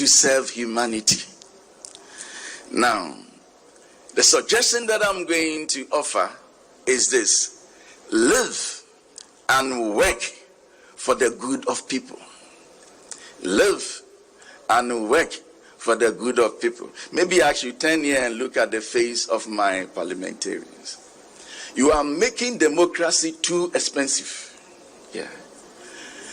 to serve humanity. Now, the suggestion that I'm going to offer is this: live and work for the good of people. Live and work for the good of people. Maybe I should turn here and look at the face of my parliamentarians. You are making democracy too expensive. Yeah.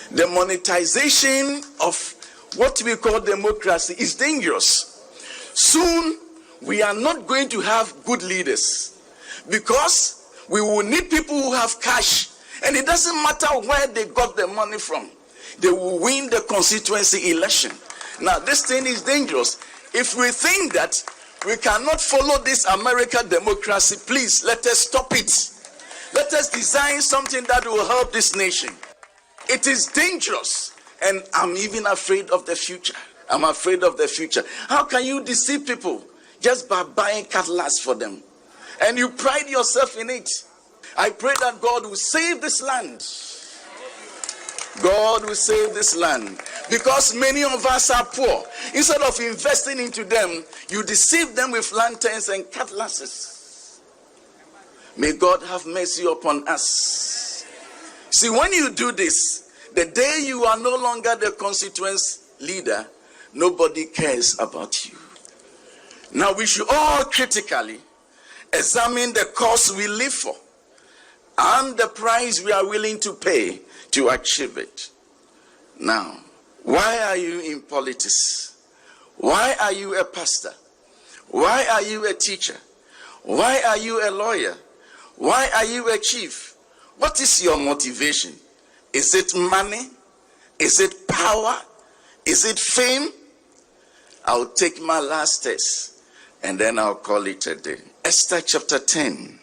The monetization of what we call democracy is dangerous. Soon, we are not going to have good leaders because we will need people who have cash, and it doesn't matter where they got the money from. They will win the constituency election. Now, this thing is dangerous. If we think that we cannot follow this American democracy, please let us stop it. Let us design something that will help this nation. It is dangerous, and I'm even afraid of the future. I'm afraid of the future. How can you deceive people just by buying cutlass for them? And you pride yourself in it. I pray that God will save this land. God will save this land. Because many of us are poor. Instead of investing into them, you deceive them with lanterns and cutlasses. May God have mercy upon us. See, when you do this, the day you are no longer the constituency leader, nobody cares about you. Now we should all critically examine the cause we live for and the price we are willing to pay to achieve it. Now, why are you in politics? Why are you a pastor? Why are you a teacher? Why are you a lawyer? Why are you a chief? What is your motivation? Is it money? Is it power? Is it fame? I'll take my last test and then I'll call it a day. Esther chapter 10.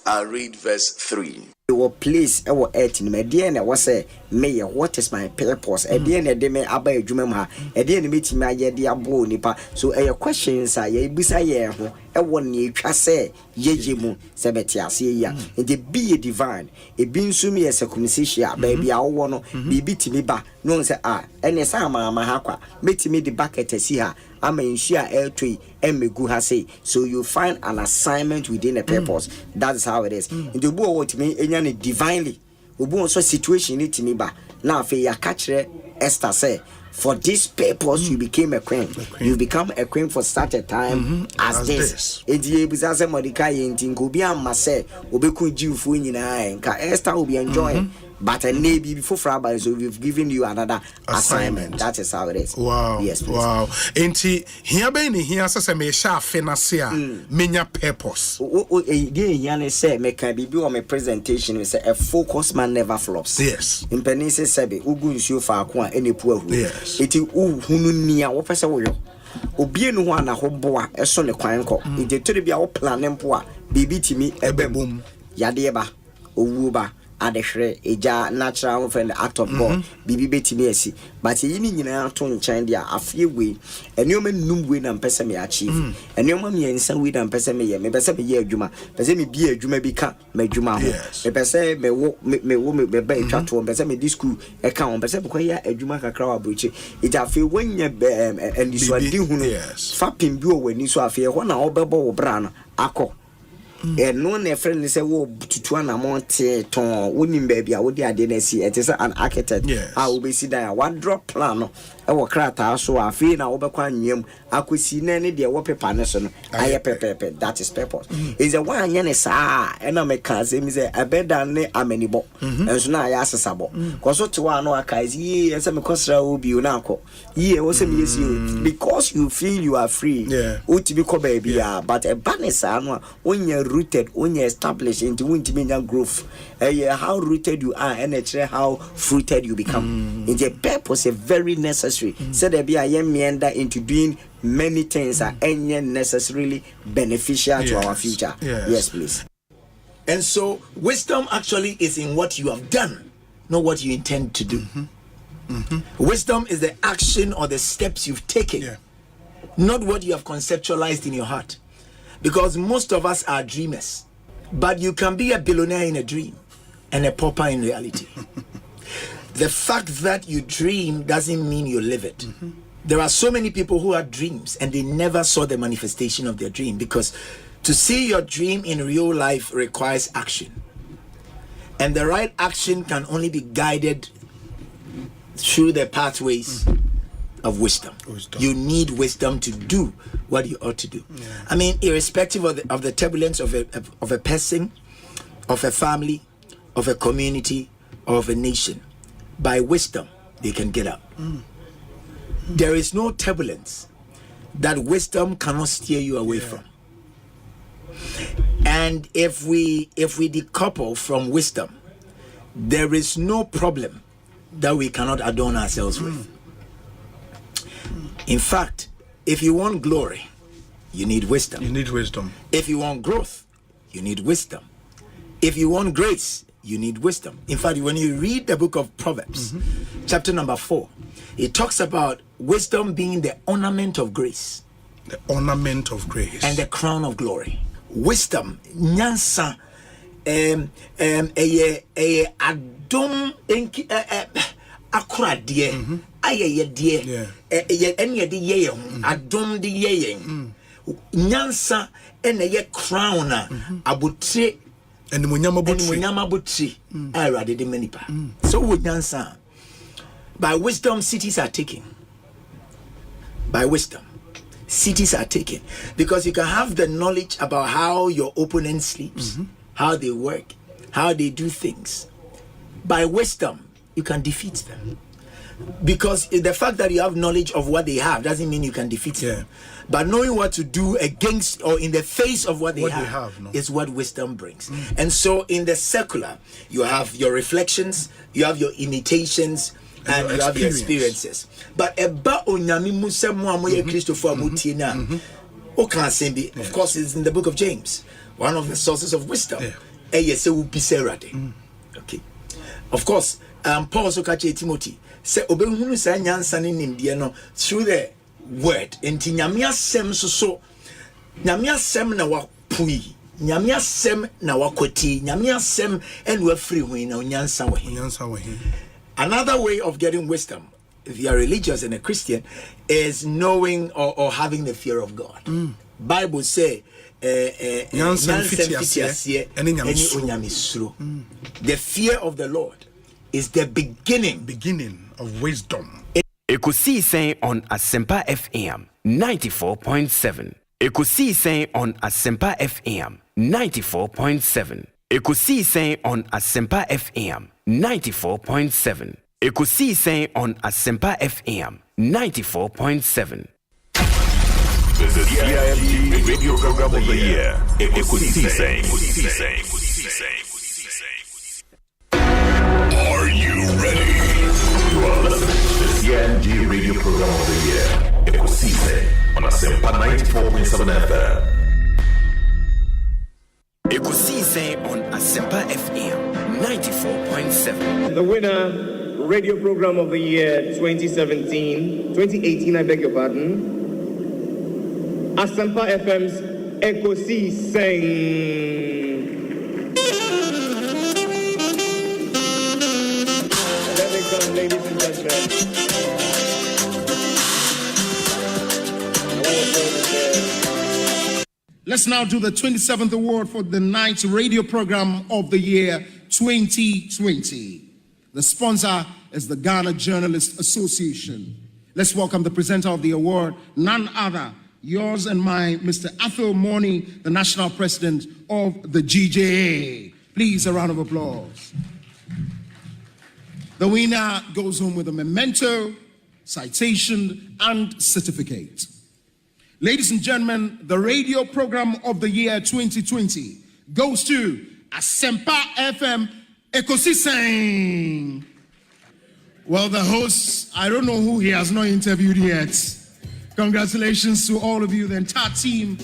I'll read verse 3. Your place our earth in Mediana was say, Mayor, what is my purpose? A dear Deme Abba Jumama, a dear meeting my dear bo nipa. So your questions are ye bisaya, a 1 year say, Yejimu, Sabetia, see ya, and the be divine. A being sumi as a commission, baby, I want be beating me back. No, say, and a sama mahaqua, meeting me the bucket to see her. I'm in share air tree and me go say. So you find an assignment within a purpose. That's how it is. In the book to me, and divinely. Ubu so situation it me ba. Now fe ya catch Esther say, for this purpose you became a queen. You become a queen for such a time as this. Edi ebuzaze modika yentin ko bi amma say obeku jiwfu nyina nka Esther will be enjoying. But a maybe before Friday, so we've given you another assignment. That is how it is. Wow. Yes, please. Wow. Enti here be ni here say me sha financier menya purpose. Again, say me can be on my presentation. We say a focused man never flops. Yes. In Penise Sebe, ugu nsuo fa ko any poor. Yes. Eti hunu nia wo pese wo yo. Obie no ho na ho boa eso ne kwan ko. Enti to bia wo plan mpo a bibi timi ebebom. Yade ba owu ba adehre eja natural friend act of God bibi betimi asi but yini nyina to nchan dia afie we enioma num we na mpese me achieve enioma me ensa we na mpese me ye me pese me ye adwuma pese me bi adwuma bi ka me adwuma ho me pese me wo me ba etwa to pese me di school e ka on pese ko ya adwuma kakra wa brochi it afie wanya endisuade hunu fa pim bi o wani so afie ho na obebo wo bra no akọ no ne friend say wo tutu na monte ton wonim ba bia wo di ade na si it is an architect how we see that one drop plan no e wo krata so afi na wo be kwa nwam akosi na ne de wo pepa ne so no aye pepe that is purpose is a one anya ne saa e na me kan say mi say abeda ne amanibo enso na aye asesabo ko so to one no aka is ye say me kosra obi na akọ ye wo say me yes because you feel you are free o ti bi ko ba bia but e ba ne saa no onya rooted when you established into winter growth how rooted you are and how fruited you become it's a purpose a very necessary so there be a young meander into doing many things are any necessarily beneficial to our future. Yes, please. And so wisdom actually is in what you have done, not what you intend to do. Wisdom is the action or the steps you've taken, not what you have conceptualized in your heart. Because most of us are dreamers. But you can be a billionaire in a dream and a pauper in reality. The fact that you dream doesn't mean you live it. There are so many people who had dreams and they never saw the manifestation of their dream, because to see your dream in real life requires action. And the right action can only be guided through the pathways of wisdom. You need wisdom to do what you ought to do. Yeah. I mean, irrespective of the turbulence of a person, of a family, of a community, or of a nation, by wisdom, they can get up. There is no turbulence that wisdom cannot steer you away from. And if we decouple from wisdom, there is no problem that we cannot adorn ourselves with. In fact, if you want glory, you need wisdom. You need wisdom. If you want growth, you need wisdom. If you want grace, you need wisdom. In fact, when you read the book of Proverbs, chapter number 4, it talks about wisdom being the ornament of grace. The ornament of grace. And the crown of glory. Wisdom, nyansa, adom akradie, ayeye enye de ye adom de ye nyansa ene crown abotre and munyama botri already de manipa. So with nyansa, by wisdom cities are taken. By wisdom cities are taken, because you can have the knowledge about how your opponent sleeps, how they work, how they do things. By wisdom, you can defeat them. Because the fact that you have knowledge of what they have doesn't mean you can defeat them. But knowing what to do against or in the face of what they have is what wisdom brings. And so in the secular, you have your reflections, you have your imitations, and you have your experiences. But about onyami musemu amoye Christopher mutina, of course, it's in the book of James, one of the sources of wisdom. Okay. Of course, Paul also catch Timothy. Say obehunu sa nyansa ne nimde no through the word. Enti nyame asem so nyame asem na wapui, nyame asem na wakoti, nyame asem en wa free hu na nyansa wa he. Another way of getting wisdom, if you are religious and a Christian, is knowing or having the fear of God. Bible say the fear of the Lord is the beginning of wisdom. Ekosiisen On Asempa FM 94.7. Ekosiisen On Asempa FM 94.7. Ekosiisen On Asempa FM 94.7. Ekosiisen On Asempa FM 94.7. The CIMG Radio Program of the Year. Ekosiisen. Are you ready? You are listening to the CIMG Radio Program of the Year. Ekosiisen on Asempa 94.7 FM. Ekosiisen On Asempa FM 94.7. The winner, Radio Program of the Year 2018, I beg your pardon. Asempa FM's Ekosiisen. Ladies and gentlemen. Let's now do the 27th award for the Night Radio Program of the Year 2020. The sponsor is the Ghana Journalists Association. Let's welcome the presenter of the award, none other, yours and mine, Mr. Athol Morny, the National President of the GJA. Please, a round of applause. The winner goes home with a memento, citation, and certificate. Ladies and gentlemen, the radio program of the year 2020 goes to Asempa FM Ekosiisen. Well, the host, I don't know who he has not interviewed yet. Congratulations to all of you, the entire team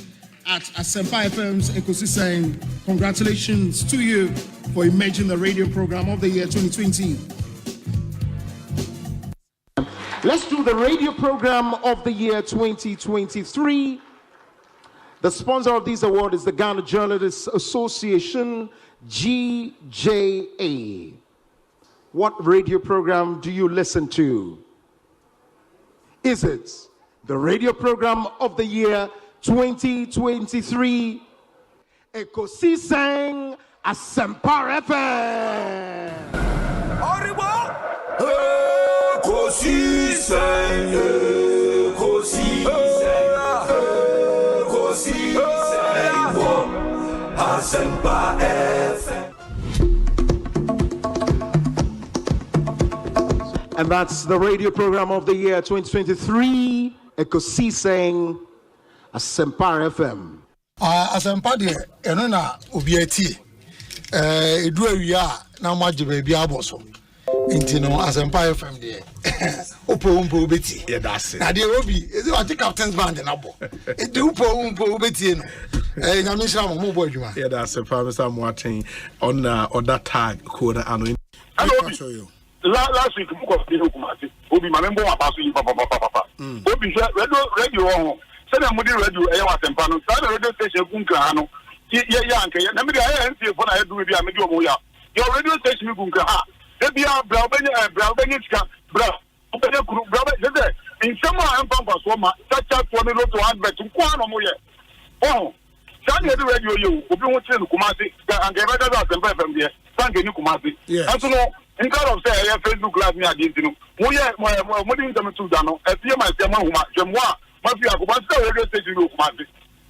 at Asempa FM's Ekosiisen. Congratulations to you for emerging the radio program of the year 2020. Let's do the radio program of the year 2023. The sponsor of this award is the Ghana Journalists Association, GJA. What radio program do you listen to? Is it the radio program of the year 2023? Ekosiisen Asempa FM. Asempa FM. And that's the radio program of the year 2023, Ekosiisen Asempa FM. Asempa de eno na obiati edu awia na maje ba bia aboso nti no Asempa FM de opo beti yeah that's it na de obi is what captain's band na bo edu opo beti no nyame shira mo bo adwuma yeah that's it Mr. Moaten on that tag code ano I'll show you. Last week, Obi Mambo Abasu, Papa. Obi radio, send a modern radio, Asempa, radio station, Gunkano, Yanka, Namibia, and see what I do with Amigo Moya. Your radio station, Gunka, they are Brabeniska, Brother, in summer and Pampas, such as for the local advert to Kwano Moya. Oh, Sunday radio, you, Obi Watson, Kumasi, and the other Asempa from there, Sunday Kumasi. Yes. In terms of say Facebook Live me against you. We are more than to dano. A few my Jamwa, must be a radio station of Masi.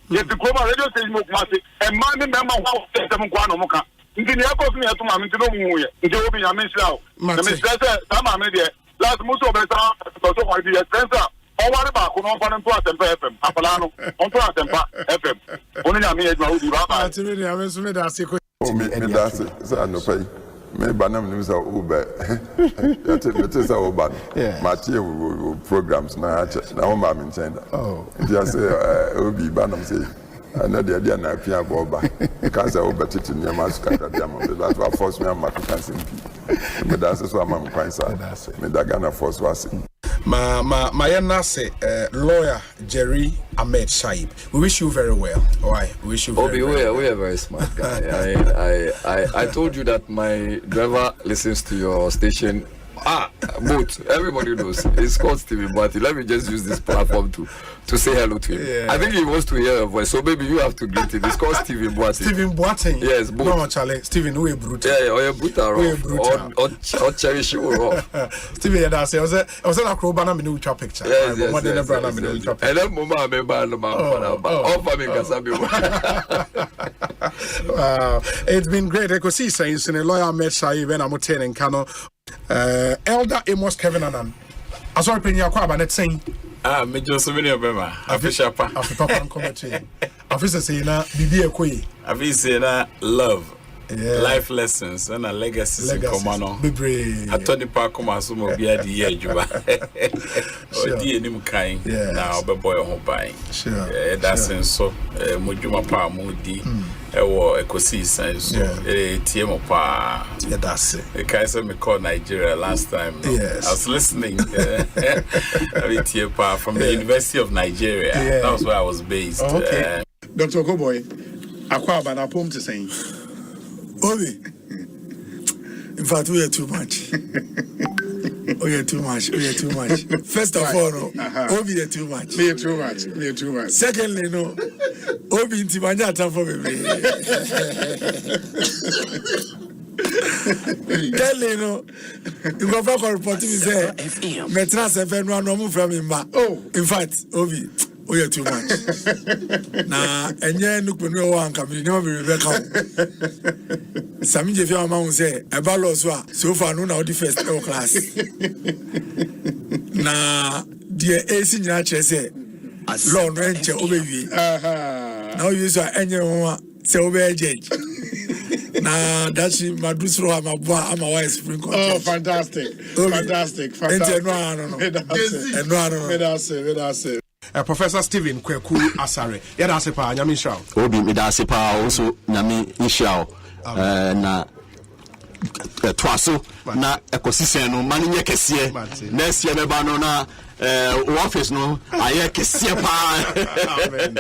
Yet the Coma radio station of Masi, and my member how them Guanomoka. In the airport, me to Mammy to know you. It will be a miss out. Sama media. Last Musso Beta, so I be a sensor. Or what about Asempa FM? Apolano, on Asempa FM. Only I made my own. To me, I was made a secret. Oh, me that's it. No pay. Me banam news are Uber. It is our bad. Matthew programs na home in China. Oh, just say Obi Banam say. Another idea na pia boba. Because I over to near Mascata Diamond. That's what force me am African simply. Me that's what I'm quite sad. Me da Ghana force was. My say lawyer Jerry Ahmed Shaib. We wish you very well. Why? We wish you very well. We are very smart guy. I told you that my driver listens to your station. Both. Everybody knows. It's called Stephen Boating. Let me just use this platform to say hello to him. Yeah. I think he wants to hear your voice, so maybe you have to greet him. It's called Stephen Boating. Stephen Boating? Yes, both. No, Charlie. Stephen, who is brutal? Yeah, or you're brutal. Or cherish you or Stephen, yeah, that's it. I was a crow banana in the picture. Yes. And then Mama, I remember all family Kasabi. It's been great. Ekosiisen in a lawyer met Shai when I'm attending Kano. Elder Amos Kevin Anan. I saw Penny Aquaba net saying, me just so many of them. Official Papa and commentary. Officer saying, Bibi a quay. I've love. Yeah. Life lessons and a legacy in Comano. I told the park Comasumo be at the year, Juba. Or dear Nimkain, now, but boy, home buying. Sure. That's in so Mujuma Pa Moody, Ekosiisen, so TM Pa. Yeah, that's it. The Kaiser me called Nigeria last time. Yes. I was listening. From the University of Nigeria. That was where I was based. Okay. Dr. Koboy, Aquaba, na poem to sing. Obi, in fact, we are too much. We are too much. First of all, Obi are too much. Me too much. Secondly, no, Obi inti manja for me. Thirdly, no, you go for reporting me say, Metras FM no move from him. Oh, in fact, Obi. We are too much. Nah, and yeah, look when we want come, you never be Rebecca. Some of your mom say, a balloon so far, no, now the first class. Nah, dear AC Nature say, Lord Rancher, Obi. Now you saw anyone say, Obey Judge. Nah, that's my Dusro, I'm a wise spring. Oh, fantastic. Professor Stephen Kweku Asare. Yada sepa nyami shao. Obi mi da sepa also nyami ishao. Na twaso na ekosisen no mani nye kese. Next year beba no na office no aye kese pa. Amen.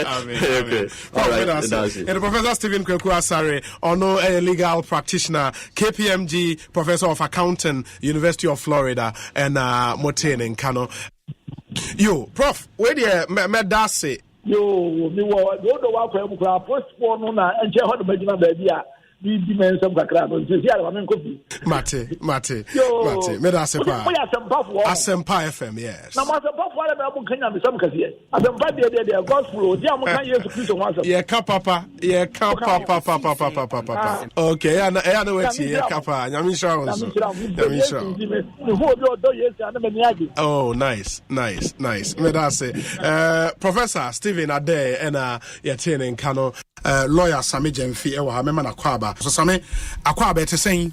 All right. And Professor Stephen Kweku Asare, ono a legal practitioner, KPMG, Professor of Accounting, University of Florida, and Moten in Kano. Yo, Prof, where the medase? Yo, me wa do wa kwa mu kwa postpone no na enche ho de magina ba bia bi men sam kakra no nti sia ba men kofi. Mate. Medase pa. Asempa FM, yes. Na Asempa for na mu kanya me sam kase. Asempa de gospel o dia mu kan Yesu Kristo ho asem. Ye ka papa. Okay, ya na weti ye ka pa. Nyame insurance. Oh, nice. Medase. Professor Stephen Ade and Yatine and Kano lawyer Sami Jemfi ewa ha mema na kwaba. So Sami akwaba te saying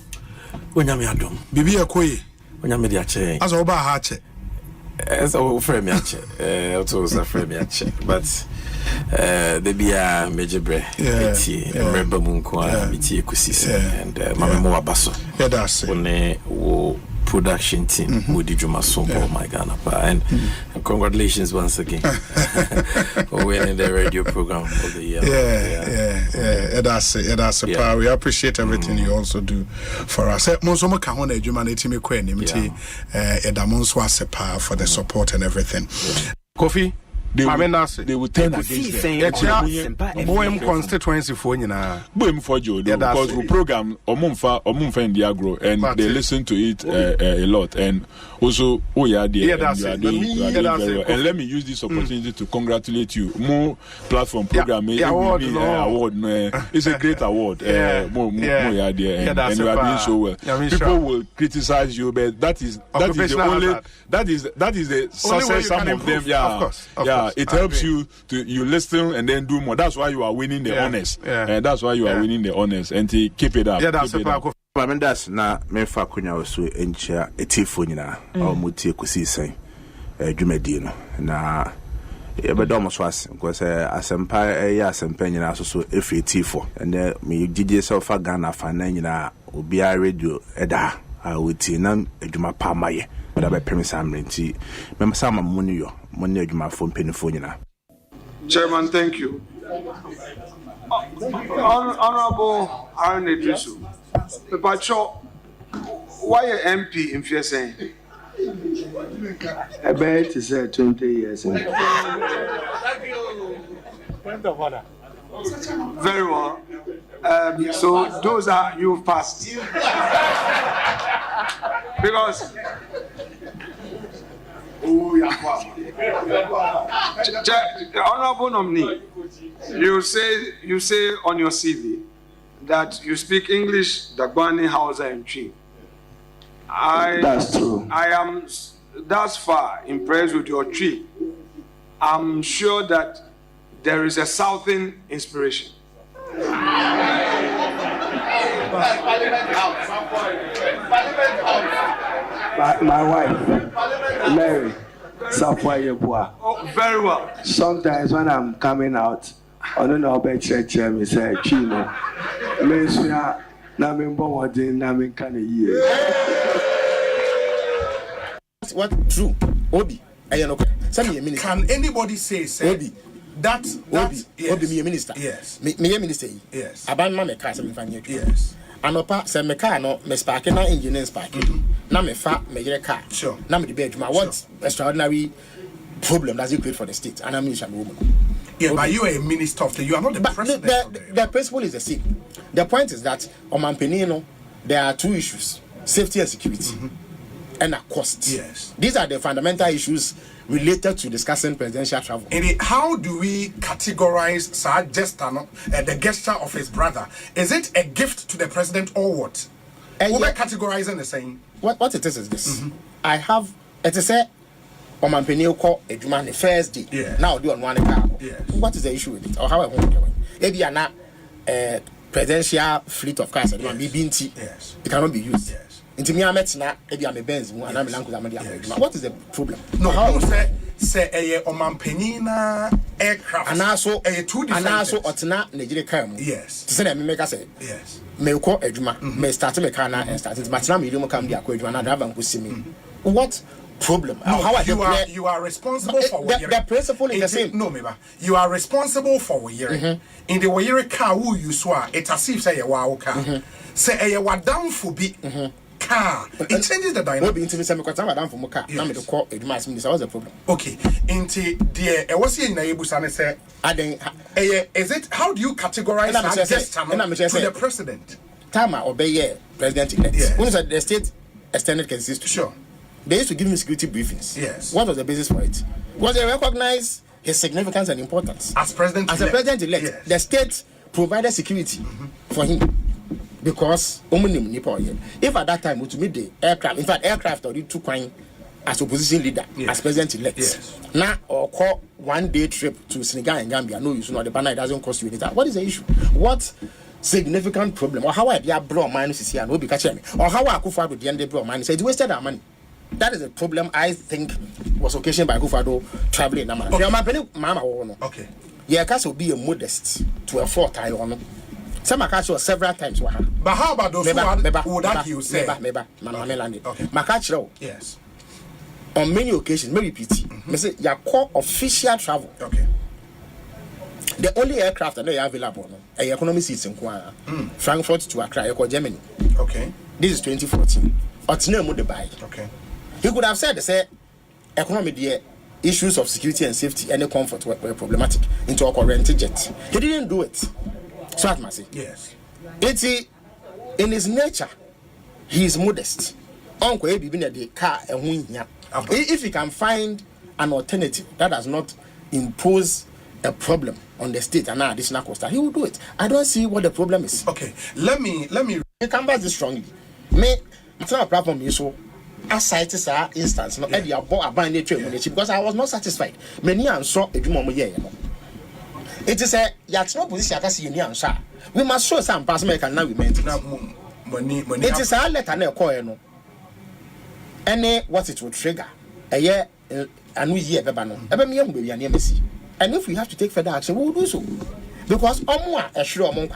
Onyame adom. Bibi ekoyi. Onyame di ache. Aso oba ha ache. So frame me ache. Also so frame me ache. But the bia mejebre. Eti remember munko biti Ekosiise and mama mo abaso. Yeah, that's it. One wo production team with Juma Sompo, my Ghana, and congratulations once again for winning the radio program of the year. Yeah, that's it. We appreciate everything you also do for us. Monsomo kahone humanity me kweni mti edamonso asepa for the support and everything. Kofi they will turn against them. Boem constituency for nyina. Boem for Joe because we program omumfa in the agro and they listen to it a lot and also and let me use this opportunity to congratulate you. More platform program award. It's a great award. More and we are doing so well. People will criticize you, but that is the success some of them. Of course. It helps you to listen and then do more. That's why you are winning the honors. And that's why you are winning the honors. And to keep it up. That's that's na memfa kunya oso enchia etifo nyina mutie Ekosiise dwumadi no na ebedo so ase because Asempa Asempa nyina so efi etifo and me gigi se ofa Ghana fa na nyina obi a radio eda a wuti na adwuma pa maye da be pemisa amrenti mem sama money adwuma fo mpenifo nyina. Chairman, thank you. Honorable Aaron Edrisu, the Pacho, why a MP in fear saying? I bet it's 20 years. Very well. So those are you've passed. Because Honorable nominee, you say on your CV that you speak English, Dagbani, Hausa, and Twi. That's true. I am thus far impressed with your Twi. I'm sure that there is a Southern inspiration. My wife, Mary, Safwa. Oh, very well. Sometimes when I'm coming out, I don't know about church, me say, Chino, Messia, Namin Bowadin, Namin Kanye. What true? Obi, can anybody say, Obi? That yes. Obi me a minister. Yes. Me a minister. Yes. Aban ma me car se me fa nye. Yes. Anopa se me car no me spark na engine spark. Na me fa me yere car. Sure. Na me the bedroom. What extraordinary problem does it create for the state? And I mean woman. Yeah, but you are a minister of you are not the president. The principle is the same. The point is that on Mampenino there are two issues: safety and security, and a cost. Yes. These are the fundamental issues related to discussing presidential travel. And how do we categorize Sir Jester, the gesture of his brother? Is it a gift to the president or what? Who are categorizing the same? What it is this. I have, it is a Omanpenio call a Juman the first day. Yeah. Now do on one car. Yes. What is the issue with it? Or how I want to maybe are not presidential fleet of cars. Yes. It cannot be used. Yes. Into me, I met now, maybe I'm a Benz, and I'm a Language. What is the problem? No, how say a Omanpenina aircraft and also a two different and also Otna Nigeria. Yes. To say me make us say yes. Me call Ejuma, me start me car and start it, but now me don't come the Aquarium and have and see me. What problem? No, you are responsible for the principle is the same. No, maybe you are responsible for Wayere. In the Wayere car who you swear, it as if say a wow car. Say a wa down for be. car. It changes the dynamic. Maybe into some because I'm down for car. Now me the call it must mean what's the problem? Okay. Into the was in Naibu Sane say is it how do you categorize to the president? Tama obey president elect. Yes. When the state extended consist to sure. They used to give him security briefings. Yes. What was the basis for it? Was they recognize his significance and importance as president? As a president elect, yes. The state provided security for him because if at that time to meet the aircraft, in fact, aircraft already took one as opposition leader, as president elect. Yes. Now, or call 1 day trip to Senegal and Gambia. No, you know the banner doesn't cost you anything. What is the issue? What significant problem? Or how I be a blow minus here and will be catching me? Or how I could find with the end of blow minus? It wasted our money. That is a problem I think was occasioned by Kufado traveling. Okay. Yeah, Castle be a modest to a 4 time. Some Makacho several times. But how about those who would argue say? Okay. Makacho. Yes. On many occasions, maybe PT. Say your core official travel. Okay. The only aircraft that they are available are economy seats in Frankfurt to Accra, Germany. Okay. This is 2014. Or the buy. Okay. He could have said, economy the issues of security and safety and comfort were problematic into a rented jet. He didn't do it. So I must say. Yes. It's in his nature, he is modest. Uncle Ebi been at the car and win here. If he can find an alternative that does not impose a problem on the state and additional cost, he will do it. I don't see what the problem is. Okay. Let me he come back this strongly. Me, it's not a problem issue. I cited our instance, no, Eddie, I bought a binding trade because I was not satisfied. Many and saw a dream year. It is a yet no position I can see in the we must show some past make and now we meant it is a letter no call any what it would trigger a year and we year bebano. And if we have to take further action, we will do so. Because a sure among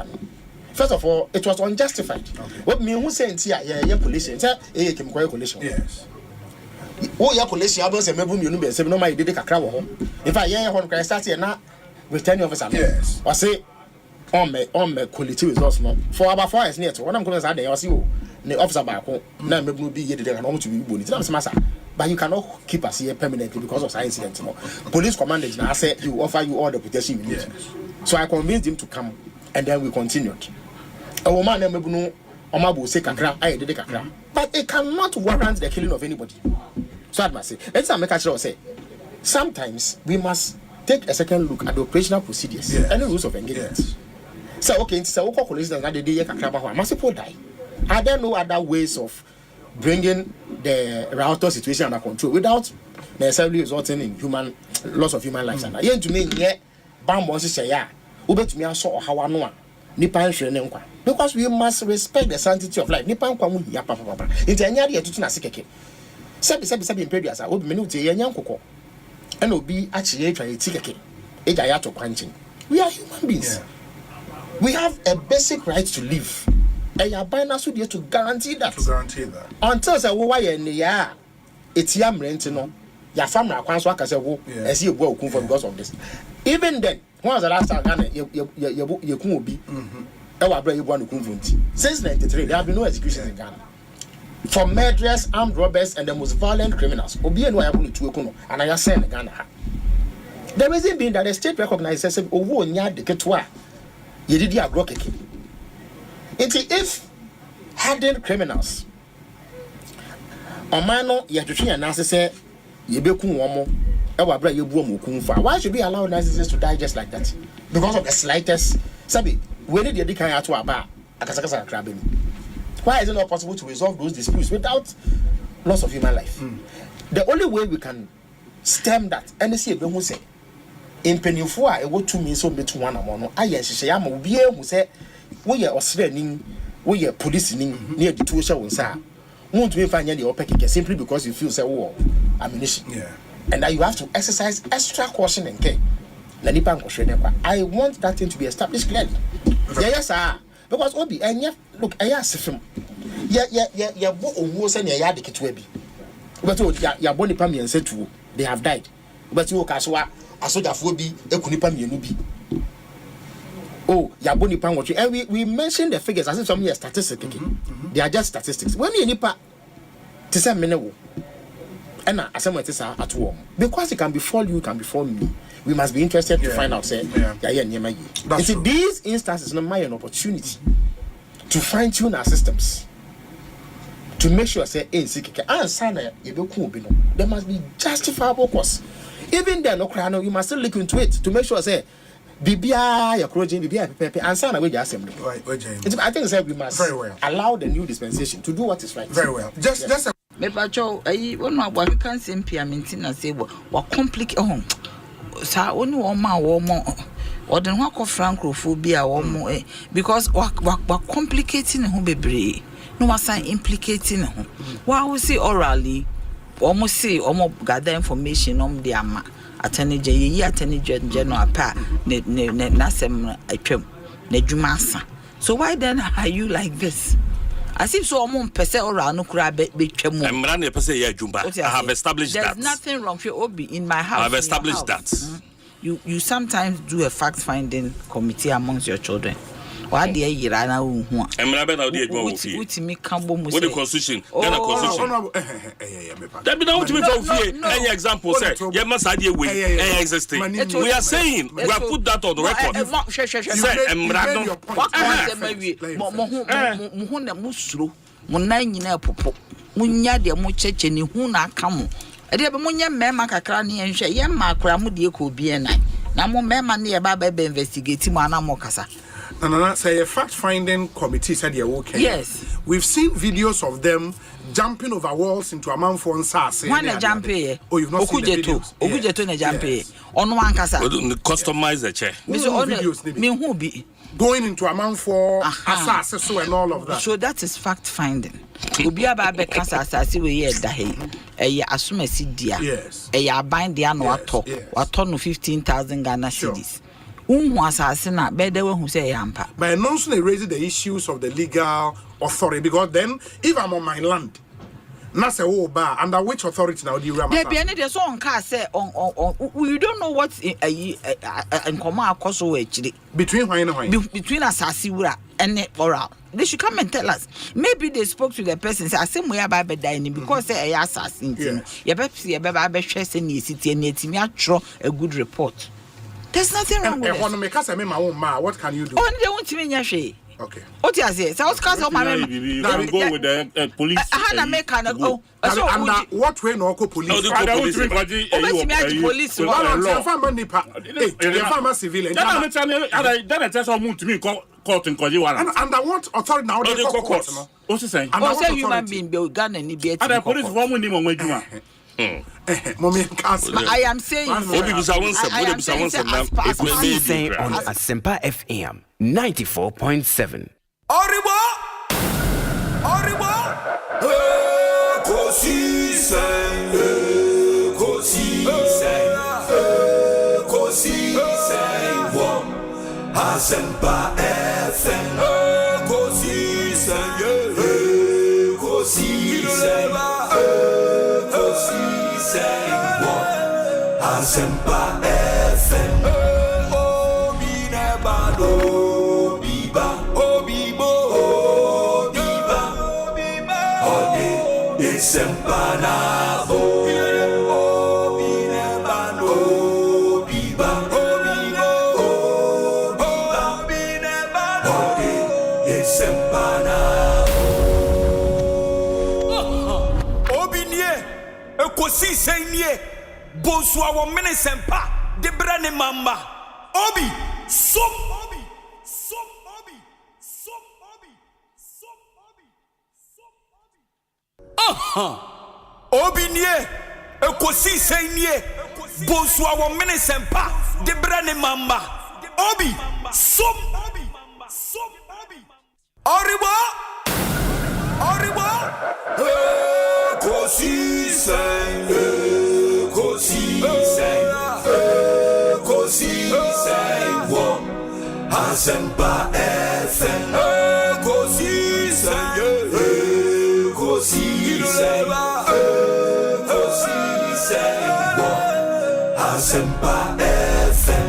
first of all, it was unjustified. What me who sent here, collision, collision. Yes. Oh, your collision, I was a member of the no, my did a crowd. If I hear one cry, start here now with 10 officers. Yes. Or say, on my quality results. No, for about 4 years near to one I'm going to say, I see you, the officer back home, now maybe be here and home to be bullied. That's master. But you cannot keep us here permanently because of science incidents. No. Police commanders now say he will offer you all the protection you need. Yes. So I convinced him to come, and then we continued. A woman named Mebuno Omabu say kakra, I did kakra. But it cannot warrant the killing of anybody. So I must say, let's make sure say sometimes we must take a second look at the operational procedures and the rules of engagement. Yes. So okay, so we call collision that the day kakra must people die. Are there no other ways of bringing the router situation under control without necessarily resulting in human loss of human lives? And again to me, bamboo say ya, ubet me aso or how I know. Because we must respect the sanctity of life. Nipan kwa mu ya papa. Inti anya de tutu na sekeke. Sebi imperials obi menu te anya nkoko. And obi achi atwa etikeke. Eja ya to kwanchin. We are human beings. Yeah. We have a basic right to live. And you bind us to guarantee that. Until say wo why ne ya etiam rent no. Ya family akwan so aka say wo esi ebu okun for because of this. Even then, when was the last time you could be? Since 1993, there have been no executions in Ghana. For murderers, armed robbers, and the most violent criminals. And I say in Ghana. The reason being that the state recognizes if hardened criminals, why should we allow narcissists to die just like that? Because of the slightest sabi, when did the kind to about why is it not possible to resolve those disputes without loss of human life? The only way we can stem that, and see who say in Penifua, it would to me so between one among I yes, I am be able to say we are Australian, we are policing near the two shows. Won't we find any opaque simply because you feel say war ammunition? Yeah. And that you have to exercise extra caution and care. I want that thing to be established clearly. Yes, sir. Because Obi, and look, I asked him. Yeah, what and ya the kitwebi. But ya boni pami and said to they have died. But you Kaswa, a soldier for be a kunipami nubi. oh, Yaboni Pangochi. And we mentioned the figures as if some are statistics. They are just statistics. When you nipa to say minute and as someone is at home. Because it can befall you, it can befall me. We must be interested to find out say these instances not an opportunity to fine-tune our systems. To make sure say there must be justifiable costs. Even then, no, you must still look into it to make sure say BBI, your project, BBI, Pepe, and sign away the assembly. I think we must allow the new dispensation to do what is right. Very well. Just a Mepacho, I won't know what can simply say what complicate sa only one more or then what of francophobia or more because what complicating who be no was implicating why we see orally almost see almost gather information on the ama attorney general pa ne nasem atwam na dwumasa. So why then are you like this? As if so pese oral no kura be twam. Emran pese ya dwumba. I have established that. There's nothing wrong with Obi in my house. I have established that. You sometimes do a fact finding committee amongst your children. What the year na hu hu. Emran be na odi edwuma wo fie. Utimi kambo mu say. What the constitution? Then the constitution. That be na utimi fa wo fie. Any example say ye ma sa de we existing. We are saying we have put that on the record. Say Emran no. What say maybe mo hu na musuro. Mo nan nyina popo. Munya de mo cheche ni hu na aka mo. E de be munya mema kakra ne enhwe ye ma akra mo de ko bi enai. Na mo mema ne ye ba be investigate mo ana mo kasa. No, say a fact-finding committee said you're okay. Yes. We've seen videos of them jumping over walls into a man for answer. When they jump here. Oh, you've not seen the videos. Okujeto na jump here. On one kasa. Customize the chair. Me who be going into a man for assassin and all of that. So that is fact-finding. Obi aba be kasa asasi we ye da he. Eye asumasi dia. Yes. Eye aban dia no ato. Wato no 15,000 Ghana cedis. By announcing they raise the issues of the legal authority because then if I'm on my land, not say under which authority now do you remember? There's one car say on we don't know what's in common actually between between Asasiura and oral. They should come and tell us. Maybe they spoke to the person say same way about dining because say assassin. You better see about share city and me a good report. There's nothing wrong with it. What can you do? Oh, they want to mean yashi. Okay. What you say? So what's cause of my go with the police. Hana make an oh. What way no police? I don't police. Civilian. Then I tell someone to me court in Kojiwana. Under what authority now they court? What's he saying? Oh, say human being be Ghana ni be. And the police one with him on Wejuma. I am saying Ekosiisen on Asempa FM 94.7. Oribo Ekosiisen on Asempa FM. Asempa FM. Obi nebado biba obibo biba ode Asempa na bo obi nebado biba obibo biba ode Asempa na obi nie Ekosiisen nie Bonsu our Ministerial de brane mamba obi som obi nie Ekosiisen nie Bonsu our Ministerial de brane mamba obi som oribo Ekosiisen on Asempa FM. Ekosiisen on Asempa FM.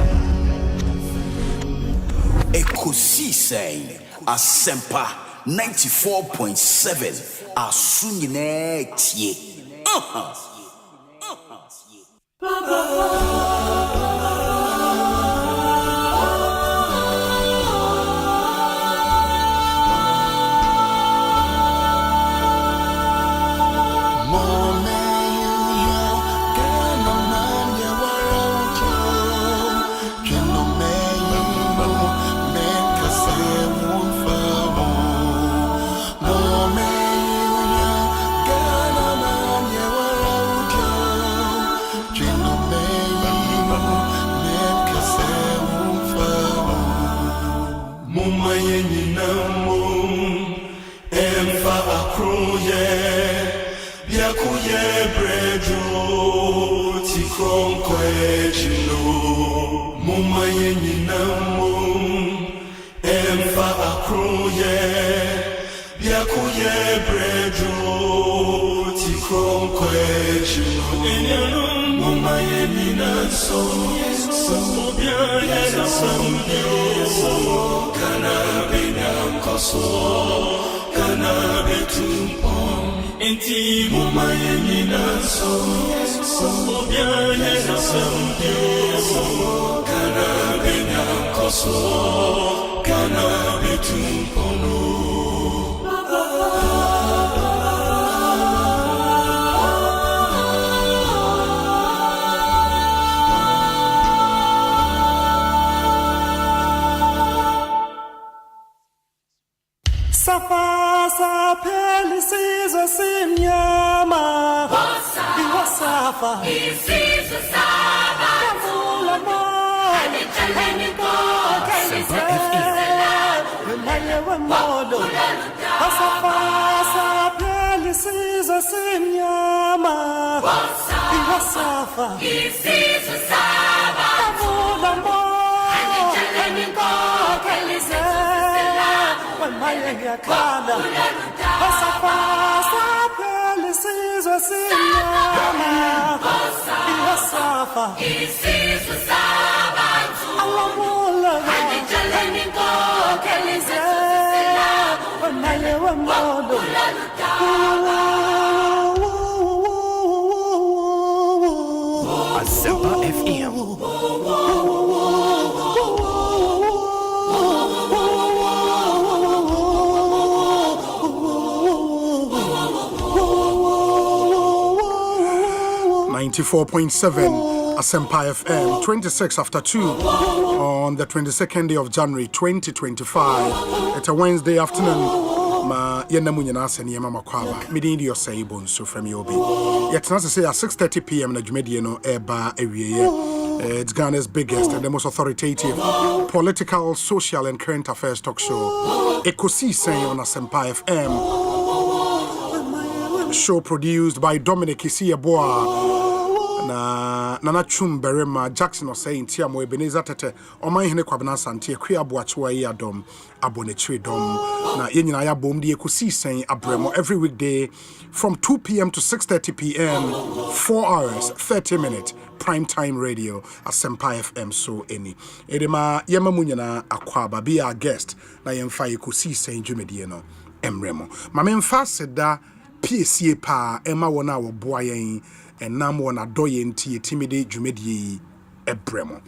Ekosiisen Asempa 94.7 Asunyine tie. Asempa FM. 94.7 Asempa FM, 26 after 2 on the 22nd day of January 2025. It's a Wednesday afternoon. Ma yenda munyana aseni yema makwaba. Midin di Osei Bonsu from Yobi. Yet not to say at 6:30 p.m. na Jumedi no eba ewiye. It's Ghana's biggest and the most authoritative political, social and current affairs talk show. Ekosiisen On Asempa FM. Show produced by Dominic Isiaboa. Nana Chumberema Jackson Osei Tiamo Ebenezer Tete Oma Hene Kwabena Santie Kria Boachwa Yadom Abonetri Dom na yenyina ya bom de Ekosiisen Abremo every weekday from 2 p.m. to 6:30 p.m. 4 hours 30 minutes prime time radio Asempa FM so any edema yema munyana akwaba be our guest na yemfa Ekosiisen dwumedie no emremo ma memfa seda PCA pa ema wona wo boa yen enam wona doye ntie timide dwumedie ebremo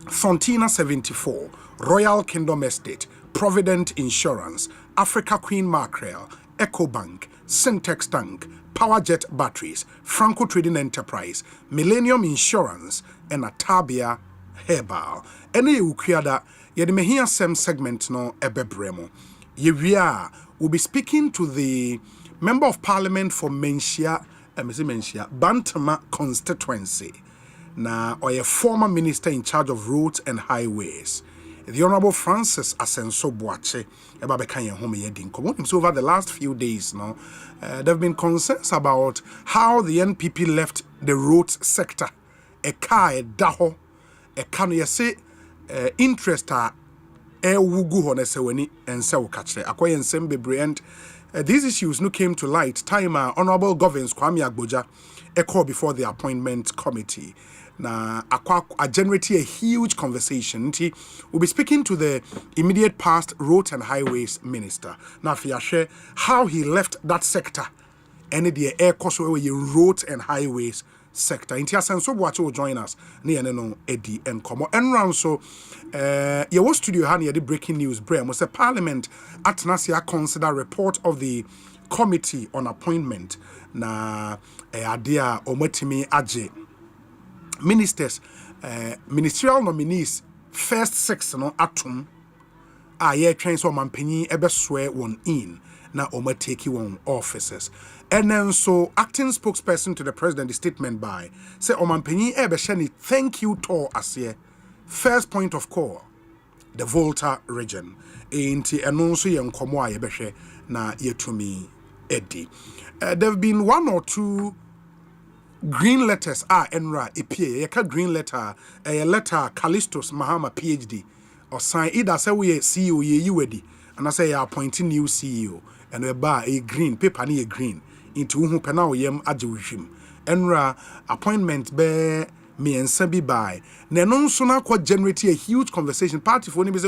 Fontina 74 Royal Kingdom Estate Provident Insurance Africa Queen Mackerel Ecobank Syntex Tank Powerjet Batteries Franco Trading Enterprise Millennium Insurance and Atabia Herbal ene ukwiada yede mehia sem segment no ebebremo yewia will be speaking to the Member of Parliament for Menchia Bantama constituency. Now, or a former minister in charge of roads and highways. The Honorable Francis Asenso Boache, so over the last few days now, there have been concerns about how the NPP left the roads sector. A car, a daho, a can you say interest wugu honeseweni and so catch akoye nsem and these issues no came to light time Honorable Governors Kwame Agboja echo before the appointment committee. na a generate a huge conversation. We'll be speaking to the immediate past roads and highways minister. Now, if you share how he left that sector, and the air cost roads and highways sector. Inti asenso bo acho join us. Ne no edi enkomo. Enran so your studio ha ne the breaking news bre mo say Parliament atnasia consider report of the Committee on Appointment na adea omotimi age ministers ministerial nominees first 6 no atom ye twen so mampanyi ebe swear one in na omateki one offices. And then so acting spokesperson to the president, the statement by say Omanpenyi Ebesheni, thank you to Asie. First point of call, the Volta region. Inti anonso yen komo Ebeshe na yetumi Eddie. There have been 1 or 2 green letters enra epie. Yeka green letter, a letter Callistus Mahama PhD or sign either say we CEO ye wedi and I say appointing new CEO and we buy a green paper ni a green. Into whom penal yem adjushim. Enra appointment be me and Sabi by. Nenon sooner quite generate a huge conversation. Party for him is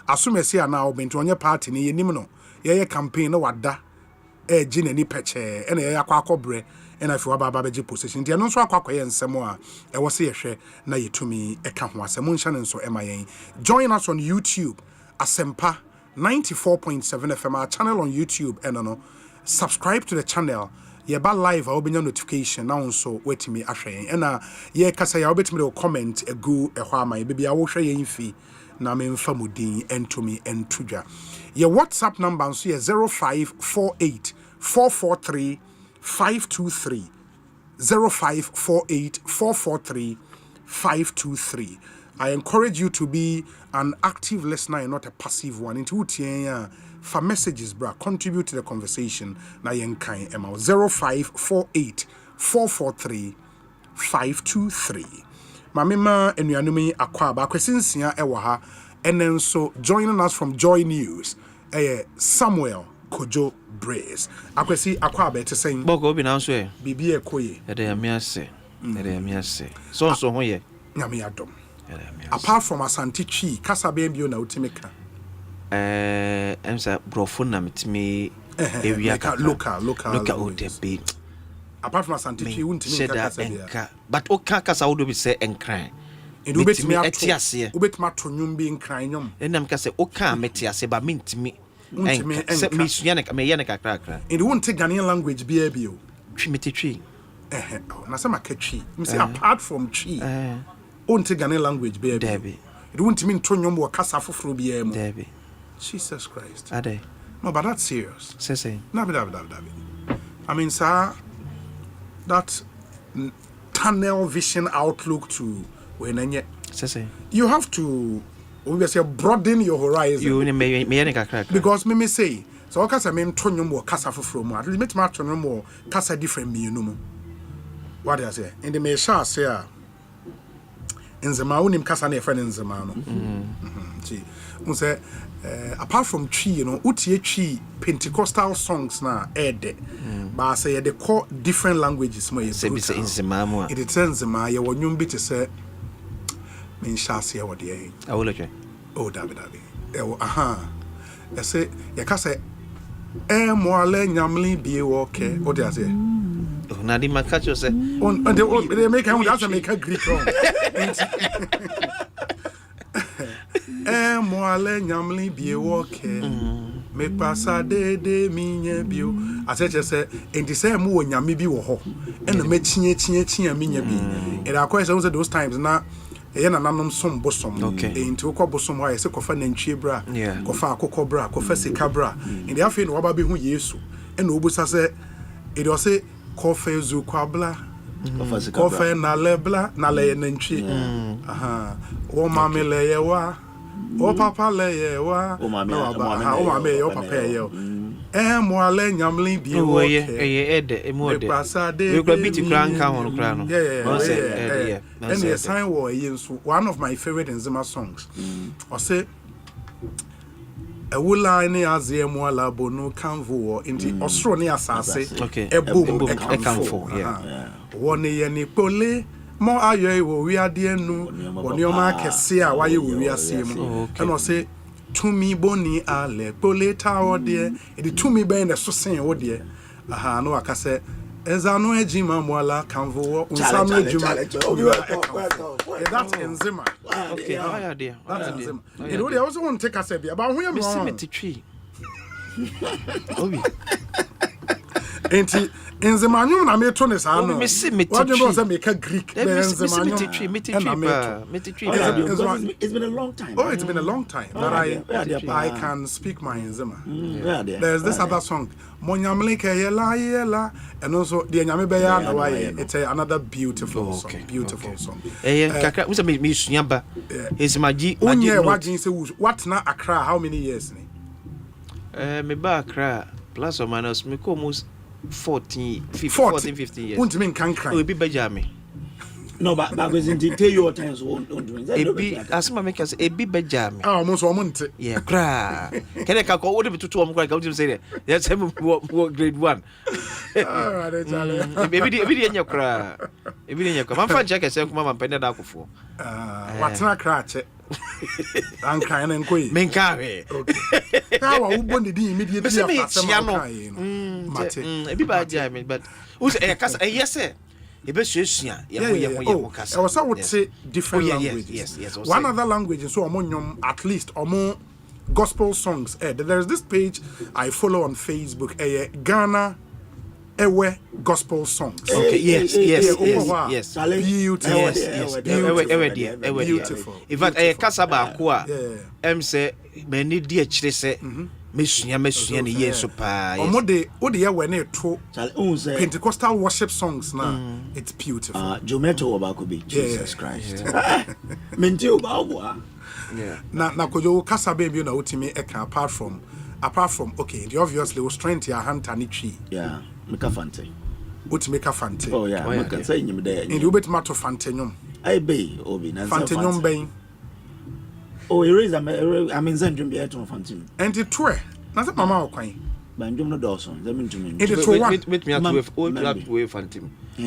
assume see now been to on your party ni nimino. Ye campaign no wada. Gin any peche and a quacobre and I feel babaji position. The announce quacoy and Samoa. I was here share na ye to me a camp was a moonshine and so MIA. Join us on YouTube. Asempa 94.7 FM, our channel on YouTube and subscribe to the channel. Yeba live I'll be your notification now so wait me ashare. And ye kasa ya obet me comment a go a hwama baby I will share yin fee na me mfamudin and to me and tuja. Your WhatsApp number so 0548 443 523 0548 443 523. I encourage you to be an active listener and not a passive one. Into for messages, bra, contribute to the conversation. Na yenkai ema 0548 443 523. Mamima enuanumi akwaba kwesinsia ewa ha and then so joining us from Joy News Samuel Kojo Brace. Akwesi akwaba te saying Boko bi na so e bibi ekoye ede amiase so ho ye nyame adom. Apart from Asante Chi kasa bembio na utimeka emsa brofo na mitimi area local be apart from Asante Chi untimi kasa bia but o kasa wodo bi se enkran edu betimi atiase ubetima to nwum bi enkran nwum enam kasa o ka metiase ba mintimi se misua na me ye na kakra edu wonte Ghanaian language bia bio twi na se makatwi say apart from chi wonte Ghanaian language bia bio edu wontimi to nwum wo kasa foforo bia mu Debbie Jesus Christ. Ade. No, but that's serious. Say. I mean, sir, that tunnel vision outlook to when you have to broaden your horizon. Because me say, so I can mean turn more casa from at least make my turn more casa different me, you know. What I say? In the Mesha say, in the Maunim casa ne friend in the man. See, say. Apart from chi, you know, utie chi Pentecostal songs na ede. But say they call different languages. It is Zema. You want you to say, "Min shasi what the I will okay." Oh, David. I say, you can say, moale nyamli be okay." What do I say? Na di makacho say. They make him that's make a Greek wrong. Moale nyamli bie me pasa de minye bio aseche se enti se mu nyame bi wo ho ena me chia minya bi era kwa se those times na ye na nanom som bosom enti wo bosom wa se kofa nantwie bra kofa akokɔ bra kofa sika bra enti afi no waba bi hu Yesu ena obusa se edi o se kofa ezu kwabla kofa na lebla na le nantwie wo mamele ye wa o papa le wa o mame o papa ye mo ale nyamlin bi wo ede emode we go beat kranka hono kra no and the sign war one of my favorite Nzema songs o say e wula ni azie mo ala bonu kanvo inti osro ni asase e boom e kanfo woni ye ni pole More aye we are dear no on your market see why we are seeing and I say to me boni ale poleta or dear it to me ben the so saying oh dear aha no aka say ezano ejima mwala kanvo unsano ejima that's enzima okay how dear that's enzima you know they also want to take us about who am tree obi enti enzimanyum na meto ne saa no what do you know say make a Greek enzimanyum it's been a long time. Oh, it's been a long time that I can speak my enzima. There's this other song Monyamleke yela and also the nyame be ya na why it's another beautiful song song kakra we say me suaba is magi what na Accra how many years ni me ba Accra plus or minus me almost 14 15 years. Won't mean can cry. Oh, be Benjamin. No, but was in detail your times won't doing that. As my makers a be Benjamin. Oh, almost a month. Yeah, cry. Can I call what be to cry out to say that's him grade 1. Maybe in your cry. If in your come find Jack and Mamma Penna for. What's not cratch it? I'm crying and queen. Men carry. How would immediately be bad jamming, but who's a cast? Yes, sir. I would say different languages. Yes. One other language is so among at least or more gospel songs. There's this page I follow on Facebook. Ghana Ewe gospel songs. Okay, yes. Beautiful. In fact, Kasaba Kwa say many dear say Messia ni yeso pa. Omode ode when it to Pentecostal worship songs now. It's beautiful. Jometo Obakobi, Jesus Christ. Menti Obawa. Yeah. Na kojo kasa baby na utimi eka apart from okay, the obviously was trying to hand and tree. Yeah. Meka fante. Utimeka fante. Oh yeah, meka say nyim there. In the ubet mato fante nyom. Ai be obi na fante nyom ben. Oh, erase I mean zendrum be eto fante. And it twe. Na say mama okwan. Banjum no dawson. Let me to me. It is for one. Meet me at way fante.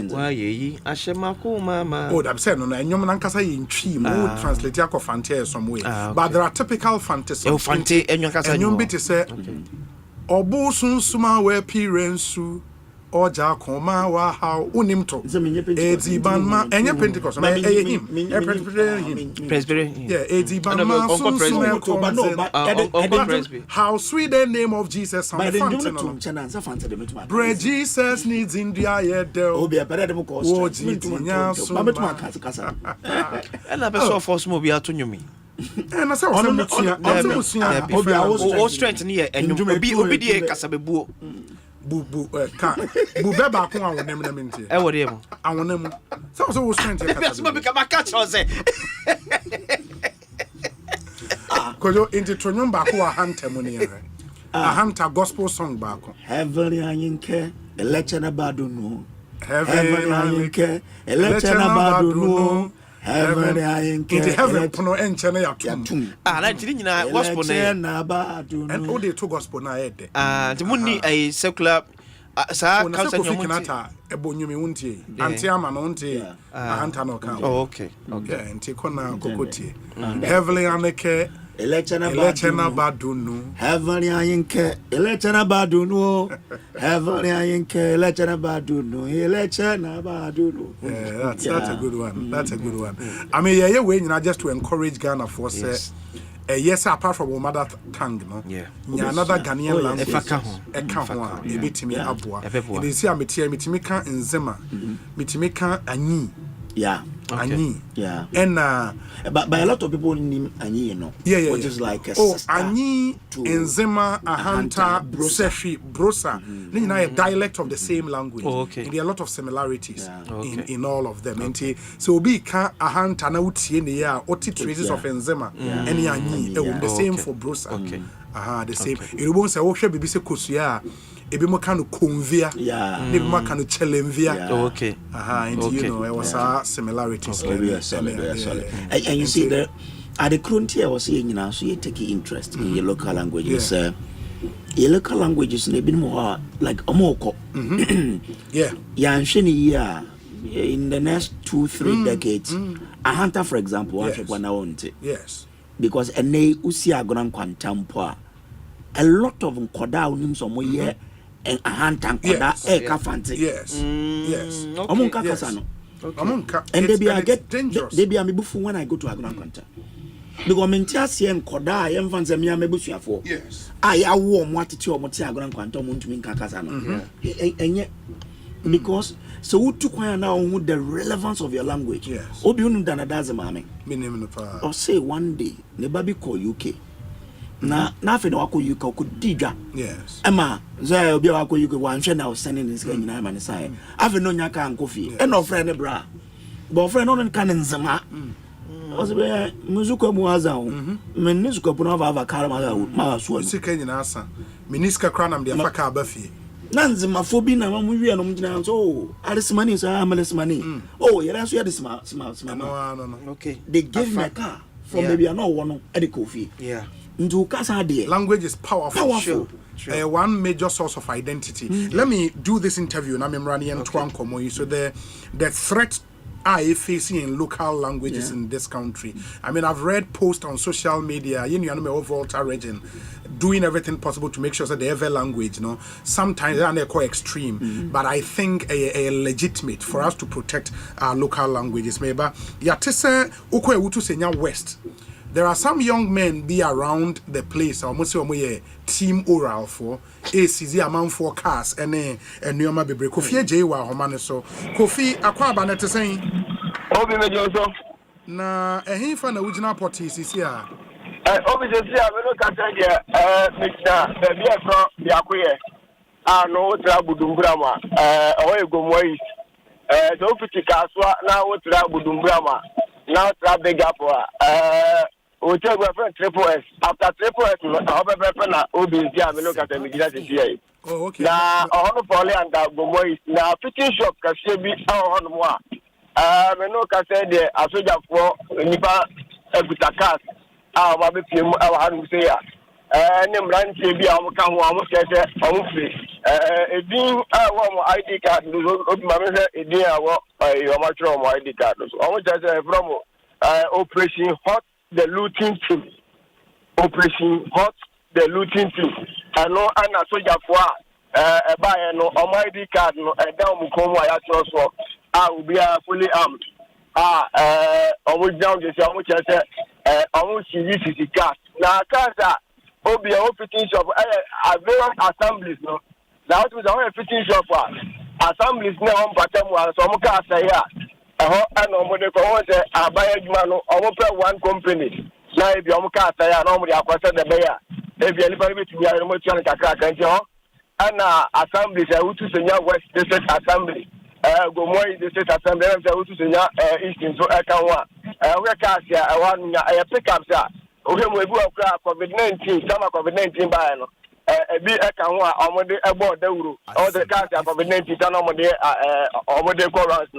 Why ye ashemako mama. Oh, that said no na nyom na nkasa ye ntwi mo translate akọ fante some way. But there are typical fante songs. Oh, fante enyo kasa nyom bit say Obu sunsuma we pirensu oja koma wa how unimto edi banma enye Pentecost na him Presbyterian yeah edi banma sunsuma how sweet the name of Jesus sound bread Jesus needs India yedel obi apere dem ko ela person for small be atonyomi and I said, all strength near and you be obedient Casabebu. Boo Beba, I want them into. I want him. I want them. So strength. Become a catch or say. Because you're into Tronium Baku, a hunter money. A hunter gospel song back. Heavenly Ayinke, election about no. Heavenly Ayinke, election about no. Heaven into heaven pono enchene yatum na tiri nyina gospel na and all the two gospel na ede the munni a secular sa council nyomunta ebonyumi wuntie antiama no wuntie ahanta no kan okay enti kona kokoti heavenly aneke election abadunu heavenly ayinke election abadunu heavenly ayinke election abadunu yeah that's a good one I mean yeah we just to encourage Ghana for say yes apart from our mother tongue no another Ghanaian language eka ho e betimi aboa e dey metimi kan nzema metimi kan anyi Anyi. Yeah. And but a lot of people name Anyi, you know. Yeah. Which is like a sister. Anyi, Enzema, Ahanta, Sefi, Brosa. You know, a dialect of the same language. Oh, okay. And there are a lot of similarities in all of them. And so be ka Ahanta na uti in the year, oti traces of Enzema, and Anyi, the same for Brosa. Okay. The same. It won't say, oh, she be se kusuya. Ebi mo kanu konvia ebi mo kanu chelenvia okay and you know there was similarities and you see that at the current I was saying now so you take interest in your local languages your local languages they been more like omoko yeah ya nhwe ni ya in the next 2-3 decades, a hunter, for example, yes, because a ne usia grand quantampoa, a lot of nkoda unim some year and a hunter nkoda fancy. Yes, yes. Omunka kasano. And they be a mebufu when I go to a grand quanta. Because mentiasi and koda yem fancy me a mebusia for. Yes. I warm what to your motia grand quantum to mean kakasano. And yet, because so who took now the relevance of your language? Yes. Obiunum dana daze mame. Or say one day, the baby call UK. Na nothing wako UK could diga. Yes. Emma, there be wako UK one friend now sending this guy in my side. I've no nyaka and coffee. And no friend bra. But friend on canon zama. Was where Muzuko Muazao. Menisco Punova Karama, Masu. Sikan in Asa. Miniska Cranam, the Afaka Buffy. Nanzima phobia na mamuwi no mjina so alis money so ameles money oh yeah that's where the smart no okay they gave me a car from maybe I know one at the coffee into casa there. Language is powerful. Sure. One major source of identity. Let me do this interview and I'm running and Twanko. So the threat I facing in local languages in this country. I mean, I've read posts on social media, you know, overall region, doing everything possible to make sure that the ever language, you know, sometimes they're quite extreme, but I think a legitimate for us to protect our local languages. Maybe yatese ukwe utu senya West. There are some young men be around the place. Almost say team oral for ACZ amount for cars and Nyoma Bebre. Kofi Jewa Homane so Kofi akwa banete saying Obi mejoso na ehin na ujina poti sisi a Obi sisi a me no ka say mixna be be from biakoye no tra budumbura ma o egomwa is so fitika so na wo tra budumbura ma na tra big up we tell my friend Triple S. After Triple S, I'll be better now. Obi is here. Me look at them. Oh, okay. Now, I want to follow and go now. Fitting shop can she be on more. Me no can say the asoja for nipa ebutakas. I'll be paying. I'll have to say ya. Nem ran she be. I'm coming. I'm say I'm free. Edin want my ID card. Obi mama say edin your match from my ID card. I'm just from Operation Hot. The looting team. Operation Hot, the looting team. I know I'm a soldier for buy no ID card no down Mukomo so I will be fully armed. I will down this I will see this card. Now Casa Obi a fitting shop various assemblies no. Now it was a fitting shop assemblies now on Patamwa so Muka say and on the say I buy a man or one company. Now if you can't say I normally acquire the mayor. If you are able to be a remote channel and assemblies to senior West District Assembly. Go more District Assembly to senior Eastern so I can one. We can't say I want a pickup sir. Okay, we go COVID-19, summer COVID-19 by no. A bit I can one about the euro. All the cars are COVID-19 done over the corals.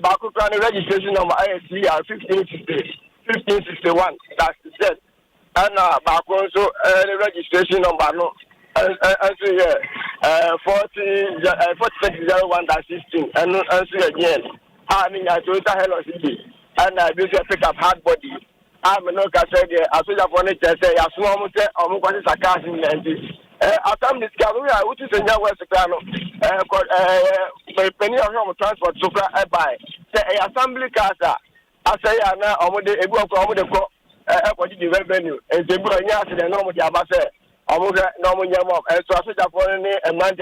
Background registration number ISC 1561. That's it. And background so registration number no. 4601-16. And again. I mean I Toyota Hello City. And I do pick up hard body. I'm no said I saw the furniture say as small say I'm going to sarcasm and after this discovery, I would say now West Cano penny of transport so by say assembly casa. I say now I'm the revenue and the normal Yabase. I'm normal Yamok and so I said that and man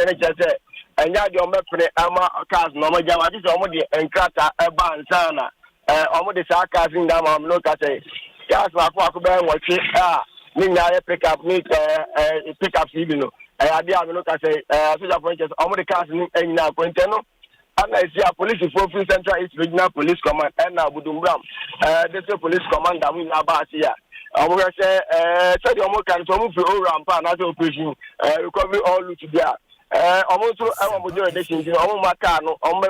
and ya your mepre ama cars normal Yama this almost and crata a bansana almost the sarcasm down I'm not say gas my watch Nina pick up even no. I did look at say social pointers almost the cars in now Quinteno. And I see a police for Central East Regional Police Command and now Budumbram. This is police command that we have here. I will say tell you more can move all rampa and other operation recovery all look there. Almost I want to do a nation on my car no on my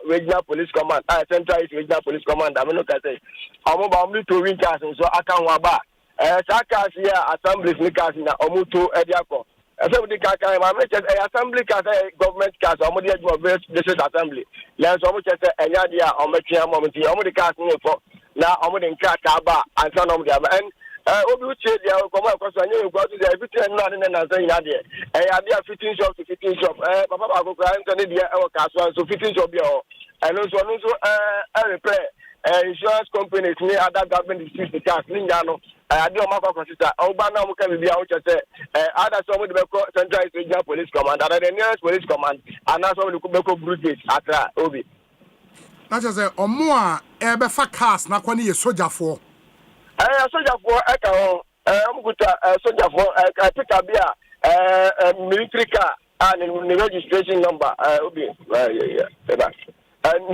regional police command Central East Regional Police Command. I look at say I'm about to ring cars so I can't walk back. Sakas here assemblies nikas na omuto ediako so the car my assembly car government cars or this assembly let's almost say enya dia o metwa moment o the cars no for na o the car ba and so no dia and obi uche dia come across anya go to the everything no na say nya dia dia 15 shop to 15 shop papa ba go kra nto ne dia e work as so 15 shop dia and also repair insurance companies ni other government institutions cars ni nya no I do my consider. Obana can be out to say, other some of the Central Regional Police Command, other the nearest police command, and that's all the Kubeko Brigade at Obi. Not just a more ever cast, not one year soldier for. A soldier for Echo, soldier for I pick a beer, military car, and the registration number, Obi. The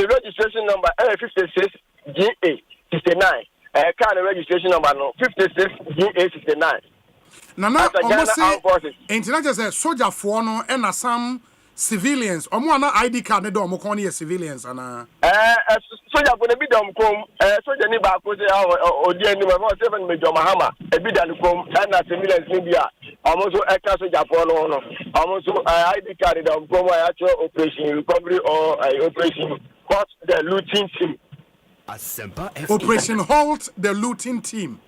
registration number 56 GA 69. Car registration number 56 GA 69. Nana, almost say, not just a soldier for no, and some civilians. Or more ID card, they don't want civilians. And soldier for the bid on comb, soldier never put or dear number 7 Major Mahama, a bid on comb, and a civilians India. Almost a soldier for no, almost ID card on comb, actual operation recovery or operation caught the looting team. Asempa FM. Operation Halt the looting team.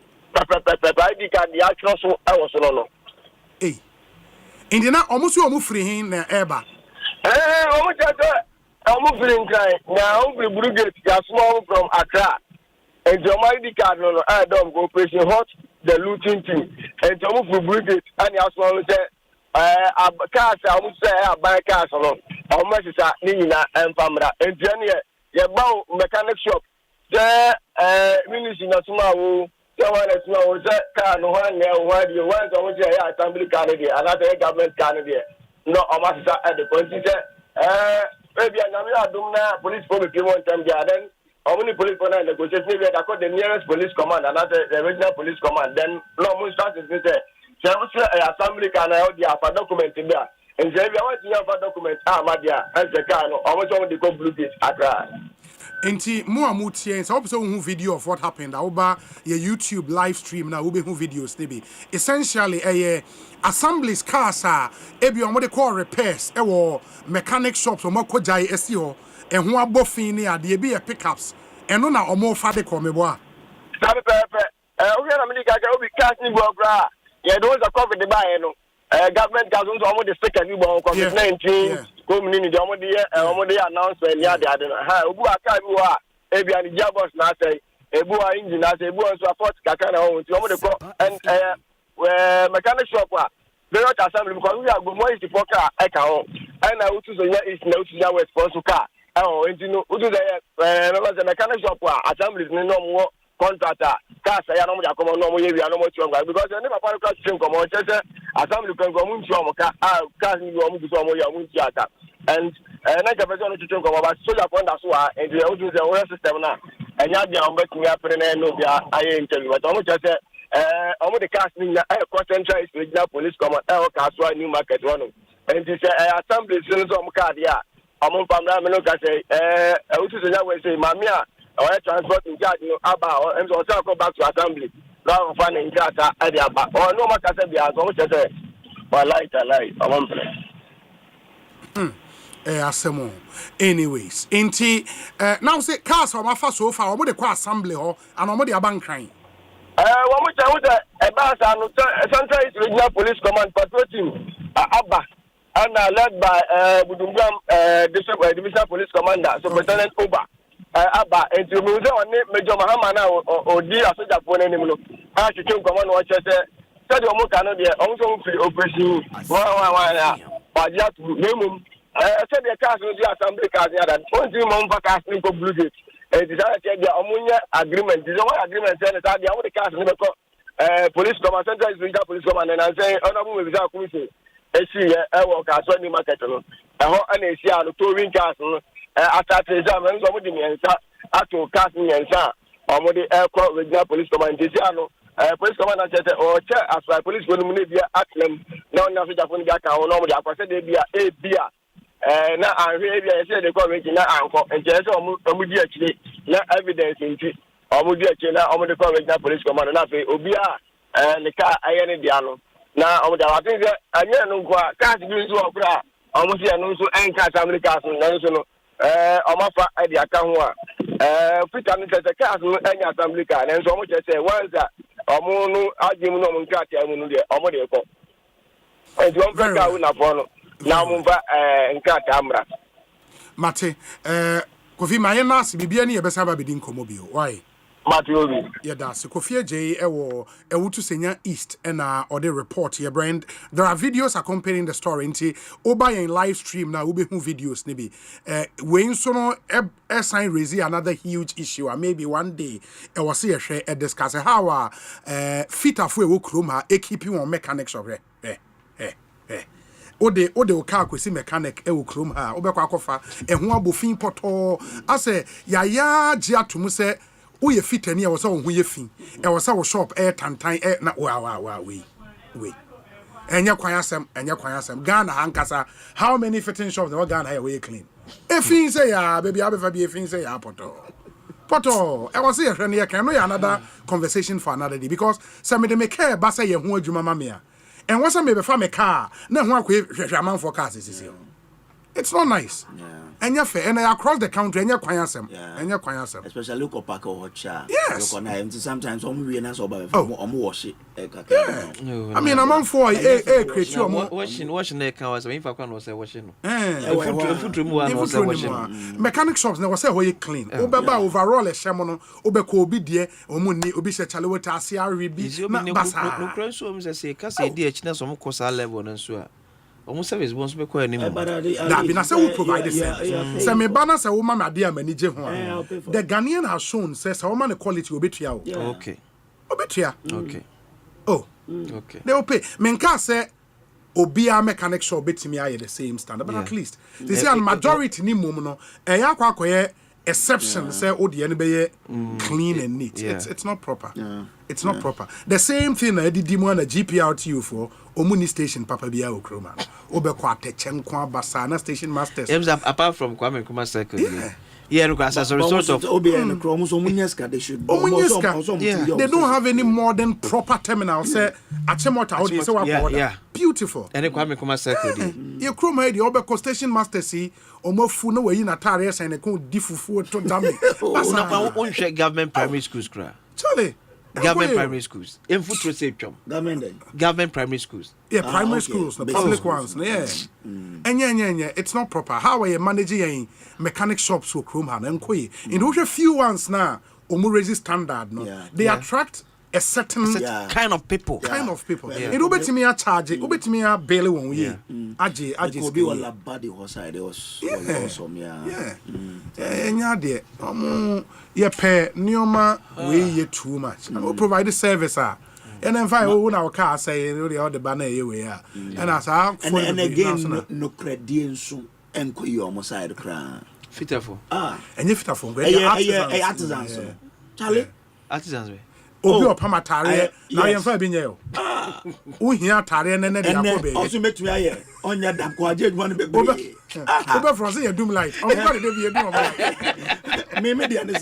Hey. Indiana almost you are free in Eba. I'm free now. We brigade just small from Accra. And your ID card no I don't go Operation Halt the looting team. And some of brigade and you also say cars I would say buy cars alone. How much is that Nina and Famra and Jenny about mechanic shop. The ministry na tuma wo the one is no the car no one near one you want to say assembly candidate another government candidate no almost at the point maybe another dumna police probably one time there then how many police for the negotiation maybe I call the nearest police command another the regional police command then no most started to say assembly candidate there for document there and say we want to have a document madia and the car no almost want to go blue gate Accra. Enti mo amutie so hope so hu video of what happened oba your YouTube live stream na we be hu videos dey essentially assemblies cars ebi omo de call repairs wo mechanic shops omo kojai esi ho ehu abofin ni ade ebi pickups eno na omo fa de ko mebo a sabe pepe o na me ga obi cars ni go bra ye do the covid buy no government gas on omo de second ni go COVID-19 community the omo de announcement ya de ha obu aka bi wa ebi ani jabos na say ebu a engine na say ebu so support kaka na won ti omo de ko and mechanic shop they not assembly because we are go more is for car I can and na utu so ya is na utu ya west for car enti no utu the mechanic shop assemblies ni no mo contractor cars ya no mo ja come no mo ye wi no mo ti because any papa no stream come on say assembly can go mun ti o mo ka cars ni o mo bi so mo ya mun ti ata and na ka person no ti come about so ya point that so and the utu the system na enya dia on bet me apre na no bia aye interview but o mo say omo the cars ni na Central Regional Police Command Kaswa New Market one and this assembly so omo card ya omo family me no ka say utu so ya we say mamia or transport in charge no aba and so go back to assembly now find in charge at the aba or no matter say bia so say wallahi omo asemo anyways enti now say cars o ma fa so far omo de kwa assembly ho and omo de abankran one more time with the Central Regional Police Command patrol team Abba and led by Budungam Division Police Commander Superintendent Oba Abba and to move on Major Mahamana or dear soldier for any minute. I should come on watch said the Omokano there also free operation but yet minimum said the cars will be assembly cars that only month for casting for blue gate. The ammonia agreement. This is what agreement said that the only cars police command, Central Regional Police Command, and I say, honorable with our committee. See, I work as one market. I hope an Asia touring cars after the exam, and somebody after casting and sa, or the airport regional police command. This police commander said, or as well, police will be at them. No, nothing happened. I normally I said they be a beer. Na ahwe say the government na anko nje say omudi akire na evidence nti omudi akire na omudi government na police command na fe obi a ne ka aye ne dia no na omo da watin se anya no kwa cars bi nso okra omo se no nso enka assembly cars no nso no omo fa e di aka ho a fita no se cars no enya assembly car na nso omo che se once omo no agim no omo nka tia mu no de omo de ko e di omo ka wu na fo no na omo fa nka tia amra mate Kofi my nas bibia ne yebesa ba bedi nkomo bio why mate obi yeah that's Kofi J ewutu senya east and or the report here brand there are videos accompanying the story nti oba in live stream na ube hu videos ne bi we so no sign raise another huge issue maybe one day e was here share discuss how fit afo e wo krom ha e keep on mechanics of ode o car kwesi mechanic e wo krom ha obekwa akofa eho abofin poto ase ya ji atum se wo ye fitani e wo se wo hu ye fin e wo se wo shop tantan na wa we enye kwan asem Ghana hankasa how many fitting shops no Ghana here we clean e fin se ya baby abefa bi e fin se ya poto e was here hwe ne kan no ya another conversation for another day because some me make care ba say ye ho adwuma ma me a and once I may be from a car, no one could man for cars. It's not nice. Yeah. And you're fair, and across the country, and you're quiet, and you're quiet, especially local park or hot char. Yes. Sometimes we are so bad. Wash it. I mean, I'm on for a creature. Washing their cars. I mean, if I can was washing. Mechanic shops never say where clean. Obeba overall a shaman, Obeko Bidia, Omuni, Obisha Chalota, CRB, Bassa. No cross homes, I say, Cassie, dear, some cosa level and so. Almost service won't be quite anymore. That been as I provide the service. Some banners a woman, my dear manager. The Ghanaian has shown says a woman quality will be trial. Okay. Okay. Oh. Okay. They will pay. Menka say Obia mechanic shop bet me the same standard, but at least they say majority ni mono. Exception say the NBA clean and neat. It's not proper. It's not proper. The same thing I did demand a GPRTU for Omuni station Papa Bia Okroma. Obekwate Chenkwa Basana station masters. Apart from Kwame Nkrumah cycle. Yeah, because as a result of OBN Kromosomunyaska, they should they don't have any modern proper terminal. Say Achemota, beautiful. And Kwame Nkrumah cycle. You Kroma the Obeko station master see Omofu no way in a tariffs and a could diffu to damn. Government primary schools, Charlie. Government primary schools. In foot reception. Government primary schools. Yeah, primary schools, the public ones. Yeah. And yeah, it's not proper. How are you managing mechanic shops who chrome hand and koi? In those few ones now, Omurezi standard, no. They attract a certain kind of people. It will be me a charge, it will be me a bail when we Aji could be all a body horse. It was awesome. And yeah, dear, yeah, pay Neoma, we too much. I will provide the service. And then find our car say the other banner we are. And as and again, no credence and you almost side the crown. Fitful. And if it's artisans. Charlie, artisans. Obi opama tare na yemfa bi nye o wo hia tare ne ne de akobe also metu aye onya dam ko aje adwuma no be obe from say doom light on ko de be edum me dia ne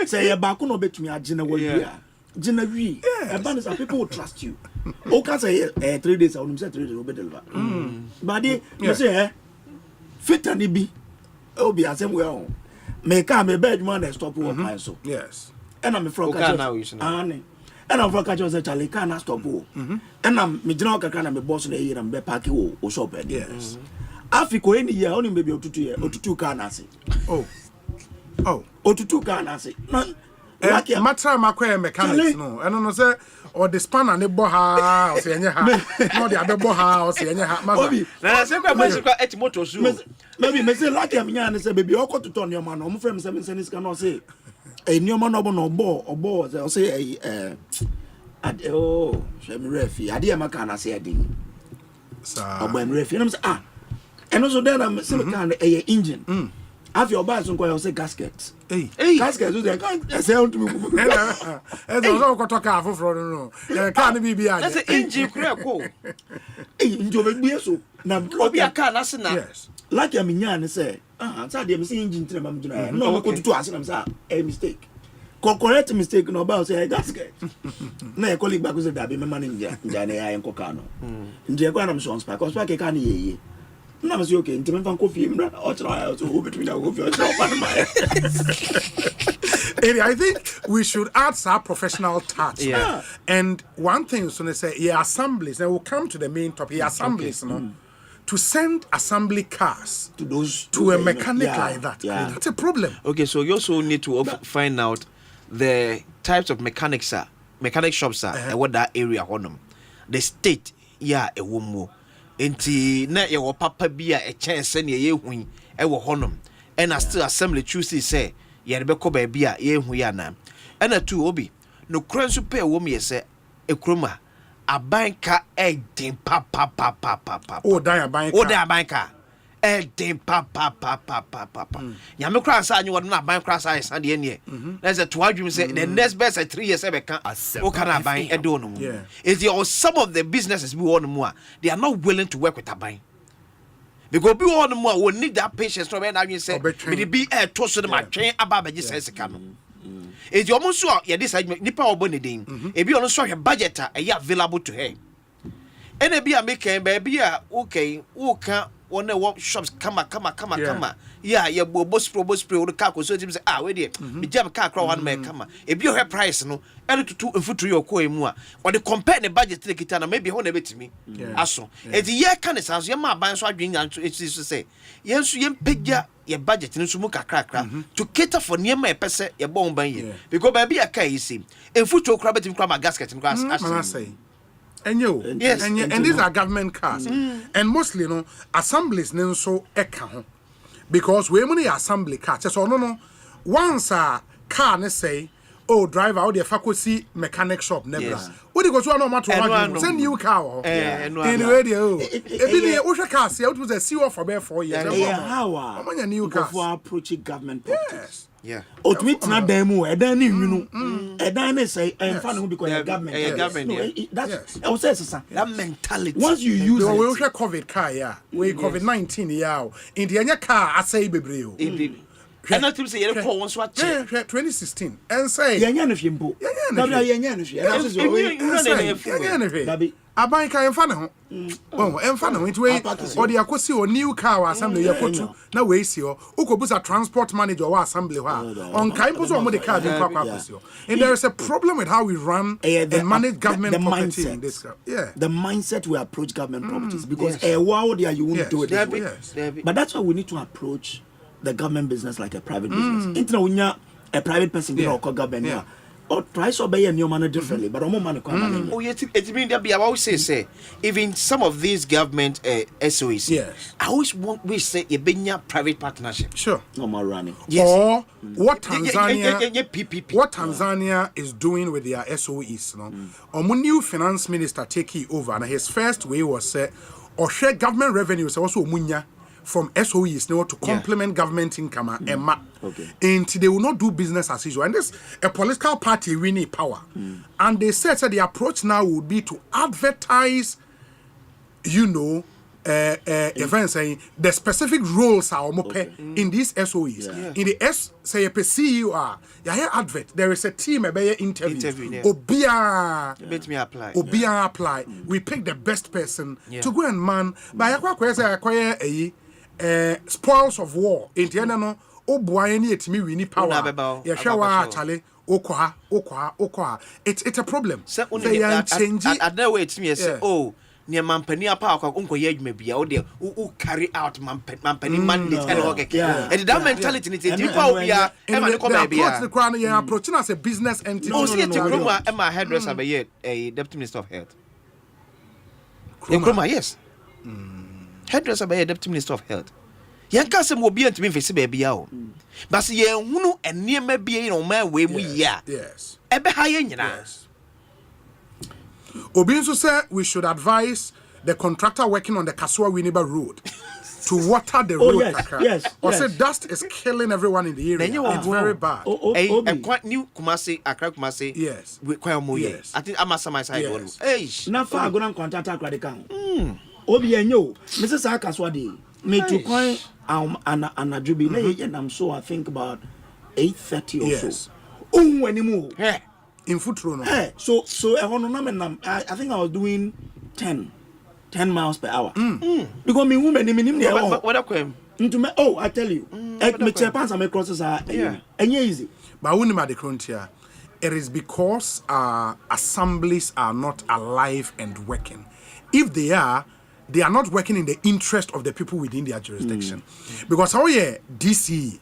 say ye ba ko no betumi agina wa bia gina wi e ban say people will trust you o can say 3 days on say 3 days obe deliver but they say fitani bi obi asem we on me ka me be adwuma na stop work kind so yes. And I'm from Kajo. And I'm from Kajo. Charlie can't stop. And I'm Mijano Kakana, my boss, and I'm Bepaki or shop. Yes. Africa, any year, only maybe 2 years or 2 canasi. Or 2 canasi. Matra Macquarie mechanics, no. I don't know, sir, or the span and the boha, or say, no, the other boha, or say, maybe Mr. Lucky, I'm say, baby, I'll go to turn your man. I'm from 7 cents cannot say. A new man or ball, I'll say refi. I dear Macana say I didn't. So when refi, and also then I'm silicon a engine. Have your bags and go say gaskets. Gaskets, they can't sell to me. As I was talking for no, can't be behind. That's an engine crack. Into the beer so now, be a car, yes. Like a minion say, I'm sorry, I'm seeing engine to them. No, go to us, I'm sorry, a mistake. correct mistake no about say gasket na e colleague back say that be me man nja na ya enko ka no nje kwa na me so spark ka na ye na me say okay nti me fan coffee mra o try so who between that coffee o try pan my I think we should add some professional touch. Yeah. And one thing is to say, assemblies, and we'll come to the main topic, assemblies, to send assembly cars to those to a mechanic like that. Yeah. That's a problem. Okay, so you also need to find out the types of mechanic shops and what that area on the state, a woman. Enti na ye wo papa bia a chance ne ye hu e wo honom and I still assembly choose say ye be ko ba bia ye hu ya na and a two obi no kran so pay wo me say ekroma abanka edin papa oh dan abanka edin papa ya me kran sa anyi wo na abanka kran sa isa de ne there's a to adwum say the next best 3 years e be kan o kan aban e do no mu is there some of the businesses we want more they are not willing to work with aban because be want more we need that patience to be na you say me be to so ma twen aba ba Jesus ka no is your so ya this nipa obone din e bi ono so hwe budget a available to her and e bi a make ba bi a okay wo ka one workshops kama yeah bobo spray o ka ko so tim say we dey me jam car kra one man kama e bi o price no e to mfuturi okọ emu a o dey compare the budget to kita na maybe ho na betimi aso e di ye ka ne sanso ye ma ban so adwen yan to say ye nso ye mpegya ye budget no so mu kakra to cater for niema e pese ye bon ban ye because ba bi aka yi sim mfuturi okra betimi kra ma gasket no kra say. And these are government cars. And mostly, assemblies so eka because we money assembly cars. So no. Once a car ne say, oh driver, out the faculty mechanic shop never. What do you go to no matter send new car. Anyway, the car say out was a CEO for about 4 years. How many new cars for approaching government properties? Yeah. Ultimately, not demo. I don't know. I don't say. I'm funny because government. That's I say that mentality. Once you use it, we share COVID car. We COVID-19 in the car. I say bebreo. And not to say you call one swatch. 2016. And say Aban ka emfa ne ho. Oh, emfa ne ho nti we o de akosi o new car assembly yakotu na we si o. Ukobusa transport manager wa assembly ho. On kai mpo so mo de car dey kwa akosi o. And there is a problem with how we run and manage government property in this. The mindset we approach government properties because wow there you won't do it this way. But that's why we need to approach the government business like a private business. Intina unya a private person or government or try to obey your money differently, but money. Oh, it's been there. I always say, even some of these government SOEs, I always we say a big private partnership. Sure, no more running. Yes. Or what Tanzania is doing with their SOEs, or new finance minister taking over, and his first way was or share government revenues also munya from SOEs to complement government income and they will not do business as usual. And this a political party we need power. And they said the approach now would be to advertise, events saying the specific roles are in these SOEs. In the say a CEO advert, there is a team interview. Obia apply. We pick the best person to go and man by spoils of war in the end obuani etimi wini power ya hwa chale okwa it's a problem they are changing other way to me say near mampani apa unko ye adwuma bia o de o carry out mampani mandate and work and that mentality ni people obia e ma ne ko ba bia the crown you approaching as a business entity no see Kroma am a hairdresser by a deputy minister of health Kroma yes hairdresser by a deputy minister of health yanka se mo bia ntimi fese ba bia o but se ye hunu enema bia no ma we mu ya yes ebe ha ye nyina Obinso said we should advise the contractor working on the Kasua Winneba Road to water the road. Or say dust is killing everyone in the area. It's very bad. Quite new Kumasi, Accra Kumasi. Yes. Yes. I think I'm a side one. Hey, Nafa go on contractor Kradikan. Obi enyo, Mrs. Akaswadi, me to coin and Ajubi, and I'm so I think about 8:30 or so. anymore. In Futuro. So I think I was doing 10 miles per hour. Because me woman what I tell you. Me pants and me crosses are easy. But when the frontier, it is because assemblies are not alive and working. If they are not working in the interest of the people within their jurisdiction. Because DC,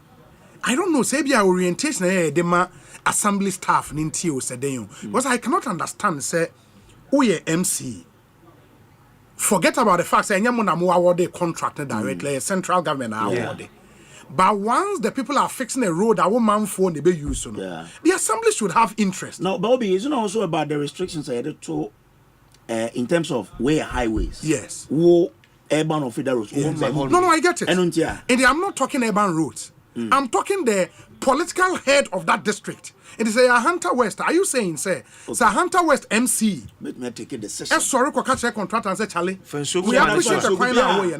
I don't know, say be orientation the assembly staff nintio sedeyo. Because I cannot understand say MC. Forget about the fact that anyone more awarded contract directly, central government awarded. But once the people are fixing a road, our man phone they be used. The assembly should have interest. Now, Bobby, isn't also about the restrictions added to in terms of where highways. Yes. Wo urban or federal roads. No, I get it. And I'm not talking urban roads. I'm talking the political head of that district. It is a Hunter West. Are you saying, say, okay. Hunter West MC? Let me take a decision. Sorry, go catch a contract and say, Charlie. We appreciate the coin away.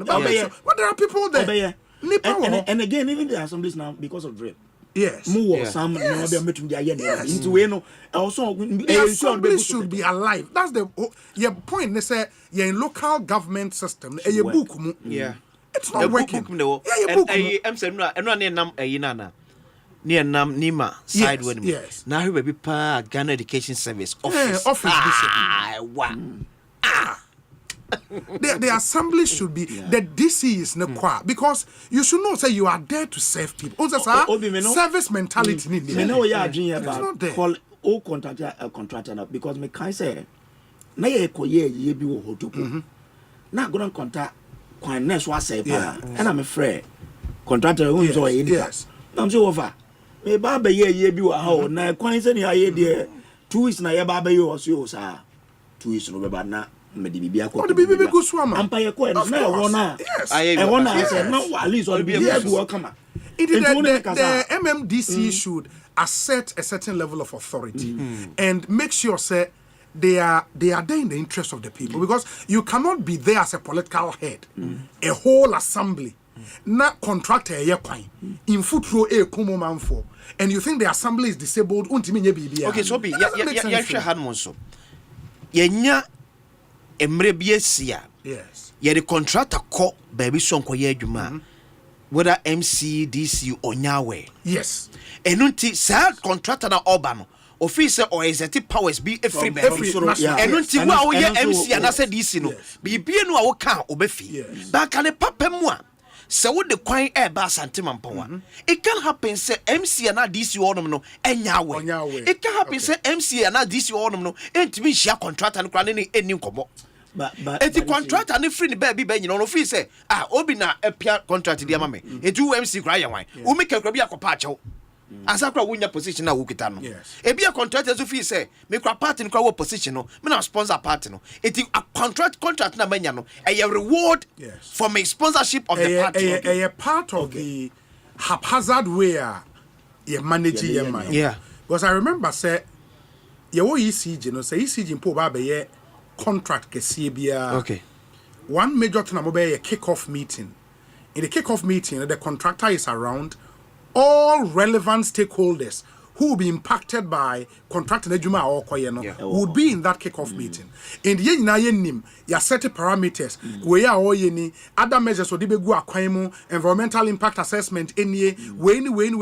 But there are people there. And again, even the assemblies now, because of drip. Yes. More some into also the assembly should be alive. That's the point. They say you're in local government system. It's not working. Near Nima side when now he will be Ghana Education Service office. The assembly should be the DC is not because you should not say you are there to serve people. Service mentality. Not there. Call all contractor because me can say na ye koye ye bi wo hotopo. Na go contact kwan next wa say pa. And I'm afraid contractor who is yes. I'm so over. Me baba ye bi wa ha na kwan se ni aye de 2 weeks na ye baba ye o so sa 2 weeks no be na me di bibia ko the bibi go swama ampa ye ko na e wona e wona say no at least all the bibia go come the MMDC should assert a certain level of authority and make sure say they are there in the interest of the people because you cannot be there as a political head a whole assembly not contractor ye kwan in Futuro kumo manfo and you think the assembly is disabled okay so be ya share hand so yenya emre biesia yes ye the contractor call baby so nkoye adwuma whether MC DC onyawe yes enunti sa contractor na oba officer or executive powers be every enunti wa wo ye MC and say DC no bibie no a wo ka obefi ba ka ne papa mu a se wo de kwan e ba santima mpawa it can happen say MC and DC onom no enyawe it can happen say MC and DC onom no entimi hia contractor no kra ne eni nkobo but the contractor ne free ne baby be nyina no fi say obi na epia contract dia ma me etu MC kra ye wan wo make kra bi akopa achew asakra wunya position na wo kita no ebia contractor so fi say me kra party no kra wo position no me na sponsor party no eti a contract na manya no a reward for my sponsorship of the party a part of the haphazard way you manage your mind because I remember say you wo ECG no say ECG mpo ba be contract kese bia one major thing about a kick-off meeting. In the kick-off meeting, the contractor is around. All relevant stakeholders who will be impacted by contracting ejuma or koyeno would be in that kick-off meeting. In the na yenim, ya set parameters. We are all yeni other measures so dibegu akwaimu environmental impact assessment any way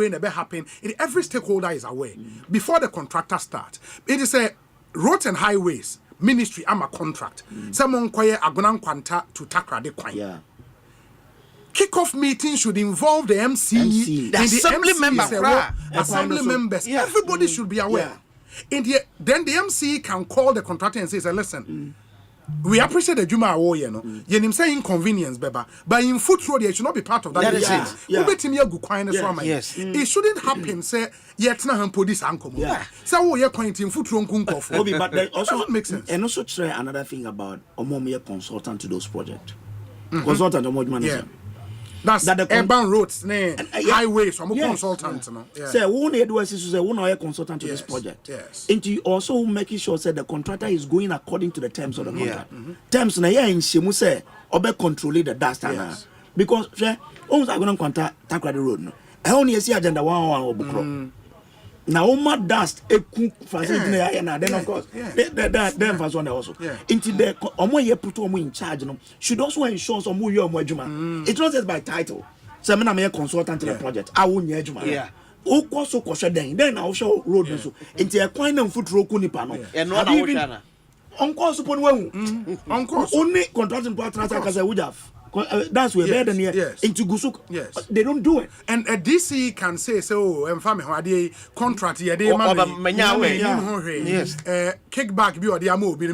never happen. Every stakeholder is aware before the contractor starts. It is a roads and highways. Ministry am a contract. Someone kwaye agonan kwanta to takra de kwan. Kick-off meeting should involve the MC. The assembly members. Everybody should be aware. Then the MC can call the contractor and say, listen, we appreciate the Juma Awoye, no? Yenim say inconvenience, beba. But in Futuro, they should not be part of that. Yes. It shouldn't happen, say, yet na hampo this uncle. So we are pointing Futuro Kunkof. But also makes sense. And also try another thing about Omomia consultant to those projects. Consultant Omodman. That's that the urban roads, highways, I'm a consultant. Say, one is a consultant to this project. Yes. And you also making sure that the contractor is going according to the terms of the contract. Terms na in Shimu say, obe control the dust. Because, almost I'm going to contact the road. I only see agenda 101 or Now, Oma dust a cook facility, and then of course, then was one also. Into the Omo put in charge, should also ensure some more Mojuma. It's not just by title. Some I'm a consultant to the project. I won't Yajuma. Yeah. O course, of course, then I'll show road into a coin and foot road kunipano. And not even on support on course only contracting partners as I would have. That's where better than here into Gusuk. Yes, they don't do it. And a DC can say so. And family, how they contract here, they kickback be or the amo be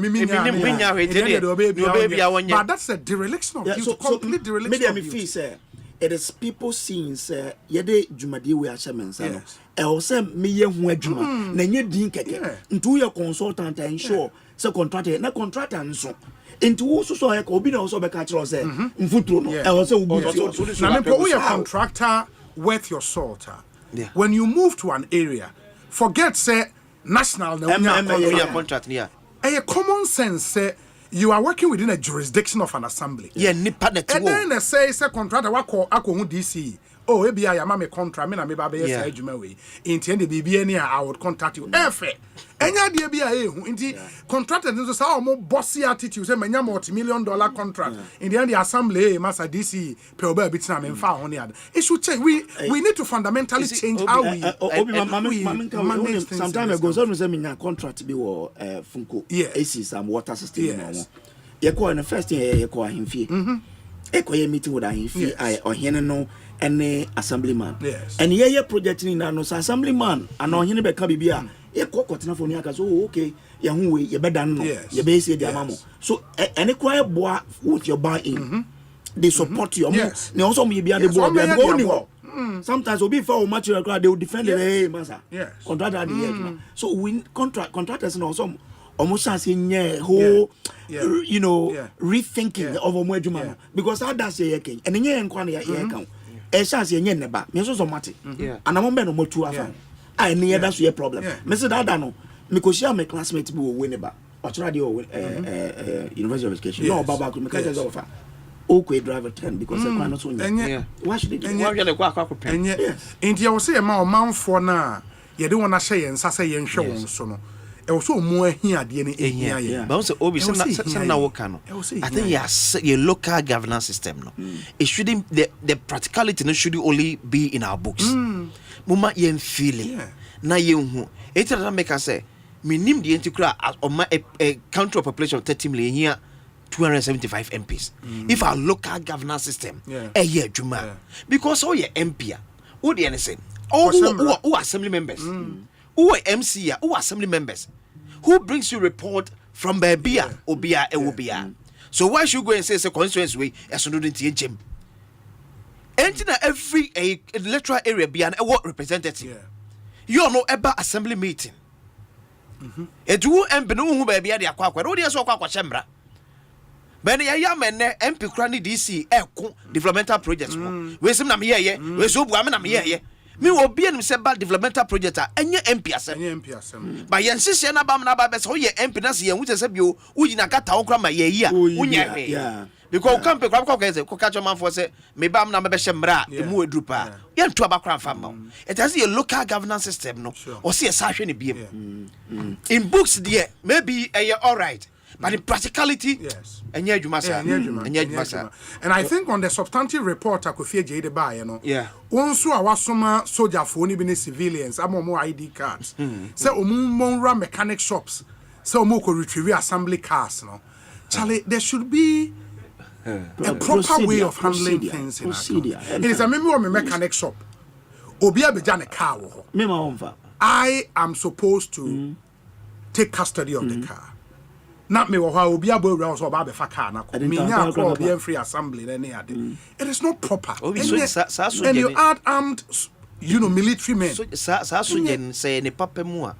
but that's a dereliction of you. Complete dereliction of you. It is people seeing say yede dwumadi we ahyemen say no e o say me ye hu adwuma na nye din keke ntu ye consultant ensure say contractor na contractor nso ntu wo so ye ka obi na wo so be ka kire say mfuturo no e o say ubu na me po we contractor worth your salt. When you move to an area, forget say national na contract here a common sense say you are working within a jurisdiction of an assembly. Yeah, nipa net. And then they say contractor wako DC. Oh, maybe I am a contract. Me na me ba be say adwuma we. Intend the BBA near I would contact you. Efe. Enya de bia inti contractor nso say o mo bossy attitude say manya multi-million-dollar contract. In the end the assembly masa DC pe oba bit na me fa ho ne ad. It should change. We need to fundamentally change how we some time ago so say me contract be wo funko AC some water system no. Ye call in the first year ye call himfie. Ekoye meeting with himfie I ohene no ene assemblyman. And ye project ni na no assemblyman and ohene be ka bibia ye kokotena for ni aka so okay ye hu we ye bedan no ye be say dia mamo. So any kwai boa with your buy in. They support you. They also me be the board. Sometimes will be for material crowd they will defend it. Hey masa. Contractor the so we contractors and also almost as in whole you know rethinking of Omwejuma because how does say king and nye enkwane ya account e chance ye neba me so mate and am be no motu afa I near that's your problem me say that no me ko share my classmate bi wo we neba otra de University of Education no baba ko me ka just offer okay driver 10 because I cannot so why should they why you go akwapen enti ye wo say ma o manfo na ye de wona hye ye nsa say ye nhwe won so no also more here the but also obi na work no I think your local governance system no it shouldn't the practicality no should only be in our books muma yen feeling na yen hu it doesn't make us say minim the integral on a country of population of 30 million here 275 MPs if our local governance system year juma because all your MP who the anything who assembly members who are MC who are assembly members who brings you report from Babia Obia Ewobia. So why should you go and say it's a constituency way as you don't gym? Enter every electoral area be an award representative. You know about assembly meeting. It will empty who baby at the aqua, what is aqua chambra? But I am an MP Cranny DC developmental projects. We some here, we so woman here. Me will be an about developmental project and your MP assembly. By your sister and Abam Nabas, who your MP Nasi and which is you, who in a cat on my year. Because come to catch a man for say, me bam number Shembra, the Moe Drupa, yan to Abacran farm. It has a local governance system, no, or see a session in in books, dear, maybe a all right. But in practicality, and I think on the substantive report, I could fear Jade by, you know. Once I was some soldier for only civilians, I'm more ID cards. So, Monra mechanic shops, so Moko retrieve assembly cars, no. Charlie, there should be a proper way of handling things. It is a member of a mechanic shop. Obia Bejane car. I am supposed to take custody of the car. Not me will be able to so about the free assembly. It is not proper. And you add armed, military men. So say ne papa mua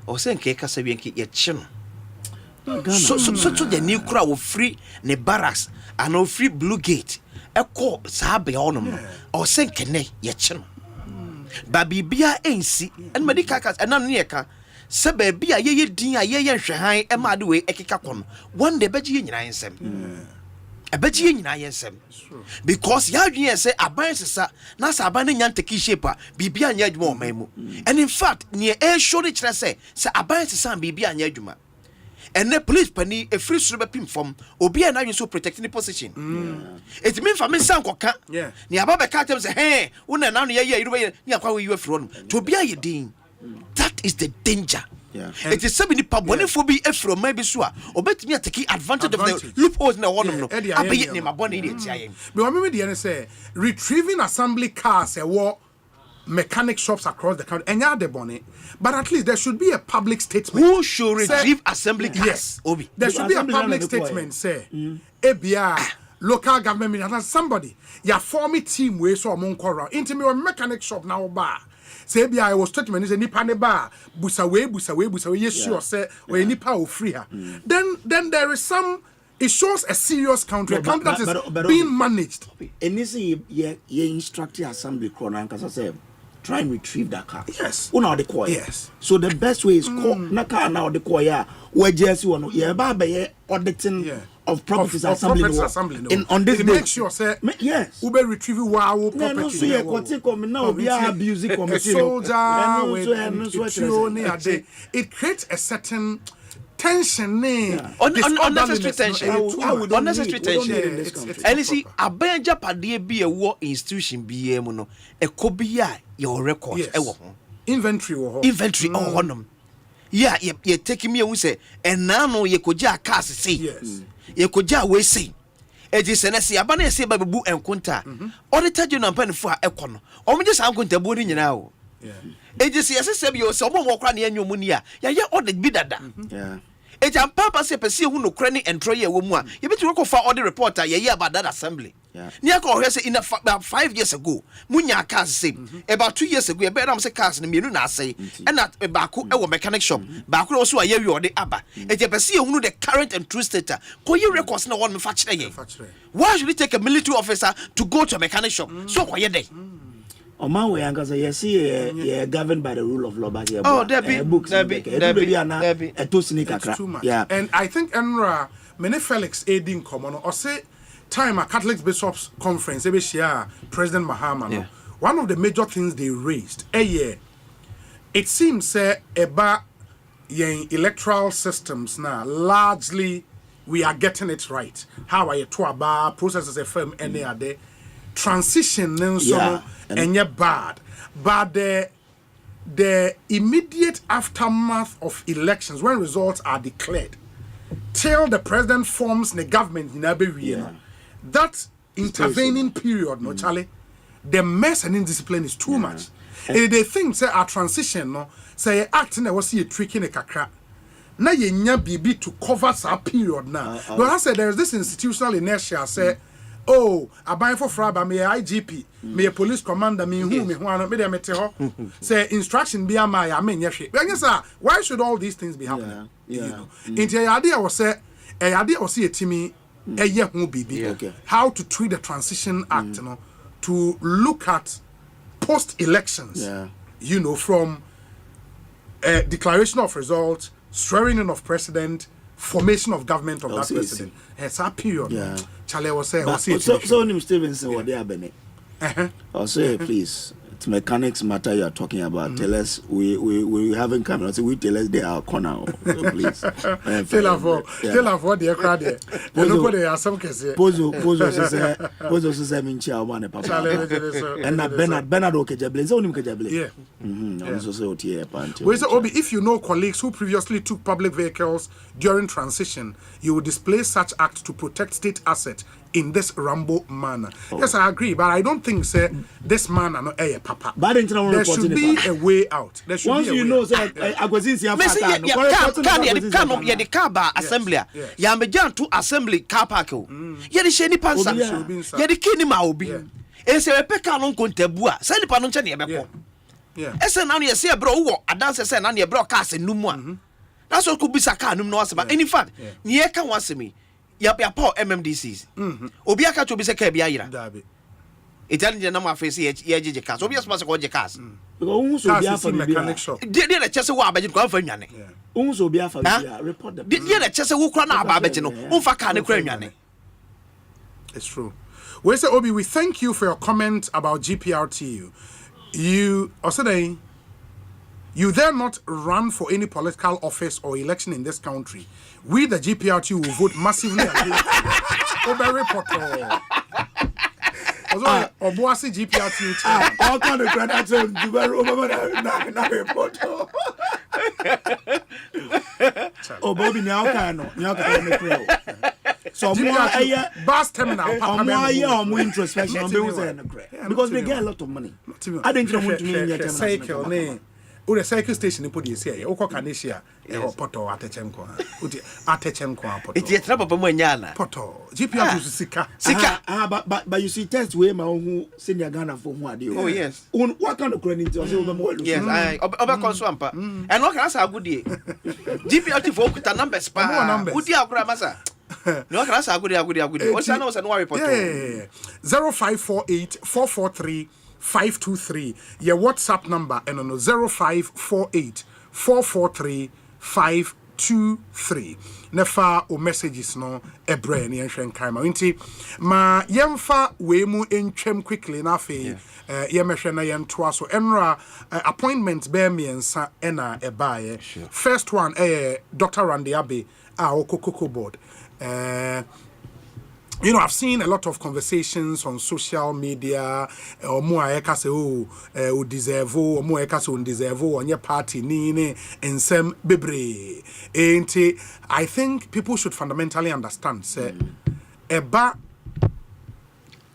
or say Keka Sabianki yet chin. So the new crowd will free ne barracks and no free blue gate. A call Sabe onum or say Kene yet chin. Baby Bia ain't see and Medicakas and none near car. Se baby a ye din a ye hwehan e ma de we ekeka kono one day beji nyina ensem Ebeji nyina yensem. Because ya adwene say aban sesa na sa aban nya take shape a bibia anya adwuma o man mu. And in fact, near e show the kire say aban sesa bibia anya adwuma. And the police penny a free super pim from obi and I so protecting the position. It mean for me san koka. Yeah. Ni ababa ka tell say hey, una na no ye you ni akwa you from to be a din. That is the danger. Yeah. It is somebody pabonefo bi efro maybe so a obetimi take advantage of the loopholes na one no. Abaye ni mabone dey tia yen. Me wa me dey say retrieving assembly cars e war mechanic shops across the country enya de bonnet, but at least there should be a public statement. Who should retrieve assembly cars? Yes, Obi. There should be a public statement say ebia local government minister somebody ya form a team we so amon kora into me mechanic shop now bar. Say ebia I was statement is nipa ne bar busawe yes sure say we nipa o free her. Then there is some. It shows a serious country, a country that is being managed. And this is ye instructed assembly corner and say try and retrieve that car. Yes. Una the car. Yes. So the best way is call na car now the car ya where just one yeah ba auditing of properties assembly in on this day. Make sure say yes. Ube retrieve wow property. No so ye kwati come now be abuse committee. It creates a certain tension unnecessary tension. Unnecessary tension. And you see, abanja pade bi a war institution bi mu no e ko bi a your record e wo ho inventory wo ho honum yeah you take me who say and now no ye koja cars say yes ye koja we say e ji senesi abana say babu enkunta auditor general panfo a ekono omo je san kunta bo ni nyina o ejisi yesese bi o se omo mo kra na enyo mu ni a ya ye audit bi dada ejam papa se pese hu no kra ni entro ye wo mu a ye betu ko fa audit reporter ye about that assembly ni aka o say in about 5 years ago munya cars say about 2 years ago e be am say cars ni mienu na say and that ba ko e wo mechanic shop ba ko so aye wi ode aba eje pese hu no the current and true state ko ye records na one me fa kire ye why should it take a military officer to go to a mechanic shop so ko ye dey Oman we anka say yes ye governed by the rule of law but here books Debbie yeah and I think Enra many Felix aiding common or say time a Catholic Bishops Conference ebe share President Mahama one of the major things they raised it seems say eba yen electoral systems now largely we are getting it right how are you to about processes FM any other transition and yet bad but the immediate aftermath of elections when results are declared till the president forms the government in that intervening period no Charlie the mess and indiscipline is too much and they think say our transition no say acting I was see a trick in a kakra na ye nya bibi to cover that period now but I said there is this institutional inertia say oh, I buy for Fraba, me IGP, me a police commander, me who me one me dem ho. Say instruction be my I mean yes. Why should all these things be happening? You know. Into the idea was say a team a year who be how to treat the transition act, you know, to look at post elections. You know, from declaration of results, swearing in of president, formation of government of that president. It's a period. Charlie was saying, so Nim Stevenson, what they are Bennett. Also, please, it's mechanics matter you are talking about. Tell us, we haven't come. I say, we tell us they are corner, please. Tell us what they are crowd there. Nobody has some case. Pozo says, I'm in chair one, Papa. And Bernard Okejable, it's only Okejable. Yeah. Also, say, Obi, if you know colleagues who previously took public vehicles during transition, you will display such act to protect state assets in this Rambo manner. Yes, I agree, but I don't think say this man no papa. There should be a way out. There should once be a you way know say Agwazinsi can the car bar assembly. Ya mejan to assembly car park o. Ye de sheni pansa. Ye de kini ma obi. E se we peka no kontabua. Say nipa no nche ne ebeko. Yeah. Ese na no ye say bro wo adanse say na ne bro car se numu a. That's what could be saka num no aseba. In fact, ye kan wasemi. Ya Paul MMDCs. Obi aka to be say ka bia yira. Dabi. Italian na ma face ye jeje cars. Obi asma se ko je cars. Because so bia for mechanic shop. Dey dey chese wo abaje ko fa nwane. So bia for bia report them. Dey dey chese wo kra na abaje no. Unfa ka ne kra nwane. It's true. We say, Obi, we thank you for your comment about GPRTU. You dare not run for any political office or election in this country. We, the GPRTU, will vote massively against you. Very Poto. Obuasi GPRTU. All kind of credits on Oh, Bobby, now can so bus terminal, more introspection because they get a lot of money. I didn't want to mean the cycle station in Pudia, Oko Canesia, Poto, Atechenko, Atechenko, it's a trap of Manyana. Poto, GPR Sika. But you see, test way my own senior Ghana for what you. Oh, yes. What kind of credit? Yes, I over Swampa. And what can I say? Good day. GPR for the numbers, good day, Gramasa. No, can I say good day? What's I know? And worry, 0548 443 523. Your WhatsApp number and on 0548 443 523. Nefa o messages no ebre ni enhwen kan ma nti ma yemfa we mu entwem quickly na fe yemhwe na yentoa so enra appointment be miensa ena ebaye. First one Dr. Randy Abe Okoko board. You know, I've seen a lot of conversations on social media. Or more eka say o deserve or more eka say undeserve on your party nini and some bebre. I think people should fundamentally understand say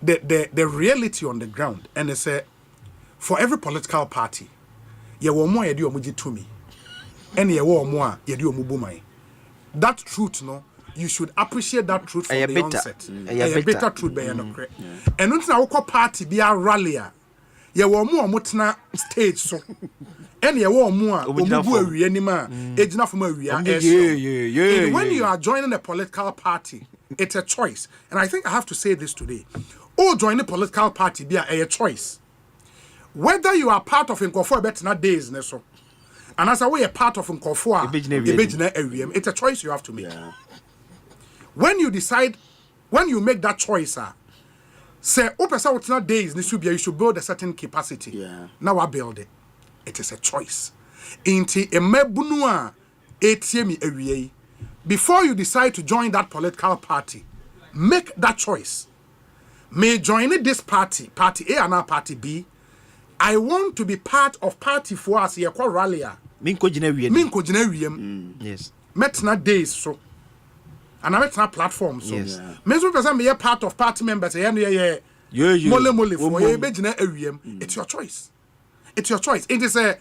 the reality on the ground and they say for every political party ye wo more yedi omuji to me and ye wo more yedi omubumai. That truth no. You should appreciate that truth from the onset. A better truth by no correct. And until na woko party be a rally ye wo mo omotena stage so. And ye wo mo a omubu awie ni ma ejina fo ma awie. When you are joining a political party, it's a choice. And I think I have to say this today. Join a political party be a choice. Whether you are part of Nkofo better days ne so. And as a way a part of Nkofo it's a choice you have to make. When you decide, when you make that choice, say, what's not days, you should build a certain capacity. Yeah. Now I build it. It is a choice. Before you decide to join that political party, make that choice. May join this party A and not party B. I want to be part of party for us here called Rallia. Minko Yes. Metna days so. And I'm not platform so. Yes. Person be a part of party members. It's your choice. It's your choice. It is a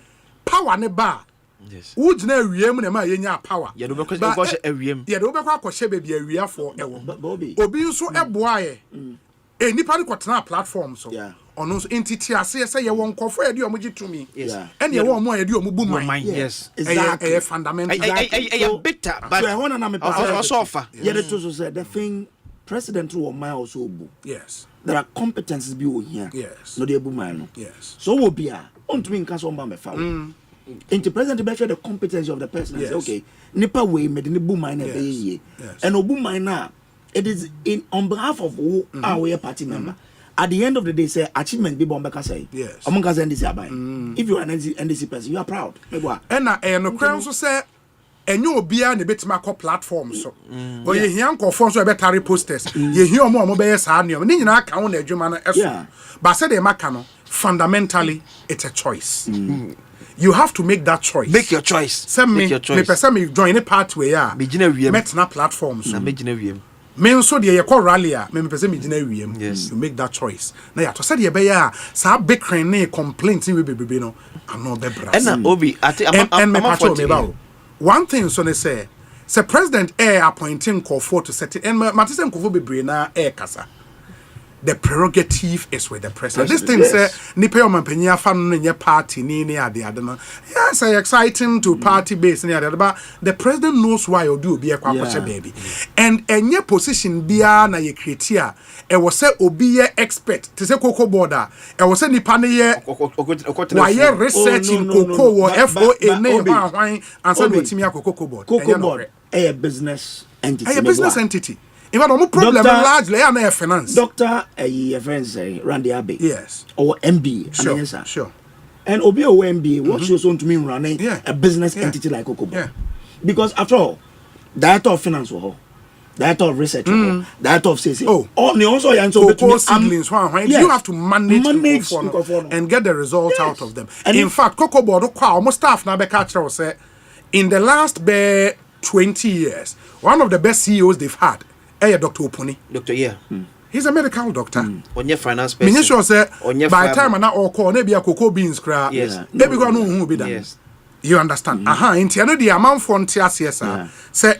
power ne bar. Yes. Would na wiem na ma yenya power. Yeah, do because go she awiem. Yeah, do be kwa kwhye baby awia for ewo. Obi nso eboaye. Nipa ne kwotena platform so. Yeah. Ono nso entity ase say ye won kofo ade omugi to me. Yes. And ye won mo ade omubu man. Yes. Exactly. Fundamental. Bitter, but so I want to also offer. Yeah, the truth say the thing president who my also bu. Yes. There are competencies be here. Yes. No dey bu man no. Yes. So wo bia on to me nka so mba me fa. Into president be the competency of the person. Yes. Say, okay, nipa we me the bu man na be ye. And obu man na it is in on behalf of who our party member. At the end of the day, say achievement be bomba say. Yes. Among us NDC abai. If you are an NDC person, you are proud. And no crown so say enyo obia na betima call platform so. Or ye hian confirm so e betary posters. Ye hian omo be yes aniom. Ni nyina aka won na adwuma na eso. But say the maka no fundamentally it's a choice. You have to make that choice. Make your choice. Make your choice. Me person me join a pathway ya. Metna platforms. Na me gina wiem. Me nso de ye call rally me person me gina wiem. Yes. You make that choice. Na ya to say de be ya sa bekran ne complaint we be no. I'm not be bra. And na obi I'm one thing so they say president appointing Kofo to set it and Matisen Kofo be brain na kasa. The prerogative is with the president. This thing say nipe o mampanya fa no nye party ni ade no. Yes, exciting to party base ni ade but the president knows why you do obi e kwa baby. And enye position bia na ye create a e wo say obi ye expert to say cocoa border e wo say nipa ne ye why research in cocoa or FOA na hwan and say no timi cocoa board. Cocoa board a business entity. A business entity. Even no problem largely na finance. Doctor a friends Randy Abbey. Yes. Or MB. Sure. And Obi MB, what shows on to mean running a business entity like Okobo. Yeah. Because after all, director of finance director of research director of sales. Also seedlings you have to manage and get the result out of them. And in fact, Cocoa Board almost staff now say in the last 20 years, one of the best CEOs they've had, Dr. Oponi. He's a medical doctor. On your finance person. Sure say by the time I all call maybe a cocoa beans cra. Yes. Maybe go no who be done. Yes. You understand? Into the amount for TSS say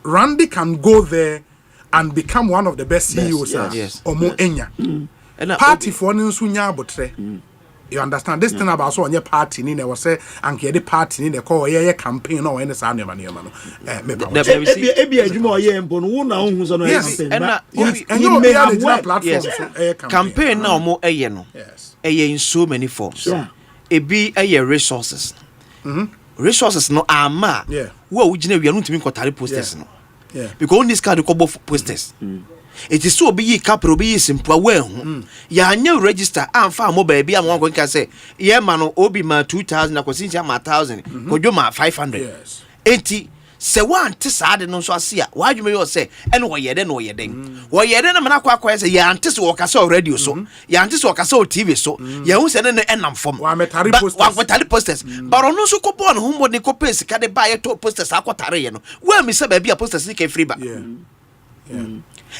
Randy can go there and become one of the best CEOs or more enya. Party for nsunya botre. You understand this thing about so on your party ni was say and the party ni call ye campaign or any sound man you man. Campaign now more no. In so many forms. Ebi resources. Resources no ama. Wo ugine we no timi kwatare posters no. Because this card ko posters. It is so be capital be simple well. Ya anya register amfa mo ba bia mo gon ka say ye ma no obi ma 2000 na kwasinja ma 1000 kojo ma 500. Yes. Enti se wan te saade no so ase a wadwume yo say ene wo yede no yede. Wo yede na mana kwa say ya ante se wo ka say radio so, ya ante se wo ka say TV so, ya hu se ne enam fom. Wa metari posters. But ono so ko bon hu mo ne ko pese ka de ba ye to posters akotare ye no. Wa mi se ba bia posters ni ka free ba.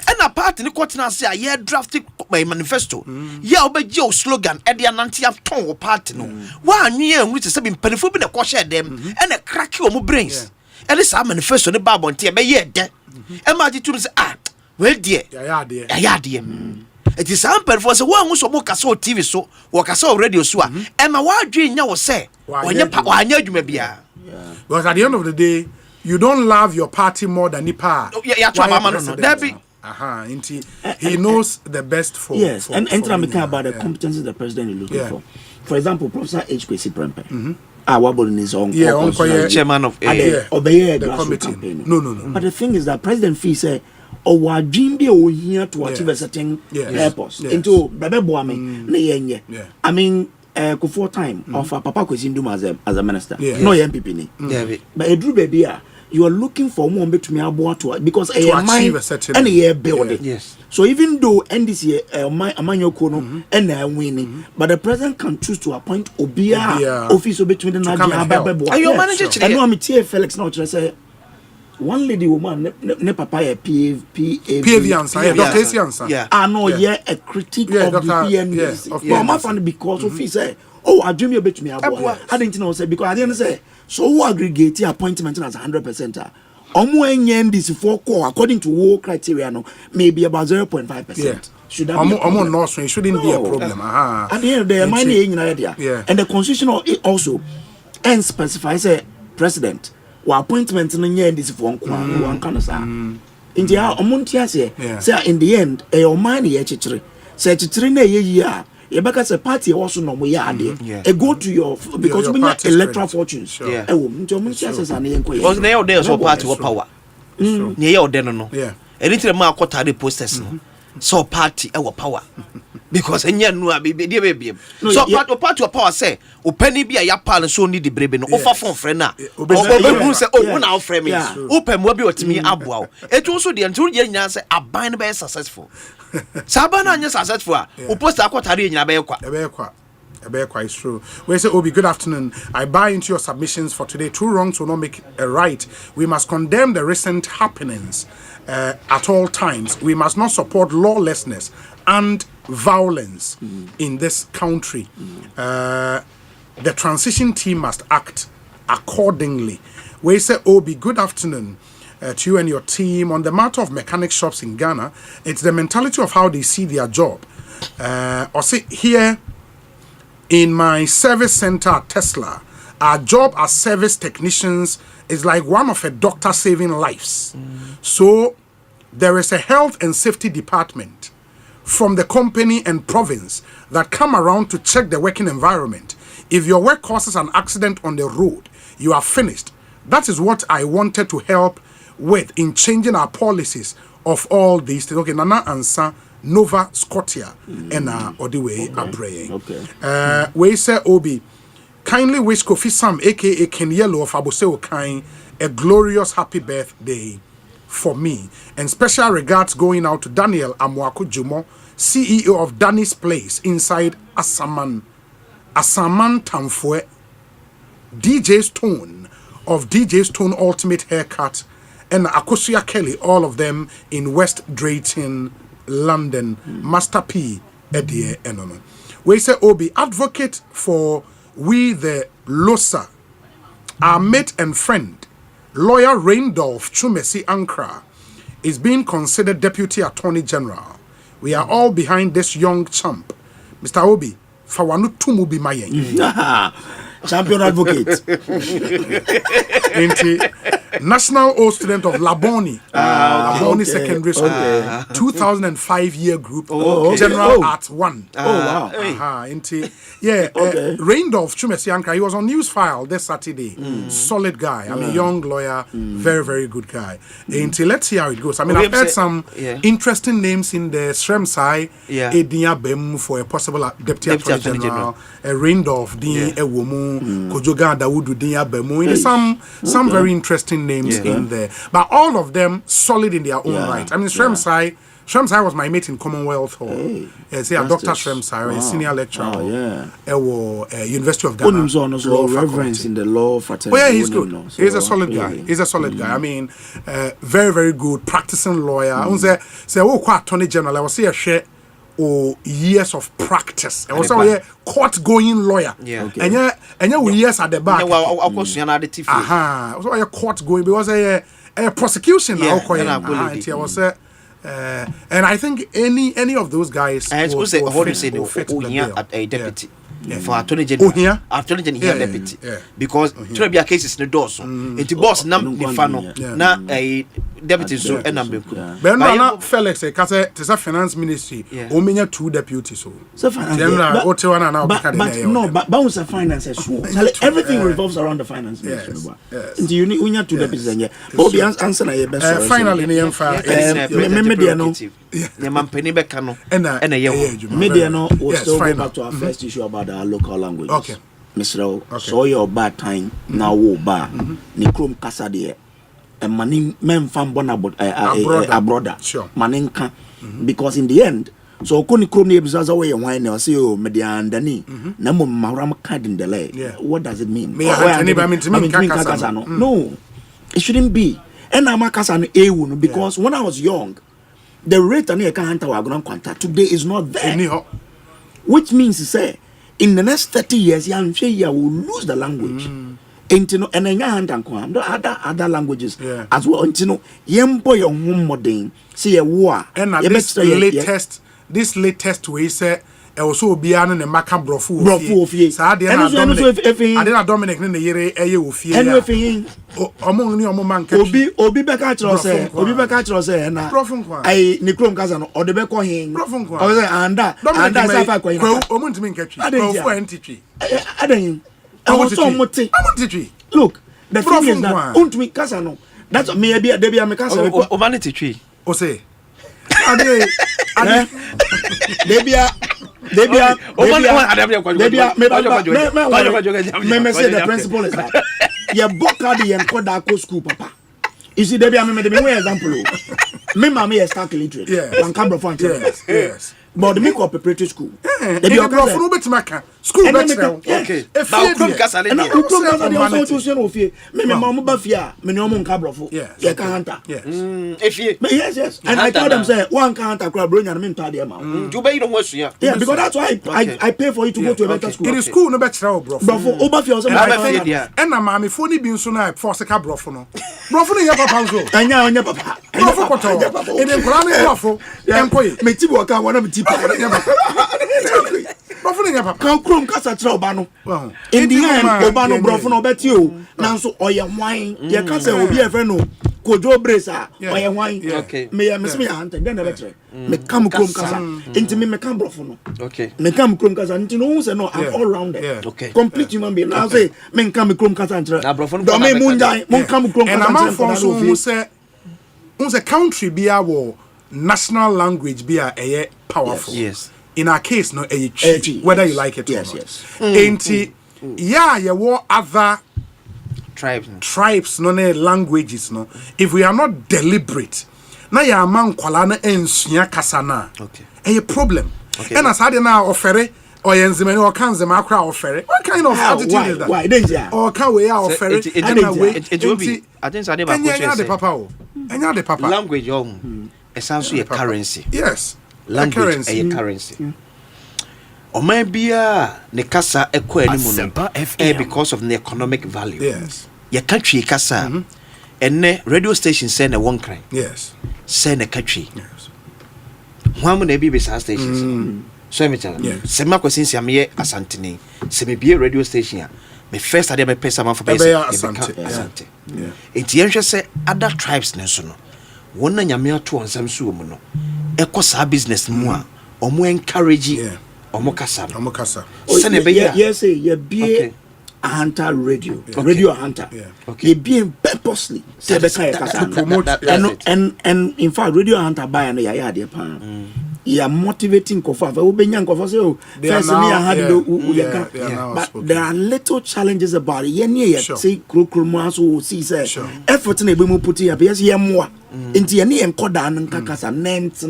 And a part in the quarter say a year drafted by manifesto. Yeah, obey your slogan at the Anantia tongue party. No, 1 year which is been painful in a quasher them and a crack your brains. And this our manifesto the Bible tear by year dead. And my tunes well, dear, dear. It is ample for the one who so walk a so TV so walk a so radio so. And my wild dream now say, when you may be. Because at the end of the day, you don't love your party more than Nipa. He knows the best for. Yes, and I'm talking about the competencies the president is looking for. For example, Professor Ekosiise Prempeh. Our in his own chairman of the committee. No. But the thing is that President Fee said, "Oh, our dream be here to achieve a certain purpose." Into Bebe Boame, I mean. For time of Papa Kwesindum as a minister. No MPP ni. But Edru baby, you are looking for more to me about because a mind and a year building. Yes. So even though NDC Amanyo Kono and winning, but the president can choose to appoint Obia officer between the Nadia Bababo. Are you manager? I know I'm here Felix now to say one lady woman ne papa PAV answer Dr. answer. I know a critique of the PNB. But my friend because of he say I dream you bet me about. I didn't know say because I didn't say so who aggregate appointment as 100%. This for according to war criteria no maybe about 0.5%. Should that be it shouldn't be a problem. At the end of the day, money and the constitution also and specifies a president. Appointment in the this for one kind of India say in the end a money say year a party also no a go to your because we need electoral fortunes because now there's so party power near no anything ma kwatare posters no so party our power because enya no baby so party of power say opani bia ya pa so need the brebe no offer phone friend na obehu say oh na offer me open mo bi otimi aboa etu so de ntu ye nya say aban be successful saban na nya successful o poster akwatare nya be kwa is true. We say, Obi, good afternoon. I buy into your submissions for today. Two wrongs will not make a right. We must condemn the recent happenings at all times. We must not support lawlessness and violence in this country. The transition team must act accordingly. We say, Obi, good afternoon to you and your team. On the matter of mechanic shops in Ghana, it's the mentality of how they see their job. Osei, here in my service center at Tesla, our job as service technicians is like one of a doctor saving lives. So there is a health and safety department from the company and province that come around to check the working environment. If your work causes an accident on the road, you are finished. That is what I wanted to help with in changing our policies of all these things. Okay, Nana Ansa, Nova Scotia, and or the way Abraying. Okay. We say Obi, kindly wish Kofi Sam, aka Ken Yellow of Aboseo Kind, a glorious happy birthday for me. And special regards going out to Daniel Amwako Jumo, CEO of Danny's Place inside Asaman Tamfue, DJ Stone of DJ Stone Ultimate Haircut, and Akosia Kelly, all of them in West Drayton, London. Master P, Eddie Enono. We say Obi, advocate for we the Losa, our mate and friend, lawyer Randolph Chumesi Ankra, is being considered Deputy Attorney General. We are all behind this young champ. Mr. Obi, Fawanu Tumubi Mayen. Champion advocate. National Old Student of Laboni. Laboni Secondary School. 2005 year group. General Art 1. Wow. Randolph Chumesi Ankra, he was on News File this Saturday. Solid guy. I mean, young lawyer. Very, very good guy. Let's see how it goes. I mean, I've heard some interesting names in the Shremsai. Edinya Bem for a possible Deputy Attorney General. Randolph, Din Ewomu, Kojoga Dawudu, Din Bemu. Some very interesting names in there. But all of them solid in their own right. I mean, Shremsai was my mate in Commonwealth Hall. Dr. Shremsai, a senior lecturer University of Ghana. Reverence in the law fraternity. Oh yeah, he's good. He's a solid guy. He's a solid guy. I mean, very, very good practicing lawyer. Say, Attorney General, I was say a share or years of practice. I was a court-going lawyer. And we years at the back. So a court-going because a prosecution. And I think any of those guys will fit the deputy. For Attorney General, Attorney General deputy, because there be cases in the door. It boss nam the fano na a deputy so and number. But no, Felix, because it's a finance ministry. Omenya 2 deputies so. But bounce finances. Everything revolves around the finance ministry. Do you need 2 deputies and Bobby answer na best. Finally, media no will still go back to our first issue about our local languages. Okay. Mr. So your bad time now wo ba ni krom kasa de e mani memfam bona a brother. Sure. Maninka because in the end so ko ni krom ne ebizaza we wine na say o media andani na mo maram card in the leg. What does it mean? No. It shouldn't be. And I'm kasa no ewu no because when I was young the rate and today is not there. Which means to say in the next 30 years young will lose the language. And other languages as well. Yempo your home modern see a war and this latest way say also be an and Maka brofu Dominic in the year among new man Obi Becatro say and I Nicrom Kazan or the Beco him and that look the thing is that Untmi Casano that's maybe a Debbie Amicasa humanity tree Osei the principle is that you book out the Kodako school, papa. You see, Debbie, I made me example. Me, mammy, is stark illiterate. Yes. But the make up preparatory school. They be a school okay. Yes. And I told them say one can't bring and mean to yeah, because that's why I pay for you to go to a better school. It is school no better bro. And na mama phone bi nso na force ka bro no. Bro no ya papa so. Anya papa. Bro koto. E dey kura me bro enkoyi. Me tibo ka wana me tipa. Kan krom kasa tra oba no. In the end oba no brofo no beti o. Nanso oye hwan. Ye kasa obi e fe no. Kojo bresa oye hwan. Me me ante den na betre. Me kam krom kasa. Enti me kam brofo no. Okay. Me kam krom kasa enti no say no I'm all rounded. Okay. Complete human being. Now say me kam krom kasa ntre. Na brofo no. Do me munjai mun kam krom kasa. And am for so say a country be our national language be a powerful. Yes. In our case, no a chi, whether you like it or not. Yes. Yeah, you war other tribes, no languages, no. If we are not deliberate, na ya man kwala na ensuya kasana. Okay. A problem. Okay. And as I now offer or yenzimeni or kanzema akra offer. What kind of attitude is that? Why? Danger. Or can we offer it? I think Sade the papa. Language it's also a currency. Yes. Language a currency. Or maybe ne kasa ekwa animu because of the economic value. Yes. Your country kasa and ne radio station say na one crime. Yes. Say na country. Yes. One na be stations. So me tell you. Say ma question say me Asantini. Say me be a radio station. Me first ade me pay some for basic Asante. Yeah. It yen say other tribes ne so no. Won na nyame ato onsam so mu no. Eko sa business mu a omo encourage omo kasa. Yes, you be a hunter radio. Okay. Radio hunter. Yeah. Okay. You being purposely to promote and in fact radio hunter buy and ya dey pan. You are motivating kofa. But there are little challenges about it. Say effort na be put here because ye more. Inti ye enkoda an kakasa nent.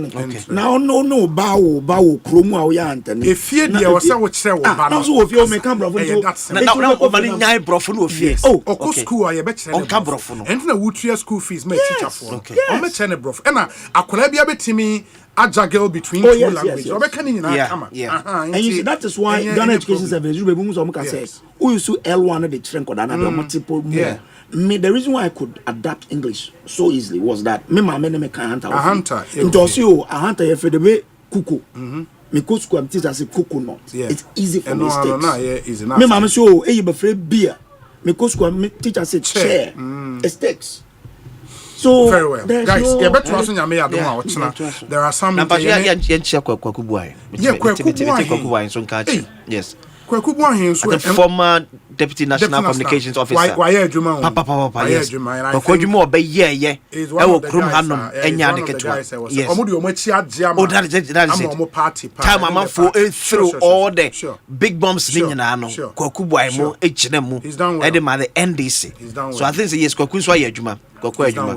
Now no bawo kromu a ya antene. Efie dia wo se wo kire wo ba no. So ofie o me ka brofo to. Na o mani nyai brofo no ofie. Oh, oko school a ye be kire. On ka brofo no. Ent na wutua school fees me teacher for. O me kire ne brofo. E na akola bia betimi juggle between two languages. And you see that is why Ghana Education Service says who used to L1 the train code and multiple more. Me the reason why I could adapt English so easily was that me mama me can hunter. Into also a hunter if the way kuku. Me coach school teacher say coconut. It's easy for mistakes. Me mama say oh you be afraid beer. Me coach school teacher say chair. Stakes. So very well, guys. You better also nyame adom there are some. Yes. The former deputy national communications officer. Papa. Yes. Kokojuma obey ye. Ewo krum hanom enya de ketwa. Yes. Oh, that is it. Time am for through all the big bombs nyina no. Kokubwa mo echine mu. E dey ma the NDC. So I think yes Koku so ye adwuma. He's done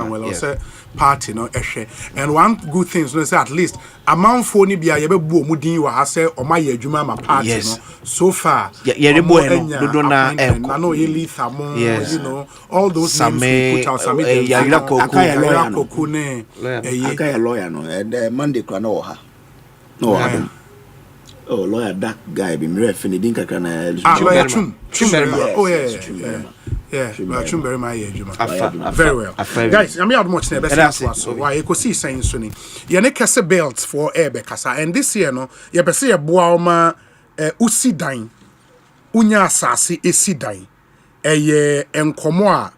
well. Say party no ehwe. And one good thing is say at least amount for ni bia ye be bu omudin wa ha say o ma ye adwuma ma party no. So far ye rebo no do na no ye litha mo, you know, all those names we put out some Akaya lawyer no and Monday kra no ha. No ha. Oh, lawyer that guy be me refi din kakra na lawyer Chum. Oh yeah. Yeah, very well. Guys, I'm not much never so why Ekosiisen so ni. Ye ne kese belt for ebe kasa and this year no, ye be say boa ma usidan. Unya asase esidan. Eye enkomo a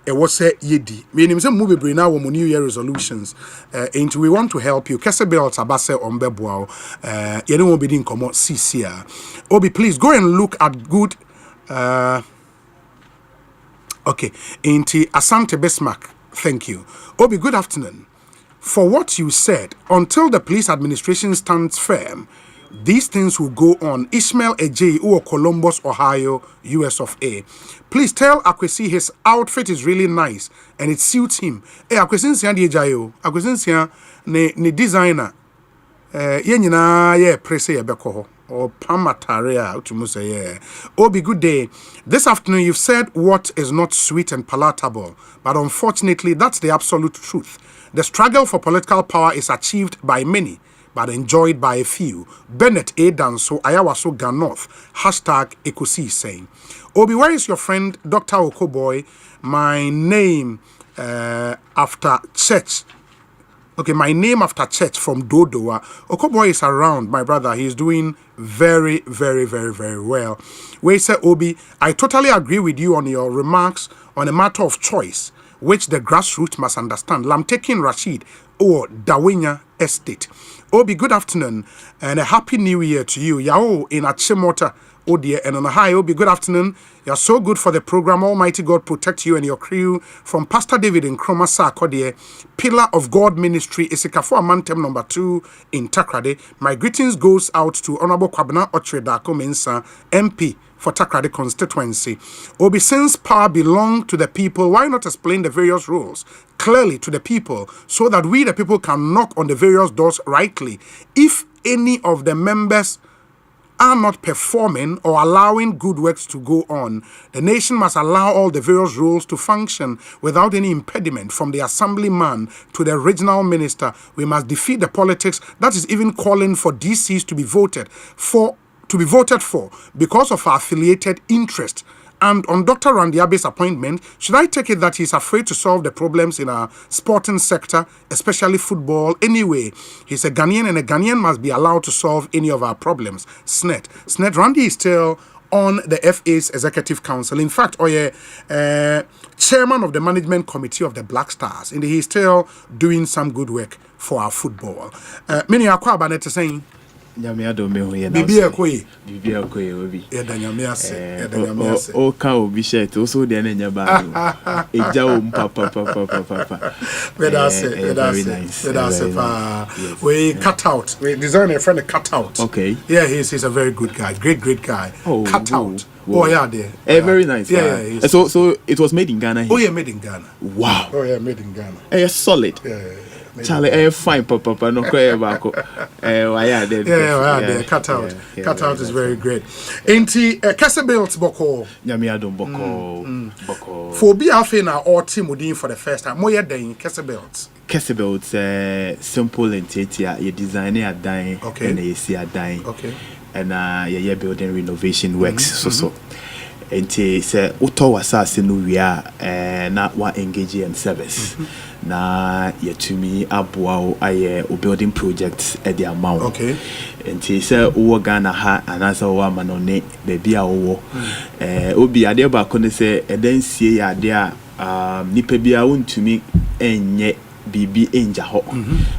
e wo se yedi. Meaning say mu bebre na wo New Year resolutions. And we want to help you. Kese belt abase ombe boa. Ye ne wo be din komo CCA. Obi, please go and look at good okay, Inti Asante Bismarck, thank you. Obi, good afternoon. For what you said, until the police administration stands firm, these things will go on. Ishmael Ejay, or Columbus, Ohio, US of A. Please tell Akwesi his outfit is really nice and it suits him. Akwesi nsia di Ejayo. Akwesi nsia ne designer. Ye nyina ye prese ye beko or Pamataria to say, Obi, good day. This afternoon you've said what is not sweet and palatable, but unfortunately that's the absolute truth. The struggle for political power is achieved by many, but enjoyed by a few. Bennett A. Danso, Ayawaso Ganorth, hashtag Ekosiisen. Obi, where is your friend Dr. Okoboy? My name after church. Okay, my name after church from Dodoa. Okoboy is around, my brother. He's doing very, very, very, very well. We say, Obi, I totally agree with you on your remarks on a matter of choice. which the grassroots must understand. Lamtekin Rashid or Dawinya Estate. Obi, good afternoon and a happy new year to you. Yao in Achimota. Oh dear, and on a high, Obi, good afternoon. You're so good for the program. Almighty God protect you and your crew. From Pastor David in Kromasa Kodie, Pillar of God Ministry, Isikafo Amantem number 2 in Takrade. My greetings goes out to Honorable Kwabena Ochredako Mensa, MP for Takrade constituency. Obi, since power belongs to the people, why not explain the various rules clearly to the people so that we the people can knock on the various doors rightly? If any of the members are not performing or allowing good works to go on, the nation must allow all the various rules to function without any impediment from the assemblyman to the regional minister. We must defeat the politics that is even calling for DCs to be voted for because of our affiliated interest. And on Dr. Randiabe's appointment, should I take it that he's afraid to solve the problems in our sporting sector, especially football? Anyway, he's a Ghanaian and a Ghanaian must be allowed to solve any of our problems. Snet Randy is still on the FA's Executive Council. In fact, chairman of the management committee of the Black Stars. And he's still doing some good work for our football. Many are quite about it saying. Nyame adom me ho ye na Bibi akoyi obi e da nyame ase o ka obi shirt o so de na nya ba eja o papa that's we cut out, we design a friend cut out. Okay, yeah, he's a very good guy, great guy. Cut out. Oh yeah, there. Very nice. Yeah. So it was made in Ghana here. Oh yeah, made in Ghana. Wow. Oh yeah, made in Ghana. Solid. Yeah. Charlie, fine, papa, no cry about cut out. Cut out is very great. Ain't Kese Belts Boko. Nyame adom Boko. For be Alfina or Team Udin for the first time. More than Kese Belts. Kese Belts, simple and tetia. Your designer are dying, and you see are dying. Okay. And your building renovation works. So. And say, Uto was no we are not one engaging in service. Na to me abua aye building projects at the amount. Okay. And say o Ghana ha anasa o manone baby a wo. Obi ade ba ko ne say eden sie ya ade a nipa bia wontumi enye bibi enja ho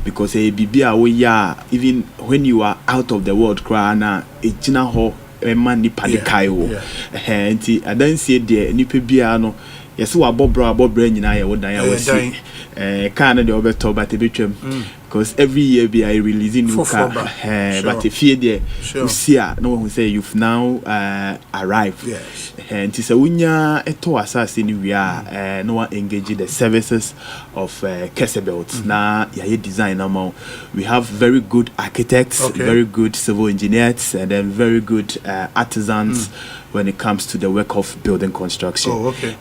because bibi a wo ya even when you are out of the world cry na ejina ho man nipa de kai wo. Enti adan sie de nipa bia no yes wa bobra nyina ye wo dan ya wo si kind the over but because every year be I releasing new car but if you there you see no one will say you've now arrived. Yes. And it's a unya eto asase ni we are no one engage the services of Kese Belts na ya design amount. We have very good architects, very good civil engineers, and then very good artisans when it comes to the work of building construction. Oh, okay.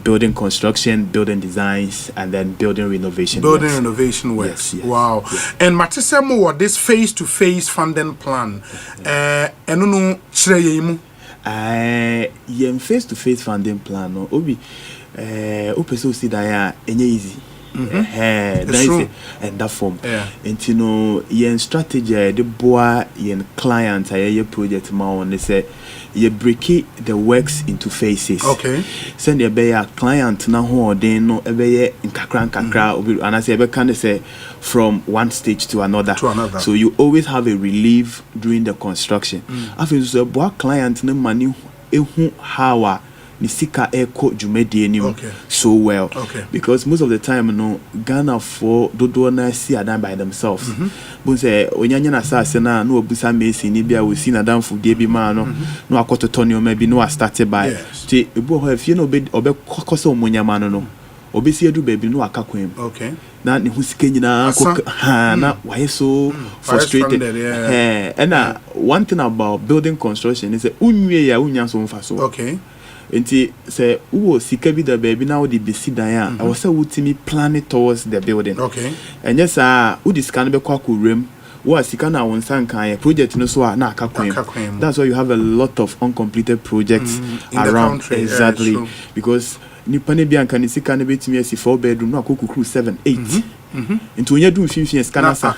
Building construction, building designs, and then building renovation. Renovation works. Yes. Wow. Yes. And Matisemo, what this face-to-face funding plan? Face-to-face funding plan. No, obi. Opeso si daya enye easy. And that form. And you know, yen strategy the boy yen client your project on they say you break the works into phases. Okay. Send your be a client na ho den no ebe in kakra and I say ebe can say from one stage to another. So you always have a relief during the construction. After so boy client no money ehu how Nisika Eko Jumedi so well because most of the time Ghana for dodo na see adan by themselves. But say onyanya na sase na no obusa mesi ni bia we see na dan fu de bi ma no akoto tonio maybe no started by ti ebu ho afie no obe kokose omonyama no obe si edu baby no akakwem na ne hu sika nyina na why so frustrated and one thing about building construction is unwie ya unya so mfa so Enti say uwo sika bi da baby na wo de besi dan I was say wutimi plan it towards the building. And yes wo dis kan be kwa kurem wo sika na won san kan project no so na akakwem. That's why you have a lot of uncompleted projects around exactly because ni pane bi anka ni sika na betimi asi 4 bedroom no akokukru 7 8 into onya du mfimfin sika sa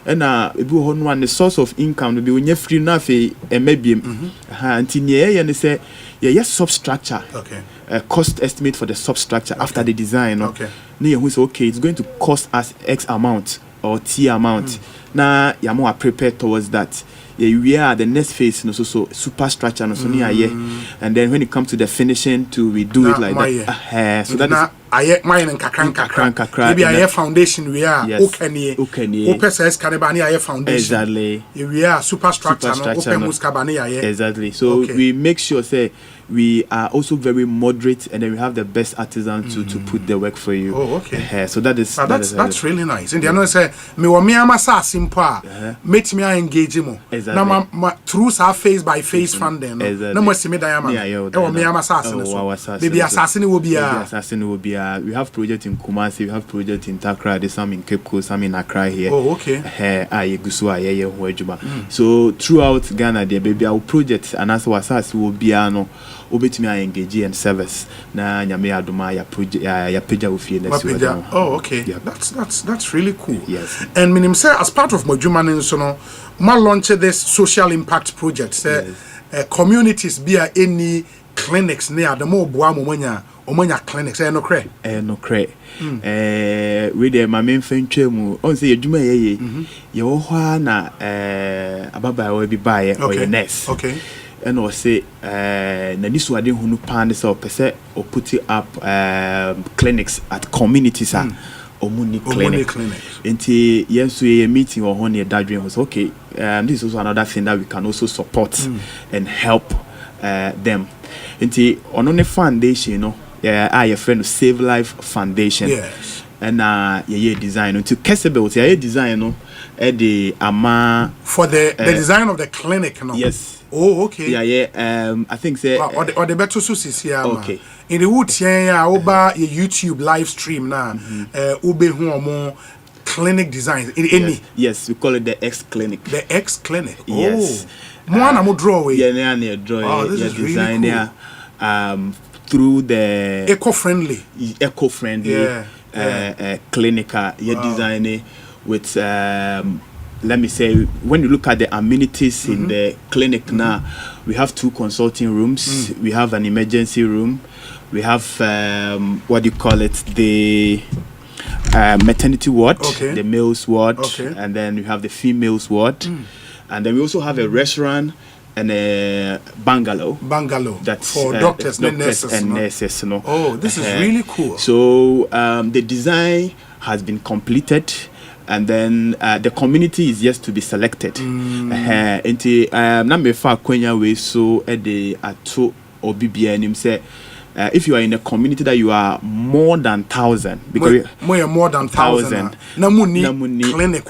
and ebi ho no one the source of income no be onya free na fe emabiem anti ne ye ne say yes substructure. Okay. Cost estimate for the substructure after the design. Okay. Now you say okay, it's going to cost us X amount or T amount. Now you are more prepared towards that. Yeah, we are the next phase, so superstructure, and then when it comes to the finishing, we do it like that. So that is mine and kakran. Maybe I have foundation. We are okay. Foundation. Exactly. We are superstructure. Exactly. So we make sure say we are also very moderate, and then we have the best artisans to put the work for you. Oh, okay. So that's really nice. And the other say me wa me amasa simple. Make me engage mo. Now through our face by face funding. No more see me diamond. Me amasa baby assassin will be we have project in Kumasi, we have project in Takra, there's some in Cape Coast, some in Accra here. Oh, okay. So throughout Ghana, there baby our project and as was will be obetimi engage and service na nyame adoma ya project ya page of you next week. Oh, okay. Yeah. That's really cool. Yes. And minim say as part of Mojuman so no ma launch this social impact project say communities be any clinics near the more boa omanya clinics no cre we there my main mu on say adwuma ye ye wo ho na ababa we bi bae or your nurse. Okay. And or say na nisu ade hunu pan so pese or put up clinics at communities omuni clinic. Enti yes we meeting or honey that dream was okay. This is also another thing that we can also support and help them. Enti onone foundation your friend Save Life Foundation. Yes. And ye design to Kesebel ye design the ama for the design of the clinic no. Yes. Oh, okay. Yeah. I think say or the better sources here. Okay. In the wood here over your YouTube live stream now. Ube who clinic designs in any. Yes, we call it the X Clinic. The X Clinic. Yes. Moana mo draw away. Yeah, draw. This is design really cool. Through the eco-friendly clinic design with let me say when you look at the amenities in the clinic now, we have 2 consulting rooms, we have an emergency room, we have what do you call it, the maternity ward, the males ward, and then we have the females ward, and then we also have a restaurant and a bungalow that's for doctors and nurses. No? Oh, this is really cool. So the design has been completed, and then the community is yet to be selected. Number 5 Kwenya we so at the ato obibia say if you are in a community that you are more than 1,000, because more than 1,000 namuni clinic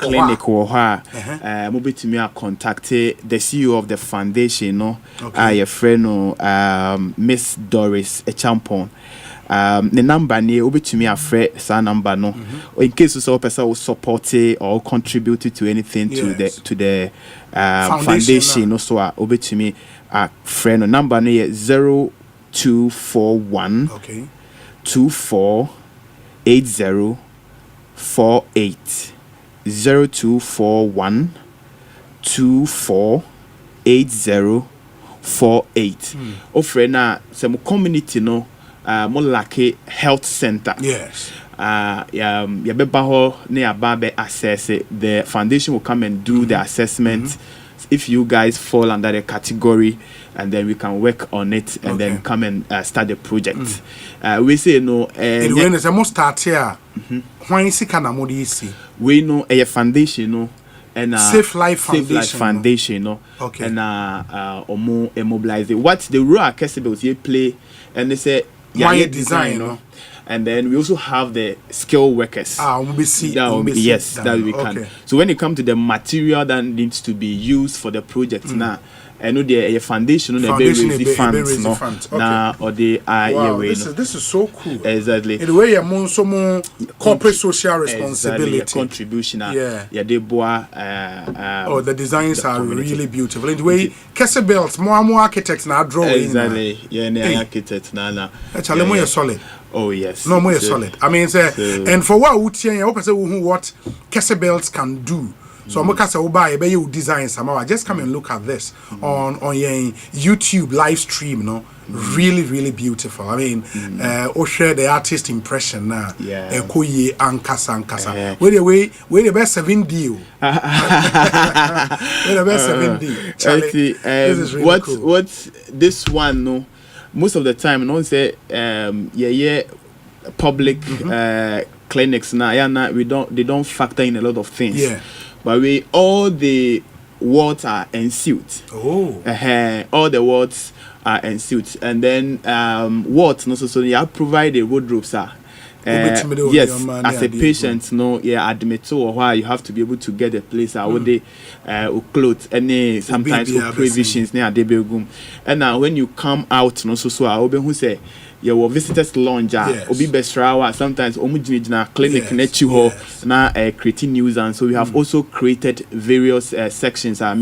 mobitimi contact the CEO of the foundation your friend Miss Doris Echampon. The number near obitumi afre sa number no in case you person will support or contribute to anything to the foundation so obitumi friend number near 0241 248048 0241 248048 ofre na some community no Molake Health Center. Yes. Yabeba ho ne ababe assess it. The foundation will come and do the assessment. If you guys fall under the category, and then we can work on it and then come and start the project. We say no. When it's almost start here, when is it kana modi isi? We know a foundation no. And Safe Life Foundation no. Okay. And omo immobilize. What the role Kesebel you play, and they say design no. And then we also have the skilled workers. That we can. So when it comes to the material that needs to be used for the project now, I know the foundation the funds now or the this is so cool. Exactly. In the way you're more corporate social responsibility. Exactly. Contribution. The designs are really beautiful. In the way Kesebelt, more architects now draw exactly. Architects now. Actually, more solid. Oh yes. No more solid. I mean, and for what would say, what Kesebelt can do So I'm say buy you design somehow. Just come and look at this on your YouTube live stream, no. Really beautiful. I mean, share the artist impression now. Ekoye ankasa. Where the best 7D. Where the best 7D. Charlie, this is really cool. What this one no? Most of the time, no say public clinics now. They don't factor in a lot of things. Yeah. But all the wards are ensuite. Oh. All the wards are ensuite, and then wards no so you have provided wardrobes yes, as a patient, admit or why you have to be able to get a place would they clothes any sometimes provisions near the and now when you come out no so I will who say your visitors lounge obi besrawa sometimes omujina clinic net you na creating news, and so we have also created various sections for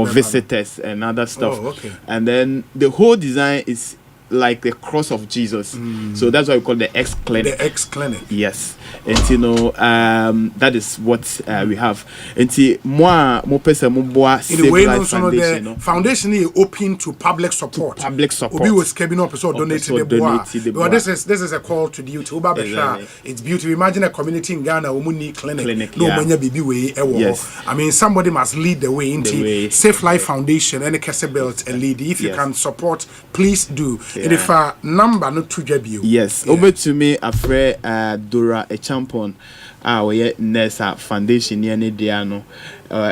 visitors and other stuff. And then the whole design is like the cross of Jesus. So that's why we call the X Clinic. The X Clinic. Yes. And that is what we have. And moi person mo boa foundation. The foundation is open to public support. Obi was cabin up so donate the boa. Well, this is a call to the YouTube. Exactly. It's beautiful. Imagine a community in Ghana who clinic. No manya bibi way. Yes. I mean somebody must lead the way into Safe Life Foundation and Ekese Belt and lead. If you can support, please do. And if a number not to you. Yes, over to me afre Dora a champion we Nessa Foundation near Diano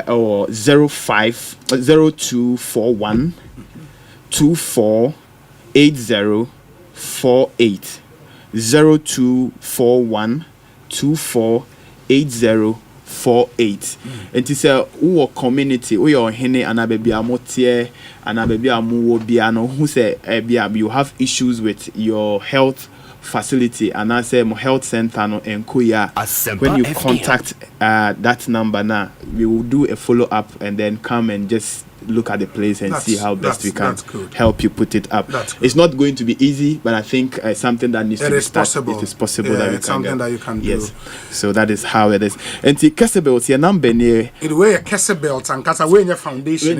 or 0241 248048 0241 248048. And to say who community who your hene and baby amotie and baby amu biano who say you have issues with your health facility and I say health center no enkoya. When you contact that number now, we will do a follow up and then come and just look at the place and see how best we can help you put it up. It's not going to be easy, but I think something that needs to be started. It is possible that we can something that you can do. Yes. So that is how it is. And the Kesebelt, your number near it way a Kesebelt and Casa when your foundation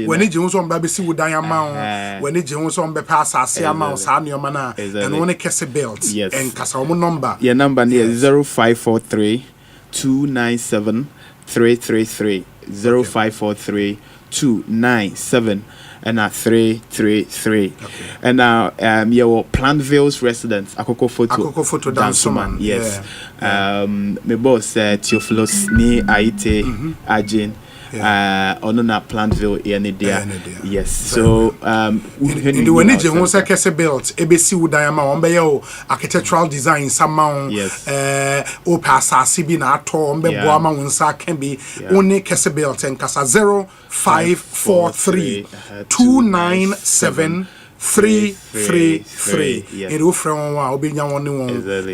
when it Jones on Baby with Diamond, when it Jones on the pass amount Sanyo Mana and only Kesebelt. Yes. And Casa number. Your number near 0543 297 333 0543 297 and 333. And now your Plantville's residents Akoko photo Dansoman. Yes. My boss Theophilus ni Aite Ajin Onona Plantville Enidia. Yes. So in the when you want to Kese Belt ABC Udayama Ombeyo architectural design somehow Opasa Sibina to Ombe Boama Unsa can be only Kese Belt and Casa 0543 297 333. It will from Obinya one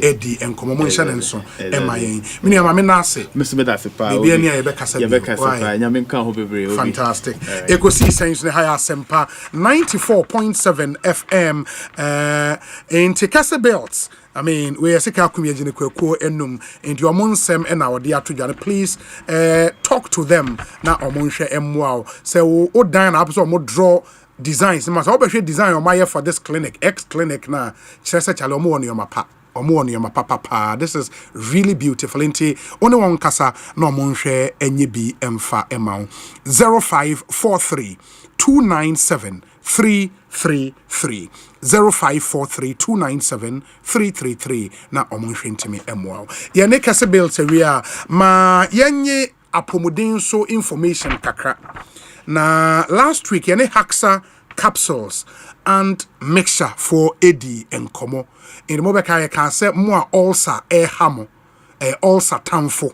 Eddie and Commotion and so. MIA. Fantastic. Ekosiisen On Asempa 94.7 FM in Ekese Belt. I mean, we are sick community enum into your monsem and our dear to please talk to them now or monshe wow. So o dine up so more draw designs. Must always design on my for this clinic, X clinic na chesa chalomo on your mapa. This is really beautiful. Inti only one kasa no monshe enyebi emfa emau 0543 297 333 0543 297 333 na omunhwentimi emwao ye ne kase built area ma yenye apomodin so information kakra na last week ye ne haxa capsules and mixture for AD and komo in mobeka ye kan say mo ulcer hamo ulcer tamfo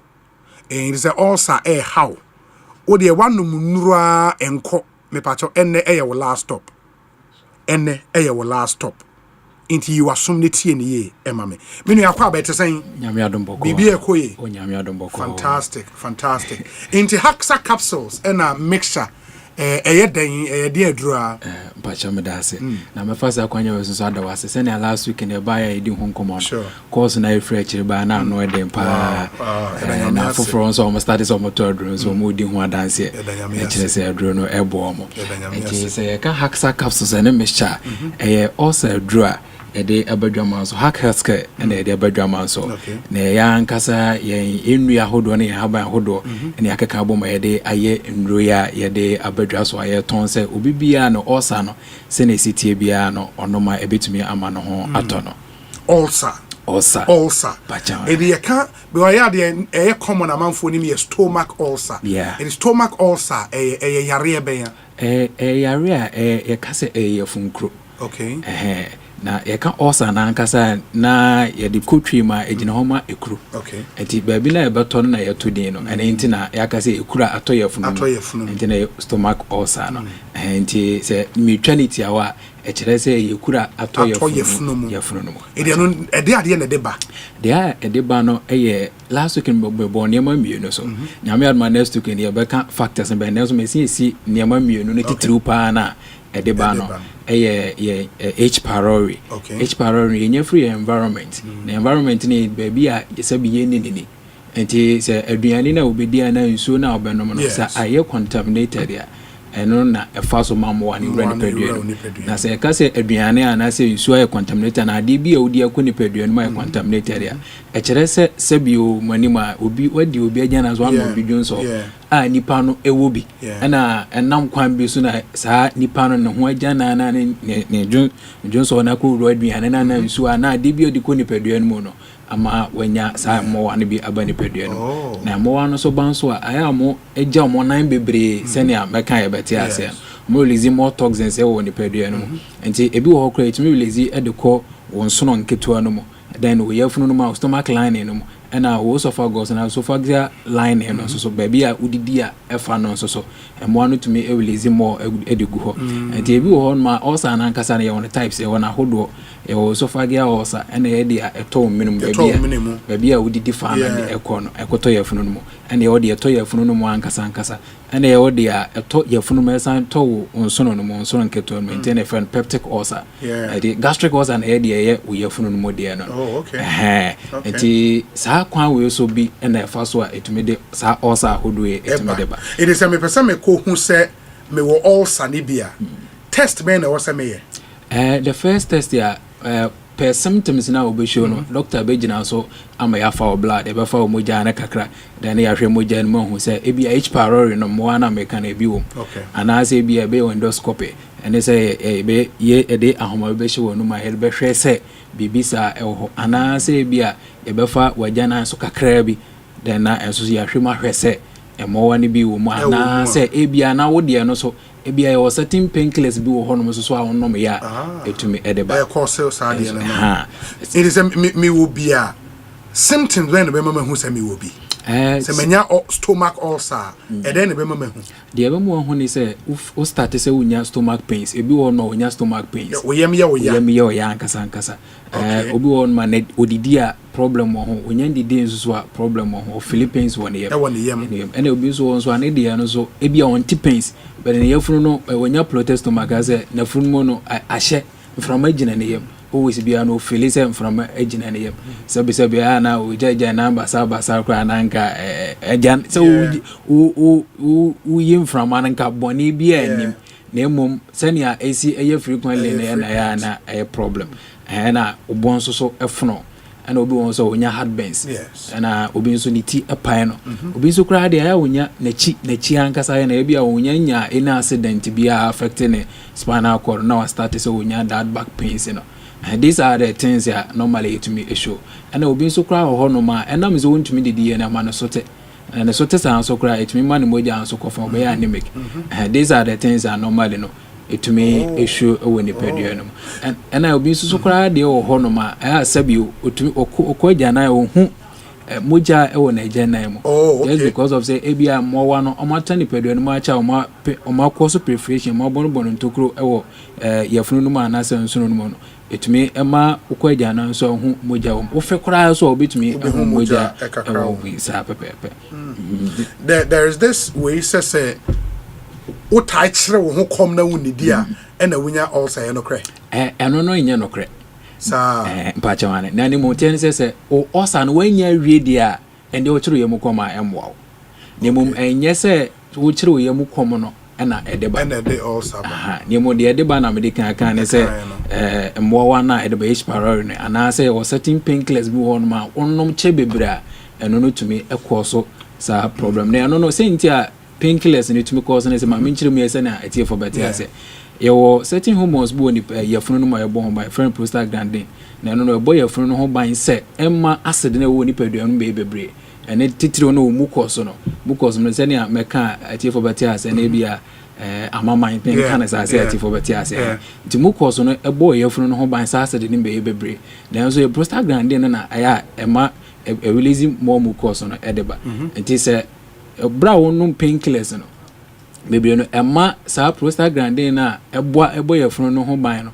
it is ulcer how o de wanu munura enko me pacho enne your last stop enne your last stop into you assume the TNE emame me no akwa better saying nyame adomboko bibi ekoye nyame adomboko fantastic into haxa capsules and a mixture dear draw. Pachamedase. Now, my first acquaintance was other was sending last week in the buyer, I didn't home command. Sure. Course, and I fresh by now, no, them pa. And now for France, almost started some motor drones or moving one dance here. And she said, I drew no airborne. And she said, I can't hack sack capsules and a mixture. Also, draw. Ede abadwama so hack healthcare and ede abadwama so na ya nkasa ye enru ahodo na haba ahodo na yakeka aboma ede aye nru ya ede abadwa so aye ton se obibia no osa no se na sitie bia no onoma ebetumi ama no ho atono ulcer ede yaka be waya de common amanfo ni me stomach ulcer it is stomach ulcer yare be ya yare yakase yafunkro okay na yeka osa na nkasa na yedi kotwi ma ejina homa ekuru enti baabi na ebeton na yetodin no ene enti na yakase ekura atoyefunu enti na stomach ulcer no enti se mutuality awa ekire se yekura atoyefunu no ede ade na deba dia edeba no eye last week mbebo niam mienu so nyame adma next week ne beka factors be nezo mesi esi niam mienu ne titru pa na edeba no ye H pylori H pylori in free environment the environment ni baby a sabi ye ni enti se aduane na obedi ana nsuo na obenom no sa aye contaminated ya eno na efaso mamwa ni brand peduano na se ka se aduane ana se nsuo aye contaminated na ade bi a odi akoni peduano ma contaminated ya e kire se sabio manima obi wadi obi agana so ama obi dwonso a nipa no ewo bi na enam kwan bi so na saa nipa no ne ho agana na ne dwonso na ko ro aduane na nsuo na ade bi odi ko ni peduano mu no ama wanya saa mo wan bi abani peduano na mo wan so banso a aya mo eja mo nan bebre senia meka ye beti ase mo release more toxins e wo ni peduano mu enti ebi wo create me release e de ko won sono nketo anu mo then we yefunu no ma stomach line no mo na wo esophagus na esophageal line no so baby a udidi a efa no so mo anu to me e release more e de gu ho enti ebi wo ma also na nkasa na ye won types e won ahodo e wo esophageal also na ye de eto minimum baby a udidi fa na ekọ no ekoto yefunu no mo na ye wo de eto yefunu no mo ankasa na ye wo de eto yefunu mo esan to onsono no mo onsono nketo no enti na friend peptic ulcer the gastric ulcer na ye de ye wo yefunu no mo de no enti sa kwan we so bi na efa so a etumede sa ulcer ahodo e etumede ba it is me person me ko hu se me wo ulcer ni bia test me na wo se me ye the first test ya per symptoms na obesho no doctor begina so ama ya fa blood e be fa moja na kakra then ya hwe moja no hu se e bia H pylori no mo na me kan e bi wo ana se bia be endoscopy ene se e be ye e de ahoma be hwe no ma he be hwe se bibisa e ho ana se bia e be fa wajana so kakra bi then na enso ya hwe ma hwe se e mo wani bi wo mo ana se e bia na wo de no so ebia yo certain painkillers bi wo hono so a wonom ya etumi edeba e cause sa de na it is me will be a symptoms when be mama hu say me will be se menya stomach ulcer e den be mama hu de be mo hu ni say o start say unya stomach pains ebi wo no unya stomach pains wo yem ya nkasa obi wo ma na odidi a problem ho unya ndidi nso a problem ho Philippines won yem ene obi so nso ane de no so ebi a on pains but ne yefunu no wonya protest magaze na funu mo no ahye from agina ne yem always be no feeling from agina ne yem sabi na ojaja na basa kwa na nka ajan so u yim from anka boni bi anim na emom senia AC eye frequently na ya na a problem na obonso so efuno and obi won so onya heartburns na obi nso ni ti apan no obi nso kra de ya onya na chi ankasa na ebi a onya nya any accident bi affecting spinal cord na start so onya that back pains no and these are the things that normally to me issue and obi nso kra ho no ma and am so wontumi de na ma no sote and the sote san so kra it me man moja anso kofa be anemic and these are the things that normally no it me issue when the peduanum and I will be so cry de o honoma I sabi okwaja na o hu moja e won eje na mo just because of say ebia mo wa no o mata ni peduanum acha o ma course preparation mo bono ntokro e wo yefunu no ma na senso no mo no it me ema okwaja na so hu moja o fe kra so obetumi hu moja e wo bi sa pepepe there is this way say o tai kire wo ho kom na woni dia e na wonya also ye no kre eno no nye no kre sa mpacha wane na ni mo ten se o osa no wanya wie dia ende o kire yemu kom a emwa wo ni mum enye se wo kire yemu kom no na edeba and they also ni mo de edeba na me de kan ne se emwa wa na edeba expire ne ana se o certain painkillers bi won ma onnom che bebra eno no tumi ekoso sa problem na eno no se ntia painkillers ni tumi cause na se ma minchire mu yesa na etie for better ase yewo certain hormones bu oni yefunu no ma yebo ho by friend prostaglandin na eno no ebo yefunu no ho ban se emma acid na wo ni padua no bebre ene titire no mu cause no se ne meka etie for better ase na bia amama pen kana sa se etie for better ase nti mu cause no ebo yefunu no ho ban sa acid ni bebre na so ye prostaglandin na aya emma release more mucus no edeba nti se bra wonum painkillers no bebre no emma sa prostaglandin na ebo yefunu no ho ban no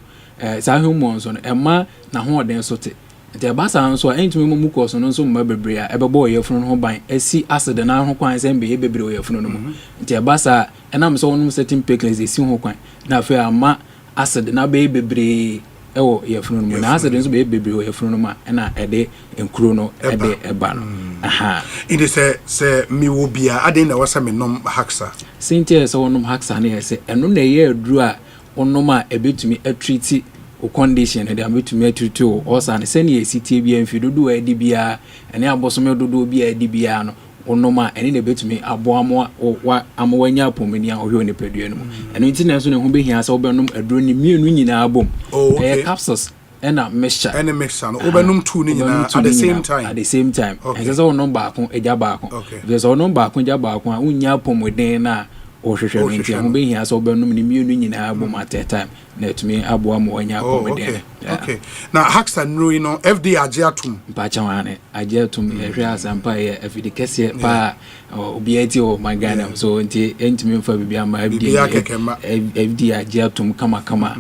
sa hormones no emma na ho oden so te nti abasa nso entumi mu mucus no nso mma bebre a ebebo yefunu no ho ban esi acid na ho kwan se mbe bebre yefunu no mu nti abasa enam so wonum certain painkillers esi ho kwan na afa ama acid na be bebre ewo yefunu no na acid nso be bebre yefunu no ma na ede enkuro no ede eba no aha it is se mi wo bia ade na wasa me nom haksa sintie se wonum haksa na yese eno na ye aduru a wonum a ebetumi atreat o condition de abetumi atreat o osa ne se ne yesitie bia mfidodo adi bia ene abosome dodo bia adi bia no onoma ene na betumi aboamo wa amwanya apomani a ohwe ne padua no eno nti na so ne ho behia se obenom aduro ni mienu nyina abom capsules ena mixture ene mixture no obenum two ni nyina at the same time ese so onom baako eja baako because onom baako eja baako a unya apomuden na ohwehwe nti ho behia se obenom ni mienu nyina abom at a time na etumi aboamo wanya apomuden na haksa nro you know fd agiatum mpacha wane agiatum ehwe asampa ye fd kese pa obiati o magana so nti entimi mfa bibia ma fd agiatum kama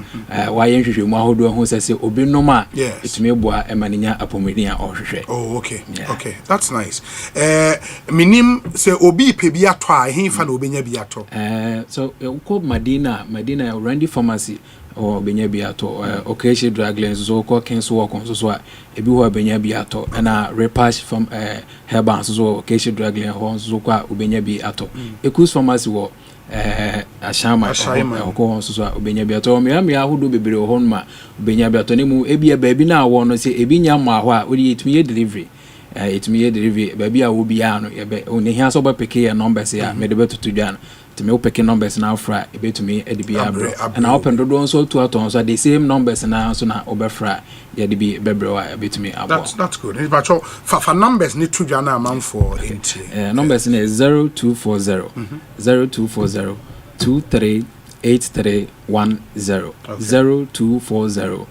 waye nhwehwe mu ahodo ho sese obinom a etumi boa emaninya apomeni a ohwehwe okay that's nice minim se obi pe bia to a hemfa na obenya bia to so ko Madina Randy Pharmacy o benya biato occasion drug lens so ko kenso work on so a ebi ho benya biato na repash from herbal so occasion drug lens ho so ko obenya biato Ekosiise Pharmacy wo ashama ko so a obenya biato me ahodo bebre ho ma obenya biato ne mu ebi baabi na wo no se ebi nya ma ho a odi etumi delivery etumi delivery baabi a wo bia no ebe oni hia so ba peke ya numbers ya me de betutu dwan me picking numbers now fra ebetumi edibia bro and I open do so to aton so the same numbers now so na obefra ya dibi bebro ebetumi abo that's good but for numbers need to dwan am for numbers is 0240 0240 238310 0240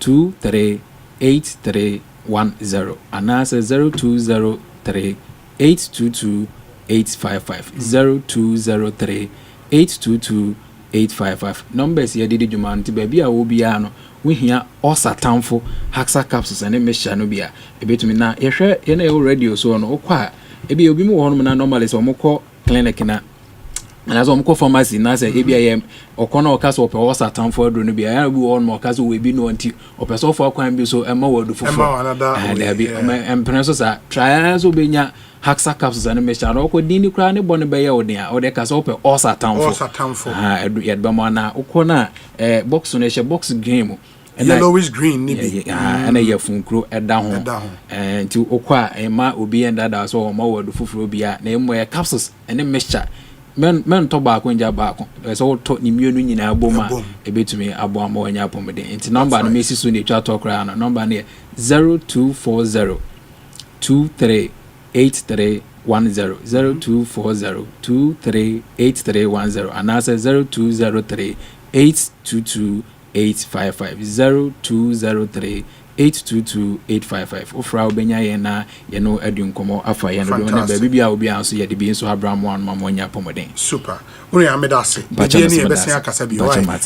238310 and that's 0203 822 855 0203 822 855 numbers ya didi juma nti baby a wo bia no we hia osatamfo haxa capsules ane mesha no bia ebetumi na yehwe ye na yo radio so no okwa ebi obi mu wo no na normally so mokọ clinic na na so mokọ pharmacy na say ebi ayem okọ na okaso ope osatamfo adro no bia ya bi wo no okaso we bi no nti ope so fo akwan bi so ema wadu fofo na bi empreso sa try so benya haxa capsules and mesha ro ko dini kra ne bone be ye odin a ode ka so pe osatamfo yedba mo na ukona box no she box game yellowish green ni bi ana ye funkro eda ho nti ukwa ema obi enda so o ma wadu fufuro bia na emo ye capsules and mesha men to ba ko nja ba ko so to ni mienu nyina aboma ebetumi abo amanya pomede nti number no mesi so ne twa to kra no number ne 0240 23 8310 0240 238310 and that's 0203 822 855 0203 822 855 ofra obenya ye na ye no adunkomo afa ye no na ba bibia obi anso ye de bi nso Abraham one mamonya pomoden super uri amedase be ni e bese akasa bi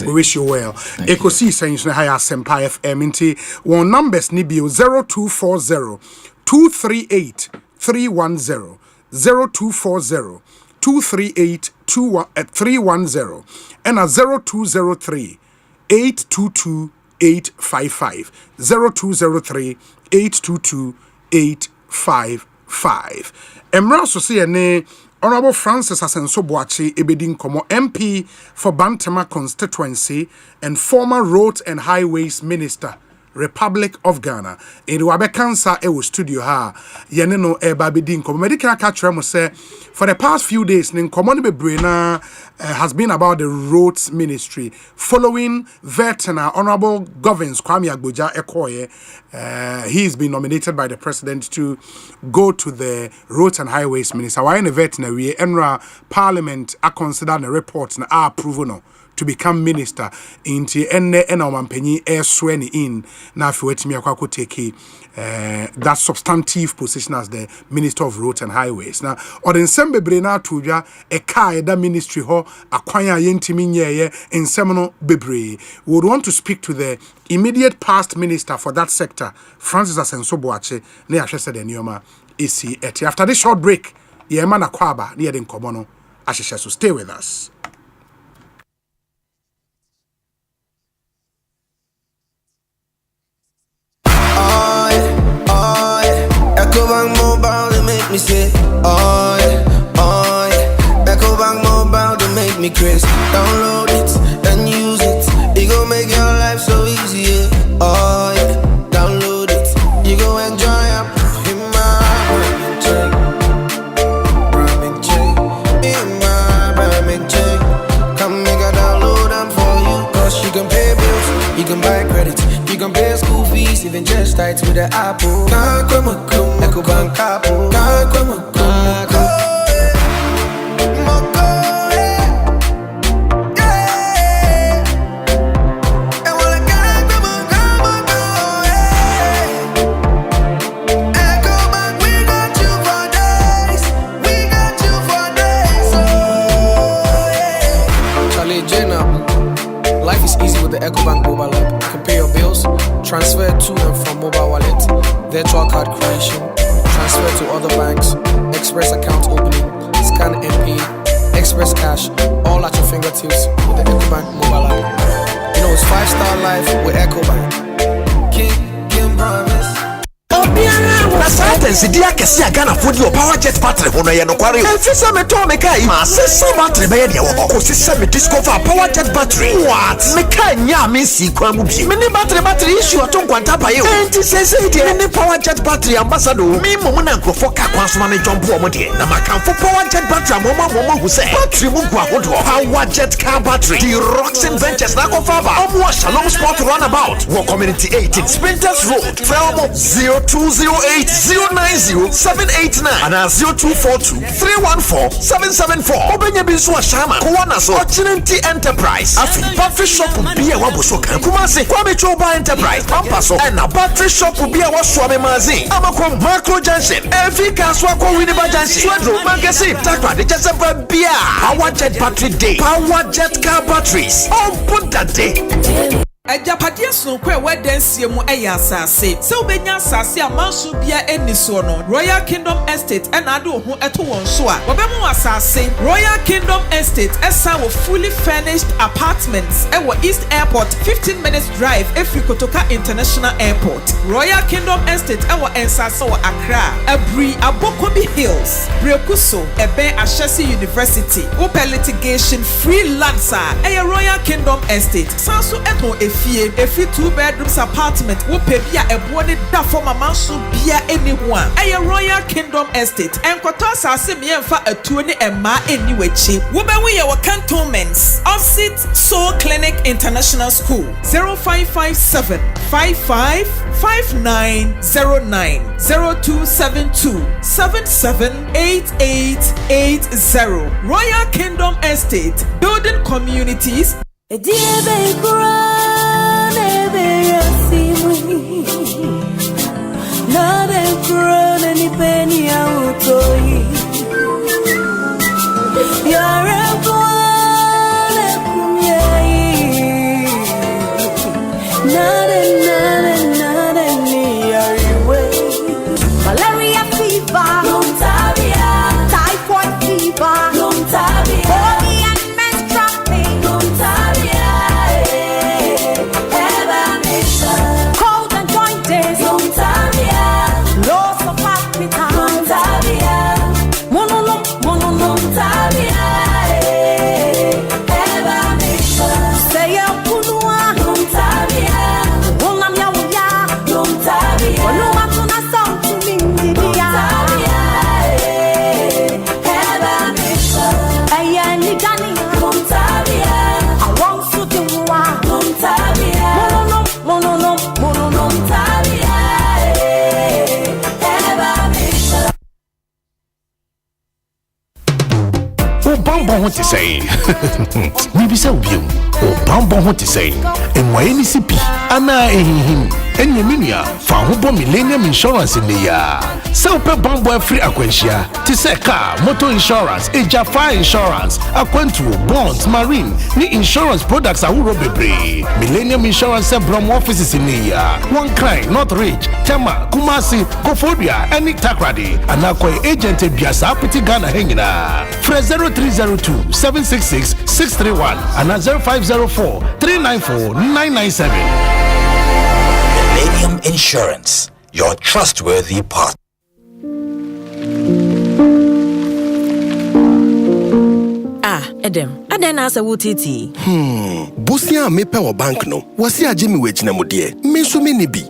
we wish you well Ekosiise On Asempa FM inti one numbers ni bi 0240 238 310 0240 238-310 and 0203-822-855. 0203-822-855. Emra so say ne Honorable Francis Asenso Boachi Ebedin Komo MP for Bantama constituency and former Roads and Highways Minister, Republic of Ghana. In Wabekansa ewo studio ha yene no eba bedin komo medical catcher mo say for the past few days nin komo ne bebre na has been about the roads ministry following veteran Honorable Govins Kwame Agboja Ekoye. He's been nominated by the president to go to the roads and highways minister. Why in veterinary enra parliament a consider the report na approve no to become minister into ene mampenyi swearing in na afi wetimi akwa take that substantive position as the Minister of Roads and Highways. Now or the sembebre na tuja e kai da ministry ho akwanya yentimi nyeye ensemno bebre. We would want to speak to the immediate past minister for that sector, Francis Asenso Boachi, ne ahwe said enioma esi eti. After this short break, ye man akwaba ne yeden komono ahwehwe, so stay with us. Ecobank Mobile, they make me say, oh yeah. Ecobank Mobile, they make me crazy. Download it and use it. It gon' make your life so easy, yeah. Oh yeah. Download it. You gon' enjoy it. In my ramen chain. In my ramen chain. Come make a download them for you. Cause you can pay bills, you can buy credit, you can pay school fees, even just tights with the Apple. Ecobank Apple. Life is easy with the Ecobank mobile app. You can pay your bills, transfer to and from mobile wallet, virtual card creation, transfer to other banks, express account opening, scan and pay, express cash, all at your fingertips with the Ecobank mobile app. You know it's 5-star life with Ecobank. King promise. Na sentence dia kesi agana fodi o power jet battery hono ye no kware o fisa me to me kai ma sesa battery be ye de wo ko sesa me discover power jet battery what me kai nya me si kwa mu bi me ni battery issue to nkwanta pa ye o enti sesa de ni power jet battery ambassador mi mo na nkrofo ka kwa so ma me jump o mo de na makamfo power jet battery mo hu se battery mu gwa hodo power jet car battery the Roxin Ventures na ko fa ba o mo Shalom Sport runabout wo community 18 Sprinters Road Felmo 0208090789 and 0242314774. Obenya binsu ashama kuwana so Ochinenti Enterprise afi battery shop bi e waboso kan Kumasi Kwame Choba Enterprise pampaso and na battery shop bi e waso me mazin amakom Macro Junction Efika so akọ Winneba Junction Swedro Magazine takwa de Chesemba bia Power Jet Battery Day Power Jet Car Batteries on put that day. Ajapadia sonko wedensie mu asase se obenya asase amanso bia eniso no Royal Kingdom Estate and ade ho eto won so a wobemu asase Royal Kingdom Estate esa wo fully furnished apartments e wo East Airport 15 minutes drive every Kotoka International Airport. Royal Kingdom Estate e wo ensase wo Accra Abri Abokobi Hills Brekuso ebe Ashesi University open litigation free lands e Royal Kingdom Estate sanso eto efie 2 bedrooms apartment wo pe bia ebo ne da for mama so bia anyone eye Royal Kingdom Estate enkoto asase me emfa atuo ne emma eni wachi wo be we ye wo cantonments opposite Soul Clinic International School 0557 555909 0272 778880 Royal Kingdom Estate building communities. Malaria fever, typhoid fever, bamboo ho te say. Maybe so bio. O bamboo ho te say. And why any sipi? Ana ehihim. Enya minia fa ho bo Millennium Insurance in the year. So pe bamboo free akwensia. Te say car, motor insurance, eja fire insurance, akwentu, bonds, marine, ni insurance products ahuro bebre. Millennium Insurance from offices in the year. One kind, not rich. Tema, Kumasi, Kofodia, any Takradi, and Akwe agent Biasa Piti Ghana Hengina. Fre 0302 766 631 and 0504 394 997. Millennium Insurance, your trustworthy partner. Edem, aden asa wutiti. Busia mepe wa bank no. Wasi ajimi wechina mudie. Mensu menibi.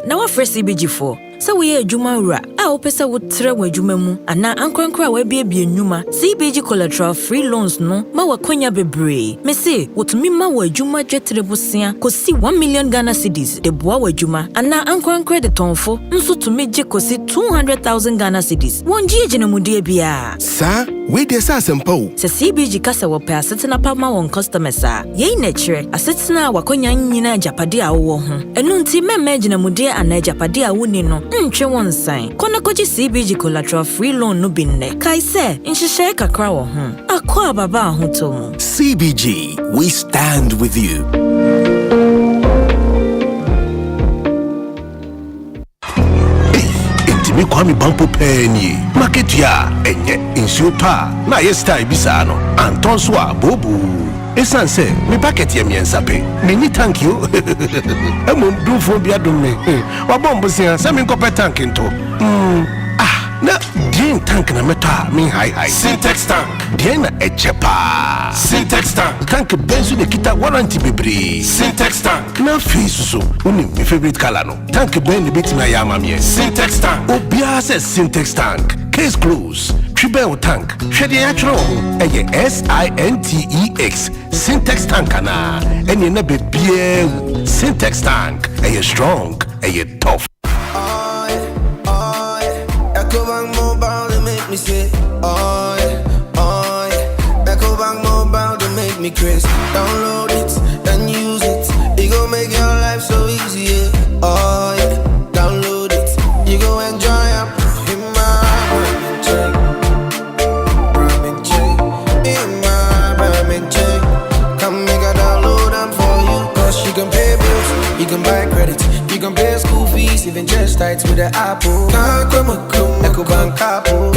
Na wa fresh CBG4. Sa we adwuma wura a opese wo tre wa adwuma mu ana ankrankra wa biebie nnuma CBG collateral free loans no ma wa kwanya bebre me se wotumi ma wa adwuma dwetre bosia kosi 1 million Ghana cedis de boa wa adwuma ana ankrankra de tonfo nso tumi je kosi 200,000 Ghana cedis wonji eginemudie bia sa we de sa Asempa o se CBG kasa wo pe asetena pa ma won customers a yei na kire asetena wa kwanya nyina japade a wo ho enu nti mema eginemudie ana japade a woni no ntwe won sign kona koji CBG collateral free loan no binne kai se nhihye kakra wo ho akwa baba ahotom CBG, we stand with you. Me kwami bampo penny market ya enye insuta na yesta ibisa no anton so abobu esanse me packet ya miensape meni thank you emom du fo bia dum me wabombo sia se me nkopɛ tank nto na din tank na meta me high Syntax tank din na echepa Syntax tank benzo de kita warranty bebre Syntax tank na face so uni my favorite color no tank ben de bit na yama me Syntax tank obia se Syntax tank case close Tribel tank hwede atro eye SINTEX Syntax tank na eni na bebie Syntax tank eye strong eye tough. Me say, oh yeah, Echo Bank Mobile to make me crazy. Download it and use it. It gon' make your life so easy, yeah. Oh yeah, download it. You go enjoy up in my ramen chain, in my ramen chain. Come make a download them for you. Cause you can pay bills, you can buy credit, you can pay school fees, even just tights with the Apple. Echo Bank Apple.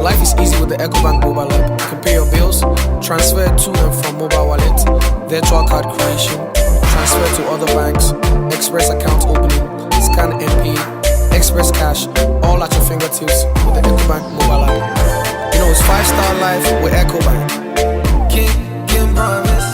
Life is easy with the EcoBank mobile app. You can pay your bills, transfer to and from mobile wallet, virtual card creation, transfer to other banks, express account opening, scan and pay, express cash, all at your fingertips with the EcoBank mobile app. You know it's 5-star life with EcoBank. King promise.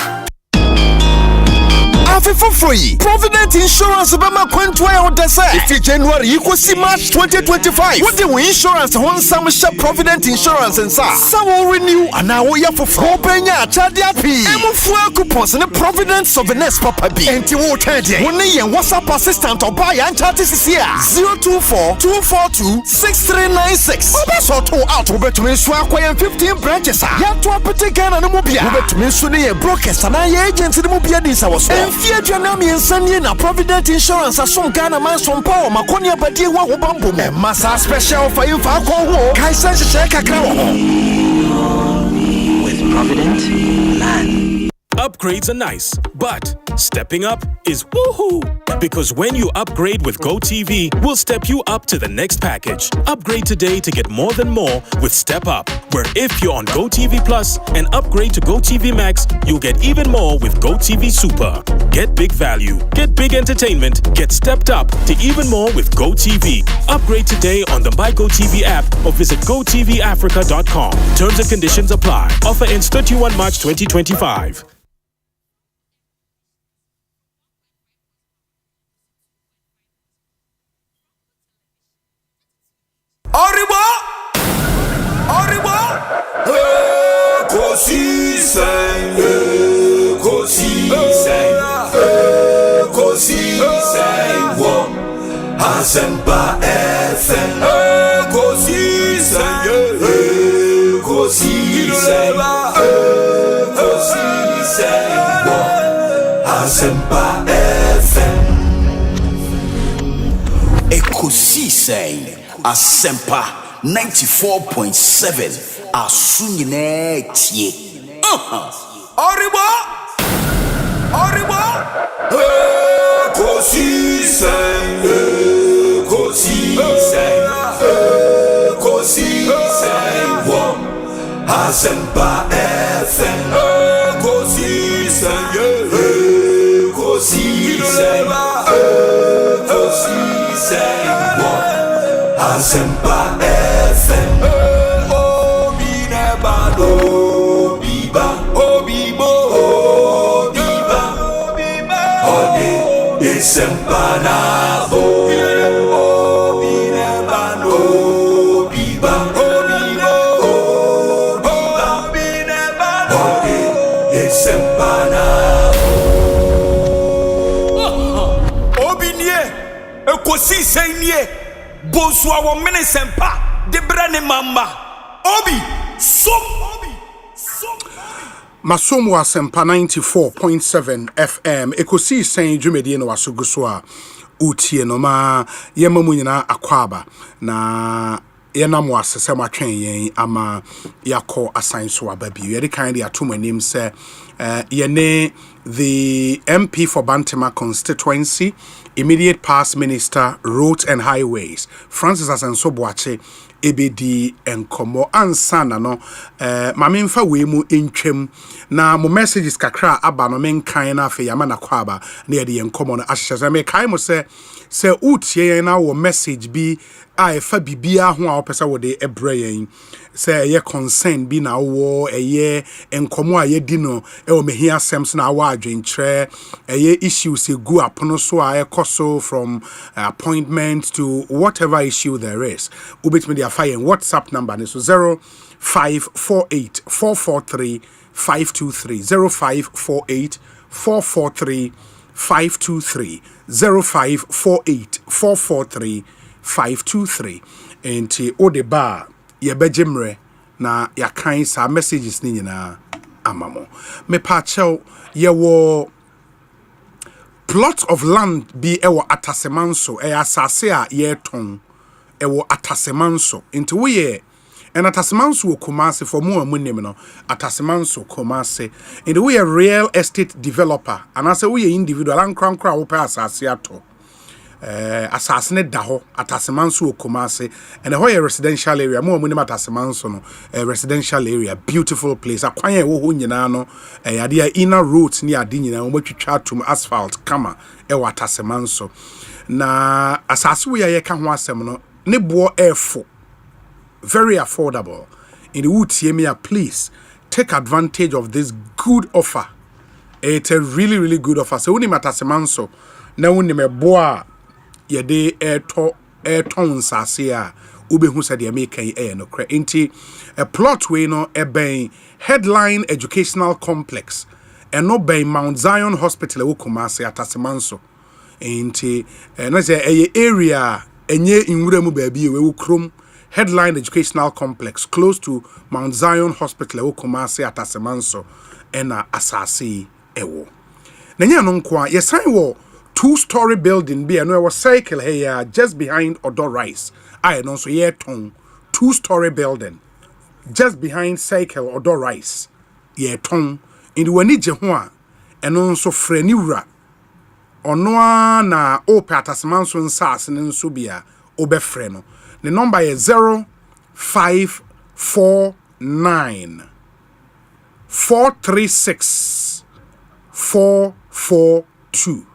For free. Provident Insurance Bama Quentway on the side. If January you see March 2025. What the insurance on some shop Provident Insurance and sa. Some will renew and now we have for Penya Chadia P. Emu fuel coupons and the Provident Souvenirs Papa B. And you will tell you. One year WhatsApp assistant or buy and chat is here. 024-242-6396. That's all two out over to me Swakwa 15 branches. Ya to a particular Namubia. Over to me Sunny brokers and I agents in the Mubia this hours. Janami and Sunny na Provident Insurance as some Ghana man from Power Maconia Badi Wabambo Massa special for you for alcohol. Kaisan Shaka with Provident Land. Upgrades are nice, but stepping up is woohoo! Because when you upgrade with GoTV, we'll step you up to the next package. Upgrade today to get more than more with Step Up, where if you're on GoTV Plus and upgrade to GoTV Max, you'll get even more with GoTV Super. Get big value, get big entertainment, get stepped up to even more with GoTV. Upgrade today on the My GoTV app or visit GoTVAfrica.com. Terms and conditions apply. Offer ends 31 March 2025. Asempa FM. Ekosiise, ekosiise, ekosiise. Asempa FM. Ekosiise, Asempa 94.7. Asunyine tie. Oribo. Ekosiise, ekosiise, ekosiise. Asempa FM. Ekosiise, ekosiise, ekosiise. Asempa FM. Obi nebado, biba, obibo, obiba, ode isempanabo. Obi nebado, biba, obibo, obiba, ode isempanabo. Obi nie, ekosiise nie. Bonsu awon Ministerial de brane mamba. Obi som. Masomo Asempa 94.7 FM. Ekosiise dwumedie no wasoguso a utie no ma yemamu nyina akwaba na yenam wasese matwen yen ama yakọ asan so ababi. Yedi kind ya to manim say yene the MP for Bantama constituency, immediate past minister, roads and highways, Francis Asenso Boache, ebedi enkomo ansana no mamemfa we mu entwem na mo messages kakra aba no menkan na afa yama na kwaba na ye de enkomo no ahyehye me kai mo se utie na wo message bi a efa bibia ho a opesa wo de ebre yen se ye concern bi na wo eye enkomo a ye di no e wo mehi asem so na wa adwenkyre eye issues e gu apono so a ekoso from appointment to whatever issue there is ubetimi dia fire WhatsApp number is 0548 443 523 0548 443 523 0548 443 523 enti odeba ye bejemre na yakan sa messages ni nyina amamo me pa chew ye wo plot of land bi ewo Atasemanso asase a ye ton ewo Atasemanso enti wo ye and Atasemanso wo Kumasi for mo amunim no Atasemanso Kumasi enti wo ye real estate developer and ase wo ye individual ankrankra wo pa asase ato asasne daho Atasemanso Kumasi and the whole residential area mo amunim Atasemanso no residential area beautiful place akwan e wo ho nyina no ade inner roads ni ade nyina wo matwitwa atom asphalt kama e wo Atasemanso na asase wo ye ka ho asem no ne bo efo very affordable in the wood please take advantage of this good offer. It's a really good offer. So when you Atasemanso na when you boa ye de airton sasia ube hu said ye make no cre inti a plot we no e ben headline educational complex and no ben Mount Zion Hospital wo Kumasi Atasemanso inti na say area enye inwura mu baabi we wo krom headline educational complex close to Mount Zion Hospital wo Kumasi Atasemanso ena asase ewo na nya no nko a yesan wo 2-story building be no was cycle here just behind Odo Rice I no so ye ton 2-story building just behind cycle Odo Rice ye ton in the wani je ho a eno so frani wura ono na o Atasemanso nsase ne nso bia obefre no the number is 0549 436 442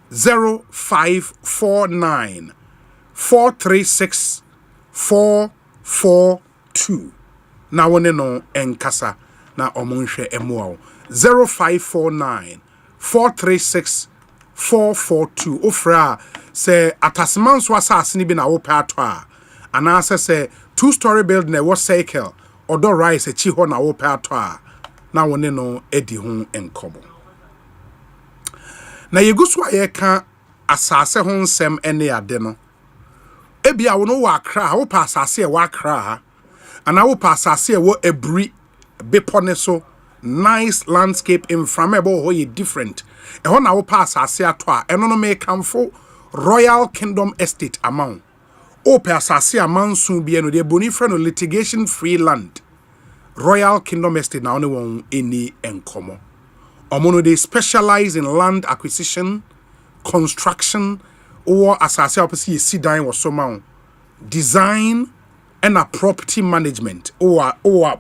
0549 436 442 na wone no enkasa na omonhwe emoa 0549 436 442 ofra say Atasemanso asase ni bi na wo pato a ana say 2-story building e was cycle Odo Rice echi ho na wo pato a na wone no edi ho enkomo na yegusu ayeka asase ho nsem ene ade no ebia wo no wa Accra wo pa asase e wa Accra ana wo pa asase e wo Ebri bepone so nice landscape inflammable ho ye different e ho na wo pa asase ato a eno no make kamfo Royal Kingdom Estate amount o pa asase amansu bia no de boni frɛ no litigation free land Royal Kingdom Estate na only one any enkomo omono they specialize in land acquisition construction or asase opposite si dan wo so ma design and a property management or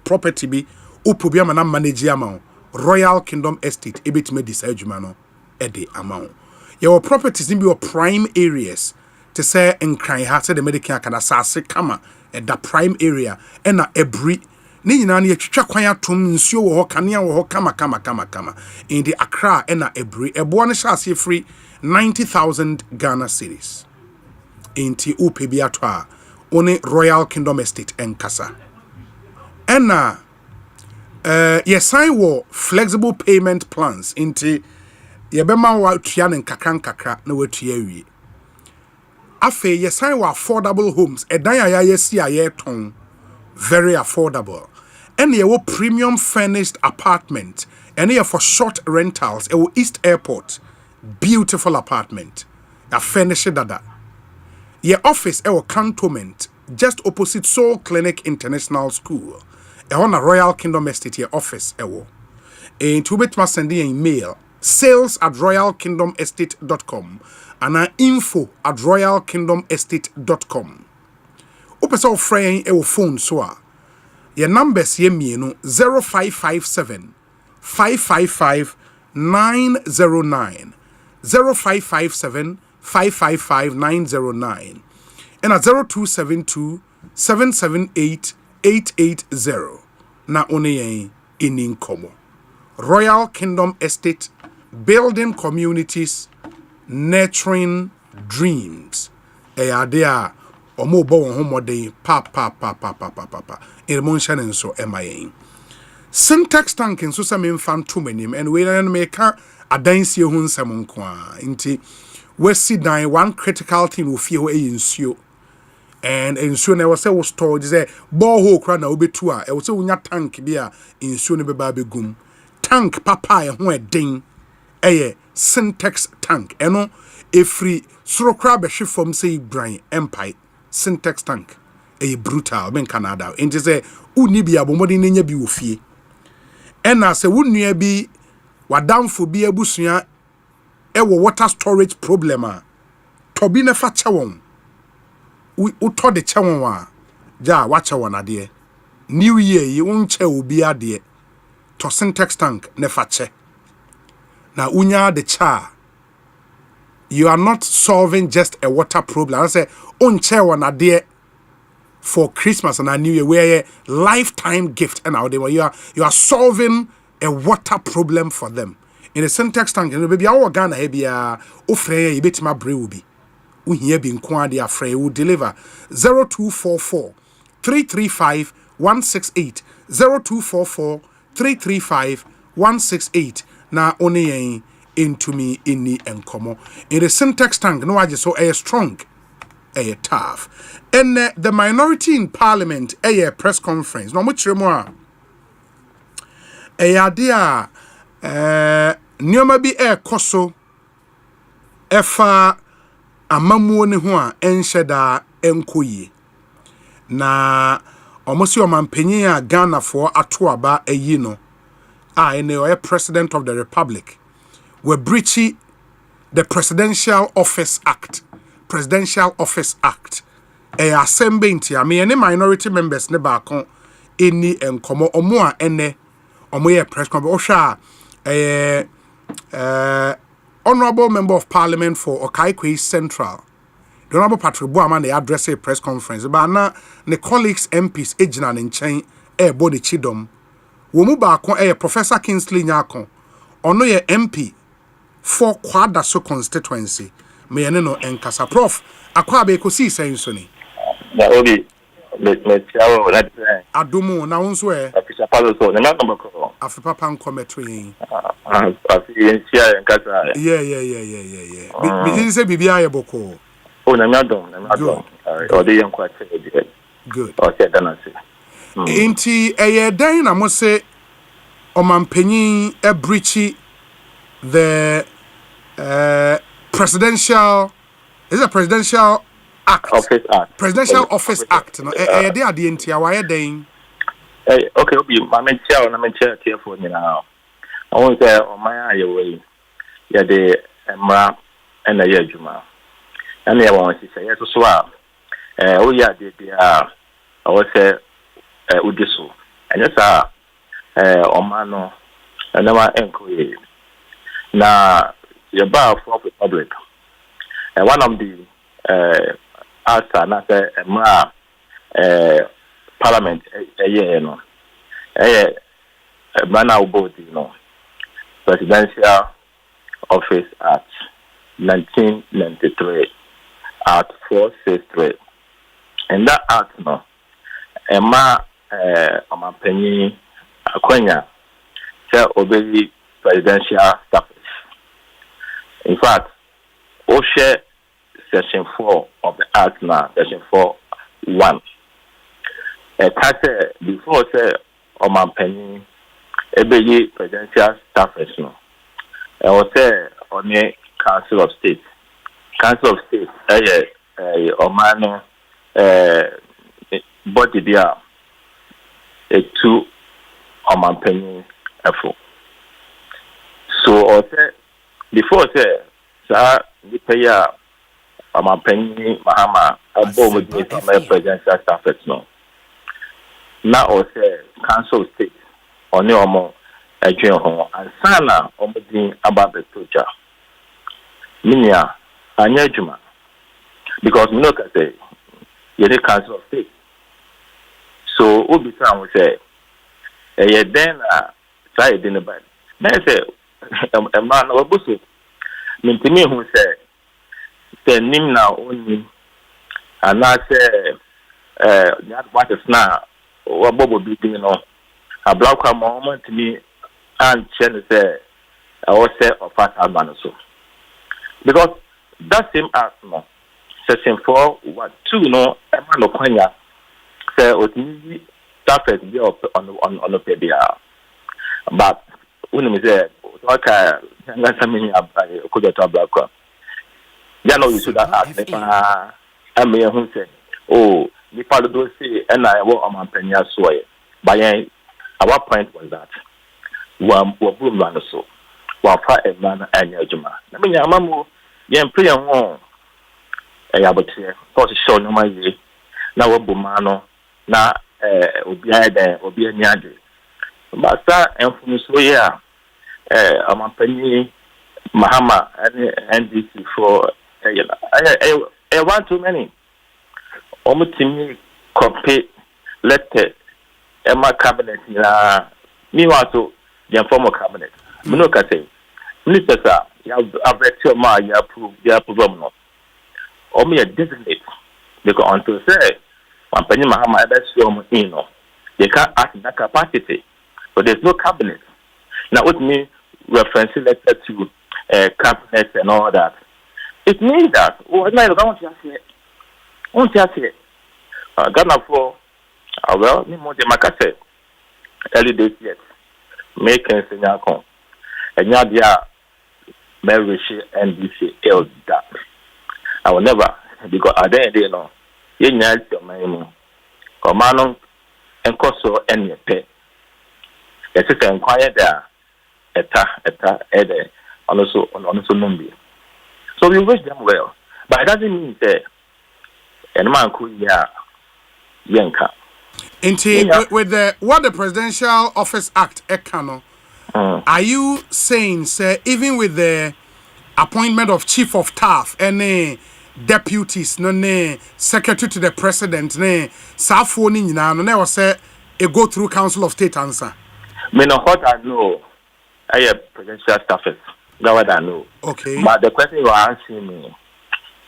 property be upobia mana manage amount Royal Kingdom Estate ebetime decide juma no e de amount your properties in be your prime areas to say enkran ha say the medical can asase kama at the prime area and na Ebri ni nyina na yetwitwa kwan atom nsuo wo ho kanea wo ho kama in the Accra and na Ebri ebo no shase free 90,000 Ghana cedis inti upebi ato a one Royal Kingdom Estate enkasa and na sign wo flexible payment plans inti yebema wa tua ne kakra na watua wie afe sign wo affordable homes edan aya yesi ayeton very affordable and ye wo premium furnished apartment and ye for short rentals e wo East Airport beautiful apartment a furnished dada ye office e wo cantonment just opposite Soul Clinic International School e on a Royal Kingdom Estate ye office e wo to betma send an email sales@royalkingdomestate.com and info@royalkingdomestate.com opesa ofrɛ e wo phone so a your numbers ye mienu 0557 555 909 0557 555 909 and at 0272 778 880 na one in komo Royal Kingdom Estate, building communities, nurturing dreams. There omo bo won homo dey pa emotion and so MIA syntax tank and so some fan too many and we na make adansie ho nsem nko a nti we sit down one critical thing we feel e nsuo and nsuo na we say we store say borehole kra na obetu a e we say unya tank bia nsuo ne beba begum tank papa e ho eden eye syntax tank eno efri surokra be hwe fom say bran empire syntax tank eye brutal ben Canada enti say uni bia bomodi nya bi wo fie ena say wonua bi wadamfo bi abusua ewo water storage problem a tobi ne fa chewon utɔ de chewon wa ja wa chewon ade new year yi unche obi ade to syntax tank ne fa che na unya de cha you are not solving just a water problem I say unche won ade for Christmas and a New Year where lifetime gift and how they you are solving a water problem for them in a syntax tank and baby our Ghana hebia ofre ye betima brewubi uhia bi nko ade afre will deliver 0244 335 168 0244 335 168 na one yen into me inni enkomo in the syntax tank no waje so a strong a tough and the minority in Parliament a press conference no much more a idea nioma bi koso efa amamuo ne ho a enhyeda enkoyi na omosi omampanyin a Ghana for atoaba ayi no a president of the republic we breaching the Presidential Office Act Asempa ntia me any minority members ne ba kon eni enkomo omo a ene omo ye press conference ohwa honorable member of parliament for Ekosiise Central the honorable Patrick Boama na address a press conference ba na ne colleagues MPs ejina ne nchen body chidom wo mu ba kon Professor Kingsley Nyako ono ye MP for Kwadaso constituency me ne no enkasa prof akwa be Ekosiise nso ni na obi Metiao, let's say. Adumu, now on swear. Officer Palo, so the number call. Afipa Pancometry. I see in Sia and Casa. Yeah. Me didn't say Bibia Boko. Oh, I'm not done. Or the young quite good. Okay, then I see. Inti a day, I must say, Omanpenny a breachy the presidential. Is a presidential act. Office Act. Presidential Office Act. No, they are the intia. Why are they? Okay, be my chair here for you now. I want to say on my way. Yeah, the Emra and the Yajuma. And the one she say yes, so oh yeah, they are. I would say Udisu. And yes, Omano, and never inquiry. Now, you're bar for the public. And one of the acts are not a Parliament a year, no. A man out both, you know. Presidential Office Act 1993, Act 463. And that act, no, a man, penny, a quenya, shall obey presidential status. In fact, Osei Section 4 of the Act now, Section 4(1). Before say Omanpenny, ebeye presidential staffers no. I was say on the Council of State. Council of State, Omano, body there, two Omanpenny effort. So I say before say, sir, we pay Omanpenny Mahama above my presidential staffers no. Now I say Council of State on your more a general and Sana Omodin about the future. Minya Anyajuma. Because we look at the Council of State. So Ubi Town will say, then try it in the bed. Then say, a man of Busu. Mean to me who say, then Nim now only, and I say, that what is now, or Bobo be doing on a black moment to me, and Chen say, I was say, or fast man so. Because that same act, no, Section 4(2), no, a man of Kenya, say, what me, that is be up on the PBR. But when we say, okay, could you talk about you know, you should have asked I mean, who say, oh, the part of those say, and I walk on my penny as well. But our point was that one will boom run so, while fire a man and your Juma. I mean, your mamma, young play on one. A yabotier, for show no my way. Now, a boomano, now, Obia there, Obia Nyadi. But, sir, and from so, yeah, I'm penny Mahama and NDC for. I want too many. Almost to me, copy letter, Emma cabinet, me also, the former cabinet. Munoka say, Minister, you have read your mind, you approve, no. Or me a designate, because until say, one penny Mahama, I bet you know, they can't act in that capacity, but there's no cabinet. Now, with me, referencing letter to cabinet and all that. It means that, I don't just say, Ghana for, well, me more than Macase, early days yet, making Senyakon, and Yadia, Mary, NDC, L. That. I will never, because I didn't know, you know, your Commanon and Coso and your pay. Yes, it's inquired there, also Numbi. So we wish them well. But it doesn't mean that any man could yanka. With the what the Presidential Office Act Ekano, are you saying, sir, even with the appointment of Chief of Staff and deputies, no secretary to the president, Safoni no say it go through Council of State answer? Me know what I know. I have presidential staffers. That's what I know. Okay. But the question you are asking me,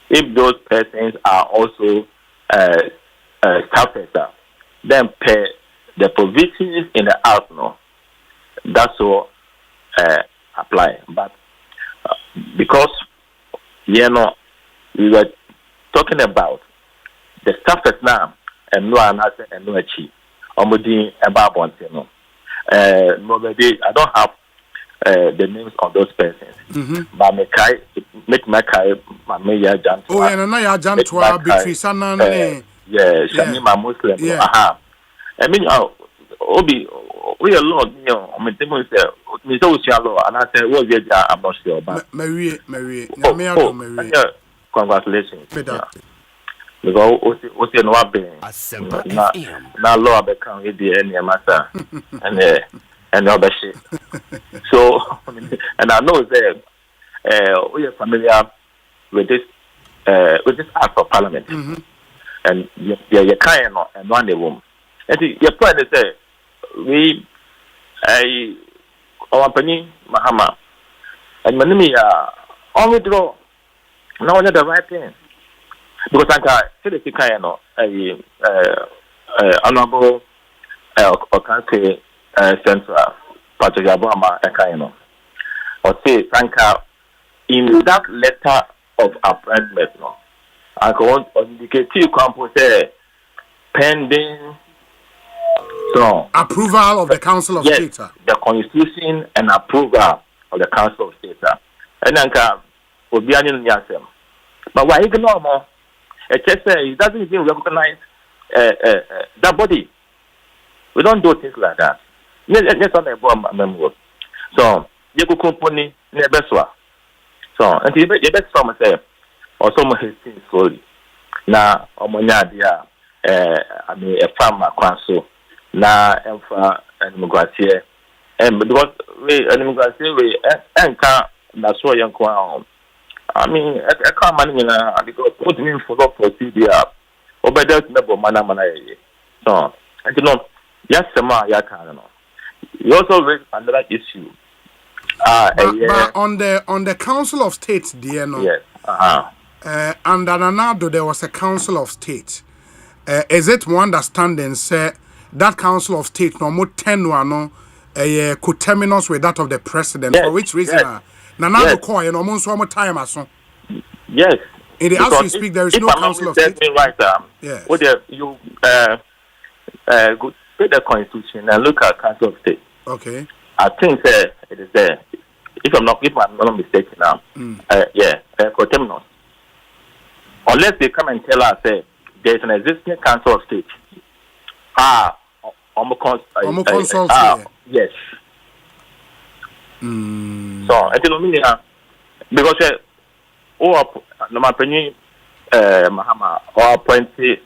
if those persons are also staffers, then pay the provisions in the house, no. That's all apply. But because we were talking about the staffers now, and no answer and no achieve. Omudi about one thing. I don't have the names of those persons. But make my mayor Jan. Oh, and I Jan to between Sanan. Yeah, Shamima Muslim. Aha. I mean, Obi, we are Lord, I mean, me so shallow, and I said, well, yeah, I'm not sure. But Mary, congratulations. Because Osei no abin na law become the any matter and other shit. So and I know that we are familiar with this act of Parliament, and you can't and one room. And your point is we our penny Mahama and Manimi only draw now the right thing. Because I can't say honorable country central Patrick Abama Ekayano or say Sanka in that letter of appointment, no, I can indicate you can pending so approval of the Council of State. The Constitution and approval of the Council of State. And then Obiani Nyasem. But why ignore more? It doesn't even recognize that body. We don't do things like that. Let's not bomb member. So you go company never so. So and you bet some say or some hasting slowly. Now omonya dia I mean a farmer council na emfa animguatie and because we animguatie we enka na so yanko I mean, I can't manage because what mean for the procedure over there to never manage. So, and you know, yes, you also raise another issue. But on the Council of State, dear, no. Yes. Under Nanado, there was a Council of State. Is it one understanding, say, that Council of State no more 10 no coterminous with that of the President? Yes. For which reason? Yes. Nanado call and almost one more time as so. Yes. In the house we speak, there is no Council of State. Right, yeah. What you go take the Constitution and look at Council of State. Okay. I think it is there. If I'm not mistaken now. Coterminous. Unless they come and tell us there is an existing Council of State. Yes. So I don't mean because no matter Mahama or appointed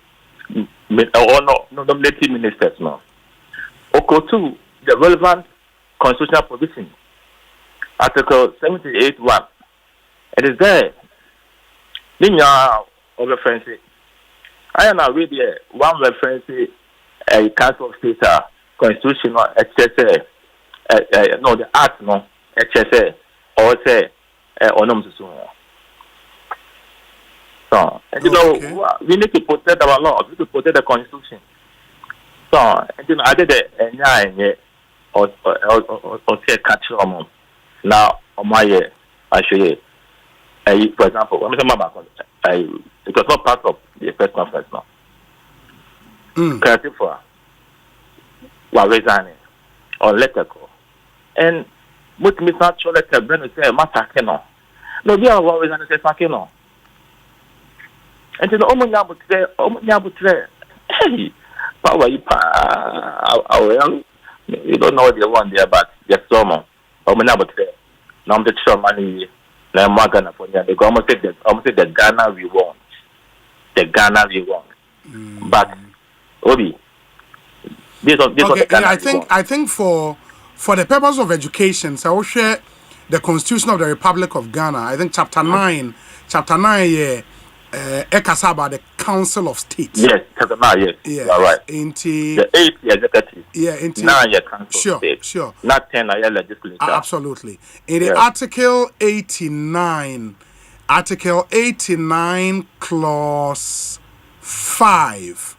or no nominated ministers no. Oko to the relevant constitutional provision. Article 78(1). It is there. Ninya of reference. I am now read here one reference a Council of State constitutional HSA. No, the act no HSA or say onom so. So, and you know, we need to protect our law. We need to protect the Constitution. So, and you know, I did it or say catch on now on my year. I show you. For example, when I'm about it was not part of the press conference now. Creative for resigning or letter call. And what Miss Natural letter Brennan say Matakeno. No, we are always on the Sakeno. And to the Omunyabutre, hey, power you don't know what they want there, but just some Omunyabutre. Now I'm the sure money. Now I'm Magana for you. They almost say the Ghana we want. The Ghana we want. But Obi, I think for the purpose of education, so I will share the Constitution of the Republic of Ghana. I think chapter 9, Ekasaba, the Council of State. Yes, chapter 9, yes. Yeah, right. The 8th executive. Yeah, 9 Council of State. Sure. Not 10 legislature. Absolutely. In the Article 89, Clause 5,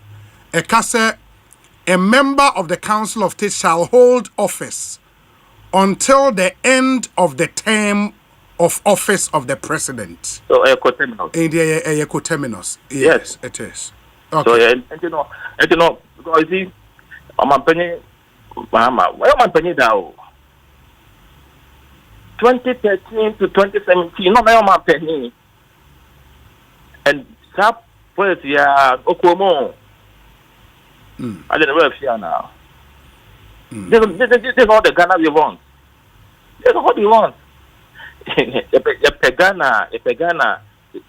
Ekase, a member of the Council of State shall hold office until the end of the term of office of the president. So a coterminous. A coterminous. Yes, it is. Okay. So you know, because see, my penny, Mama, where my penny down? 2013 to 2017, no, my penny, and sap was Okomo. I didn't know if you are now. This is all the Ghana we want. This is what we want. If Ghana,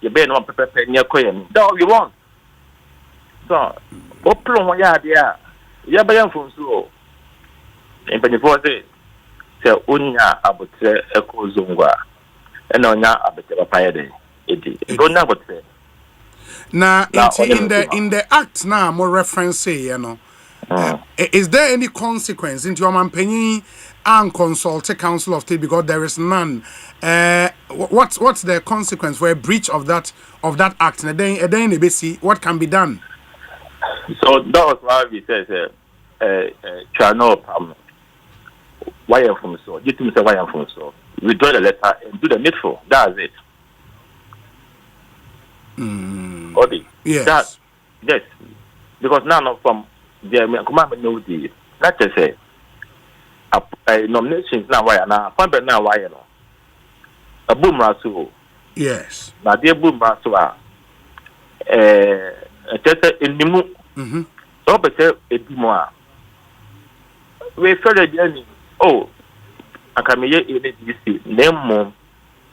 you better not prepare near Koyan. That's what we want. So, open one yard, yeah. You are buying from so. In Pennyford, say, Unya Abutre Echo Zunga, and Onya Abutre Payade. It don't know what say. Now, in the act now, more reference, you know. Is there any consequence into your manpenny and consult a Council of State because there is none? What's the consequence for a breach of that act? And then what can be done? So that was why we said, channel problem. Why am from so? You think why am from so? Withdraw the letter and do the needful. That's it. Odi. Yes. Yes. Because now from the commandment no deal. Not to say nominations now why now appointment now why no. A boom rasu. Yes. Now dear boom rasu just in the moon. So but say a more. We further journey. Oh, I can be in this name mom.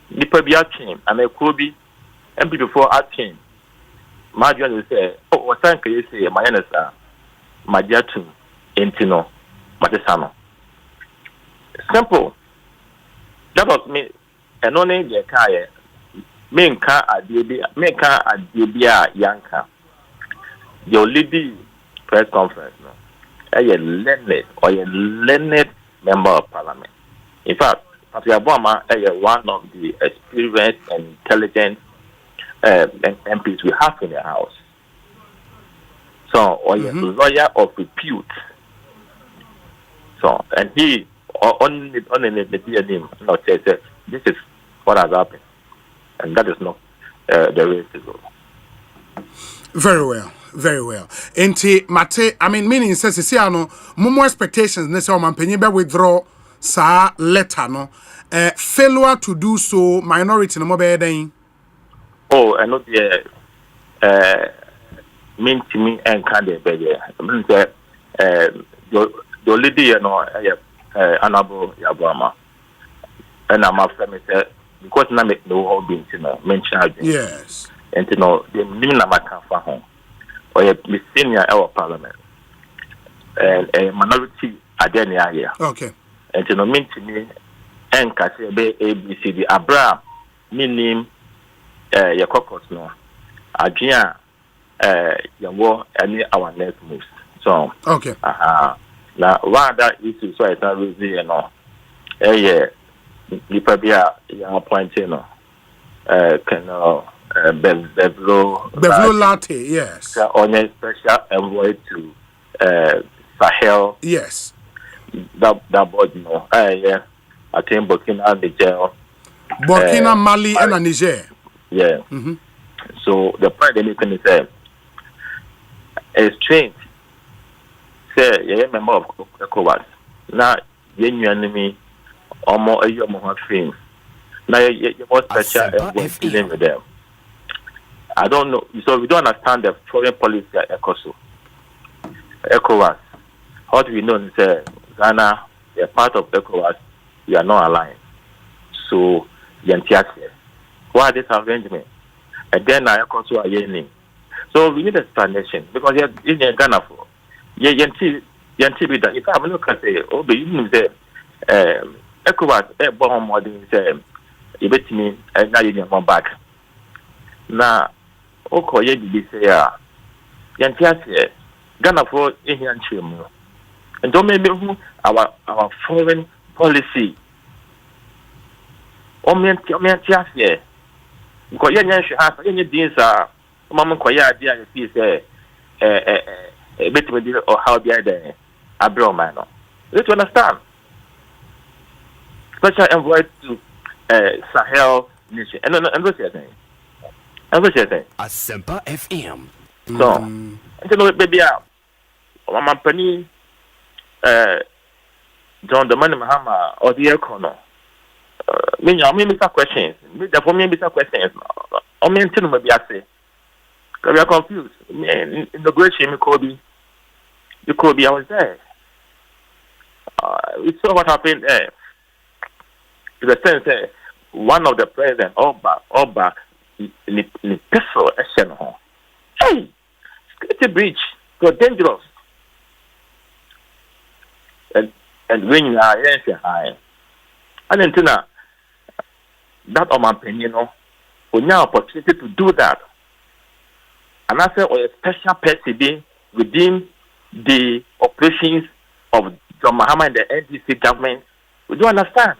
Nipa be action and a Kobe and before action. My journal will say, oh, what time can you say, my answer, my jatu, intino, matisano. Simple. That was me, and only the car, me car at the Yanka. Your lady press conference, no. A learned member of Parliament. In fact, Patricia Obama is one of the experienced and intelligent MPs we have in the House. So, or a lawyer of repute. So, and he on the name, not say this is what has happened, and that is not the way to go. Very well. Very well. Enti mate, I mean, meaning says no more expectations. Nese omanpenye be withdraw sa letter no. Failure to do so, minority no more be den. Oh, and not the mean to me and kind of be there. I mean your lady, you know, Honorable Yabama, and I'm after me say because na make no whole being, you know, mention. Yes. And you know, the meaning na maka for home. Or a senior our Parliament and a minority identity here. Okay. And to mean to me, and Cassie ABCD Abraham, meaning your caucus no, Adrian, your war, any our next moves. So, okay. Now, one that issue, so it's not really, you know, you probably are appointing, can Bevlo Latte, yes. On a special envoy to Sahel. Yes. That body, no. Yeah. I think Burkina, Niger. Burkina, Mali, and Niger. Yeah. So the point they making is a strange. Say, you're a member of ECOWAS. Now, you're enemy or more a year more fame. Now, you're more special envoy dealing with them. I don't know. So we don't understand the foreign policy at ECOWAS. What we know is Ghana, they are part of ECOWAS. We are not aligned. So, why this arrangement? And then I also are yearning. So we need explanation because in Ghana for yanti be that if I look at say, oh, but you say ECOWAS born more than say you bet me and now you come back. Now, okay, you say yanti Ghana for yanti and don't make me our foreign policy. Yanti because you should have any things mama kwaya idea you see say bit or how be there abroad man. Let's understand. Special envoy to Sahel nation. And what's your thing? And what's your thing? Asempa FM. So, I don't know, baby. My penny, John the Money Mahama or the Econo. Me, questions. Therefore, maybe some questions. I mean, maybe I say. We are confused. Inauguration, you could be, I was there. We saw what happened there. In the sense that one of the president, Oba, in peaceful action. Hey, security breach, so dangerous. And when you are high, and then that of my opinion, we now opportunity to do that. And I say, or a special person within the operations of John Mahama and the NDC government. We do understand.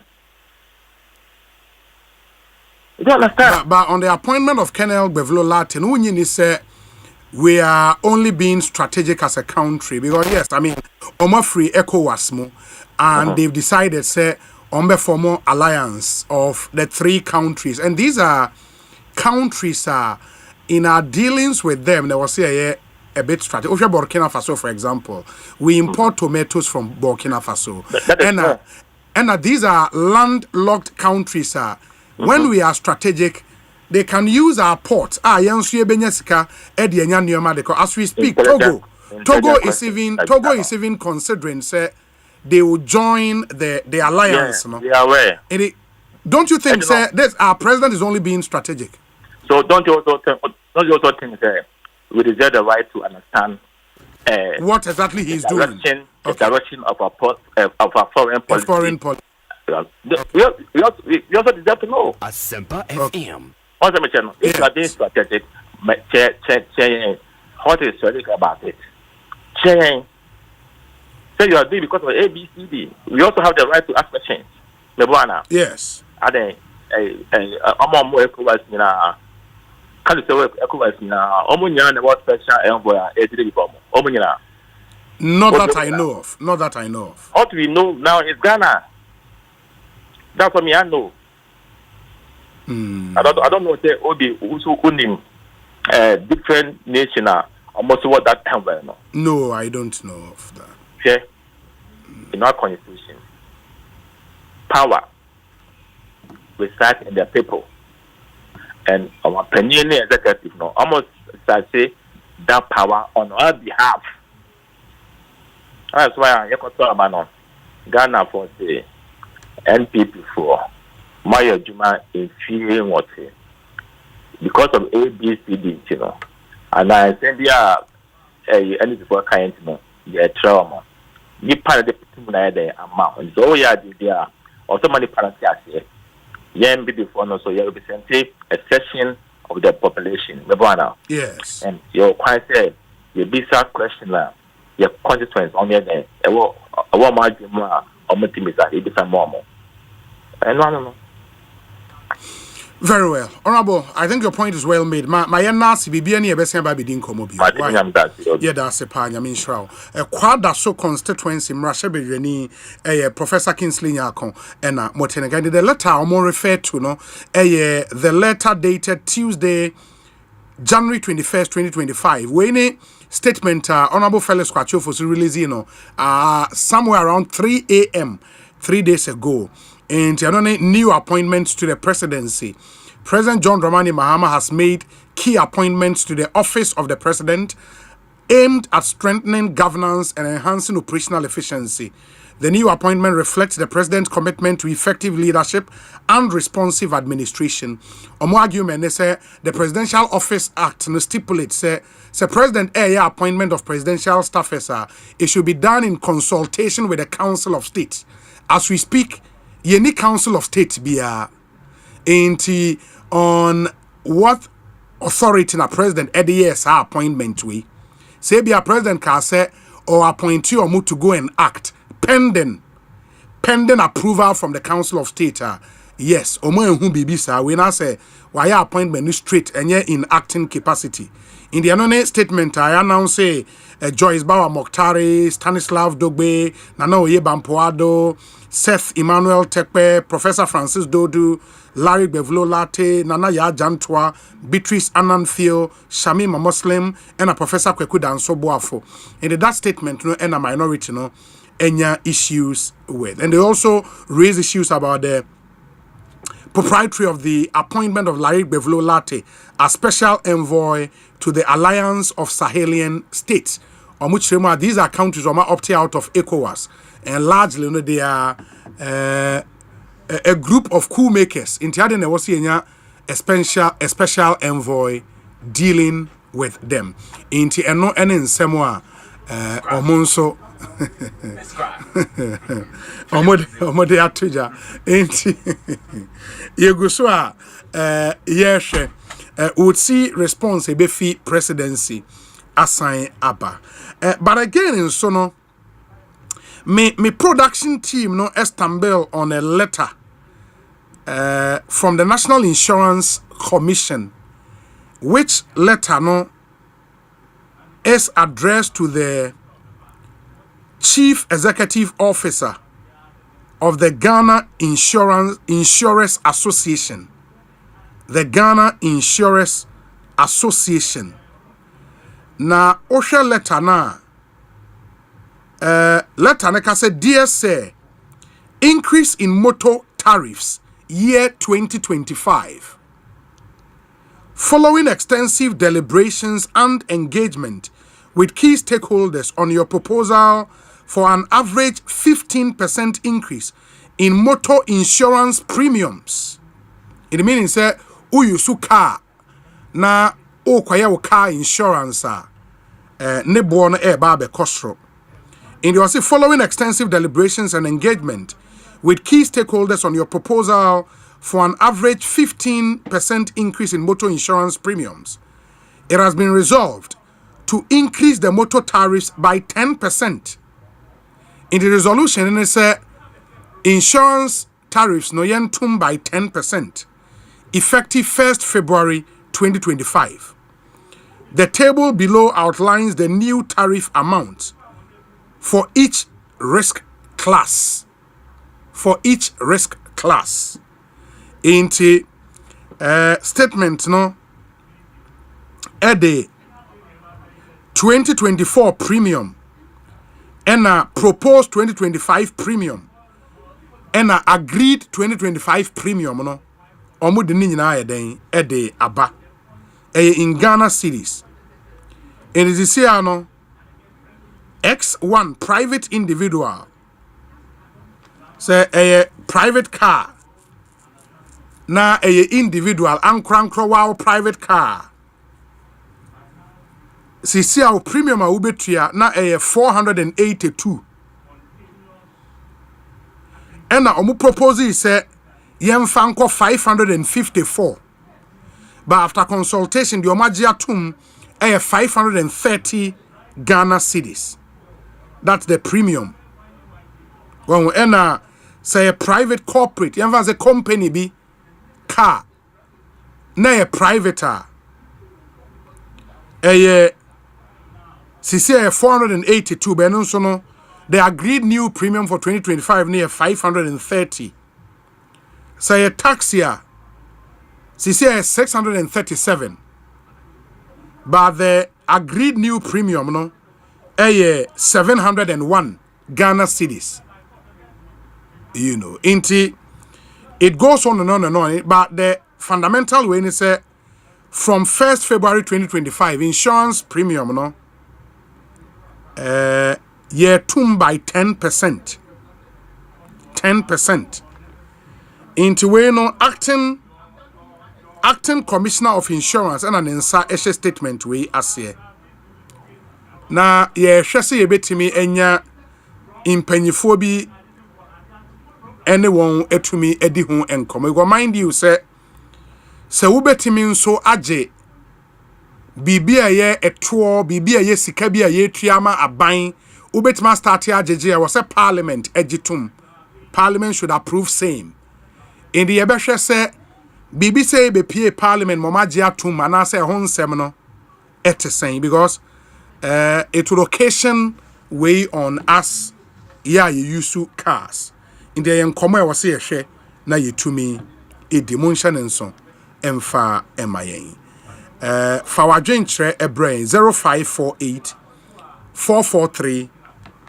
We do understand. But on the appointment of Colonel Bevlo Latin, we say we are only being strategic as a country because yes, I mean, free ECOWAS and they've decided say form more alliance of the 3 countries, and these are countries in our dealings with them. There was a bit strategic. Burkina Faso, for example, we import tomatoes from Burkina Faso, and these are landlocked countries. When we are strategic, they can use our ports. As we speak, Togo is even considering say they will join the alliance. Yeah, we are aware. Don't you think, sir, this our president is only being strategic? So don't you also think that we deserve the right to understand what exactly he's doing? The direction of our foreign policy. We also deserve to know. Asempa FM. Also, if you are being strategic, what is strategic about it? Say you are doing because of A, B, C, D. We also have the right to ask questions. Yes. Are they I'm more ECOWAS now? Can you say ECOWAS now? What special envoy Not that I know of. Not that I know of. What we know now is Ghana. That's what I know. I don't know say Obi also owning different nation almost what that time were no. No, I don't know of that. Okay. In our constitution, power resides in the people, and our opinion executive no almost say that power on our behalf. That's why I talk about Ghana for the NPP for Maya Juma in fearing what because of ABCD, you know, and I send any before kind, you know, the trauma. You part of the people amount, so yeah, there also many parents here. Yen be before no, so you represent a section of the population. Yes, and you quite say you be some question now. Your consequence on your day. I want my Juma or my team is that it is a normal. And no. Very well. Honorable, I think your point is well made. My nasi bibi ani ebese ba bidin komo bi. Yeah, that's a pa nyame nshraw. Kwada so constituency mrahye bedwani Professor Kingsley Nyakon na Motenega. The letter I more refer to no the letter dated Tuesday January 21st 2025. When statement Honorable Felix Kwachofo released somewhere around 3 a.m. 3 days ago. And new appointments to the presidency. President John Dramani Mahama has made key appointments to the office of the president aimed at strengthening governance and enhancing operational efficiency. The new appointment reflects the president's commitment to effective leadership and responsive administration. Omo argument say the Presidential Office Act stipulates say president appointment of presidential staffers it should be done in consultation with the Council of State. As we speak, Yeni Council of State be on what authority na president EDS appointment we say be a president can say or appoint you or to go and act pending approval from the Council of State yes omo enhu bibi sa we na say why appointment straight enye in acting capacity. In the anone statement I announce say Joyce Bawa Mokhtari, Stanislav Dogbe, Nana Oye Bampoado, Seth Emmanuel Tekpe, Professor Francis Dodu, Larry Bevlo Latte, Nana Ya Jantwa, Beatrice Ananfio, Shamima Muslim, and a Professor Kwekuda Nsobuafo. In that statement, no, and a minority, no, any issues with. And they also raise issues about the proprietary of the appointment of Larry Bevlo Latte as special envoy to the Alliance of Sahelian States, on which these are countries that opt out of ECOWAS, and largely, you know, they are a group of coup makers. In Tiade ne was a special envoy dealing with them. In Tiano and in Samoa, Omonso. Omode atuja. Inti Yeguswa yeshe would see response a befi presidency assign Abba. But again in sono me production team no stumble on a letter from the National Insurance Commission, which letter no is addressed to the Chief Executive Officer of the Ghana Insurers Association. The Ghana Insurers Association. Na osha letter na letter na ka say dear sir, increase in motor tariffs year 2025. Following extensive deliberations and engagement with key stakeholders on your proposal for an average 15% increase in motor insurance premiums. It means say uyu car na o kwaya car insurance ne bo no e ba be kosro. In the following extensive deliberations and engagement with key stakeholders on your proposal for an average 15% increase in motor insurance premiums, it has been resolved to increase the motor tariffs by 10%. In the resolution, it says insurance tariffs no yentum by 10%, effective 1st February 2025. The table below outlines the new tariff amounts for each risk class. For each risk class. In the statement, no, at the 2024 premium and a proposed 2025 premium and a agreed 2025 premium no omo de ni nyina eden e de aba in Ghana cedis. In this year no X1 private individual say a private car na a individual ankro wow private car sisi our premium a ubetua na 482 and na omu propose say yemfa nko 554, but after consultation the omagia tum 530 Ghana cedis. That's the premium. When we say a private corporate yemfa say company be car na a private CC 482, but no, the agreed new premium for 2025 near 530. Say a taxia, CC 637, but the agreed new premium no, 701 Ghana cedis. You know, it goes on and on and on, but the fundamental way is from 1st February 2025, insurance premium no. Year tum by 10%. 10%. Into we no acting commissioner of insurance and an insa eshe statement we asye. Na ye hwese ye betimi enya impanyifo bi anyone etumi edi ho enkom. We go mind you say wo betimi nso age Bibia ye etuo, bibia ye sika bia ye tuama aban, ubetima start ya jeje was a parliament ejitum. Parliament should approve same. in the ebehwe se bibi say be pie parliament mama gye atum ana say ho nsem no etesen because it will occasion weigh on us you use cars in the enkomo e wose ehwe na yetumi edimonhye nenso emfa emayen fa wadwenkyerɛ ebrain 0548 443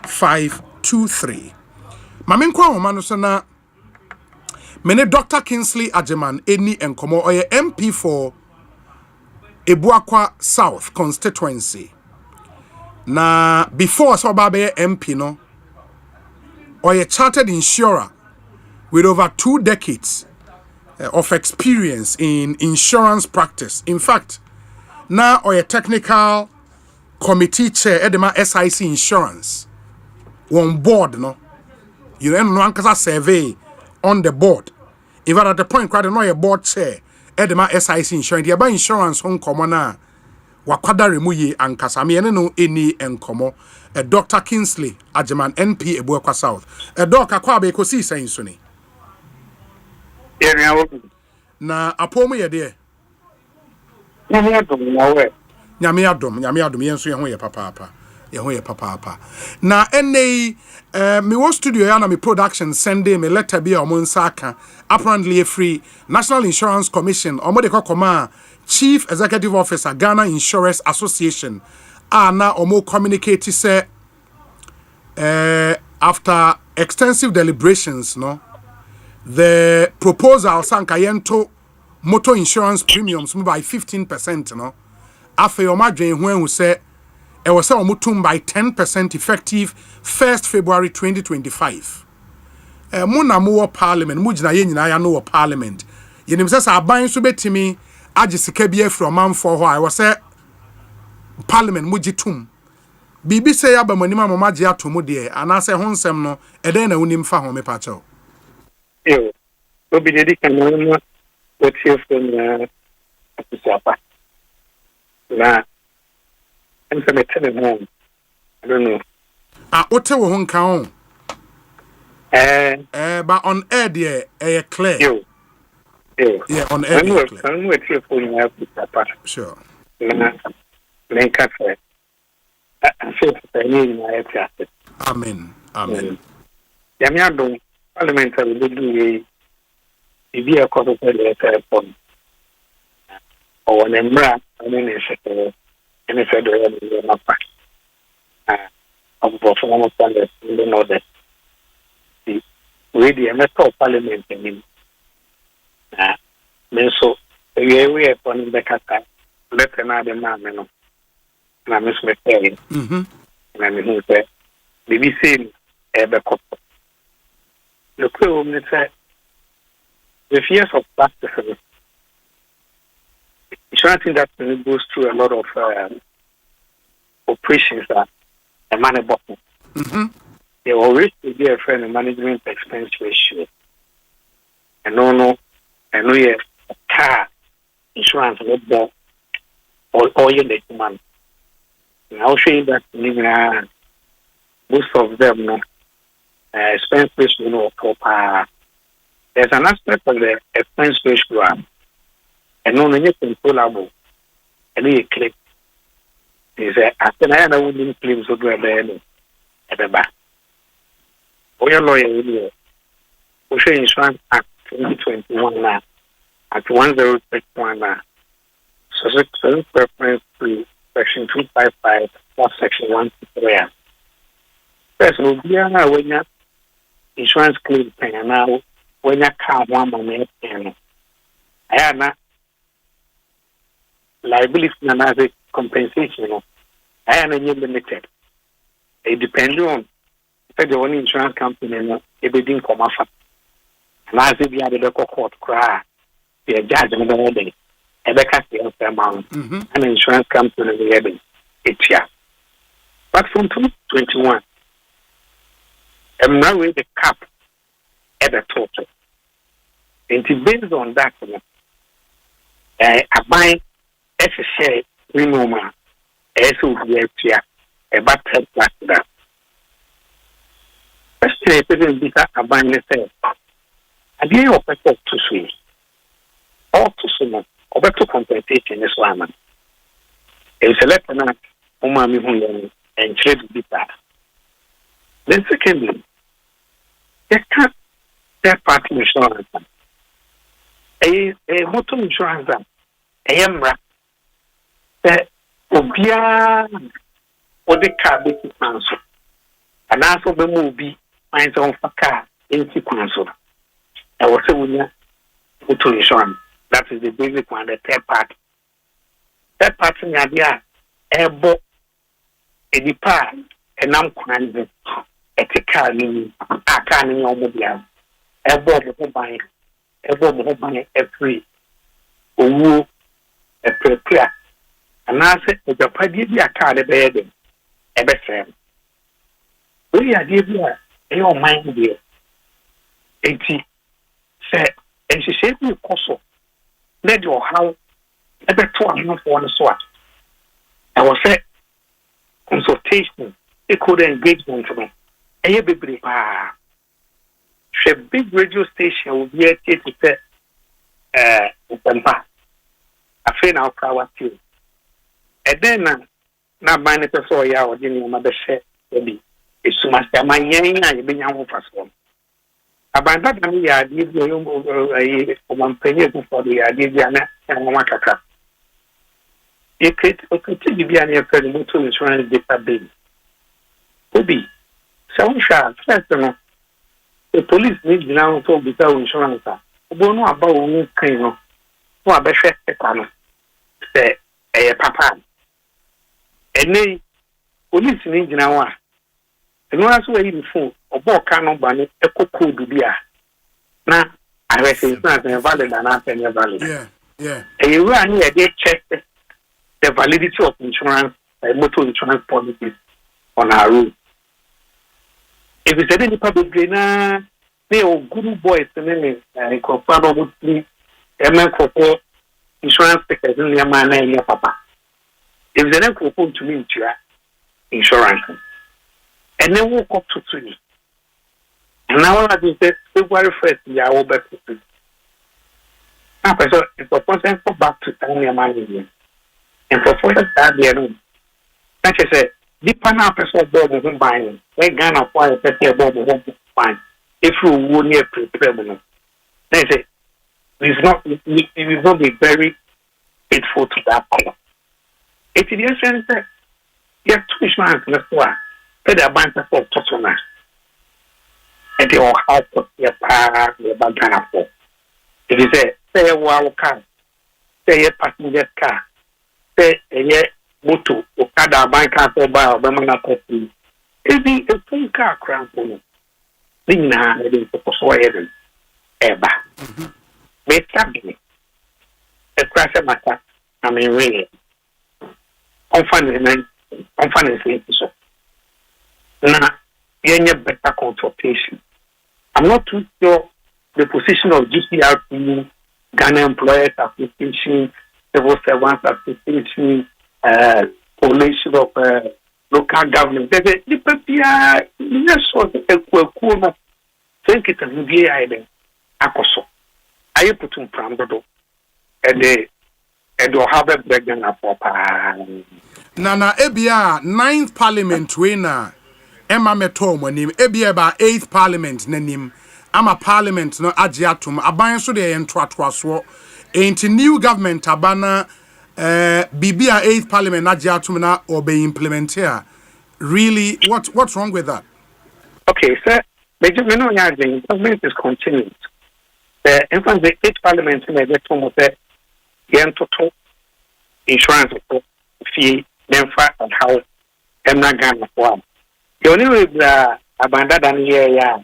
523 mamenkwa homa no so na mene Dr. Kingsley Ajeman eni enkomo oye MP for Ebuakwa South constituency na before so babe MP no oye chartered insurer with over 2 decades of experience in insurance practice. In fact, now oye technical committee chair edema SIC insurance on board no you know ankasa survey on the board. In fact, at the point quite no a board chair edema SIC insurance the insurance on common na wakwada remuye ankasa me no eni enkomo Dr. Kingsley Ajeman NP Ebuakwa South Dr. Akwa be Ekosiisen so ni na apomu ye de nyame adom yenso ye ho ye papa na ene me wo studio ya na me production sending me letter bi o nsaka apparently a free National Insurance Commission o mo de kokoma Chief Executive Officer Ghana Insurance Association na o mo communicate say after extensive deliberations no the proposal sankayento motor insurance premiums by 15% no afa o madwen ho ehu say e was say o mutum by 10% effective 1st February 2025 mo na mo parliament mo gina ye nyina ya no parliament yenim say aban so betimi agisika bi afro manfo ho I was say parliament mo gitum bibi say abamani ma mama gye atomo de ana say ho nsem no eden na unim fa ho me pa chaw obi dedi kan no what you from Asempa na I'm going to tell him I don't know ote wo ho nka on but on air there clear yeah on air I'm with you for you sure na menka fe I feel that you are at amen yami adom parliamentary do ibi akoso le telefon o na mra ani ne shete ene fe do ya na pa of former parliament in know that the the member of parliament in so we upon the kaka let another man no na miss me tell na me hu say BBC ebe kopo the crew me say the fears of practice insurance industry goes through a lot of operations that a man bottom. They always be a friend of management expense ratio. And no, yeah, car insurance with the or you the man. And I'll show you that most of them no expense ratio no for there's an aspect of the expense ratio and no you controllable and you click. Is after I wouldn't claim so do a bad at the back. Or your lawyer, Osei Insurance Act 2021 now at 1061 now. So reference to section 255 plus section 123. First, will be when your insurance claim paying now when your car 1 month paying. I have not liability and compensation. I am limited. It depends on the only insurance company everything come off. And as if you have a court cry, the judge another day. A better amount and insurance company it's here. But from 2021, I'm now with the cap at the total. And based on that, I buy as a share renewal. Eso here a battle like that. First, I didn't be that abandoned. adeɛ yɛ ɔpɛ sɛ ɔto so yi ɔto so no ɔbɛto compensation ne so ama select na ɔma me hu yɛ nkyerɛ bibi paa. Then secondly, there can't third party insurance. A motor insurance, a yamra, obia or the car basic council. And also the movie finds on for car in council. I was saying motor insurance. That is the basic one, the third party. Third party in idea, a book, a depart, and I'm crying. Car ni aka ni omobia ebo mo ban every owu prepare anase ejapade bi aka de be dem ebe frem we ade bi a e o man de enti se enhihye bi koso na de o haw ebe to amafo no so a I was say consultation equal engagement me eye bebre pa she big radio station will be at it Asempa afi na okawa ti e den na ban ne so ya o de ni ma be hye bi esuma sta man yen a ye benya ho faso abanda da mi ya di bi o man penye ku for ya di bi ana en mo makaka e kete bi ana e fere motor insurance database obi so first no the police need now to be insurance obo no aba won kan no no abehwe ekano se papa ene police need now a eno aso we yi phone obo kan no ba ne code bia na arrest insurance valid and not valid yeah we are here they check the validity of insurance motor insurance policies on our road. If you say any public na they are good boys and then confirm with me insurance stickers in your man and your papa. If they don't confirm to me insurance and then walk up to 3. And now I just said February 1st you are over to. Now it's a person go back to town your man again. And for further that they are that is it. The panel person board doesn't buy it. We Ghana for a petty board won't find. If you will near prepare, they say it will not be very faithful to that color. It is the essence that you have 2 insurance in the store. Pay the bank for Totona. And they all have to be a par the Ghana for. It is a say a wow car, say a passenger car, say a moto okada bank for buy obama copy ebi a car crown for me na e for so heaven eba be tabi e crash matter I mean really on finance so na yenye better consultation. I'm not too sure the position of GCRP, Ghana Employers Association, Civil Servants Association, coalition of local government. There's a different sort of think it's a new idea. Akoso. I put on Prambodo and they have a breakdown for Nana Ebia 9th Parliament winner Emma Metom nim Ebia ba 8th Parliament nanim ama Parliament no agiatum aban so de entoatoaso enti new government abana Bibia 8th Parliament agiatum na obey implement here. Really, what's wrong with that? Okay, sir. The government is continuing. The 8th Parliament in the form the total insurance fee, then fact and how I'm not going to form. The only way the abandoned here,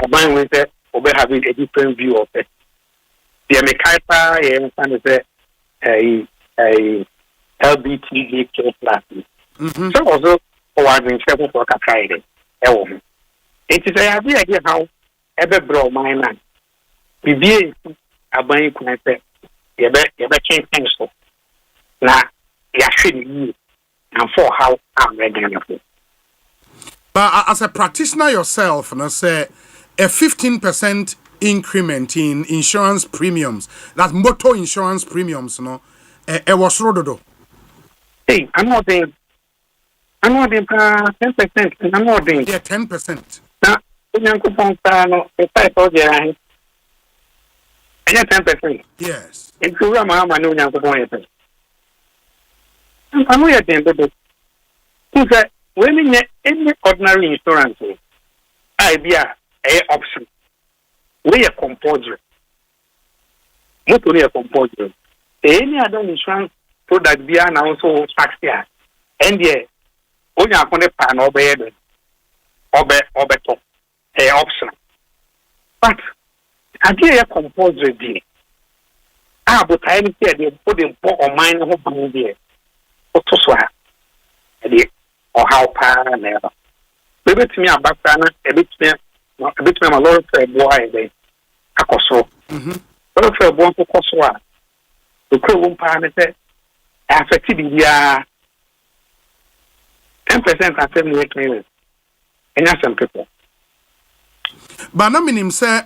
abandoned with it, or having a different view of it. The American a LBTQ plus. So also, was in trouble for a Friday. It is a idea how ever brought my man. We be a buying connected. You better change things. Now, you shouldn't use and for how I'm regular. But as a practitioner yourself, and I say a 15% increment in insurance premiums. That's motor insurance premiums, no. Was rododo. Hey, I'm not in 10%. I'm not in. Yeah, 10%. Now, if I told you, I 10%. Yes. If you run my money, I'm going to I'm not at the when in any ordinary insurance, idea a option. We are compulsory. Not only a compulsory. Any other insurance product be an also tax here. And yeah, only upon a pan or bed or better a option. But idea a compulsory day. But I didn't say they put in or mine who bring there. Or to swear. Or how power never. Maybe to me a background a bit me my lord for a boy day. A coso. But for a bon for cosoa. The crew won't parameter affected the 10% and 78 million. And that's some people. But na minim say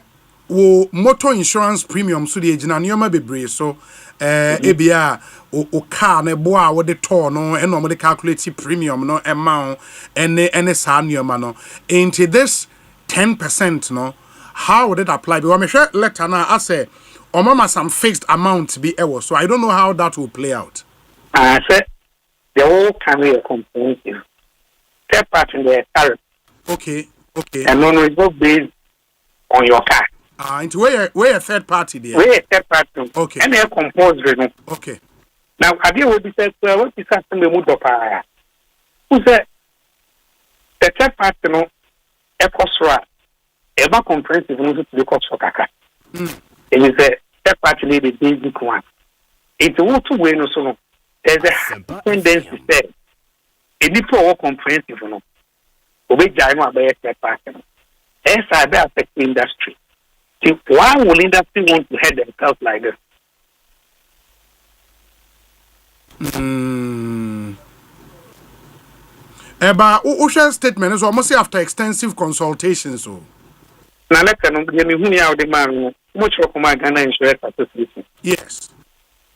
wo motor insurance premium so the agina nioma bebre so ebia o car na bo a wo de to no e no mo de calculate premium no amount ene sa nioma no into this 10% no how would it apply? Because me share letter na I say or mama some fixed amount be ever, so I don't know how that will play out. I said the whole can a comprehensive third party in the tariff. Okay. And no it go based on your car. Into where a third party there. Where a third party. Okay. And a compulsory. Okay. Now idea will be said what is happening the mood of power. Who said the third party no Ekosra ever comprehensive no to the cost for kaka. It is a third party the basic one. It's all two way no so there's a tendency to say a different comprehensive no. Obey Jaiма by a third party. As I affect the industry. See, why will industry want to head themselves like this? But Usha's statement is almost after extensive consultations. So. Now, let's the man much of my Ghana Insurance Association. Yes.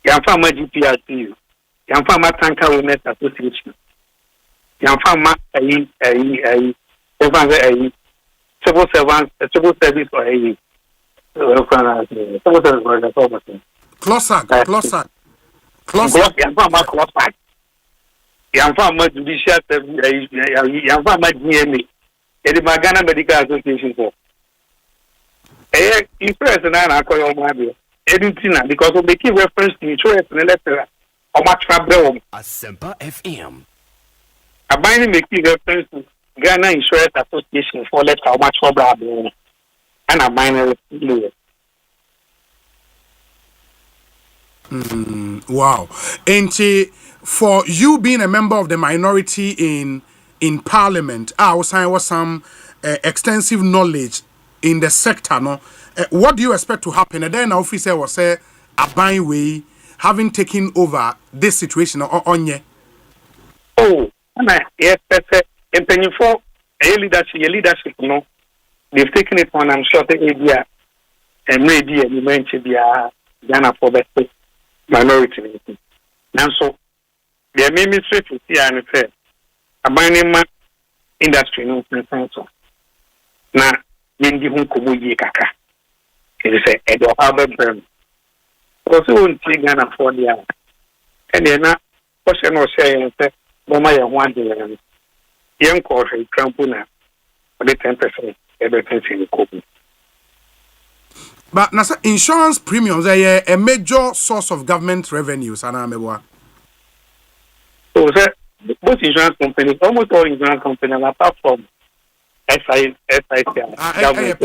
Yamfama GPRTU. Yamfama Tanker Owners Association. Yamfama civil service or a civil service. Closak. Yamfama Judicial Yamfama GMA. It is my Ghana Medical Association. In person, I call your mother. Editing because we make reference to insurance and electoral or much trouble. Asempa FM. I bind making reference to Ghana Insurance Association for let how much trouble and I bind it. Wow. And for you being a member of the minority in Parliament, I was some extensive knowledge in the sector, no? What do you expect to happen? And then officer was say a buying way having taken over this situation on ye. Oh, yes, and then you for a leadership, no, they've taken it on. I'm sure the idea and maybe you mentioned the Ghana for the minority. Now, so they made me straight to see and say a buying industry, no, so now. Yendi hun kumu ye kaka. It is a do have them. Also won't take Ghana for the hour. And then question was saying that Mama ya 1 day young coffee trampuna for the 10% everything in the copy. But nasa insurance premiums are a major source of government revenues and amewa. So both insurance companies, almost all insurance companies apart from SIC, government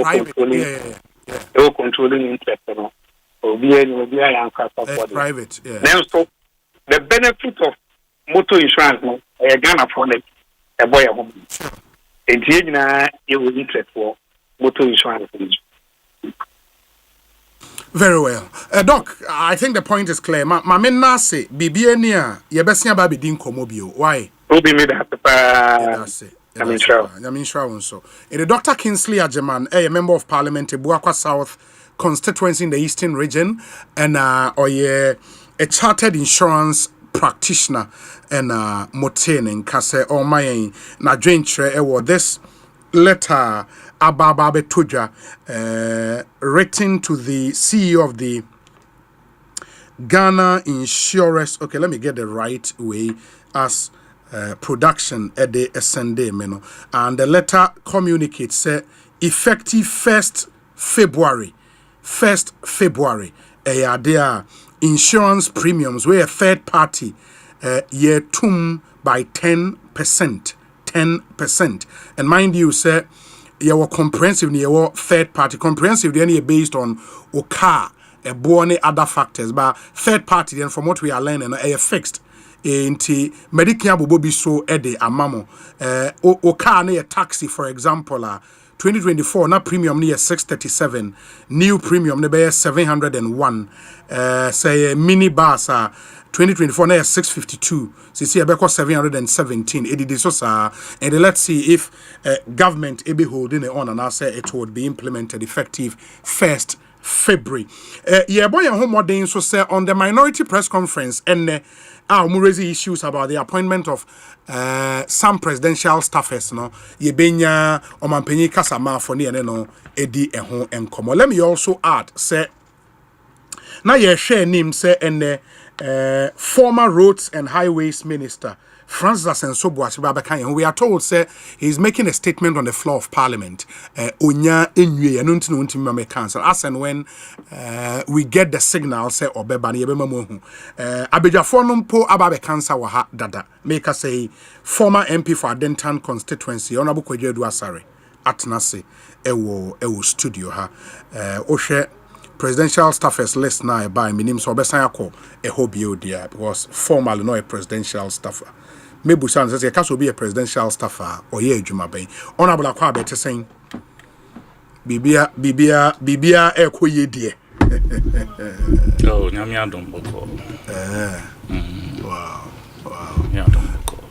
controlling interest, or private. Then, so the benefit of motor insurance, I Ghana for it, a boy at home. And you will interest for motor insurance. Very well. Doc, I think the point is clear. My men nasi, BBNia, Yabesia Babi Dinko Mobile. Why? Obi made that. Yamin also. The Dr. Kingsley Ajeman, a member of Parliament, Buakwa South constituency in the Eastern region, and a chartered insurance practitioner, and Moten and Kase or my na drentre this letter Abababe Tuja written to the CEO of the Ghana Insurance. Okay, let me get the right way as production at the SND meno. And the letter communicates effective 1st February. There insurance premiums where a third party year tum by 10%. 10%. And mind you, say your comprehensive your third party comprehensive then based on car a born other factors, but third party then from what we are learning a fixed inti Medicare bobo so ede amamo car na a taxi for example 2024 na premium near 637, new premium na be 701, say mini bus 2024 na 652, see abeko 717 edidi so sa. And let's see if government be holding it on, and I say it would be implemented effective 1st February. Yeah, boy, home modern so say on the minority press conference and raising issues about the appointment of some presidential staffers, no ye benya omampenyi kasama for ne no edi eho enkomo. Let me also add say na ye share name say and former roads and highways minister Francis Asenso we are told say he's making a statement on the floor of Parliament. Onya enwie eno ntino ntimi ma cancel as and when we get the signal say obeba na yebema mo hu abedwafo no mpo ababe cancel wa ha dada make us say former MP for Adentan constituency Honorable Kwadwo Asare atnase ewo studio ha ohwe presidential staffers list now by minim so obesan akọ ehobio dia because formally no a presidential staffer. Maybe San says you be a presidential staffer or ye adwuma ben. Honorable akwa bete saying bibia ekoye die. Oh, nyame adom boko. Wow.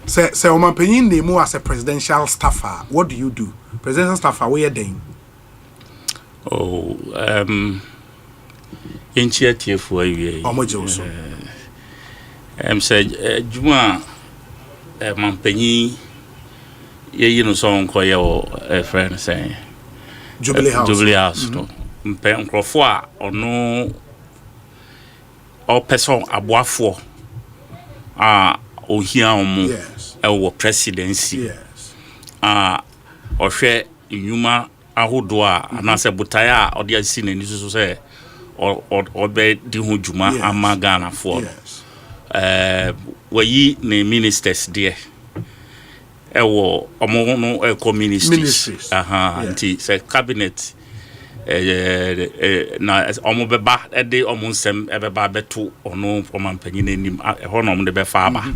Say omampenyin name as a presidential staffer. What do you do? Presidential staffer where den? Oh, initiative for you. Omojoso. Say juma mampenyi ye no so nko ye o friend say Jubilee House no mpe nkrofo a ono o person aboafo a ohia omo e presidency ohwe nyuma ahodo a anase butaya a odi asi na ni so say or be di ho juma amagana for wayi ne ministers there ewo omo no eco ministries anti say cabinet na omo beba ede omo nsem ebeba beto ono omampanyin anim ho no omo de be fa aba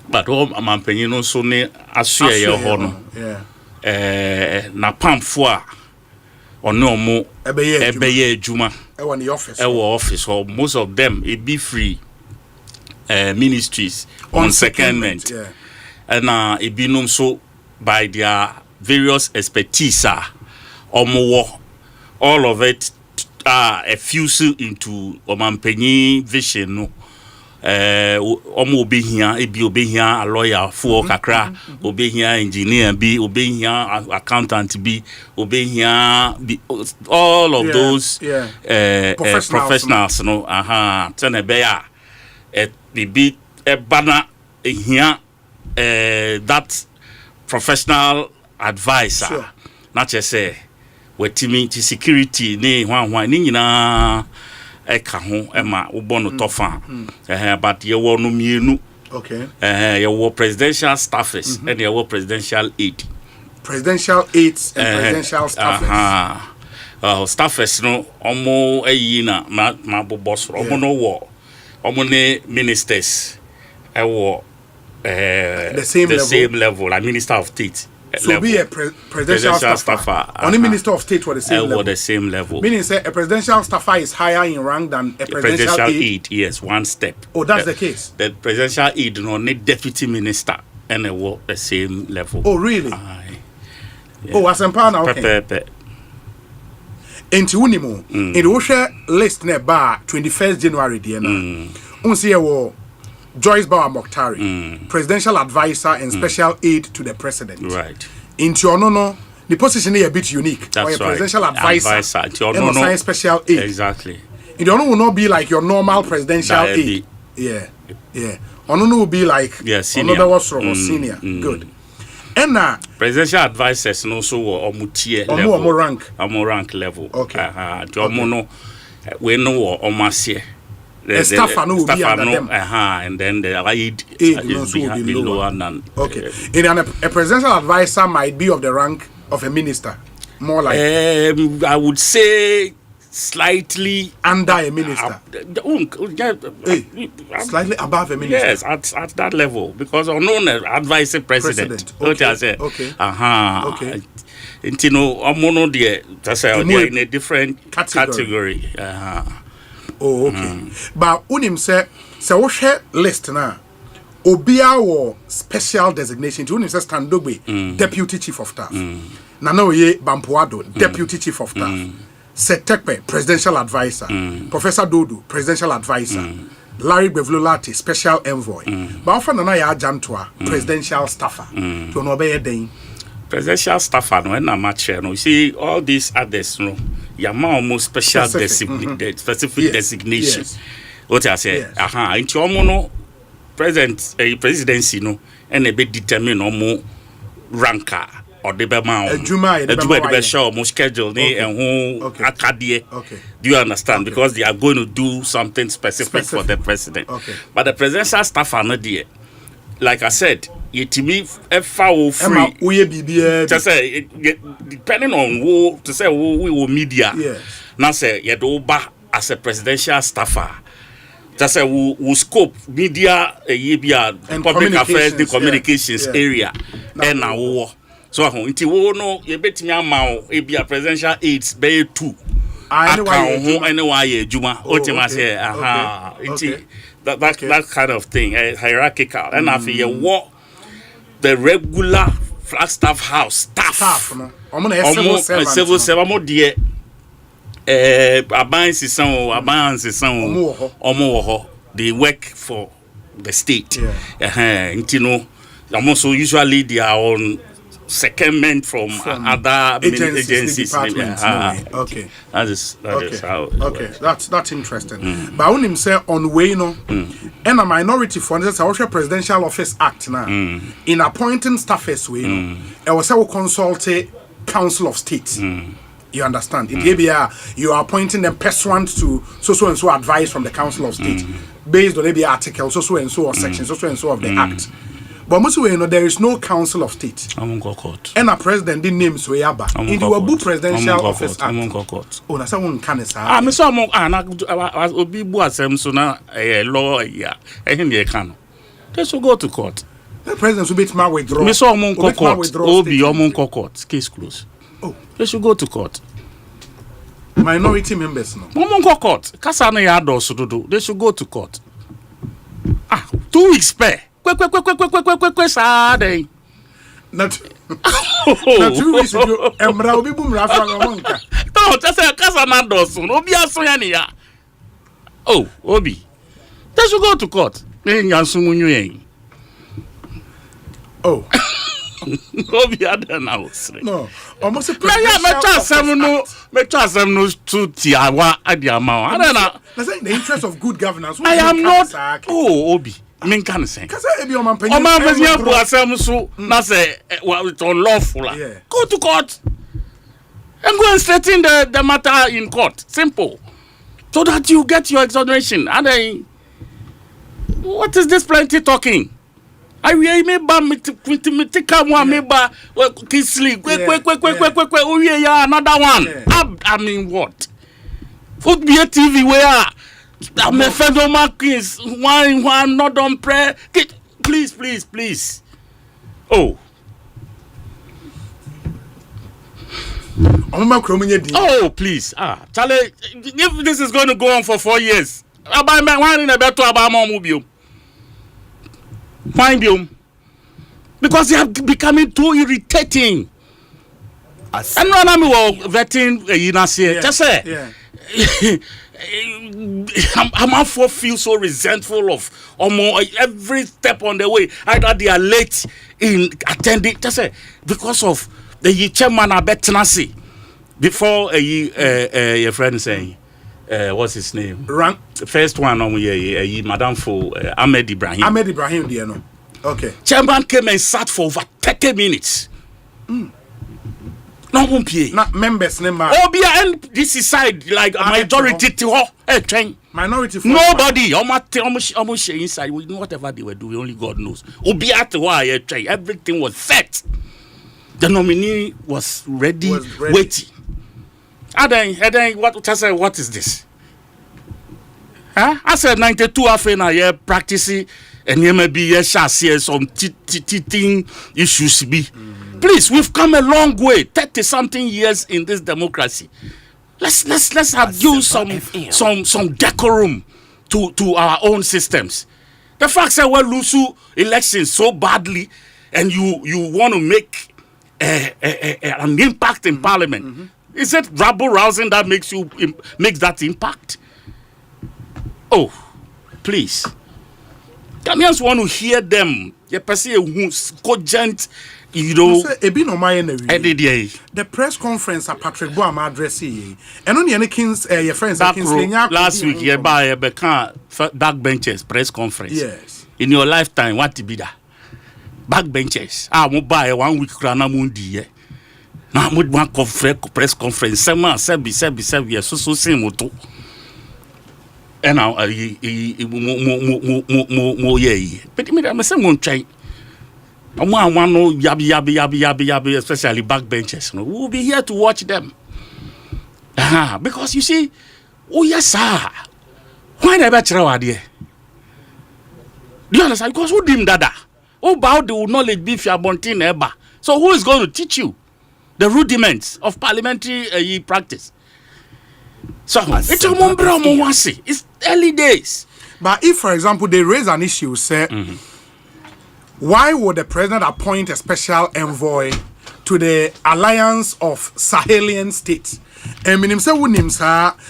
but o omampanyin no so ne aso ye ho no na pamfo a ono omo ebeye adwuma ewo in the office office so most of them it be free ministries on secondment and it be known so by their various expertise all of it a fuse into omampenyi vision no omo obi hia e bi obi hia a lawyer for kakra obi hia engineer bi obi hia accountant bi obi hia all of those professionals no tene be ya be a banner here that professional advisor not just say we team security ni hwan ni nyina eka ho ema wo no tofa but ye wo no mienu ye wo presidential staffers and ye wo presidential aid and presidential staffers staffers no omo ayi na ma boss omo no wo omone ministers ewo the same level like minister of state so level. Be a presidential staffer only minister of state were the same level meaning say a presidential staffer is higher in rank than a presidential aide. Yes, one step. That's the case. The presidential aide no need deputy minister and they work the same level. Oh, really? Yeah. Oh, Asempa now. Okay. Into Unimo, in the Osha list nearby 21st January, dear. Unsi Joyce Bauer Mokhtari, presidential advisor and special aide to the president. Right. Into Onono, the position is a bit unique. That's right. Presidential advisor and special aide. Exactly. It will not be like your normal presidential aide. Yeah. Onono will be like senior. Another was senior. Good. And presidential advisors no so tier level. rank level. Okay. We know omasie. The staff will be under them. And then the aide is below than. Okay. And a presidential advisor might be of the rank of a minister. More like I would say slightly under a minister. Slightly above a minister. Yes, at that level, because unknown advisor president. Okay. Okay. You know, I'm in a different category. Oh, okay. But unim say we share list na obia wo special designation. Unim say Standogbe, deputy chief of staff. Nana Oye Bampoado, deputy chief of staff. Setekpe, presidential advisor. Professor Dodo, presidential advisor. Larry Bevlolati, special envoy. But often Nana ya Jantwa, presidential staffer. To no be den. Presidential staffer no na match no. You see all these others no. Yama almost special specific designation. Yes. What I say? Into omo presidency no, and a bit determine omo ranker. Or the Bema show more schedule and who acadie. Do you understand? Because they are going to do something specific for the president. But the presidential staff are not there. Like I said, free. Just say depending on who to say who will media. Now say as a presidential staffer. Just say we scope media and public affairs, the communications area, and now. So inti wo no ye betimi ama e bia presidential aides be 2 anyway juma otima say inti that kind of thing hierarchical and after ye what the regular Flagstaff house staff no civil servant there aban sisan they work for the state inti no also usually they are on secondment from other agencies. Okay. That is how it works. That's interesting. But when him say on way no, and a minority for instance, our Presidential Office Act now in appointing staffers way no, I was say consult Council of State. You understand? It you are appointing them pursuant to so and so advice from the Council of State based on maybe article so and so or section so and so of the Act. But most way there is no Council of State. And a president didn't name so yaba. In the Wabu Presidential Office Act. Oh, that's one can say. Me so among obi bu asem so na law ya. Ehim can. They should go to court. The president should be to withdraw. Me so among court. Obi among court. Case closed. Oh, they should go to court. Minority members no. Among court. Kasa na ya do so do. They should go to court. 2 weeks pay. Sad. Not 2 weeks ago. Emra obi bu mra fa monka. No, just say kasa na do so. Obi aso ya ni ya. Oh, Obi. They should go to court. Nyansumunyu yen. Oh. Obi ada na osre. No. Almost a me trust no to tiawa adiama. I don't know. That's the interest of good governance. I am not. Oh, Obi. Men can say. Kasa ebi o man bu asem so na say it's unlawful. Go to court. And go and straighten the matter in court. Simple. So that you get your exoneration. And then what is this plenty talking? I will me ba me come one me ba kisli another one. I mean what? Food be a TV where I'm a fellow markings. Why not done prayer? Please. Oh. Oh, please. Charlie, if this is going to go on for 4 years, why in a better about more mobile? Find you. because they are becoming too irritating. And when I'm vetting, just say, I'm for feel so resentful of almost every step on the way. Either they are late in attending, just say, because of the chairman I bet Tenassi before your friend saying, what's his name? Rank. The first one on Madam for Ahmed Ibrahim. Ahmed Ibrahim, dear no. Okay. Chairman came and sat for over 30 minutes. No one pay. Not members, number. And this is side like a majority to minority. Nobody. Almost inside. We know whatever they were doing. Only God knows. Everything was set. The nominee was ready. Waiting. And then what is this? Huh? I said 92 after practicing and you may be some teething issues be. Please, we've come a long way, 30-something years in this democracy. Let's have used some decorum to our own systems. The fact that we lose elections so badly, and you want to make an impact in Parliament, is it rabble rousing that makes that impact? Oh, please. Ghanaians want to hear them. You perceive who's cogent. You know, the press conference at Patrick Boam addressing, and only any kings, your friends, last week, you buy a backbenchers press conference. Yes. In your lifetime, what to be that? Backbenchers. I won't buy 1 week Krana Mundi. Now, would one press conference, sebi, so same to. And now, but I'm saying, try. One no yabi, especially backbenchers. No, we'll be here to watch them. Because you see, oh yes, sir. Why never try there? Do you understand? Because who dim dada? Oh, bow the knowledge be for bontin eba. So who is going to teach you the rudiments of parliamentary practice? So it's early days. But if, for example, they raise an issue, say. Why would the president appoint a special envoy to the alliance of Sahelian states? And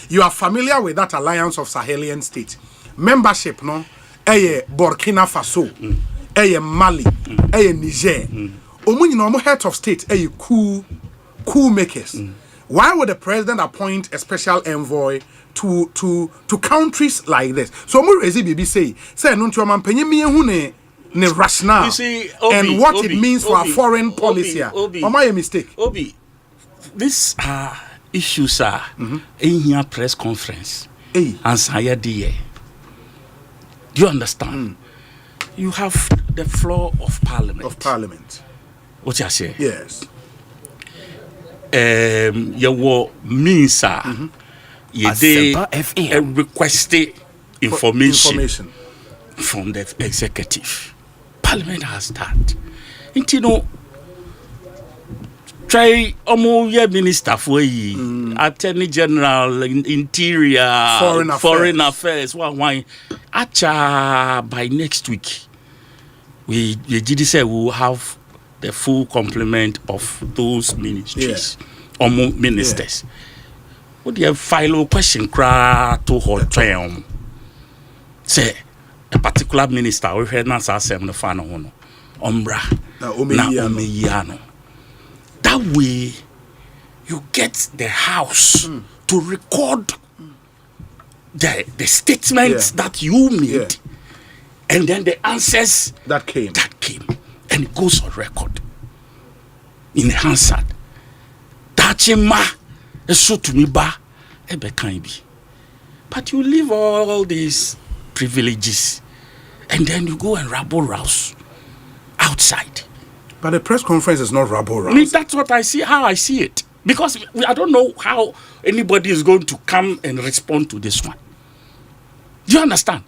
you are familiar with that alliance of Sahelian states. Membership, no? Burkina Faso, Mali, Niger. Omunyi head of state, coup makers. Why would the president appoint a special envoy to countries like this? So mo rezi bibi say no nti o man panyi mi ehune ne rationale. You see, and what it means for our foreign policy. Or my mistake? Obi, these issues are in here press conference. Answer here. Do you understand? You have the floor of Parliament. What you say? Yes. Your means are you requested information from the executive. Parliament has that. You know, try minister for Attorney General, Interior, Foreign Affairs. Why? Acha by next week, we GDC will have the full complement of those ministries or ministers. What do you file a question to hold triumph? Say a particular minister we heard not Asempa the fan on Umbra na Omeyano. That way you get the house to record the statements that you made and then the answers that came and it goes on record in Hansard. Tachima is so to me ba ebe can be. But you leave all these privileges and then you go and rabble rouse outside. But the press conference is not rabble rouse. I mean, that's what I see, how I see it. Because I don't know how anybody is going to come and respond to this one. Do you understand?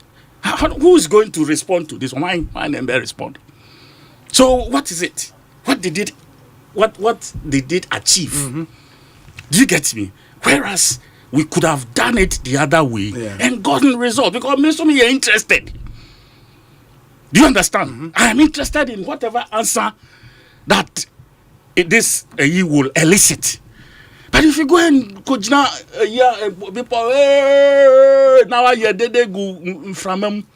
Who is going to respond to this one? Why never respond? So what is it? What they did achieve? Do you get me? Whereas we could have done it the other way and gotten results because many are interested. Do you understand? I am interested in whatever answer that this you will elicit. But if you go and coach now, people, now I they go from them.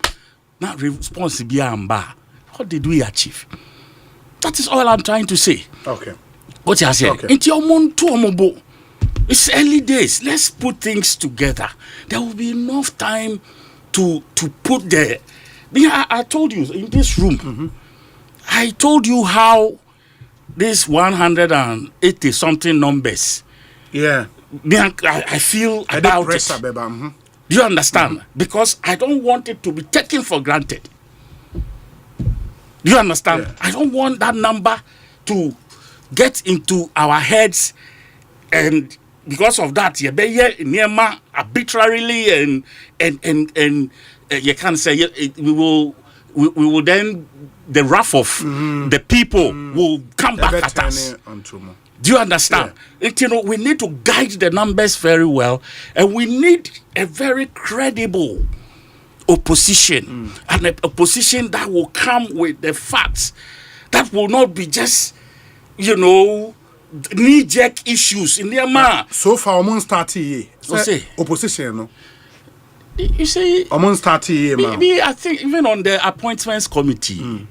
Not responsible. What did we achieve? That is all I'm trying to say. Okay. What you say? It's your moon to it's early days. Let's put things together. There will be enough time to put the. I told you in this room. I told you how this 180 something numbers. Yeah. I feel about it. Do you understand? Because I don't want it to be taken for granted. Do you understand? Yeah. I don't want that number to get into our heads, and because of that, you be here arbitrarily and you can't say we will then the wrath of the people will come back at us. Do you understand? Yeah. We need to guide the numbers very well, and we need a very credible opposition, and a opposition that will come with the facts, that will not be just, knee-jerk issues in their mind. So far, almost 30 years. Opposition, no? You see, almost 30 years, I think even on the appointments committee,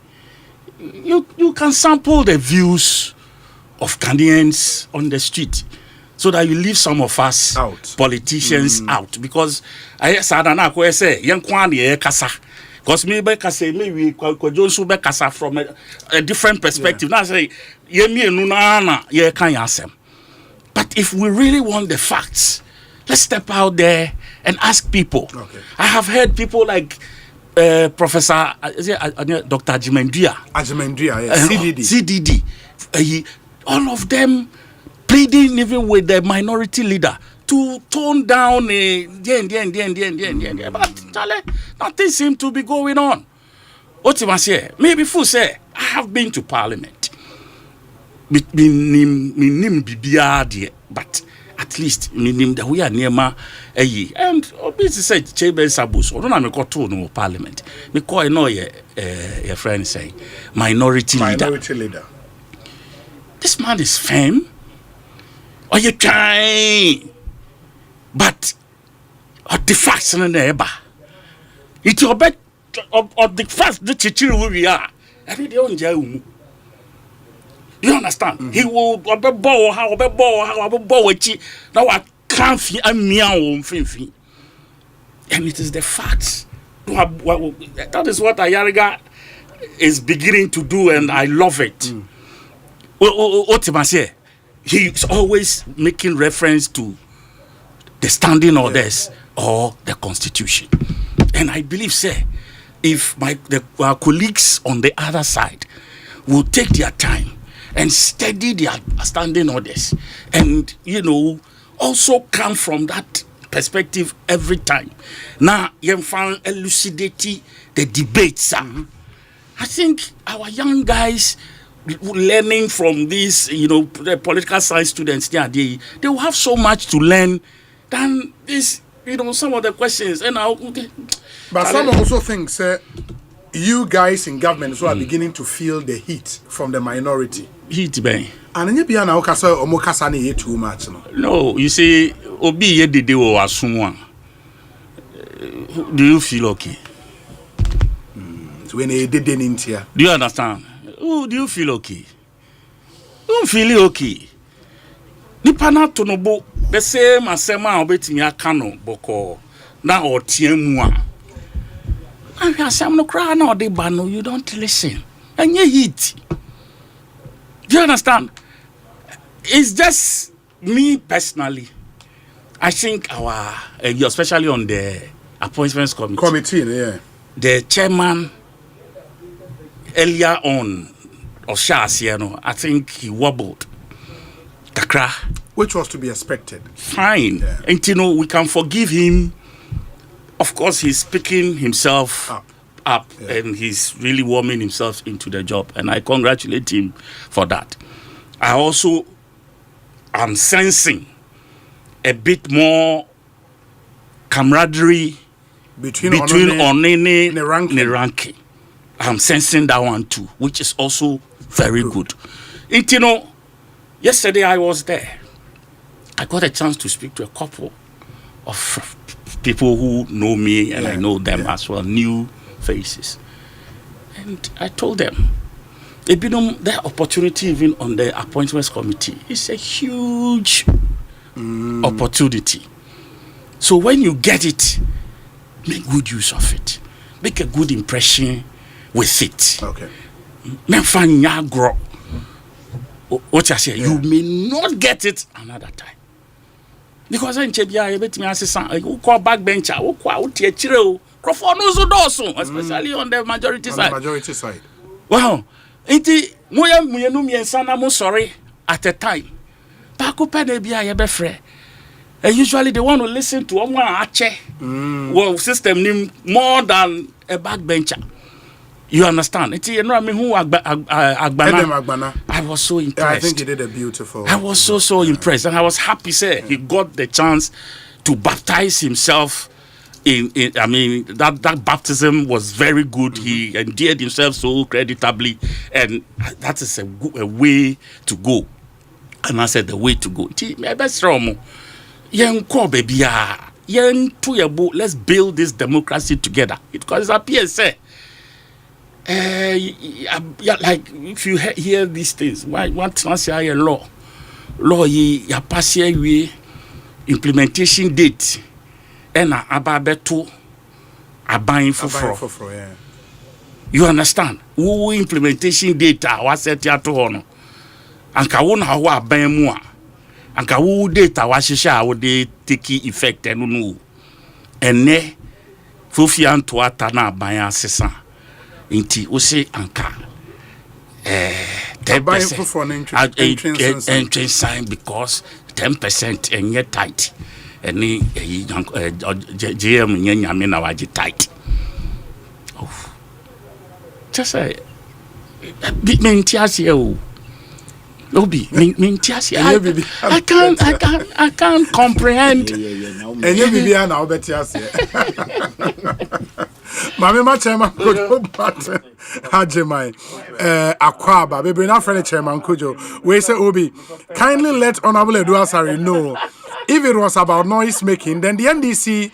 you can sample the views of Ghanaians on the street, so that you leave some of us out, politicians out, because I said say because maybe Bonsu be kasa from a different perspective. Now say but if we really want the facts, let's step out there and ask people. Okay. I have heard people like Professor Dr. Ajimendria, CDD. All of them pleading even with the minority leader to tone down but nothing seems to be going on. What you must say? Maybe full say I have been to Parliament. But at least meaning that we are near and obviously said Chebe Sabus, or don't go to no Parliament. Because I know your friend say minority leader. This man is firm. Or you trying, but the facts in the neighbor. It's your bet of the facts that who we are. Every day on Jaumu. You understand? He will bow how now I can't feel a meow fin. And it is the facts. That is what Ayariga is beginning to do, and I love it. What he's always making reference to the standing orders or the constitution, and I believe, if our colleagues on the other side will take their time and study their standing orders, and also come from that perspective every time. Now, you find elucidate the debates. I think our young guys learning from these, the political science students, they will have so much to learn than this, some of the questions. And but some also think, you guys in government are beginning to feel the heat from the minority. Heat, bang. And you be an okasa or mokasani too much. No, you see, Obi ye did or someone. Do you feel okay? When he did in here. Do you understand? Oh, do you feel okay? Don't feel okay. Nipana tonobo the same as Sema obeti ya kano boko na otiemwa. And you say I'm no cry now de bano, you don't listen. And you hit. Do you understand? It's just me personally. I think our especially on the appointments committee, the chairman earlier on, Osei, I think he wobbled. Kakra. Which was to be expected. Fine. Yeah. And we can forgive him. Of course, he's picking himself up and he's really warming himself into the job. And I congratulate him for that. I also am sensing a bit more camaraderie between Onene and Neranke. I'm sensing that one too, which is also very good. And you know, yesterday I was there. I got a chance to speak to a couple of people who know me and I know them as well, new faces. And I told them, their opportunity even on the appointments committee is a huge opportunity. So when you get it, make good use of it. Make a good impression with it. Okay. What I say, you may not get it another time. Because I'm backbencher, especially on the majority side. On the majority side. Wow. Sorry at a time. And usually they want to listen to well, system name more than a backbencher. You understand? I was so impressed. Yeah, I think he did a beautiful. I was so impressed, and I was happy. He got the chance to baptize himself. That baptism was very good. He endeared himself so creditably, and that is a way to go. And I said the way to go. Let's build this democracy together. Because it appears, like if you hear these things, what must say a law ya pass away implementation date and ababeto abain for yeah. You understand? Who implementation date was set ya to hono anka wo na ho aban mu a anka wo data wa hihya wo de take effect eno no ene fofia nto ata na aban asesa inti wo se anka 10% entrance sign because 10% enye tight any GM nyame na waje tight. Just say Obi, I can't comprehend. And you be now better. Mama chairman Kojo Hajemai Akwaba, baby na friend chairman Kojo. We say Obi, kindly let Honorable Eduasari know if it was about noise making, then the NDC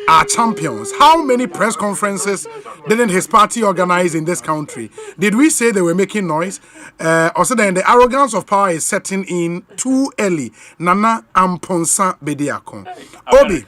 are champions. How many press conferences didn't his party organize in this country? Did we say they were making noise? Also then the arrogance of power is setting in too early. Nana Amponsa Bediakon. Obi,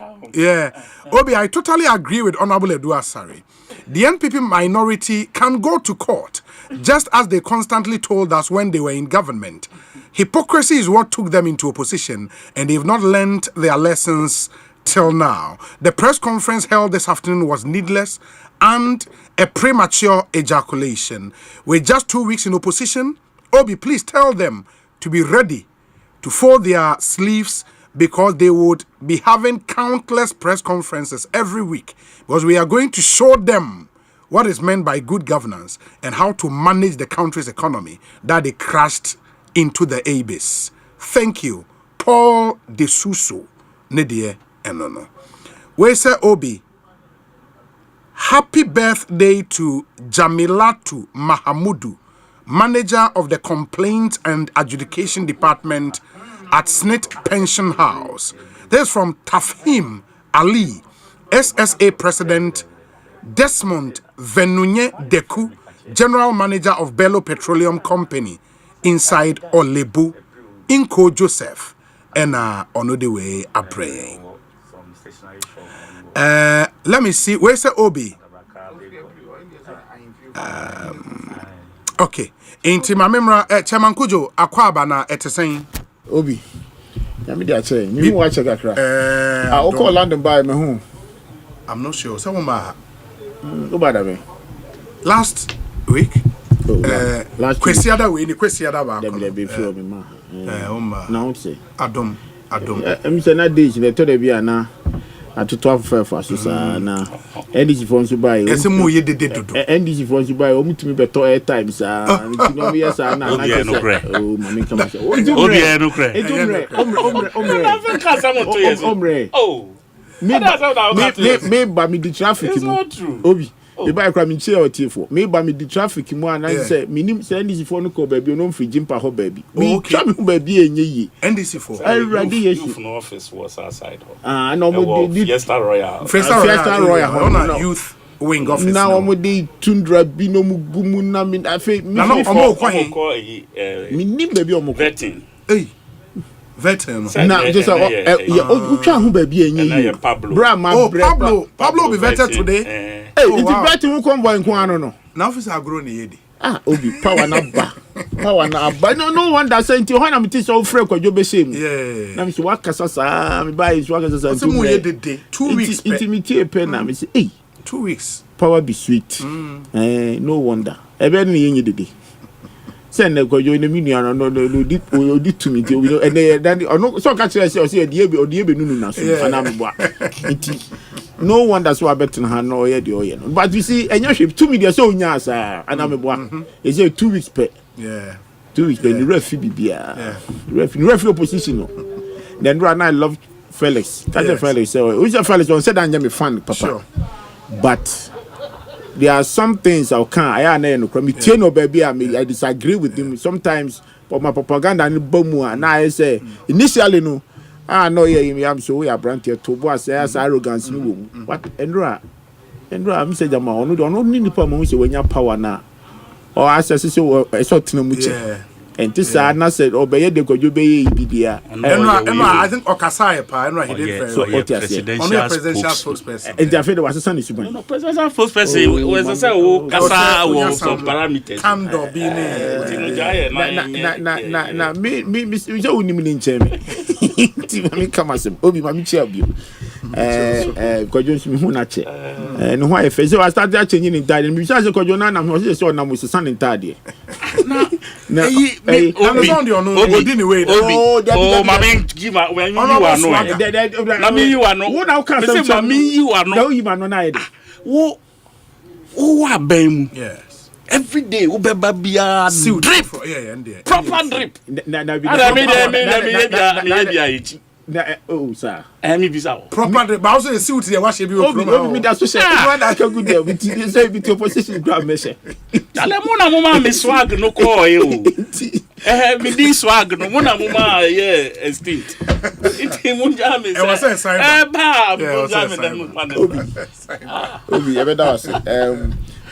Obi, I totally agree with Honorable Eduasari. The NPP minority can go to court, just as they constantly told us when they were in government. Hypocrisy is what took them into opposition, and they've not learned their lessons till now. The press conference held this afternoon was needless and a premature ejaculation. With just 2 weeks in opposition, Obi, please tell them to be ready to fold their sleeves because they would be having countless press conferences every week because we are going to show them what is meant by good governance and how to manage the country's economy that they crashed into the abyss. Thank you. Paul De Suso. Nedie Enono. We say Obi. Happy birthday to Jamilatu Mahamudu, manager of the Complaint and Adjudication Department at Snit Pension House. This is from Tafhim Ali, SSA President Desmond Venunye Deku, General Manager of Bello Petroleum Company, inside Olebu, Inko Joseph, and Onodiwe Abraying. Let me see. Where's the Obi? Okay. Inti mamemra Chairman Kujo Akwaba na etesen. Obi. Yami dey say, me who watch kakra. I call London by me who. I'm not sure. Someone ma me. Last week. Last Kwesiada we ni Kwesiada ba. Dem dey be few me ma. Now say. Adom. Em say na days na to dey be ana. At 12 for na NDC phones you buy. Ese mo ye de dodo. NDC phones you buy. O mutumi beto airtime sa. No be yes na. Oh mami come say. Obi e no kre. Omre. Oh. Me ba me the traffic no. Obi. Me buy crime in chair or tifo. Me buy me the traffic mu and I say minim say NDC for no call baby no free jimpa ho baby. Me try me baby enye NDC for. Youth no office was outside. No mo the Fiesta Royal. Fiesta Royal. On youth wing office. Now mo dey tundra bi no mu gumu na me afi me omo kwa me nim baby omo vetting. Hey. Veteran. Now just try who baby enye. Bra ma Pablo be vetted today. Hey, it's vetting who come boy nko no. Now office are grown yedi. Obi power na ba. Power na ba. No one that say nti ho na me ti so frɛ kwadwo be shame. Yeah. Na me say wakasa sa me buy is wakasa sa. So mu ye de 2 weeks. Intimate pen na me say 2 weeks. Power be sweet. No wonder. Ebe ni yenye dede. Send the kwadwo na minu ano no di to me and then no so catch say die be nunu na so ana me boa. No one that's why betting her no ye the oil. But you see, and you ship 2 million so nya sa ana me boa. Is it 2 weeks pay? Yeah. 2 weeks then the referee bibia. Referee opposition no. Then right now I love Felix. That's Felix. So who's Felix on said I'm fan papa. Sure. But there are some things I can't. No baby, I disagree with him sometimes. But my propaganda and bomu and I say initially no. No, yeah, I'm so we are brand here to boss as arrogance. But Endra, I'm saying, I don't need the problem when you power now. Or as I say, so I saw Tinamuche. And this said, obey the go you be Bidia. I think Okasai, Enra, he did so presidential spokesperson. And their was a son is presidential spokesperson was a Kasa was some parameters. Kando me, Miss Unimin Chemi. Me come as Obi Mamichi of you. Kojones Munache. And why if I started changing in time, besides the Kojona, I'm also so now with the son in Tadi. Amazon you know anyway. Mami give when you are no. Na me you are no. Who now can say me you are no. No you are no na. Wo abem. Yes. Every day we be bia drip. Yeah. Proper drip. Oh sir. Me bisa. Proper drip. But also the suit there wash be proper. Me that so say. One that can good there with you say with your position grab measure. Ale mo na mo ma me swag no call e o. Me di swag no mo na mo ma extinct. Iti mo ja me say. Ba mo ja me dem pa. Obi e be da was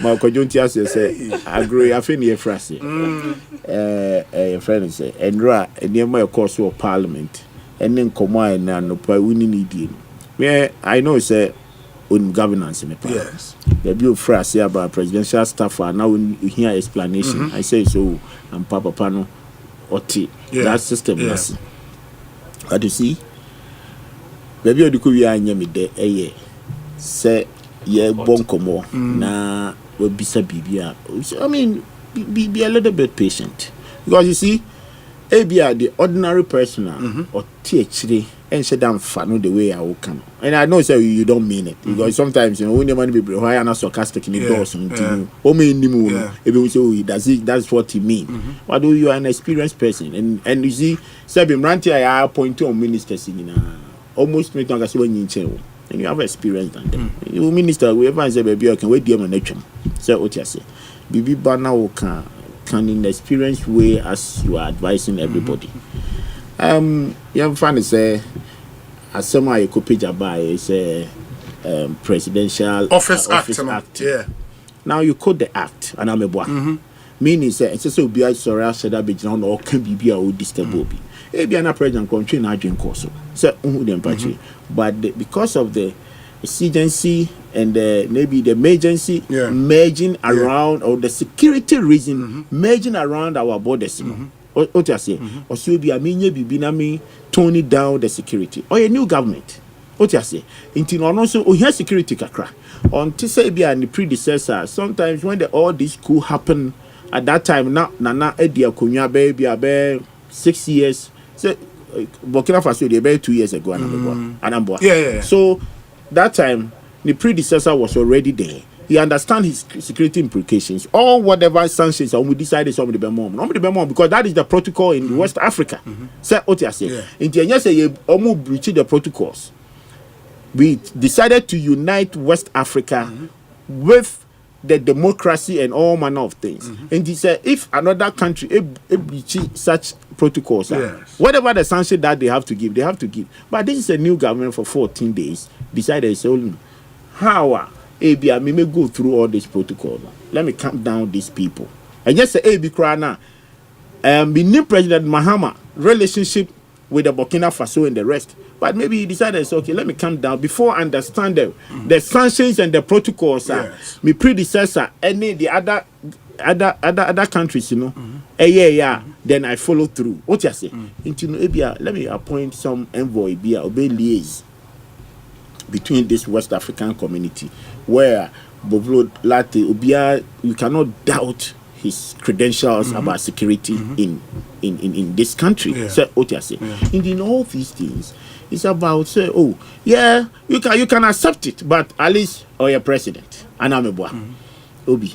my conjunti as say agree afeni e frase. Friend say Endra enema e course of parliament. And then come on and no pa we need me I know say on governance in the past. Yes. The bill phrase about presidential staff are now we hear explanation. I say so and Papa Pano Oti that system yes. What you see? Baby odi ko wi anya me de say ye bon komo na we bisa bibia. I mean be a little bit patient because you see the ordinary person or THD and say damn fun the way I will come. And I know say you don't mean it because sometimes when the money be why are not sarcastic in the doors that's what he mean. What do you are an experienced person and you see Sabim Ranti I point to ministers in almost me talk as when you and you have experience than them. You minister we ever say baby I can wait them on nature. So what you say Bibi Bana can in experienced way as you are advising everybody. You find it say Asema Ekopija by is a presidential office act. Yeah. Now you code the act and I'm a boy. Meaning say it's so be I sorry said that be down or can be a disturb obi. Maybe an president country na drink course. So but because of the exigency and maybe the emergency merging around or the security reason merging around our borders. What you say? Or so be a me tone down the security. Or a new government. What you say? Until also we have security kakra. On to say be and the predecessor. Sometimes when all this coup happen at that time now Nana Edia Kunya baby 6 years. So Burkina Faso they about 2 years ago and so that time the predecessor was already there. He understands his security implications. Or whatever sanctions we decided some of the Bemom because that is the protocol in West Africa. Say what you say. In the say almost breaching the protocols. We decided to unite West Africa with the democracy and all manner of things. And he said, if another country breach such protocols, whatever the sanction that they have to give, they have to give. But this is a new government for 14 days. Decided, so how I may go through all these protocols. Let me calm down these people. And just say, AB Krana, the new President Mahama relationship with the Burkina Faso and the rest. But maybe he decided, okay, let me calm down before I understand the sanctions and the protocols. My predecessor, any the other countries, you know, then I follow through. What you say? Let me appoint some envoy, obey liaise between this West African community, where Bovlo Latte, Obia, you cannot doubt his credentials about security in this country. So what you say? In all these things, it's about say, oh yeah, you can accept it, but at least your president, and I'm a boy, Obi,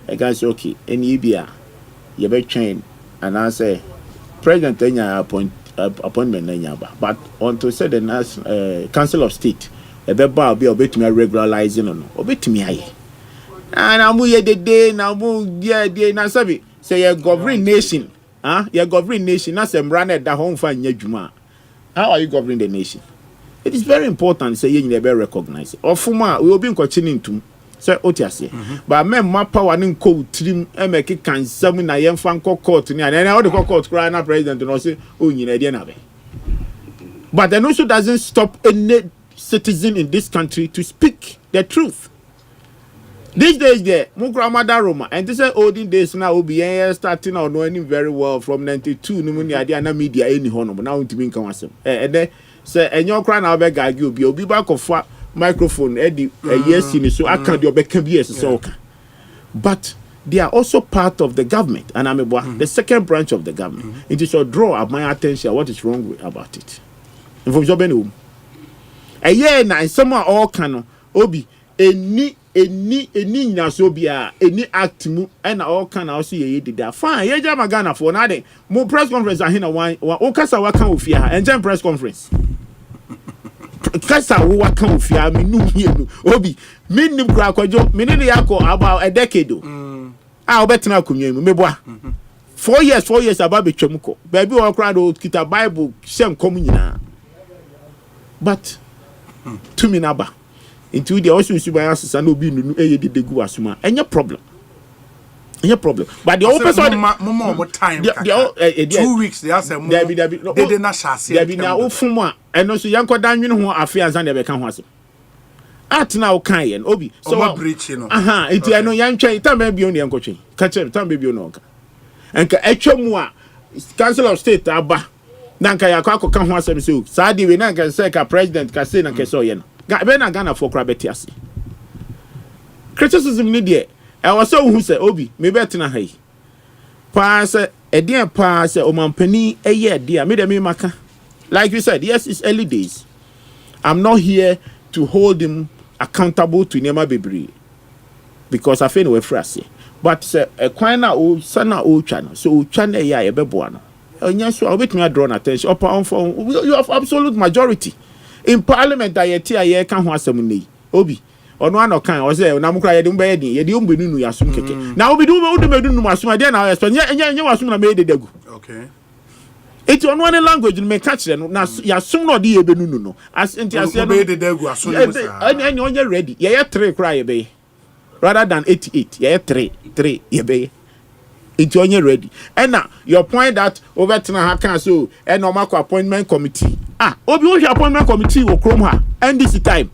I guess okay, and Ibia, you better train, and I say, President Enya appointment Enya, but on to say the Council of State, a beba be obey to me regularizing or no, obey to me aye. And I'm here the day now, now sabi say your governing nation, your governing nation. That's a runner that home for Juma. How are you governing the nation? It is very important. Say you never recognize it. Or Fuma, we will be continuing to say what you say. But men my power and co trim and make it can summon a young fan court and then all the court crying up president and say, oh, you know, but then also doesn't stop any citizen in this country to speak the truth. These days, there, Mukramada Roma, and this is olden days now. Will be starting out knowing very well from 92. No idea, no media any honor, but now to be in and then say, and your crown, I'll beg you be back of microphone, Eddie, yes, so I can't do a back so. But they are also part of the government, and I'm the second branch of the government. It is a draw my attention. What is wrong about it? And from Jobenu, a year now, someone all can obi any nasobia any act mu and all can also ye did that fine ye jama Ghana for na de mo press conference ahina one o kasa wa kan ofia and jam press conference kasa wo wa kan ofia me nu hie nu obi me nim kra kwajo me ne yakọ about a decade obetena akunwa mu meboa 4 years about betwam ko baby o kra do kita bible shem kom nyina but to me naba into the also subayas and obi nu did the gu asuma any problem but the open side more time 2 weeks they are some they did not share there be now ofuma and also yanko dan nwene ho affairs and they can ho asem at now kan yen obi so what breach you know it I know yan twen time be on yanko twen ka chem time be on oka enka etwemu a Council of State aba nanka yakọ kan ho asem so saadi we nanka say ka president ka say nanka so ye no Ghana for crabetias. Criticism need I was so who say Obi, me better na hay. Pass a dear pass o man penny a year dear me maka. Like you said, yes, it's early days. I'm not here to hold him accountable to Nema Bibri because I feel no frase. But a quina o sana o channel, so channel ya a bebuano. And yes, I'll bet me drawn attention upon you have absolute majority. In Parliament, I hear can have some need. Obi, or no one can or say, Namukra, you don't be any, you don't be new Yasum Keke. Now we do Masuma, then I spend you assume made the degu. Okay. It's on one language you may catch them. Now, Yasum no de benuno. As in the made the degu as soon as I know you're ready. Yeah, 3 cry bay rather than 88. Yeah, 3 ye it's on your ready. And now your point that over to so and normal appointment committee. Obi appointment committee will chrome her and this time.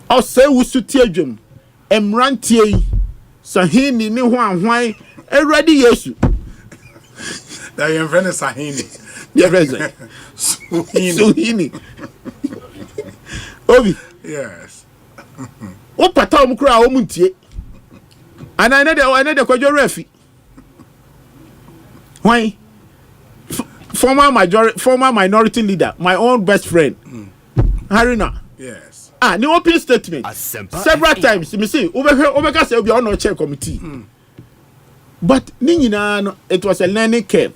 I'll say we should tear them. Emrantie Sahini ni why ready yesu. That your friend is Sahini. Your friend Suhini. Obi. Yes. What patam kra omuntie. And I know the kwajo refi. Why? Former minority leader, my own best friend, Harina. Yes. The open statement. Several times, me see, Omega said we are on chair committee. But it was a learning curve.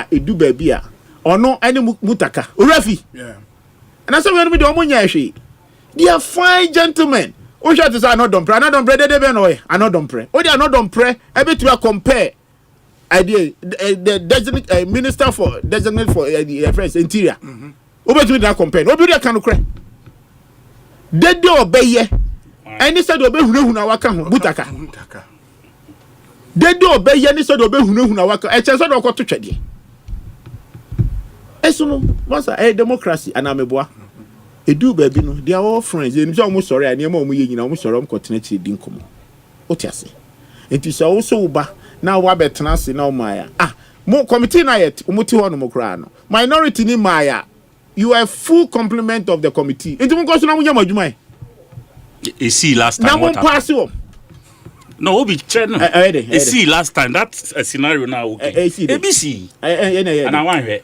It do baby or no any mutaka. Refi. Yeah. And I said we are with the omunya. They are fine gentlemen. o share to say no don pray de be no I no don pray o dey no don pray e be to compare idea the designate minister for designate for the affairs interior o be to that compare o be dey kan kre de obeye any said obehunahuna waka ho butaka de obeye any said obehunahuna waka e che so do ko to twede eso no once democracy anameboa edu baabi no they are all friends they no sorry ani ma omu ye nyina omu sorry omkotena chi di nkomo otiase enti so wo so ba na wa betena se na omaya mo committee na yet omuti ho no mokra no minority ni maya you are full complement of the committee enti mo ko so na munya madwuma e see last time what happened no obi cheno e see last time that's a scenario now okay ABC and I want here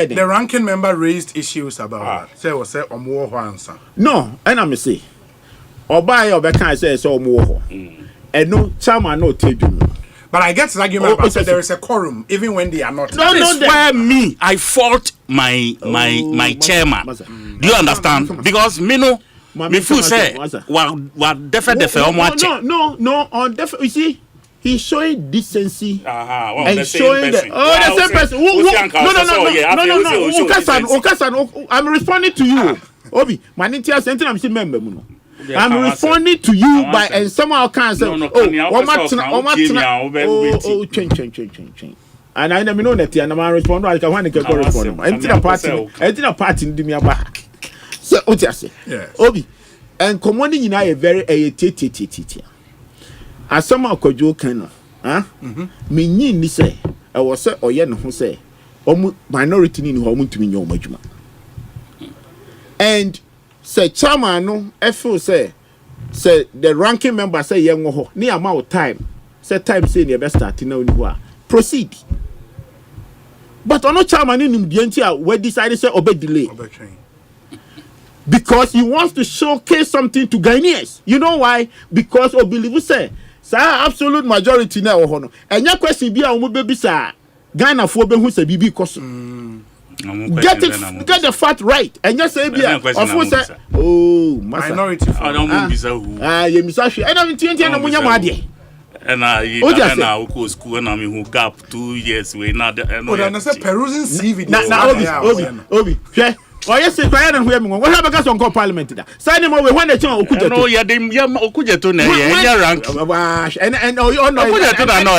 the ranking member raised issues about say was say omo ho ansa no and I say oba ye obeka say omo ho no chairman no teju. But I get the argument about that there is a quorum even when they are not. No, that's where me I fault my chairman. Do you understand? Because me no me feel say what definitely no on definitely you see he's showing decency and showing the same person no I'm responding to you Obi manintia sentence I'm still member no I'm responding to you by and somehow can say change and I never know that and I'm respond I can want to respond and party ndi me aba so what you say Obi and commanding in a very titi as some akwadwo kan no me nyi ni say I was say oye no ho say minority ni ho mutumi nyo madwuma and say chairman no I feel say the ranking member say yen ho ni amount time say say ne be start na oni ho proceed but ono chairman ni nim die ntia we decide say obe delay because he wants to showcase something to Ghanaians. You know why? Because we believe say absolute majority na ho no enya question bi a wo be bisa Ghana fo be hu say bibi koso get the fact right enya say bi of say minority don't bisa who ye misa hwe ena ntie na munya ade and I go school and I'm who gap 2 years we not and say perusing CV obi hwe yes, say cry and hear me. What have I got on Parliament? Sign him away when they turn Okuja. No, yeah, they Okuja to rank. And Okuja to no,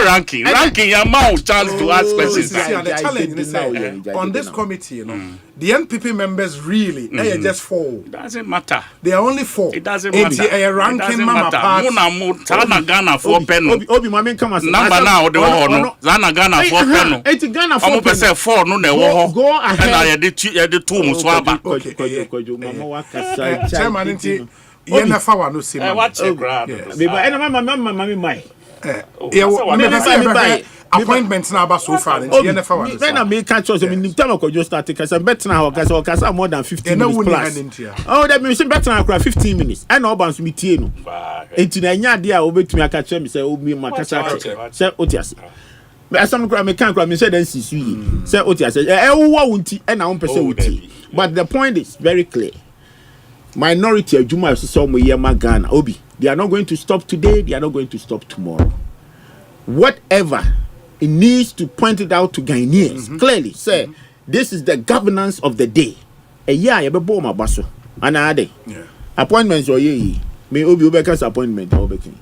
ranking, amount chance to ask questions. The challenge on this committee, you know, the NPP members really, they are just 4. Doesn't matter. They are only 4. It doesn't matter. A ranking mama part. Muna Ghana 4 pen. Obi mama come as number now the no. Zana Ghana 4 pen. It's Ghana 4 pen. 4 no ne go ahead. And the 2 muswaba. Mama wakasa. Chairman nti ye na fa wa no sim. Watch the grab. Mama mai. Appointments now about so far. When I make catch us, I mean, time I just start because I'm better now. Because I'm more than 15 minutes plus. Oh, that means better now. 15 minutes. I know about me. Tieno. It's in a year. Dia over to me. I catch him. Say, "Oh, me, my catch." Say, "Otias." But some crime can't crime. Say, "Then see." Say, "Otias." Unti. And I uti. But the point is very clear. Minority of Juma is some year Ghana. Obi. They are not going to stop today. They are not going to stop tomorrow. Whatever. It needs to point it out to Ghanaians clearly. Say, this is the governance of the day. A year, you be born my basso. Another appointments or ye. May Obi Obeka's appointment or Obekin.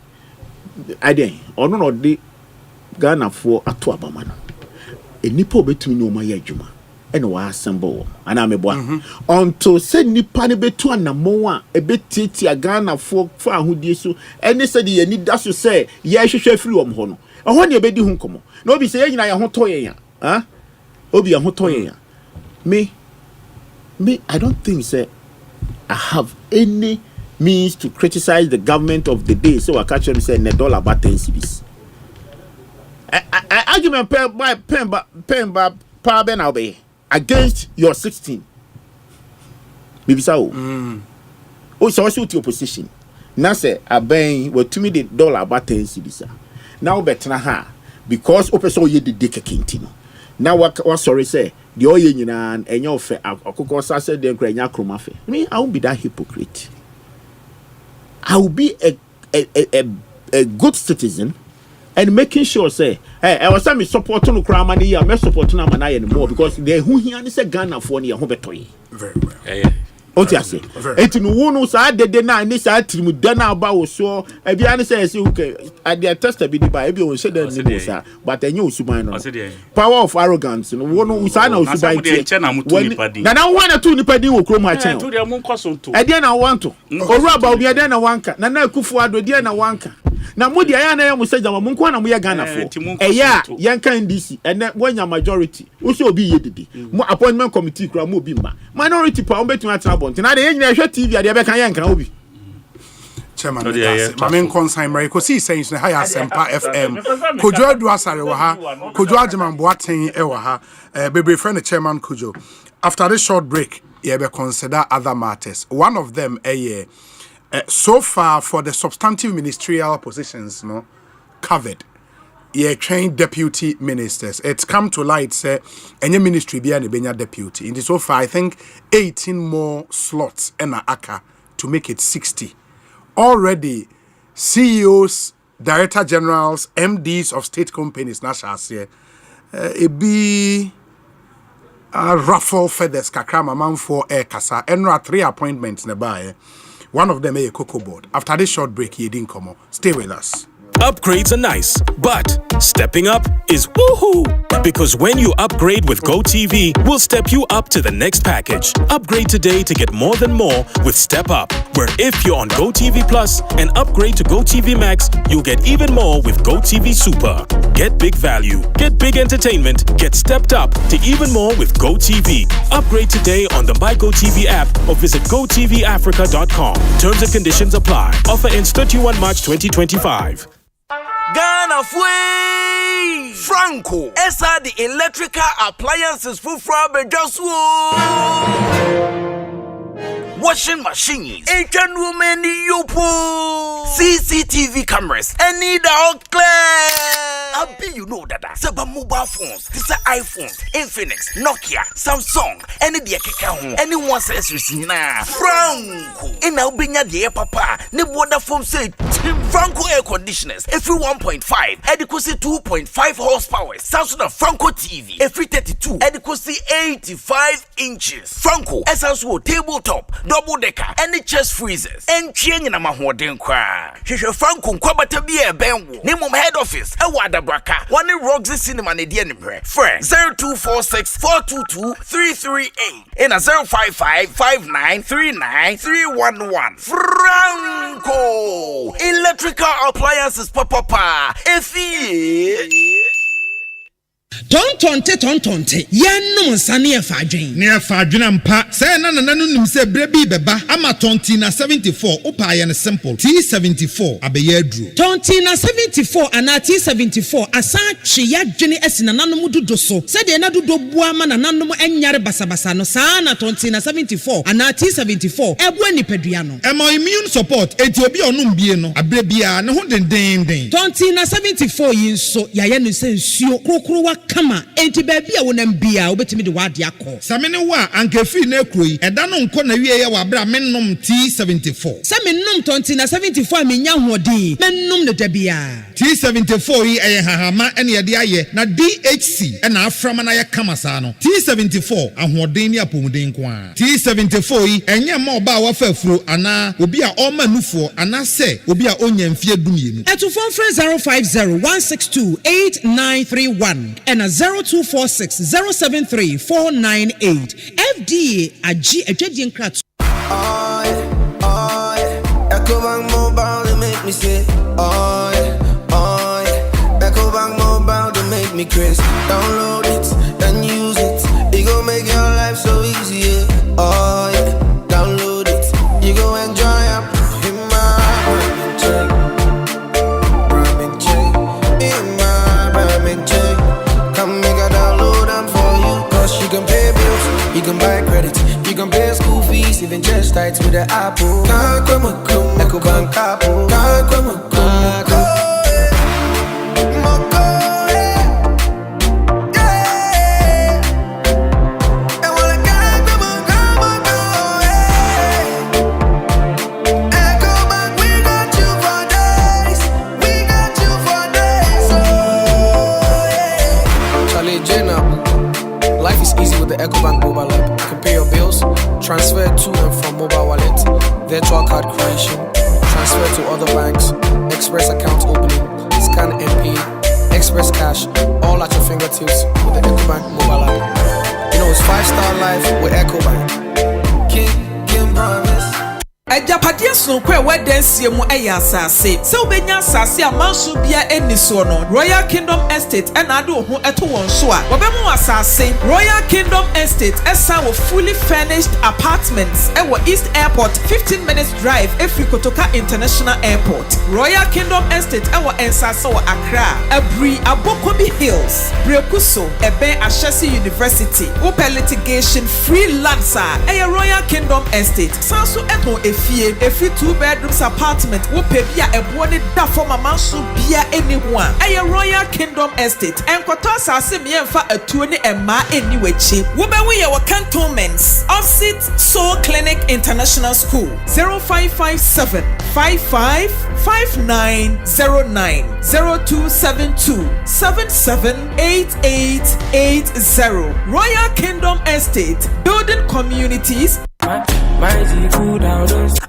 I day or no the Ghana for a tuabamano. A nippo between no my yajuma and wa assemble. And I'm a boy. Until send Nippani between a moa a bit titi a Ghana for who did so. And they said you need that to say, yes, you shall free on hono. And when you be doing come. No be say na ya hotoye ya. Obi ya hotoye ya. Me I don't think say I have any means to criticize the government of the day. So I catch them say $10 about 10 cedis. I argument pen by power ben obey against your 16. Maybe so. Oh, so what's your position? Now say I bang what to me the $1 about 10 cedis. Now better ha. Because open so ye the dick kintino. Now what sorry say the oye and your fair akoko said the grenya chromafe. Me, I won't be that hypocrite. I will be a good citizen and making sure say, hey, I was me supporting the crime money, I'm supporting them anymore because they who here is a Ghana for near Hobetoy. Very well. What you say? It in one side the na this side to dana about so a bian says okay at their test be by everyone said that but I knew Subino. Power of arrogance and one who sign out to now 1 or 2 depending on chroma channel. I didn't want to. Or about the Adana Wanka, Nana Kufu Ado Diana Wanka. Now Mudi Ayana will say that Munkwana we are Ghana for. Yeah, Yanka in DC and then when your majority also be yedi. More appointment committee Kramubima. Minority power between now the English TV at the Bekan Obi. Chairman, my main concern, Ekosiisen saying the higher Asempa FM. Kujo Duasare Waha, Kujo Ajaman Boateng Ewaha, baby friend the chairman Kujo. After this short break, you be consider other matters. One of them, so far for the substantive ministerial positions, covered. Trained deputy ministers. It's come to light, say, any ministry be any benya deputy. In so far, I think 18 more slots in ACA to make it 60. Already, CEOs, director generals, MDs of state companies, it be ruffle feathers kakrama man for air kasa. And 3 appointments nearby. One of them a cocoa board. After this short break, you didn't come on. Stay with us. Upgrades are nice, but stepping up is woohoo! Because when you upgrade with GoTV, we'll step you up to the next package. Upgrade today to get more than more with Step Up, where if you're on GoTV Plus and upgrade to GoTV Max, you'll get even more with GoTV Super. Get big value, get big entertainment, get stepped up to even more with GoTV. Upgrade today on the My GoTV app or visit GoTVAfrica.com. Terms and conditions apply. Offer ends 31 March 2025. Ghana Fui Franco Esa the electrical appliances for Frabejaswo washing machines, Asian women yopo, CCTV cameras, any dog clear. I be you know that several mobile phones, these are iPhones, Infinix, Nokia, Samsung, any the account, anyone says you see now. Franco, in our binya the papa, ne water foam say Franco air conditioners, every 1.5, adequacy 2.5 horsepower, Samsung Franco TV, every 32, adequacy 85 inches. Franco, essential tabletop, double decker, any chest freezers, and chain in a mahoden cry. Franco, Quabata be a benwo, name of head office, a wada braka, one in Roxy Cinema, Nedian, friend 0246 422 338, and a 055 5939 311. Franco, electrical appliances, papa, Tontonte yanu nsane efadwen ne efadwen ampa say na nanu nim se brebi beba ama tonti na 74 opa ye ne simple T74 abeye aduro tonti na 74 ana T74 asa twe yadwene asina nanom dodo so se de na dodo bua ma na nanom enyare basabasa no saa na tonti na 74 ana T74 ebu anipadua no emo immune support enti obi onum bie no abrebia ne ho denden tonti na 74 yinso yaye no se nsuo krokro kama enti baby a wonam bia obetimi de wade akọ samene wa ankafi na ekroyi eda no nko na wie ye wa bra mennom T74 samennom tonti na 74 menya hodin mennom ne dabia T74 yi eye hahama ene ye de aye na DHC ena aframa na ye kama saa no T74 ahoden ni apomuden kwa T74 yi enye ma oba wa fafuro ana obi a oma nufo ana se obi a onya mfie dumienu eto phone 050 162 8931 and a 0246 073 498 FDA agi ejedi nkrat Ecobank mobile to make me say oh yeah Ecobank mobile to make me crazy download it and use it it go make your life so easy yeah. Oh yeah download it you go enjoy up in my you can pay bills, you can buy credit, you can pay school fees, even just tights with the Apple. Ecobank Apple. We virtual card creation, transfer to other banks, express account opening, scan and pay, express cash, all at your fingertips with the EcoBank mobile app. You know, it's 5-star life with EcoBank. King promise. Ejapadia sonkwe wedensie mu eya asase. Se obenya asase amanso bia eni so no. Royal Kingdom Estate ena ade ho eto won so a. Wobemu asase. Royal Kingdom Estate esa wo fully furnished apartments ewo East Airport 15 minutes drive efri Kotoka International Airport. Royal Kingdom Estate ewo ensase wo Accra. Abri Abokobi Hills. Brekuso ebe Ashesi University. Open litigation free lands a Royal Kingdom Estate. Sanso eto Every 2-bedrooms apartment wo pe bia ebo ne da for mama so bia anyone. A Royal Kingdom Estate. Enkoto asase me emfa atuo ne emma eni wechi. Wo be we your cantonments. Opposite Soul Clinic International School. 0557 555909 0272 778880. Royal Kingdom Estate. Building communities.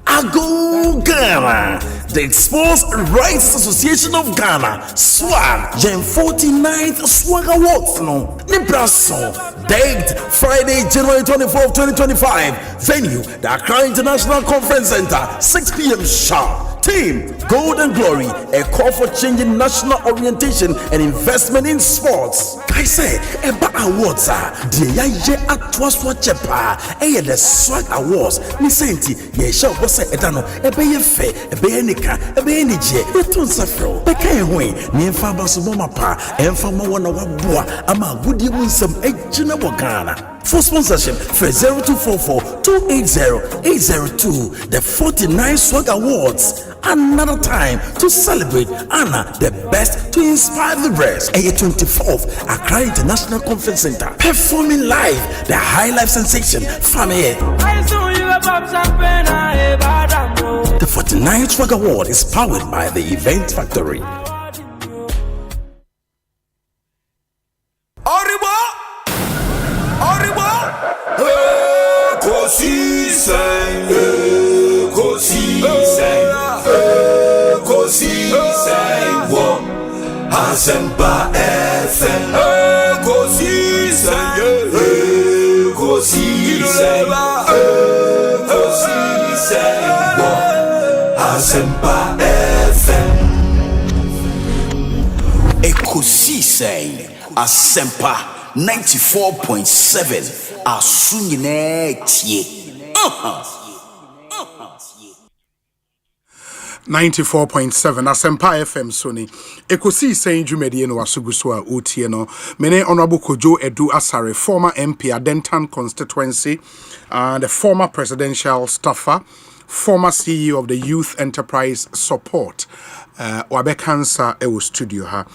Ago Ghana, the Sports Rights Association of Ghana, SWAG, Gen 49th SWAG Awards, no, Nebraska, date Friday, January 24th, 2025, venue, the Accra International Conference Center, 6 p.m. sharp. Team Gold and Glory, a call for changing national orientation and investment in sports. I say, Eba Awards are the Yaye Atwaswa Chepa, the SWAG Awards. Nisenti, ye shall was a edano, ebe fe, ebe nika, ebe enije, betun safro, beke hui, ni enfaba suboma pa, enfama wana wabua, ama gudi winsam ejina wagana. For sponsorship, for 0244-280-802, the 49 SWAG Awards. Another time to celebrate Anna, the best to inspire the rest. A 24th Accra International Conference Center, performing live the high life sensation family. The 49th SWAG Award is powered by the Event Factory. Asempa FM. Asempa FM. Ekosiisen Asempa 94.7. Asunyine tie. 94.7 Asempa FM Sony Ekosiisen dwumedie no wasuguso a otie no mene honorable Kojo Edu Asare, former MP Adentan constituency, the former presidential staffer, former CEO of the Youth Enterprise Support, wabe cancer ewo studio ha.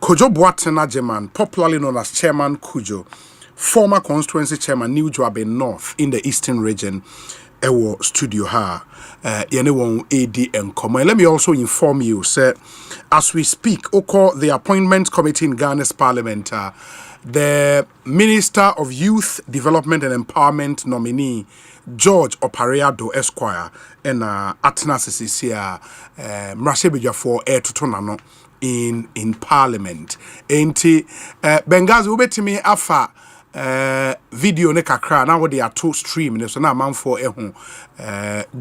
Kojo Boatena Jeman, popularly known as Chairman Kojo, former constituency chairman New Joabe North in the Eastern region ewo studio ha. Yene won AD and Common. Let me also inform you, sir, as we speak, the appointment committee in Ghana's parliament, the Minister of Youth Development and Empowerment nominee, George Opareado Esquire, and Atena Sisia, Mrashebeja for Air Tutonano in parliament. Enti Bengazi ubetimi afa video ne kakra na wo de ato stream ne so na manfo ehu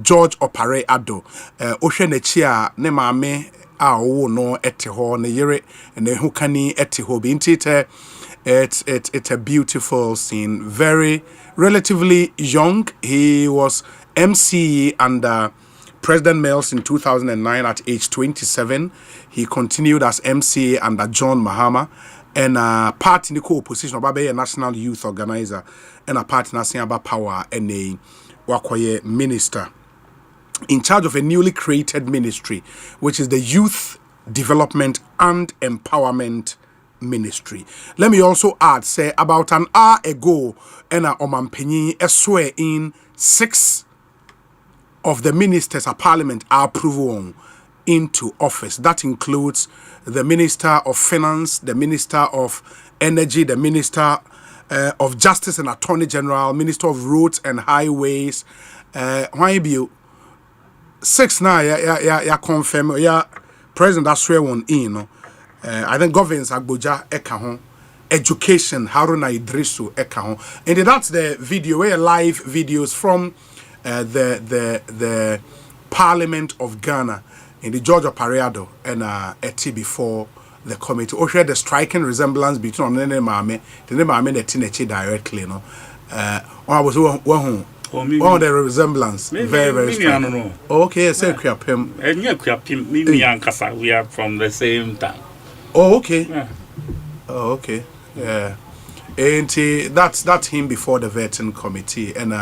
George Opareado ohwe na chi a ne maame a wo no ete ho ne yere ne hu kani ete ho bi ntite it's a beautiful scene, very relatively young. He was MCE under President Mills in 2009 at age 27. He continued as MCA under John Mahama and part in the co-opposition of a national youth organizer and a part in Asempa Power and a Wakoye minister in charge of a newly created ministry, which is the Youth Development and Empowerment Ministry. Let me also add, say, about an hour ago, Omampenyi swear in 6 of the ministers of parliament are approved into office. That includes the Minister of Finance, the Minister of Energy, the Minister of Justice and Attorney General, Minister of Roads and Highways, 6 now, ya confirm, ya President Aswe one in, no. I think governance Agboja Ekahon, education Haruna Idrisu Ekahon, and that's the video, where live videos from the Parliament of Ghana in the Georgia Parado and eti before the committee. Oh, share the striking resemblance between the name and the teenage directly, no. I was one. Oh, the resemblance. Very strong. Okay, say Krapim. And you Krapim, me and Kasa, we are from the same town. Oh, okay. Yeah. Oh, okay. Yeah. And that's him before the vetting committee. And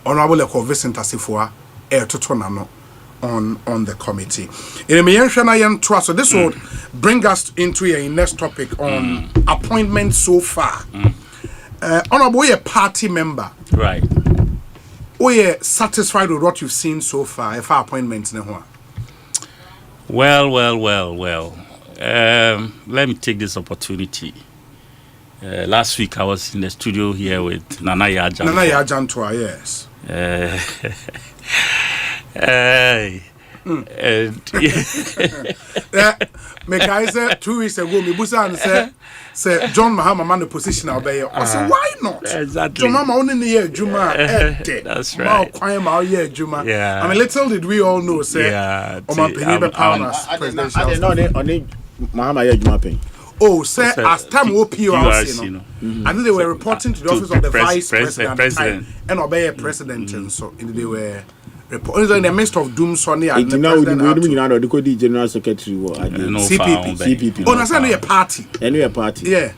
Honorable Vincent Asifua Totonano on the committee. So this would bring us into a next topic on appointments so far. Honorable, we're a party member. Right. We're satisfied with what you've seen so far, if our appointments in the Well. Let me take this opportunity. Last week I was in the studio here with Nana Yajantua, yes. I said 2 weeks ago, me busa say John Mahama man the position obey. I said why not? Exactly. John Mahama only in the year Juma. That's right. Juma. Yeah. I mean, little did we all know, say. Yeah. Oh, say as time OPRC, you know. And then they were reporting to the office of the vice president and obey a president, and so they were. In the midst of doom, Sonny, and now the general secretary CPP. Oh, that's a party. Any party. Yeah.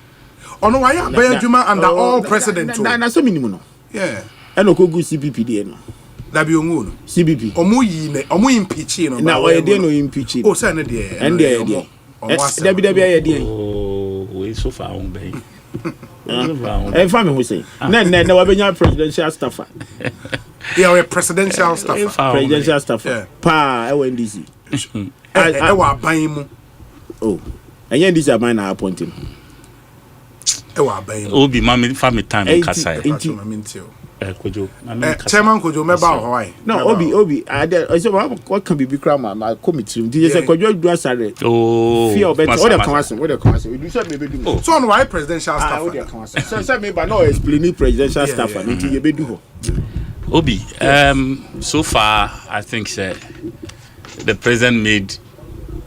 Oh no, why Benjamin under all president? That's a minimum. Yeah. And no go CPP no. That be only CPP. Omu impeaching. Now why they no impeaching? Oh, send it there. And there. We so far on bay. Hey, family who say. No, we be presidential staffer. Yeah, we're presidential staffer. Presidential staffer. Pa, NDC. I was buying mu. Oh, and yeah, this is mine are appointing. I was buying. Obi, family time in Kasai. Chairman Kojo member Hawaii. No, Obi. I said, what can be Bikram? My committee. This is a Kojo do sorry. Oh, fear better. What the council? We do say maybe do. So on why presidential staffer? So say maybe no explaining presidential staffer. Until you be do. Obi, so far I think the president made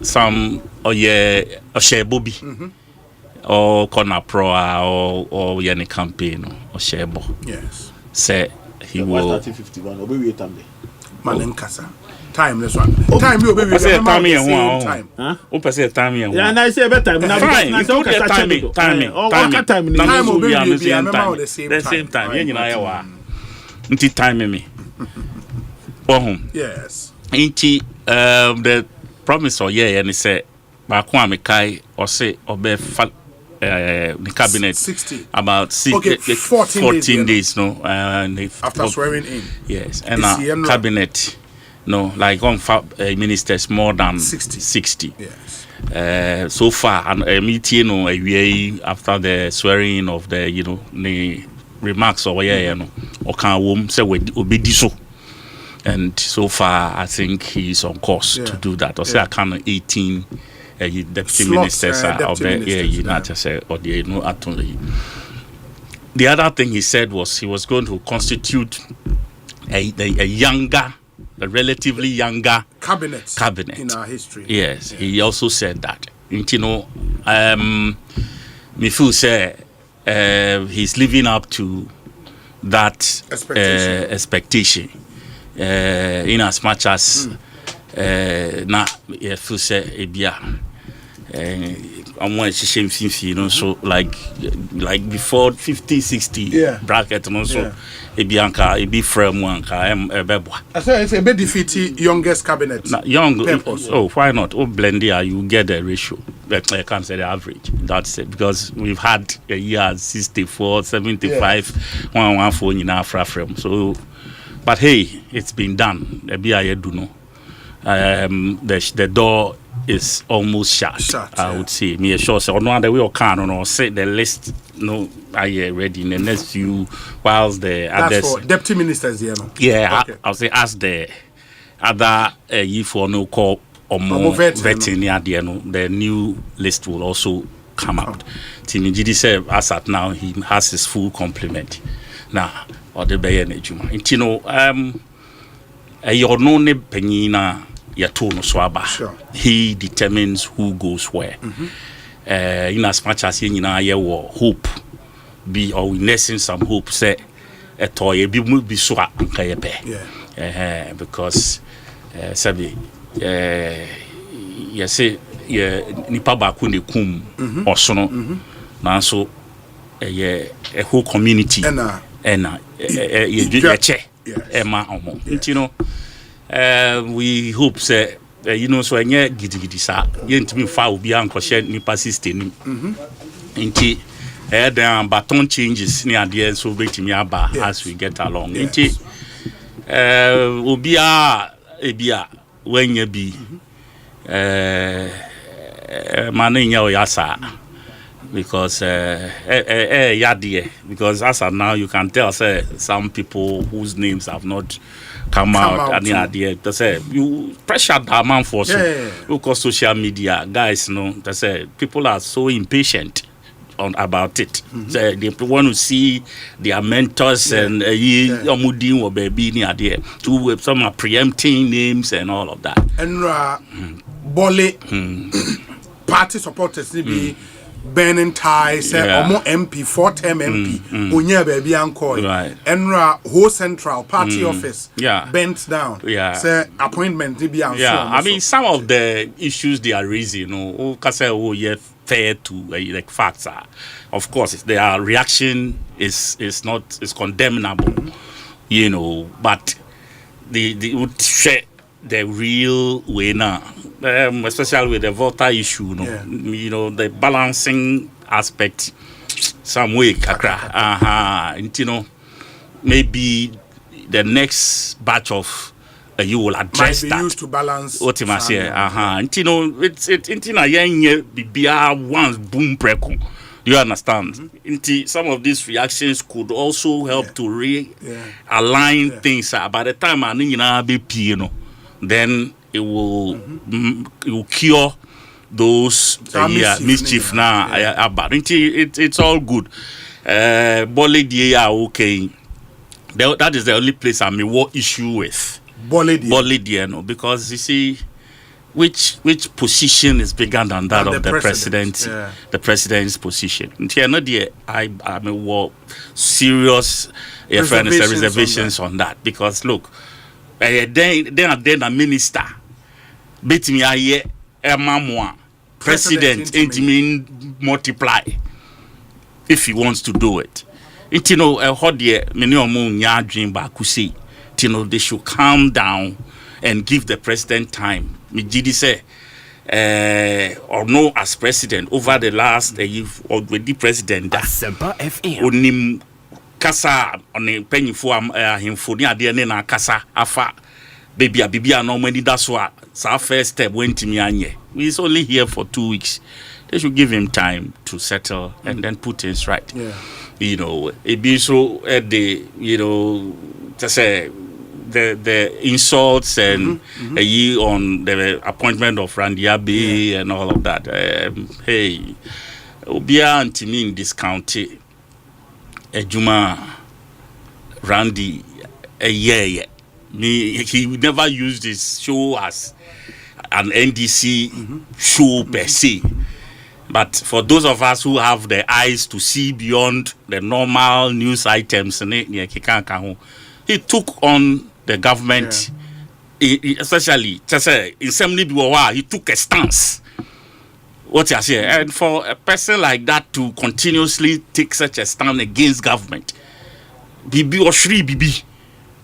some share Bobby or corner pro or any campaign or share bo. Yes. Say he will. 51. Obi Malenkasa. Time this one. Time you baby. Time. Huh? Open say time here. Yeah, and I say better time. Time. Timing. The same time. Inti time me. Yes. Inti the promise or and he say back one me kai or say obe the cabinet 60 about 14 days no after swearing in. Yes, and cabinet no like on ministers more than 60. Yes. So far and meeting no after the swearing in of the the remarks or or can wom say we obedi so, and so far I think he's on course to do that. Or say I can 18 deputy ministers are United say or the the other thing he said was he was going to constitute a relatively younger cabinet in our history. Yes, he also said that. Me feel say he's living up to that expectation in as much as na feel say ebia so like before 50-60 bracket so ebianka ebi frame one ka ebeboa. I say it's a bit defeated youngest cabinet. Oh, why not? Oh, blend here, you get the ratio. I can't say the average. That's it, because we've had a year 64, 75, 114 in our frame. So, but hey, it's been done. The door is almost shut. I would say. Me sure say no other way or can or say the list no are ready in the next few whilst the others for deputy ministers here no. Yeah, okay. I'll say as the other for no call or more vetting the new list will also come out. Timi Gidi said as at now he has his full complement. Now or the Bayan Ejuma. Intino your no ne penina yatono swaba. He determines who goes where. In as much as you know hope be or witnessing some hope say a toy be so because sabi yes nipa ba ku ne kum osono na so a whole community ena che ema omo ntino we hope say you know so enye gidigidi sa yentimi fa obi ankoshe nipa system nti then baton changes near the end so betimi aba as we get along nti obia ebia when you be mananya oyasa because yadie because as of now you can tell say some people whose names have not come out and idea they say you pressure the man for so because social media guys know they say people are so impatient about it. So they want to see their mentors and Omudin or baby near there. Some are preempting names and all of that. And Bole party supporters be burning ties or more MP, 4-term MP, Unya baby uncle. And whole central party office bent down. Say appointment be I mean some of the issues they are raising, fair to like facts are, of course their reaction is not condemnable, you know, but they would share the real way now, especially with the voter issue, you know, the balancing aspect some way and you know maybe the next batch of you will address might be that used to balance what you must say you know it's bibia once boom preko. Do you understand? Some of these reactions could also help to realign things by the time you know then it will cure those mischief now about it's all good. Okay, that is the only place I mean what issue with Bolediano, because you see which position is bigger than that of the presidency, the president's position. I mean what serious reservations on that, because look, then a minister bet me a president ain't mean multiply if he wants to do it. It you know you know they should calm down and give the president time. Mijidi say or no as president over the last already president Asempa FM onim kasa on penny for him for near na kasa afa baby no many that's what our first step went to me anye. He's only here for 2 weeks. They should give him time to settle and then put things right. You know, it be so at the you know to say the insults and on the appointment of Randy Abbey and all of that. Hey, Obia Antimin discounted Ejuma Randy he never used his show as an NDC show per se. But for those of us who have the eyes to see beyond the normal news items, he took on the government, especially in Assembly, he took a stance. What you say, and for a person like that to continuously take such a stand against government, Bibi or Shri Bibi,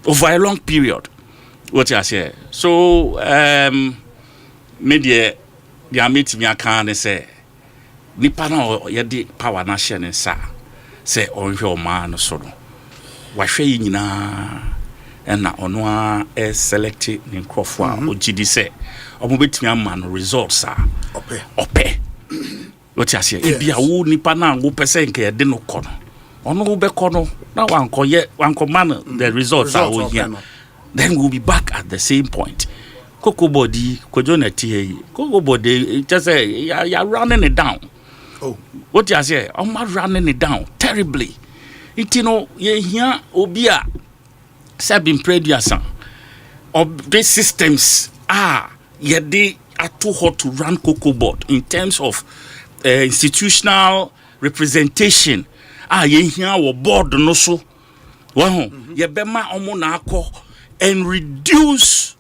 over a long period. What you say? So, media, the amity me can say, nipa na yedi power na share nsa say onhwe o ma no so no wahwe yi nyina na ono a select ni crofo a ogidi say omo betimi ama no results a ope what you say e bia wo nipa na wo pese nke yede no kono ono wo be kono na wanko man the results a wo hia then we'll be back at the same point. Cocoa body, Cocoa body, just say you're running it down. Oh, what you say? I'm not running it down terribly. It here obia sabin preduasan of these systems they are too hot to run Cocoa board in terms of institutional representation. Ye here our board no so. Ye bema omo and reduce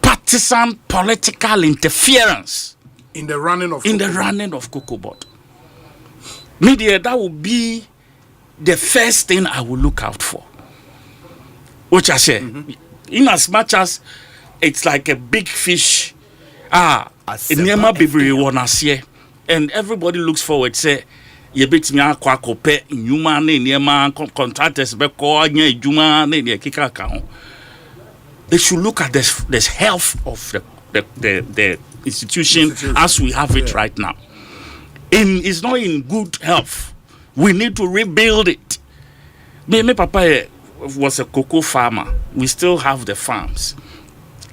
partisan political interference in the running of Cocoa board. Media, that will be the first thing I will look out for. Which I say, in as much as it's like a big fish, and everybody looks forward, say, ye bit me akwa kope nyuma ne niema contractors be ko anya ejuma ne ne kika account. They should look at this health of the institution as we have it right now. It's not in good health. We need to rebuild it. My papa was a cocoa farmer. We still have the farms.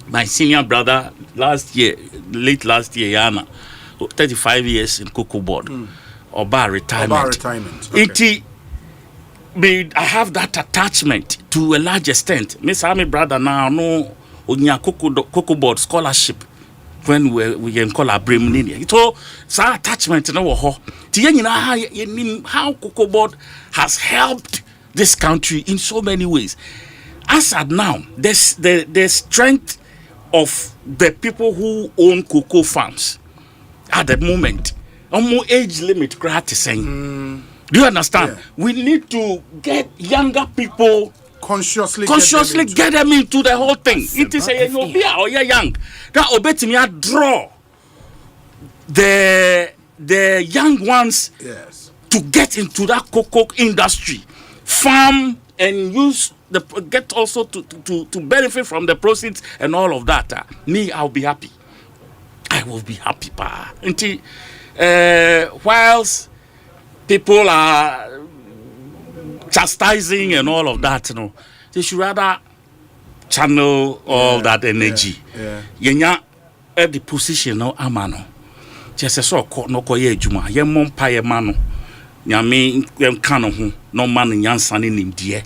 My senior brother late last year, Yana, 35 years in cocoa board. Oba retirement. Okay. I have that attachment to a large extent. Miss Army brother now no onya cocoa board scholarship when we in collaborate. So attachment no ho. How cocoa board has helped this country in so many ways. As at now, the strength of the people who own cocoa farms at the moment. Age limit gratis. Do you understand? Yeah. We need to get younger people consciously get them into the whole thing. It is a young that obey draw the young ones to get into that cocoa industry, farm and use get also to benefit from the proceeds and all of that. I'll be happy. I will be happy, pa. Until whilst people are chastising and all of that, they should rather channel all that energy. Yenya at the position no amano. Just so no koye juma. Ye mompa ye mano. Nyame yem kano ho no man nyansane nim die.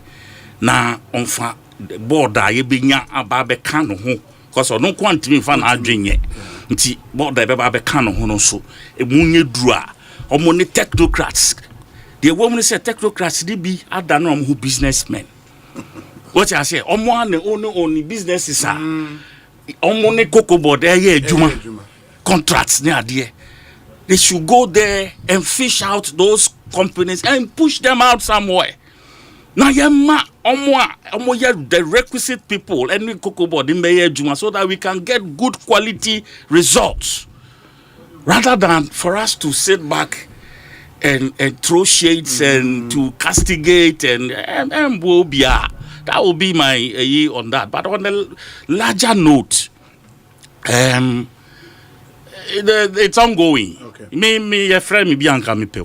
Na onfa border ye benya aba be kano ho. Cause no kwantimi fa na adwenye. Nti border be ba be kano ho no so. Emunye dura. Omo ne technocrats. The woman say technocrats they be other no who businessmen. What I say, omo ne own businesses are. Omo ne cocoa board juma contracts ne adie. They should go there and fish out those companies and push them out somewhere. Now omo the requisite people and we cocoa board in juma so that we can get good quality results. Rather than for us to sit back and throw shades and to castigate and that will be my on that. But on a larger note, it's ongoing. Okay. Me your friend me bianca me pe.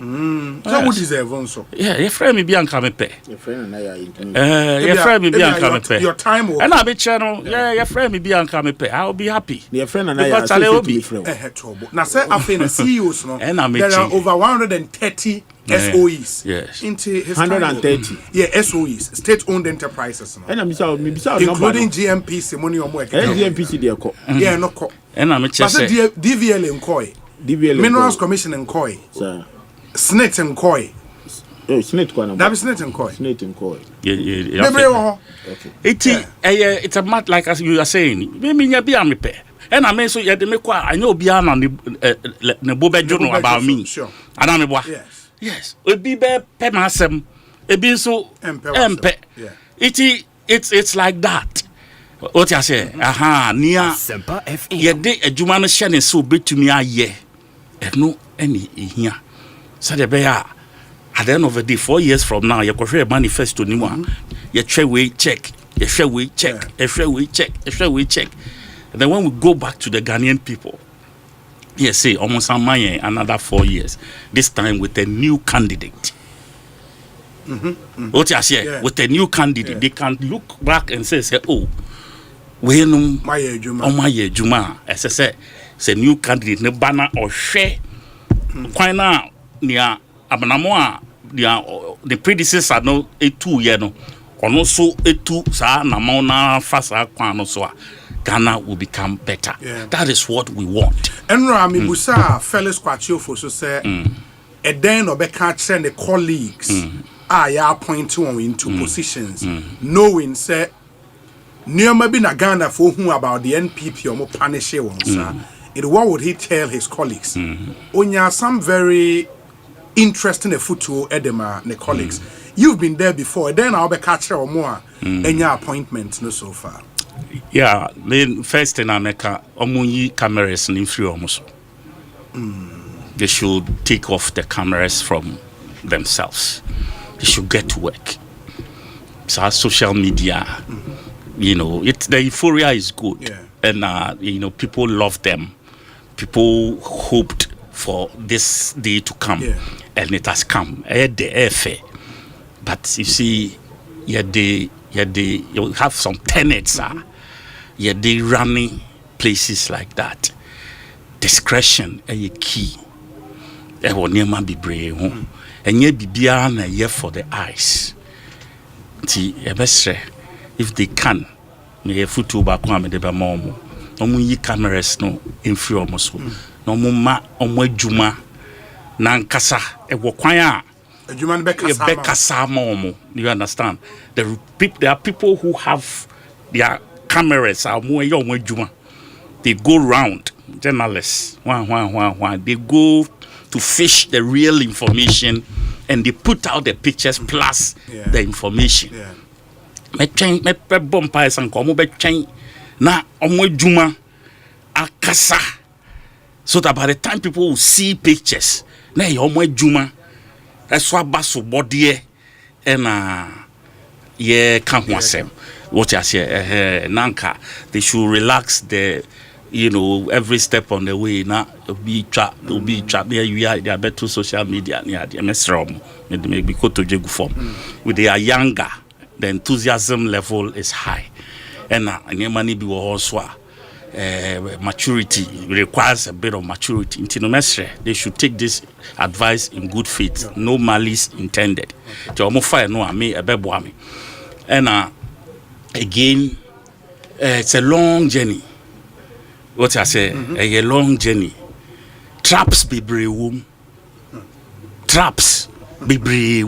So what is Bonsu? Yeah, your friend me bianca me pe. Your friend and I are your friend me bianca me pe. Your time will. And I be channel. Yeah, your friend me bianca me pe. I'll be happy. Your friend and I are friend. Now say after the CEOs no. There are over 130 SOEs. Yes. Into his 130. Yeah, SOEs, state-owned enterprises no. And I'm including GMPC money or more. GMPC there ko. Yeah, no ko. And I'm say DVL in Koi. Minerals Commission in Koi. Sir. Snit and Koi. Snit ko na. That is Snit and Koi. Snit and Koi. Yeah. Okay. It's a matter like as you are saying. Me be am pe. And I mean so you me kwa I know bia na ne bobejo no about me. Sure. Ana me boa. Yes. Obi be pe masem. Ebi so empe. Yeah. It's like that. What you say? Nia Asempa FM. Ye de adwuma no hye ne so betumi aye. Eno any ehia. So the be at the end of the day 4 years from now you go manifesto ni mu you try we check. You share we check. You share we check. You share we check. And then when we go back to the Ghanaian people, yes, say almost another 4 years. This time with a new candidate. What I say with a new candidate, they can look back and say, oh, we know my Juma, as I said, it's a new candidate, no banner or share. Quite now, near Abanamoa, the predecessor no a 2 year no, or no so a 2 sa namona fasa kwano so. Ghana will become better. That is what we want. Enra mi busa fellows kwachio for so say a then obeka send the colleagues ya appointing one into positions knowing say near be na Ghana for whom about the NPP or more punish one sir. What would he tell his colleagues? Onya some very interesting photo edema ne colleagues. You've been there before. Then I'll be catcher or more any appointment no so far. Yeah, then first in America, omunyi cameras in free almost. They should take off the cameras from themselves. They should get to work. So our social media, you know, the euphoria is good, and you know, people love them. People hoped for this day to come, and it has come. But you see, you have some tenets, they running places like that. Discretion is a key. And you be here for the eyes. If they can, may photo back one with the momo. No cameras no in free almost. No mumma on juma nankasa e wokwanya. You understand? There are people who have their cameras. They go round, journalists. They go to fish the real information, and they put out the pictures plus the information. So that by the time people will see pictures, that's why basso body and can't what I say nanka they should relax the every step on the way now be trap there you are they are better social media near the mesrom maybe go to jegu form with they are younger the enthusiasm level is high and money be also maturity requires a bit of maturity. They should take this advice in good faith, no malice intended. And again, it's a long journey. What I say, a long journey. Traps be brave. Traps be brave.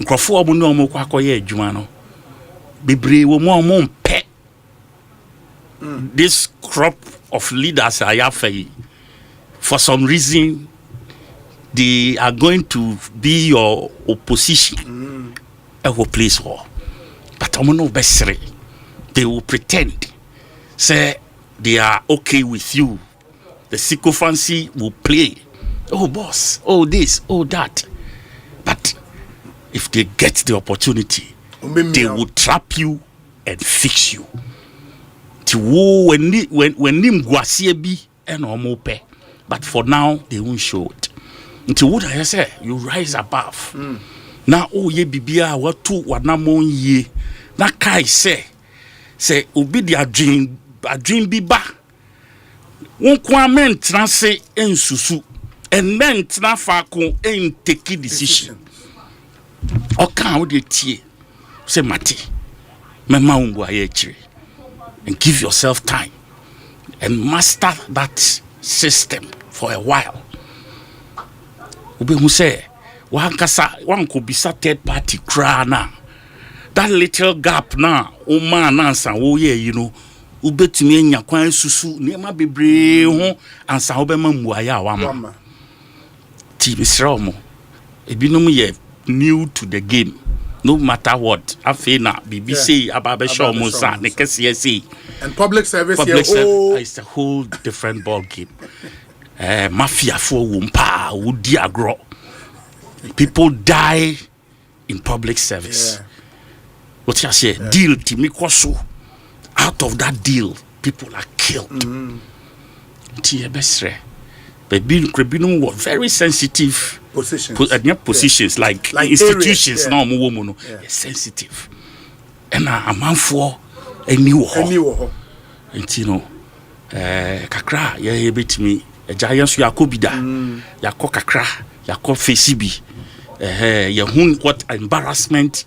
Crofo no mo kwakoye adwuma be brave mo pet. This crop of leaders I have for some reason they are going to be your opposition place war. But they will pretend say they are okay with you. The sycophancy will play. Oh boss, oh this, oh that. But if they get the opportunity, they will trap you and fix you. When nim guasie bi and omope, but for now they won't show it. Until what I say, you rise above. Now ye bibia what two what na mon ye. Na kai say obi dia dream biba. Won kwa men transe en susu and men trafa ko en take decision. Oka wo de tie say mate mema umbu aye chire. And give yourself time and master that system for a while. Ube who say one could be a third party cry now. That little gap now, man answer, oh yeah, ube to me nya kwan susu, nema be brave and sa obe mambuaya wama. Ti Misramo, ebinom ye new to the game. No matter what, I feel now. BBC about show Musa, and public service. It's a whole different ball game. Mafia for wumpa, woody agro. People die in public service. What I say? Deal Timikoso. Out of that deal, people are killed. But Bino were very sensitive positions, like institutions. Now, sensitive. And a man for a new and you know, kakra, ya bit me a giant Yakobida, Yako kakra, Yako Fesibi, what embarrassment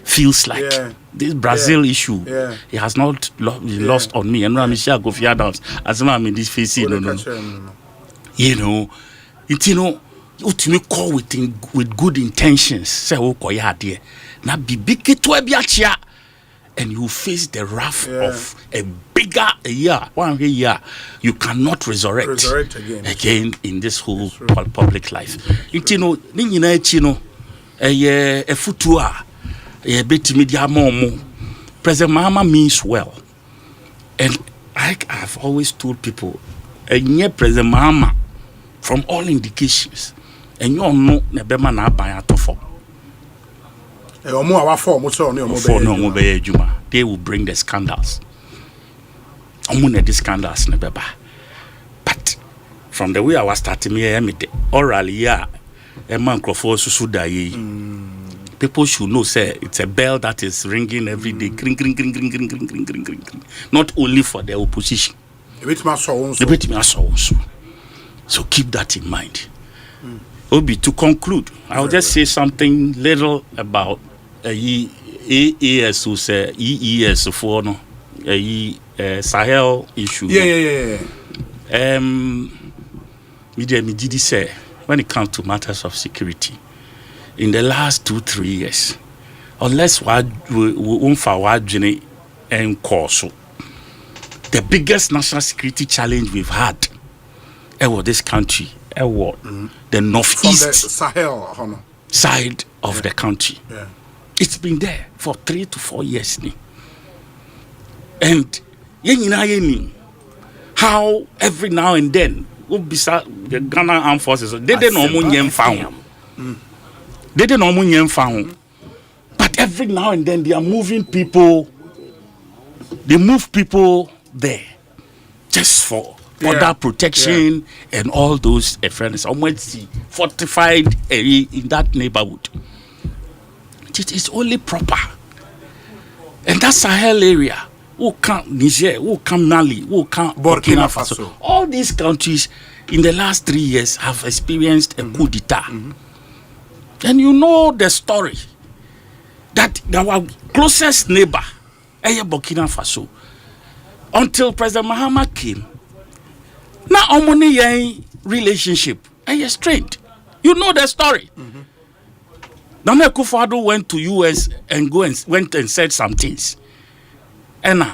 feels like. This Brazil issue, it has not been lost on me. And I'm sure go fear dance as I'm in this face. You know, it's you call with good intentions. Say, oh, koya dear, now be big to a biachia, and you face the wrath of a bigger year. 1 year, you cannot resurrect again in this whole public life. It's a futua. A bit media more. President Mahama means well, and I've always told people, and President Mahama, from all indications, and you know, Nebema na baya tofo. They will bring the scandals. The scandals nebeba. But from the way I was starting here, orally, a man crofo susuda. People should know, say, it's a bell that is ringing every day. Ring, ring, ring, ring, ring, ring, ring, ring, ring. Not only for the opposition. So keep that in mind. Obi, to conclude, I'll just say something little about EES, who say EES for no Sahel issue. Media say when it comes to matters of security. In the last 2-3 years, unless we and Corso, the biggest national security challenge we've had this country, the northeast the Sahel side of the country. It's been there for 3 to 4 years now. And how every now and then the Ghana Armed Forces they don't know found. They don't know found. But every now and then they are moving people. They move people there just for border protection and all those friends. Almost fortified in that neighborhood. It is only proper. And that Sahel area, who can Niger, who can Mali, who can Burkina Faso. All these countries in the last 3 years have experienced a coup d'etat. And you know the story that our closest neighbor, Burkina Faso, until President Mahama came, now our relationship is strained. You know the story. Nana Akufo-Addo went to US and went and said some things. And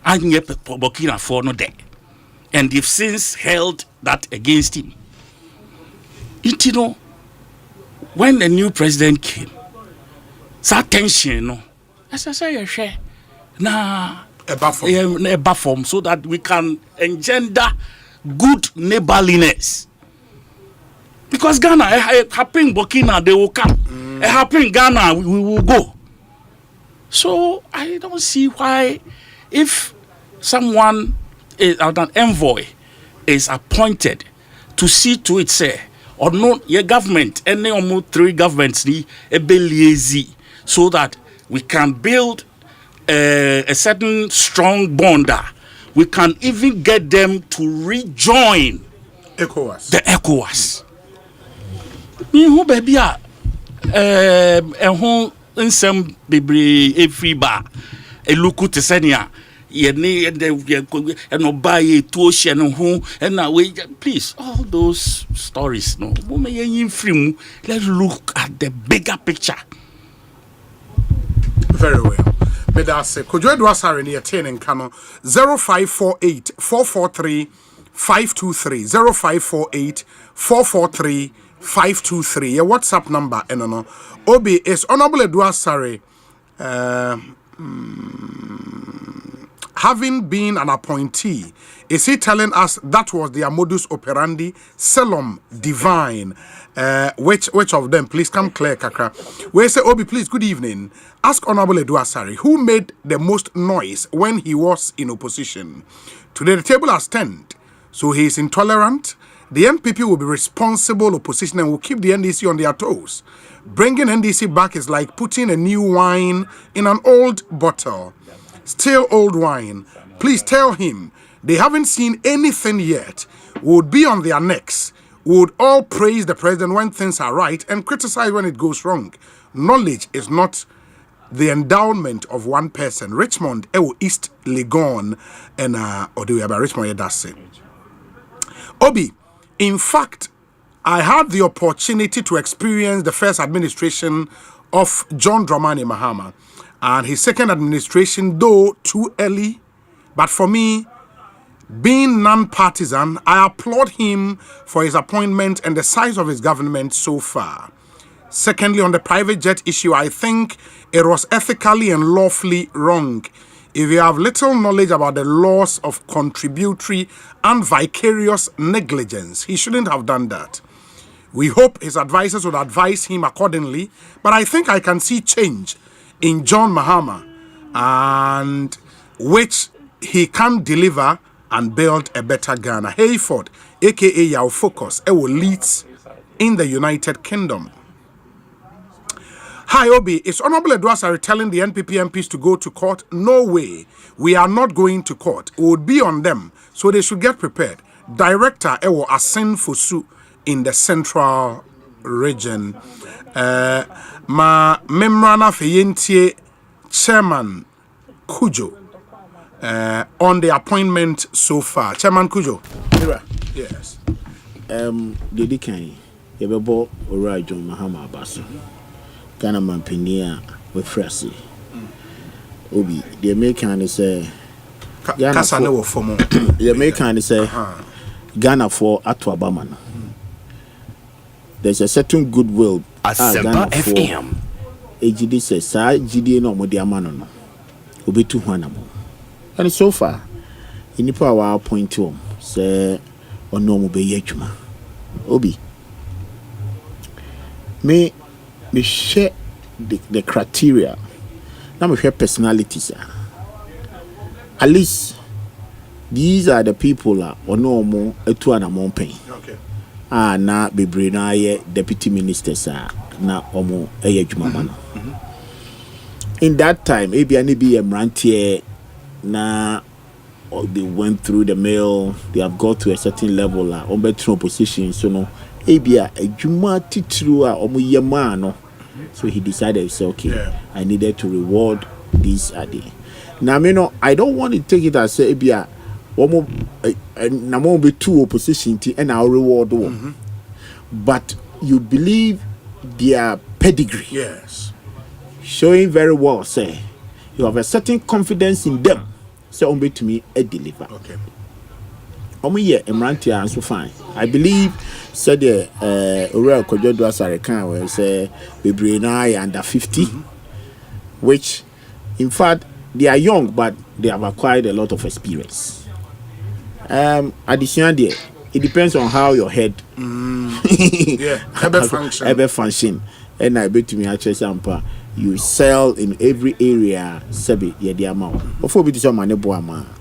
Burkina Faso no there. And they've since held that against him. You know, when the new president came, that tension, as I say, a buffer so that we can engender good neighborliness. Because Ghana, happening Burkina, they will come. Happening Ghana, we will go. So I don't see why, if someone, an envoy, is appointed to see to it, say, or no, your government, any almost 3 governments, lazy, so that we can build a certain strong bond. We can even get them to rejoin ECOWAS. The ECOWAS. Who baby who in some baby every bar a look to senia. And buy a tuition and who and now please all those stories no let's look at the bigger picture. Very well. But that's it. Could you do us in your 10 and Kano 0548 443 523 0548 443 523. Your WhatsApp number and Obi is Honorable Edward Sari. Having been an appointee, is he telling us that was their modus operandi? Selom divine. Which of them? Please come clear, Kakra. We say, Obi, please, good evening. Ask Honorable Edward Sari, who made the most noise when he was in opposition? Today the table has turned, so he is intolerant the NPP will be responsible opposition and will keep the NDC on their toes. Bringing NDC back is like putting a new wine in an old bottle. Still old wine. Please tell him they haven't seen anything yet. Would be on their necks. Would all praise the president when things are right and criticize when it goes wrong. Knowledge is not the endowment of one person. Richmond, East Legon, and Odewe Richmond, that's it. Obi, in fact, I had the opportunity to experience the first administration of John Dramani Mahama and his second administration, though too early. But for me, being non-partisan, I applaud him for his appointment and the size of his government so far. Secondly, on the private jet issue, I think it was ethically and lawfully wrong. If you have little knowledge about the laws of contributory and vicarious negligence, he shouldn't have done that. We hope his advisors would advise him accordingly, but I think I can see change in John Mahama, and which he can deliver and build a better Ghana. Hayford, aka Yao Focus, will lead in the United Kingdom. Hi Obi, is Honorable Edwasari telling the NPP MPs to go to court? No way. We are not going to court. It would be on them, so they should get prepared. Director Ewo Asin Fosu in the central region. Ma Memrana Feyentie Chairman Kujo on the appointment so far. Chairman Kujo. Yes. Didi Kane, Yabebo Ora John Mahama Abaso. Ghana Mampenia with Fresi. Obi, the American is a Ghana for the American is a Ghana for Atuabaman. There's a certain goodwill. Asempa FM. AGD says, Sa GD no Modiamano. Obi 200. And so far, in the power point to him, say, or no Mobe Yechuma. Obi. Me share the criteria. Now we share personalities. At least these are the people or no more to an amount pay. Okay. Na bebre na ye deputy ministers na omo ejuma. In that time, maybe any be a mrantie na they went through the mail, they have got to a certain level on better position, so no. Ebia ejuma titru a omo yema no, so he decided to say okay, I needed to reward this ade. Now me no, I don't want to take it as say ebia omo na mo be two opposition ti and I'll reward them. But you believe their pedigree, yes, showing very well, say you have a certain confidence in them, say ombe to me a deliver. Okay. Omo emrantia and so fine. I believe said the Uriel Kojodo Asarikan where say Bebrina under 50, which in fact they are young but they have acquired a lot of experience. Additionally, it depends on how your head function. And I bet me actually Sampa you sell in every area sebi the amount. Before we do some money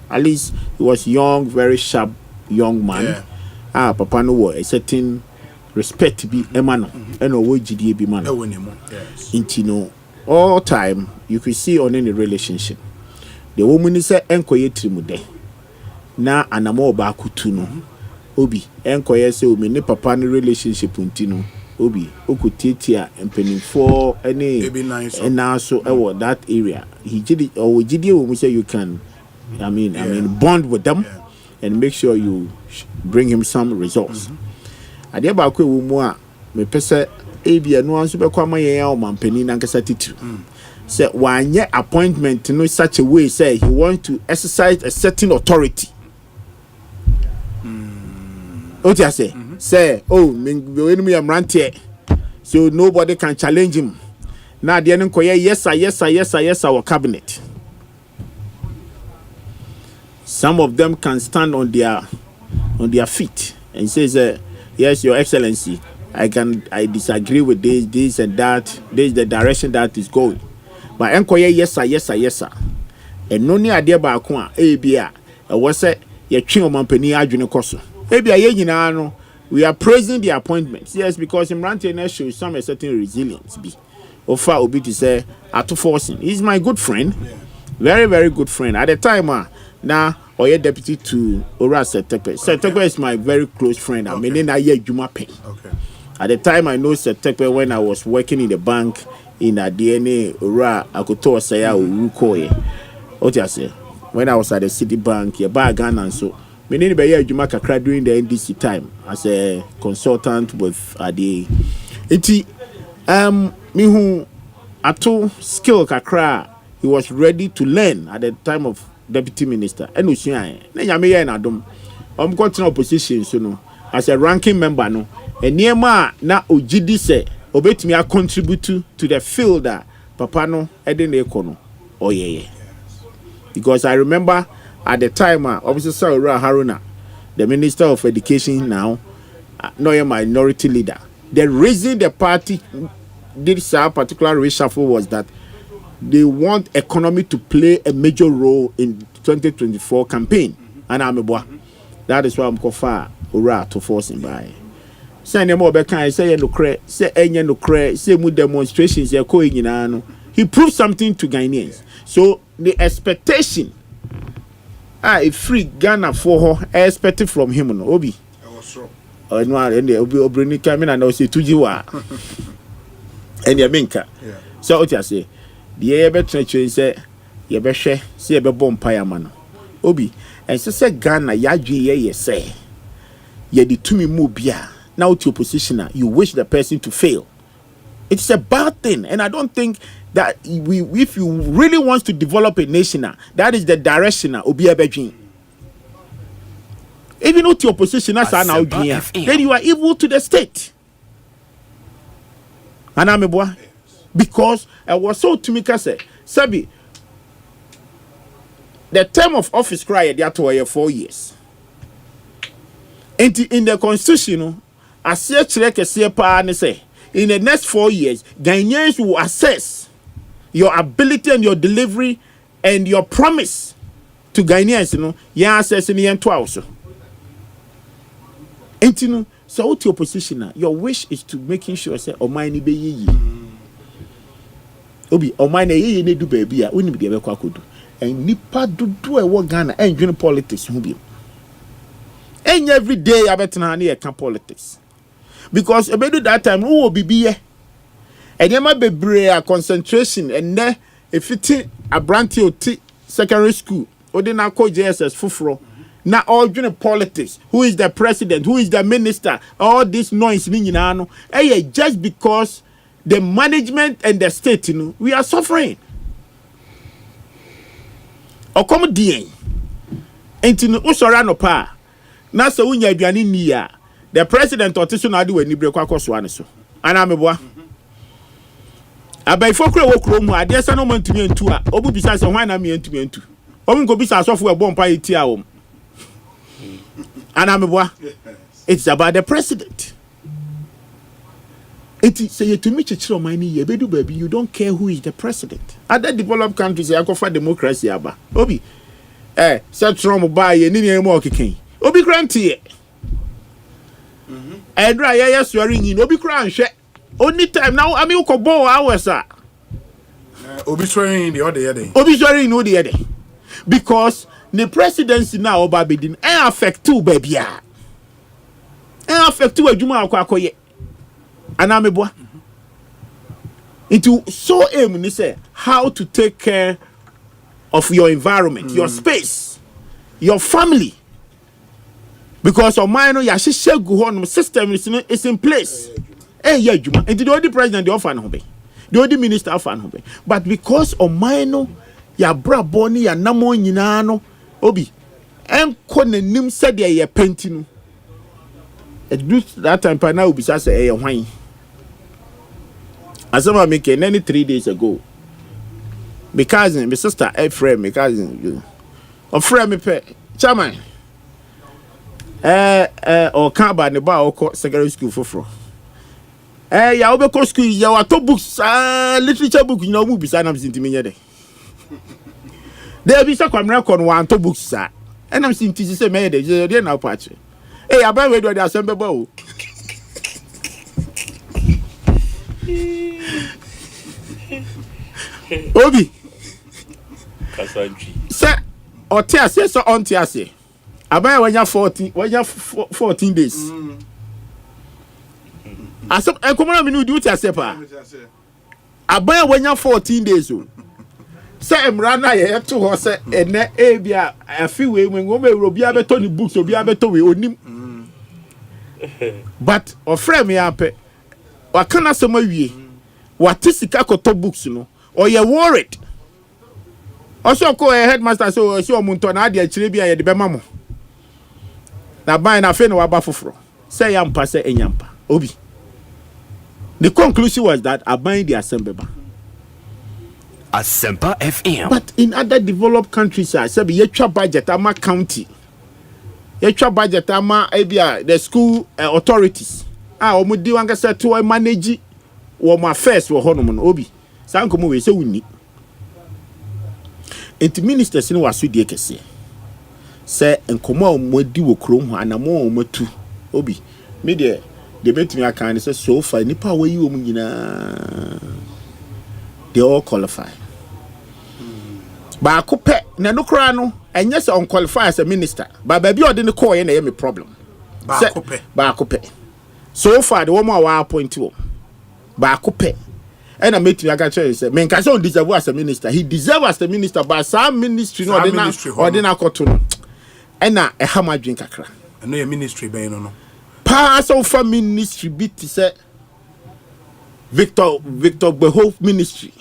at least he was young, very sharp young man. Papa no a certain respect to be a man and no way GDA be man. Yes. Intino all time you could see on any relationship. The woman is a enkoye trimude. Na anamo ba kutuno. Obi enkoye se o me ne papa no relationship untino. Obi okutitia empeni for any and now so that area. He did it or GDA we say you can I mean bond with them and make sure you bring him some results. Ade ba kwa wo a me pese ebia no anso be kwa mayen ya o mampani na nkasa titu. Say wanye appointment no such a way say he wants to exercise a certain authority. What you say oh me enemy am rantie so nobody can challenge him. Now the enkoye yes sir our cabinet. Some of them can stand on their feet and says, yes, Your Excellency, I disagree with this and that. This is the direction that is going. But enkoye yes sir. And no ni idea ba kwa ebia was say ye twi o mampani adwene koso. Ebia ye nyina no we are praising the appointments. Yes, because Imran shows some a certain resilience. Be offer obi to say at forcing. He's my good friend, very very good friend. At the time, now Oye deputy to Ora Setekwe. Setekwe is my very close friend. I mean, I hear Juma Pay. Okay. At the time, I know Setekwe when I was working in the bank in a DNA Ora Akoto Saya Urukoye. What you say? When I was at the Citibank, yeah, by Ghana and so. Many be here Juma Kakra during the NDC time as a consultant with the me who ato skill Kakra, he was ready to learn at the time of deputy minister. And Usian, Nanya me and Adam. Got in opposition, so no, as a ranking member, no, and near ma na Ujidi say, obey me, I contribute to the field that Papa no, Eden Econo. Oh, yeah. Because I remember. At the time, Officer Saura Haruna, the Minister of Education now, no a minority leader. The reason the party did some particular reshuffle was that they want economy to play a major role in 2024 campaign. And I'm a boy. That is why I'm called far Ura to force him by. Say no more bekan say no cre say any no cre say mu demonstrations are going in. He proved something to Ghanaians. So the expectation. A free Ghana for her expected from him no Obi. I was sure. No, and the Obi coming and I say to you and your minka. So what you say? The ever trench say you be share see a bomb pie man. Obi and so say Ghana ye say ye the to me mobia now to your position you wish the person to fail. It's a bad thing, and I don't think that if you really want to develop a nation, that is the direction Obi Abedin. Even with your position as an audience, then you are evil to the state. And I'm a boy because I was so to me say, Sabi, the term of office cried that to 4 years. And in the constitution, I say check a pa and say. In the next 4 years, Ghanaians will assess your ability and your delivery and your promise to Ghanaians, you know, yeah, assessing the end also. And you know, so what your position, your wish is to making sure say, oh my ni be ye. Obi, oh my ye ne do baby, I wouldn't be able to do. And nipa do a work Ghana and doing politics, who be. And every day I bet na near politics. Because about that time, who will be here? And there might be a concentration, and there if it a branch or secondary school, or then I call JSS Fufro. Now all doing politics. Who is the president? Who is the minister? All this noise, hey, just because the management and the state, you know, we are suffering. Or come DN. And to Usorano Pa. Now so when you're near. The president of Tisuna do any break across one so. And I'm a boy. I buy 4 crore, I dare no man to me and 2. Obu besides a wine I'm into me and 2. Omu go besides software bomb pie tea. And I'm a boy. It's about the president. It is say to me, Chichiro Mini, baby, you don't care who is the president. Other developed countries, I go for democracy. Obi, such wrong by any more kicking. Obi granted. And right, swearing in Obi Crown share. Only time now, I mean, Kobo hours are Obi swearing the other day. Obi swearing no the other. Because the presidency now, Obabidin, and affect two baby. And affect two a Juma Kwakoye. And I'm a boy. Into so aim, say, how to take care of your environment, your space, your family. Because of mine, your system is in place. And the only president, the offer no be. The only minister offer no be. But because of mine, your bra boni, your namo nyinano, obi, and kone nim said ye painting. At that time, pa now be say a wine. Asempa make any 3 days ago. My cousin, my sister, a friend, my cousin, a friend, me pay, chairman. Or can't buy the bar or secondary school for. Ya obe school, ya wato books, literature book, you know, movies, and I'm seeing me there. There be some record one to books, and I'm seeing to say, made it, they're now patching. Hey, aban we do the Asempa o. Obi. Kasanji. Sir, or Tiase so on Tiase. Aban when you 14 days. Asem enkomana me no do Tiase pa. Aban when you 14 days o. Say emra na ye to ho say ene e bia afi we when go me obi abeto ni books obi abeto we onim. But ofre me ape wakana sema wie wati sika koto books no or you worried. Also call a headmaster so omunto na ade akire bia ye de bema mo. Na ban na fe no waba foforo. Say yampa say enyampa. Obi. The conclusion was that aban the Asempa. Asempa FM. But in other developed countries, I said, yetwa budget ama county. Yetwa budget ama ebia the school authorities. Omudi wanga say to manage wo ma affairs wo hono no obi. Sankomo we say wuni. Enti ministers ni waso die kese. Say enkomo omodi wo krom ho anamo omatu. Obi. Me de betimi aka ni say so far nipa we yi wo mu nyina. They all qualify. Ba akupe na no kra no enye se unqualify as a minister. Ba baby odin call ye na ye me problem. Ba akupe. So far the woman wa appoint you. Ba akupe. And I met you again say men can say deserve as a minister. He deserve as the minister but some ministry no ordinary koto no. And na e ha madwen kakra. No your ministry be no. Pa so for ministry bit say Victor Behoff ministry.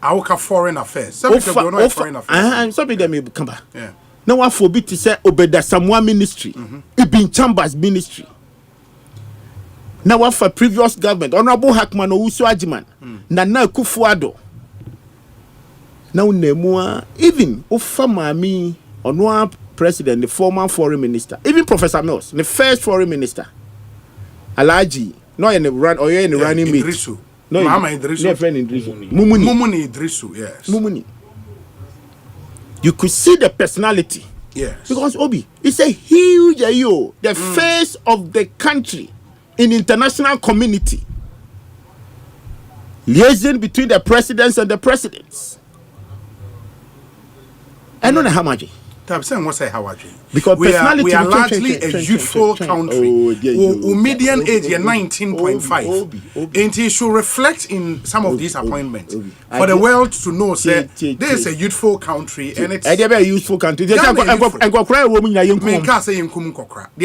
Our foreign affairs. Some people don't know foreign affairs. Some of them may come back. Yeah. Now what for bit to say Obeda Samoa ministry. Ibn Chambers ministry. Now what for previous government. Honorable Hackman Owusu Ajiman. Nana Kufuado. Now Nemua even Ofa Mami Onwa president, the former foreign minister. Even Professor Mills, the first foreign minister. Alaji. No in the run or in the running mate. Idrisu. No, Mama Idrisu. Mumuni Idrisu, yes. Mumuni. You could see the personality. Yes. Because Obi, it's a huge the face of the country in international community. Liaison between the presidents and the presidents. I don't know how much. Because we are largely a youthful country. Median age is 19.5. And it should reflect in some of these appointments. For the world to know, say, this is a youthful country. And it's a youthful country. The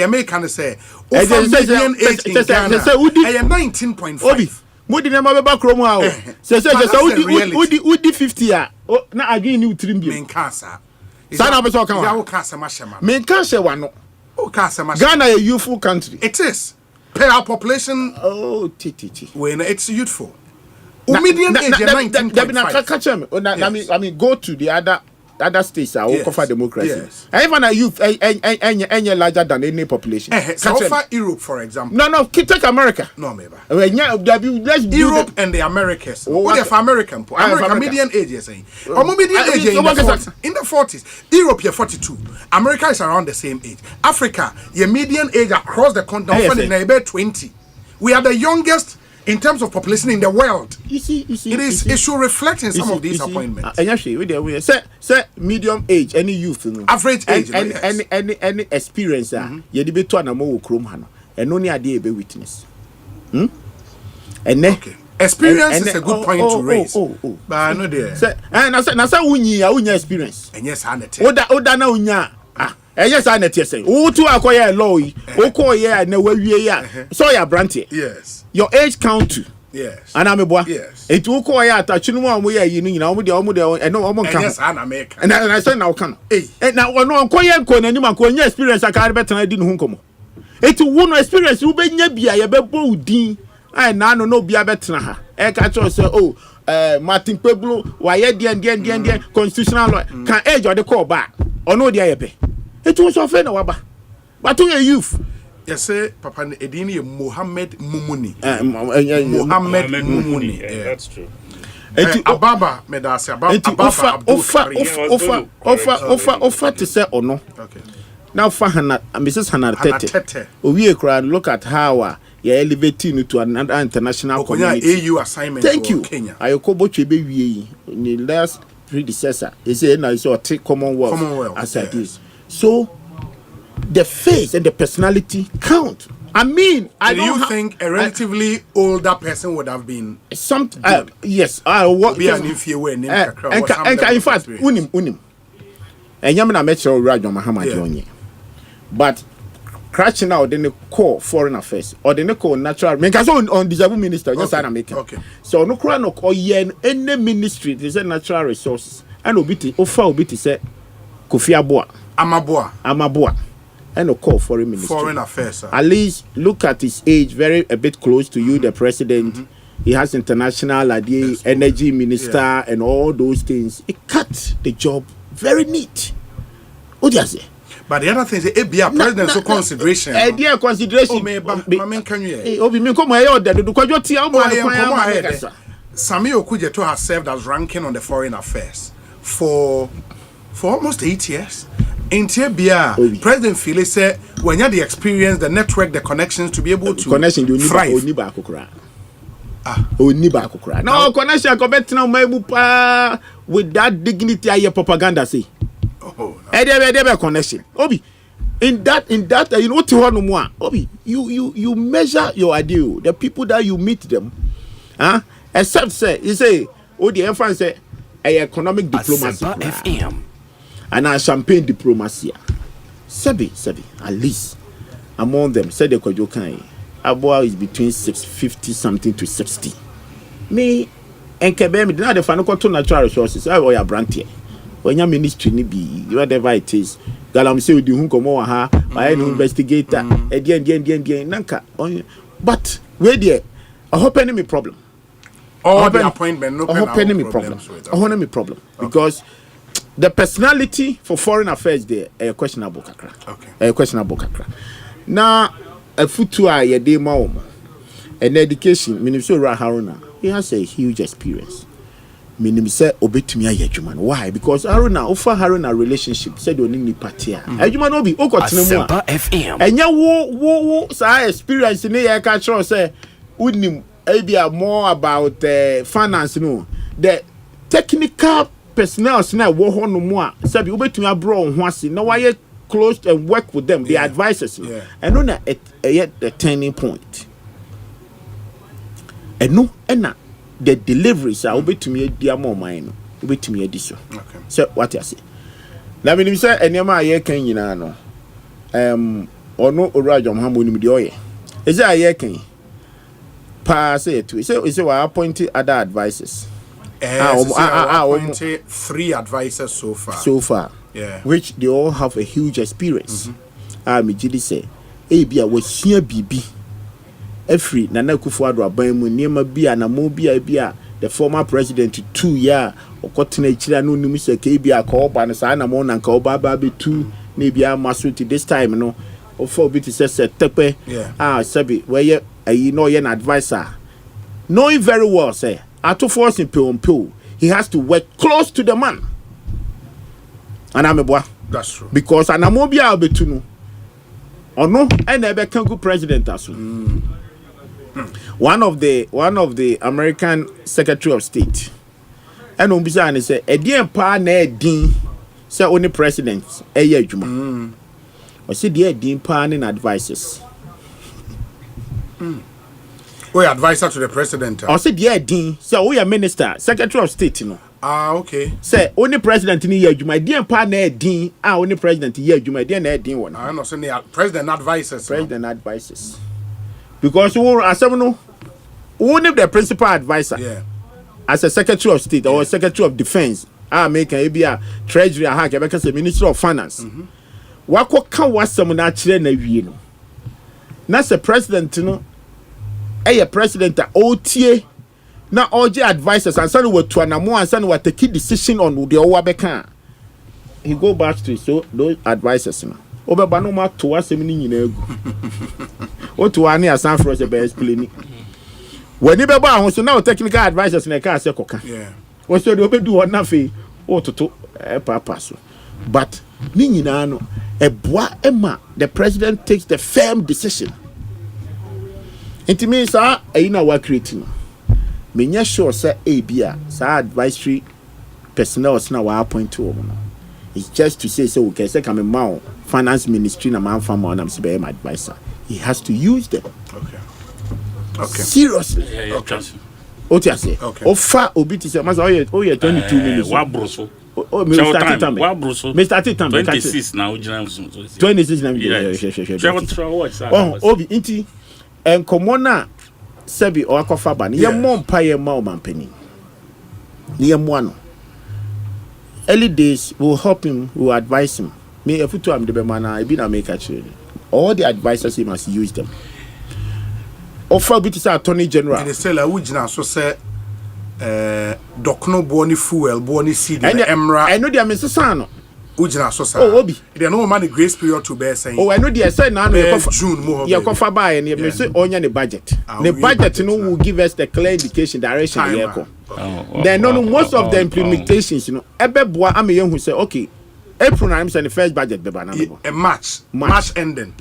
American say, median age in Ghana is 19.5. Modi na mabeba kromo a o se udi 50 a na agin ni utrim bi menkasa sana be so kan ya wo kasa mashema menkasa wa no o kasa mashema Ghana a youthful country. It is per our population. When it's youthful median age 19.5. I mean go to the other states are all cover democracy. Yes. Even a youth any larger than any population. So far Europe, for example. No, take America. No, maybe. Let's Europe and the Americas. What if American median age is saying? Or median age in the 40s. Europe you're 42. America is around the same age. Africa, your median age across the continent is about 20. We are the youngest in terms of population in the world. You see, it should reflect in some of these appointments. And actually, we say medium age, any youth, average age, any experience. You debate to an amo krom hano, and only idea be witness. And experience is a good point to raise. But I know there. And I said, unya experience. And yes, I know. Oda na unya. Yes, I net say. Who to acquire law? Who call ya na we ya? So ya branty. Yes. Your age count to. Yes. And I'm a boy. Yes. It will call ya touch no one way you know and no one can. Yes, I'm American. And I said now can. And now no call ya ko na nyima ko nya experience aka better na di no hunkomo. It will no experience you be nya bia ye be bo din. I na no bia better ha. E ka cho say Martin Pablo why the constitutional law can age or the call back or no dia ye. It was offend waba. But to a youth. Yes, sir, Papa Edini Mohammed Mumuni. Mohammed Mumuni. Yeah, that's true. Ababa Medasi Ababa offer to say or no. Okay. Now for Mrs. Hanatete. We look at how you're elevating to another international community. AU assignment. Thank you. Kenya. I go to the last predecessor. He said, "Now it's a take Commonwealth as it is." So the face and the personality count. I mean, do you think a relatively older person would have been some? Yes. What? Be an inferior name. In fact, unim. And Yamina Metro Rajon Mahamad. But crashing out then the core foreign affairs or the core natural because on disabled minister just okay. So no crown or yen any ministry they say natural resources and obiti say Kofi Amaboa and no call foreign ministry. Foreign affairs. Sir. At least look at his age, very a bit close to you, the president. He has international energy minister and all those things. It cut the job very neat. What do you say? But the other thing is, it be a presidential consideration. Dear consideration. Sami Okujeto has served as ranking on the foreign affairs for almost 8 years. In Tibia, President Philly said, when you have the experience, the network, the connections to be able to thrive. No connection with that dignity I propaganda say. Connection. Obi. In that you know to one more. Obi, you measure your ideal, the people that you meet them. Except say you say the emphasis say economic diplomacy. FM. And a champagne diplomacy. Sebi, at least among them, said the Kojokai. Aboa is between 650 something to 60. Me and Kebemi did not the final to natural resources. I will brand here. When your ministry ni be whatever it is. Galam say with the Hunkomo ha, by an investigator, nanka. But where there, I hope enemy problem. All the appointment, no problem. Because the personality for foreign affairs there a questionable kakra. Okay. A questionable kakra. Now a futua ye de ma and education Ministerial Haruna, he has a huge experience. Minim say obetumi ayedwuma. Why? Because Haruna offer Haruna relationship said oni ni partia. Adwuma no bi okotene mu. Asempa FM. Enya wo sa experience ne ye ka tro say unim ebia more about finance no. The technical personnel na wo ho no mu a sabi obetumi abro ho ase na why close and work with them, the advisors. And no na the turning point. And no na the deliveries are obetumi dia more mine obetumi ediso. Okay. So what you say? Na me nim say enema aye kan nyina no. Ono Orajo Mahambo nim de oye. Is aye kan pa say to say we appoint other advisors. Appointed 3 advisors so far. Yeah. Which they all have a huge experience. Me jidi say bia wasua bibi every Nana Akufo-Addo aban mu niema bia na mo bia the former president 2 year okotena ichira no nim se ke bia ka oba no sa na mo na nka oba ba be 2 na bia masuti this time no ofo bi to say tepe sabi where you know an advisor knowing very well say at force in Pio, he has to work close to the man. And I'm a boy. That's true. Because Anamobia Betunu or no, I never can go president as One of the American Secretary of State. And Umbizan say, a dear partner Dean, say only presidents, a year Juma. Or say dear Dean Pan advisors. We advisor to the president. Or say dear Dean, so we are minister, Secretary of State, you know. Okay. Say only president in year Juma, dear partner Dean, only president year Juma, dear Dean one. I know, say president advisors. President advisors. Because we are only the principal advisor. As a Secretary of State or Secretary of Defense, make a Treasury, because a Minister of Finance. What can was some natural na That's the president, you know. A president OTA na OJ advisors and send what to anamo and send what take decision on the Owabeka. He go back to those advisors now. Obeba no ma to asem ni nyina egu. O to ani asan for the best clinic. When you be ba ho so now technical advisors na ka se koka. Yeah. O so do obedu won na fe o toto papa so. But ni nyina no eboa ema the president takes the firm decision. It means na wa creating me nya sure say bia sa advisory personnel na wa appoint to no. It's just to say so okay say come ma finance ministry na man farm on am say be my advisor. He has to use them. Okay. Seriously. Yeah, okay. What you say? Offer obi ti say masa oh yeah 22 minutes. Wa broso. Oh, me start time. Wa broso. Me start time. 26 now ujina 26 now. Yeah. Oh, obi inti enkomo na sebi o akofa ba. Ye mom pa ye ma o mampani. Ye mo ano. Early days will help him, will advise him. Me if to am the be man I be na make actually. All the advisors he must use them. Offer bit is Attorney General. And they say la ujina so say dokno boni fuel boni seed and emra. I know they are Mr. Sano. Ujina so say. Oh obi. They no man the grace period to bear saying. Oh I know they say now June more. You cover by and you say onya the budget. The budget no will give us the clear indication direction here. Then no most of the implementations you know ebeboa am ye who say okay April I'm saying the first budget be banana. March ending.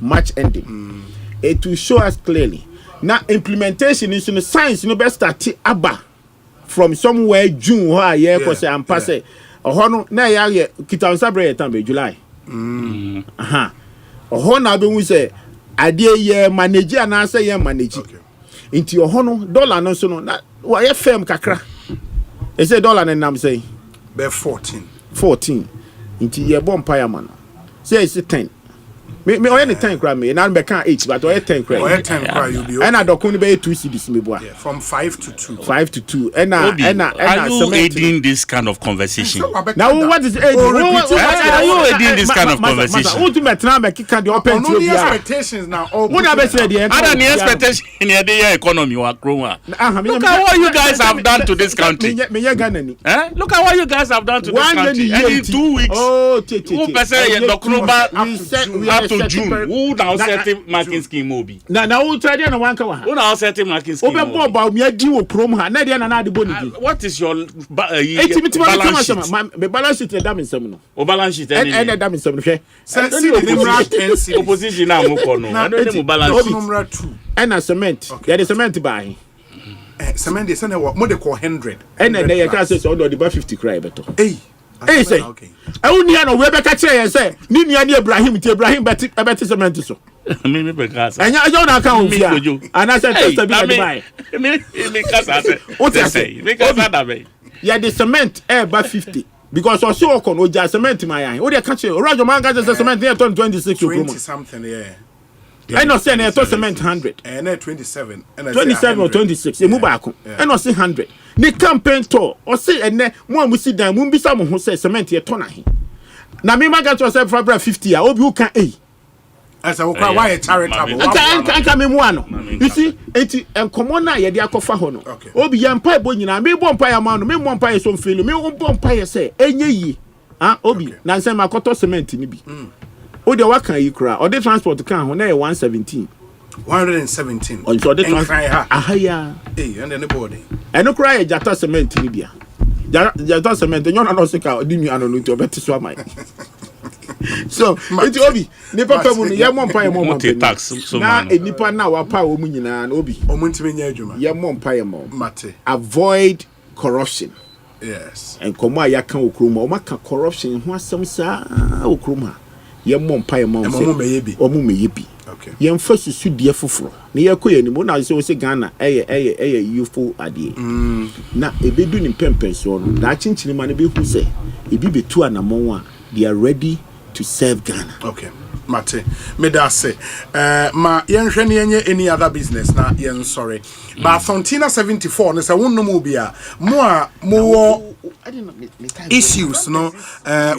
It will show us clearly. Now implementation is in the science you know best start aba from somewhere June where year ko say am pass oho no na ya kita sabre time be July. Oho na be hu say ade ye manage na say ye manage. Into oho no dollar no so no na wa ye firm kakra. E say dollar na nam say be 14. Into ye bomb pie man. Say it's 10. Me only 10 cry me na be can 8 but only 10 cry. Only 10 cry you be. And I don't be 2 cedis me boy. From 5 to 2. 5 to 2. And are you aiding this kind of conversation? Now what is aiding? Are you aiding this kind of conversation? Ultimate now me kick the open to the expectations now. What are be say the expectation in the economy wa grow. Look at what you guys have done to this country. Look at what you guys have done to this country. And in 2 weeks. Oh, who person ye Dokroba up to June. Who now setting marking scheme obi. Na who try there na wan ka wa. Who now setting marking scheme. Obe bo ba mi adi wo krom ha. Na there na adi boni. What is your balance sheet? My balance sheet da me nsem no. O balance sheet any. And da me nsem no hwe. See the opposition na mo ko no. I don't know balance sheet. Number 2. And a cement. There the cement buy. Cement dey say what more dey call 100. And then you can say so do the 50 cry beto. Hey say. I won't hear no we be ka kire say. Ni nua ni Ibrahim bet cement so. Me be kasa. Anya ajo na kan ofia. Ana say test be dey buy. Me kasa say. What say? Me kasa da be. Yeah the cement about 50. Because also okon oja cement my eye. O dey ka kire. Orajo man ka say cement near 26 20 something yeah. I not say na cement 100. And 27. 27 or 26. E mu ba ko. E no say 100. The campaign tour or say ene mo amusi dan mo bisa mo ho say cement ye ton ahe. Na me ma get yourself for 50 a obi who can as why a charitable. Can me mo ano. You see enti enkomo na ye de akofa ho no. Obi ye mpa ebo nyina me bo mpa ya ma no me mo mpa ye so mfelu me bo mpa ye say enye yi. Obi na nse makoto cement ni bi. O de wa kan yi kra o de transport kan ho na ye 117. 117. On so the ahaya. Hey, and anybody. And no cry jata cement ni bia. Jata cement nyo na no sika di nu anu nti obeti so amai. So, enti obi, ni papa mu ye mo mpa ye mo tax so na enipa na wa pa wo mu nyina na obi. Omuntime nya adwuma. Ye mo mpa ye mo. Mate. Avoid corruption. Yes. And komo ya kan okroma, o maka corruption ho asem sa okroma. Ye mo mpa ye mo. Omo meyebi. Okay. Yem first su die foforo na ye koye ni mo na se o se Ghana eye youthful ade na ebedu ni pempen so no da chinchini ma na be hu se ebi betu anamon a they are ready to serve Ghana. Okay. Mate, me da say ma yenhwe ne yenye any other business na yen sorry. But Fontina 74 ne se wonno mu bia mo issues no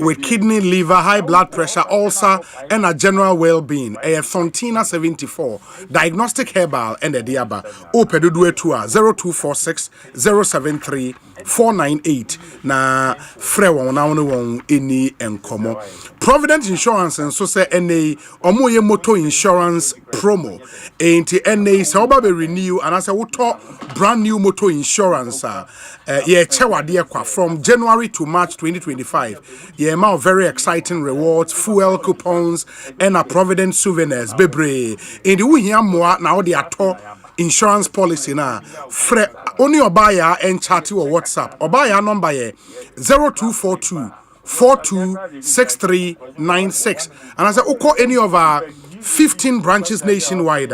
with kidney, liver, high blood pressure, ulcer and a general well-being. Fontina 74 diagnostic herbal and the diaba opedudu to 0246 073 498 na frɛ wɔn na wɔn any enkomo. Provident Insurance and so say NA omoye motor insurance promo enti NA se oba be renew and as a woto brand new motor insurance ye chewade kwa from January to March 2025 ye ma very exciting rewards, fuel coupons and a Provident souvenirs bebre enti wo hia moa na wo de ato insurance policy na fre only obaya and chat or WhatsApp obaya number ye 0242 426396 and as I call any of our 15 branches nationwide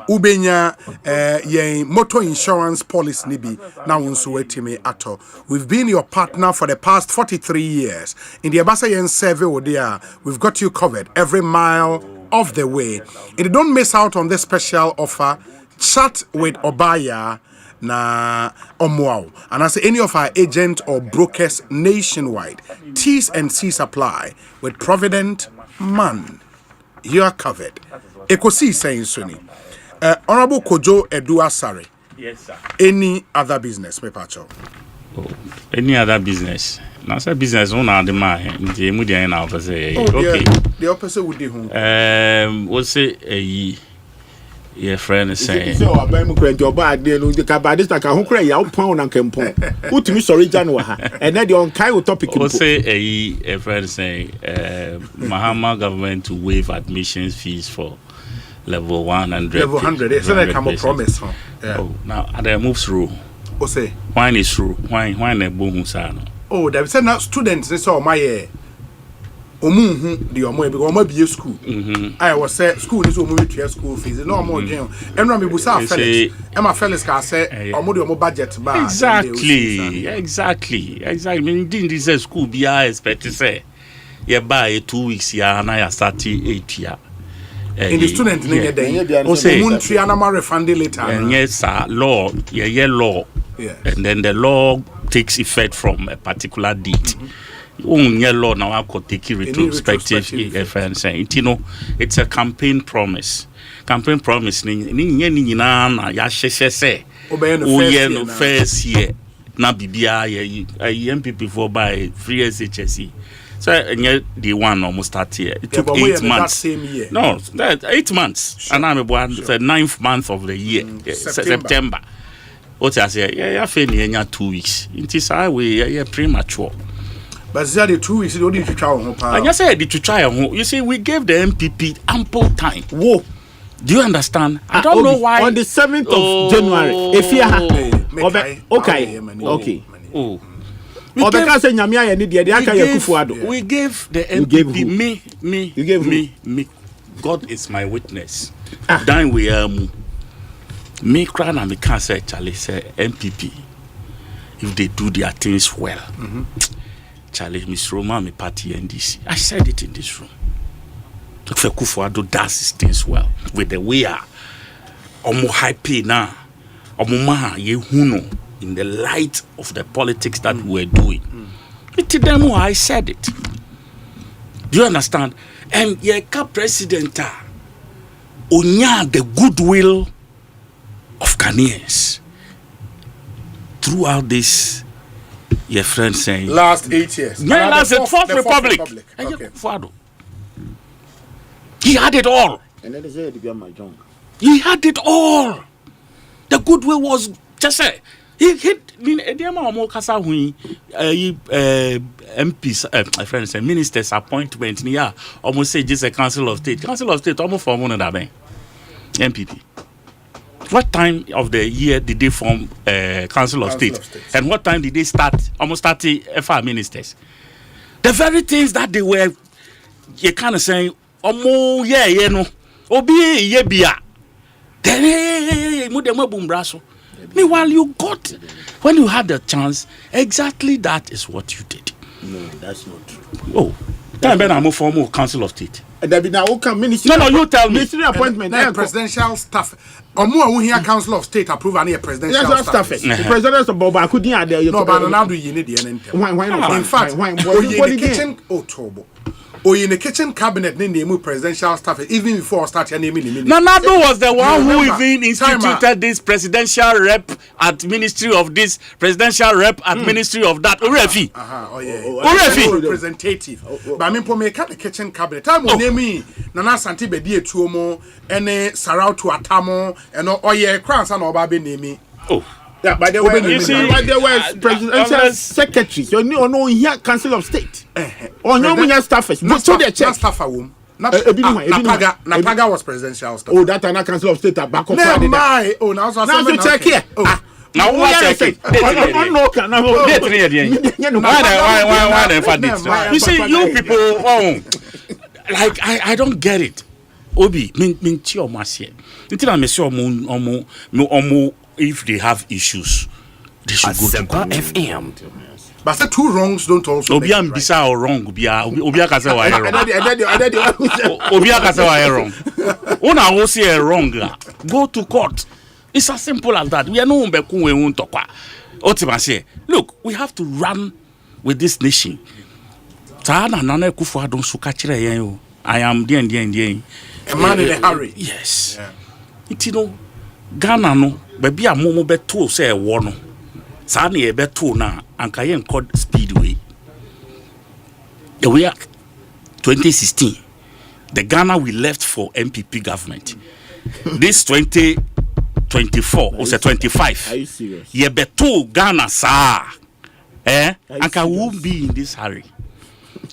ubenya ye motor insurance policy nibi na unso wetime ato. We've been your partner for the past 43 years in the Abasa Yen survey odia. We've got you covered every mile of the way. If you don't miss out on this special offer, chat with Obaya na Omwao and as any of our agents or brokers nationwide. T's and C's apply with Provident Man. You are covered. Ekosiisen Suni. Honorable Kojo Edua Sare. Yes, sir. Any other business, me pacho? Any other business? Now, say business on the man. The media now say okay. The opposite would do. We'll say your friend is saying so abem krenti oba ade no de kabadista ka ho kra ya opon na kempon utimi sorry janwa ha and then the on kai topic we'll say a friend saying Mahama government to waive admissions fees for level 100 level 100 it's like come promise huh? Yeah. Oh, now they move through Osei why is through why na bohu sa no oh they said now students they saw my omunhu the omo because omo be school I was say school is omo to school fees no omo gen enra me busa Felix Emma Felix ka say omo the omo budget ba exactly mean this school be I expect to say ye buy 2 weeks ya na ya start 8 year in the student name dey omuntu anama refund later and yes sir law yeah law and then the law takes effect from a particular date law now I could take retrospective it's a campaign promise ni na ya hwehwese no first year na bibia ya MPP for by free SHSE so the one almost start here it took 8 months no that 8 months and I'm about the 9th month of the year September what I say yeah feni nya 2 weeks it is we premature. But is that the 2 weeks? You to try on. I just said to try on. You see, we gave the MPP ample time. Whoa. Do you understand? I don't know why. On the 7th of January, if you have okay. Oh. We gave the MPP me. God is my witness. Then we me cry na me can say Charlie say MPP if they do their things well. Charlie, Miss Roma, my party NDC. I said it in this room. Dr. Kufuado does his things well. With the way omo high pay now, omo maha ye huno in the light of the politics that we're doing. Them I said it. Do you understand? And ye ka president onya the goodwill of Ghanaians throughout this. Your friend saying last 8 years. Yeah, last the fourth republic. Okay. He had it all. And then they said John. He had it all. The goodwill was just say he hit MPs, my friend say ministers appointment. Yeah, almost say just a council of state. Council of state almost form one of that MPP. What time of the year did they form Council of State? And what time did they almost start FR ministers? The very things that they were, you kind of saying, no, obi bia. Then meanwhile, when you had the chance, exactly that is what you did. No, that's not true. Oh, then I'm a former Council of State. No, you tell me. Ministerial appointment. Presidential staff. Omo here Council of State approve any presidential staff. The president of Boba couldn't add there. No, but now do you need the Why not? In fact, when you kitchen Otobo. or in the kitchen cabinet name presidential staff even before starting naming. Nana was the one who even instituted this presidential rep at Ministry of this, presidential rep at Ministry of that. Urefi. Urefi. Representative. But I mean, for me, the kitchen cabinet. Time will name me Nana Santi Bedi Tuomo, and Sarau to Atamo, and oh yeah, Crown and Obabe name. Oh. Yeah, by the way, you see, there were presidential secretaries. You know, here Council of State. Or no, staffers. Not so they check. Napaga was presidential staff. Oh, that another Council of State at back of Friday. Oh, now you check here. Now what you see, you people, like I don't get it. Obi, minti o masie. Nti na mesi omo if they have issues, they should go to Asempa FM. But the two wrongs don't also make it right. Or wrong, Obia ka say wa wrong. Obia ka say wa wrong. Una wo say wrong, go to court. It's as simple as that. We are no mbeku we won tokwa. Otimase, look, we have to run with this nation. Ta na nana Kufu Adon suka kire yen o. I am there. A man in a hurry. Yes. It know Ghana no baby a momo beto say e wo no. Sa na e beto na anka yen called speedway. The way 2016 the Ghana we left for MPP government. This 2024 or say 25. Are you serious? Ye beto Ghana sa. Anka won't be in this hurry.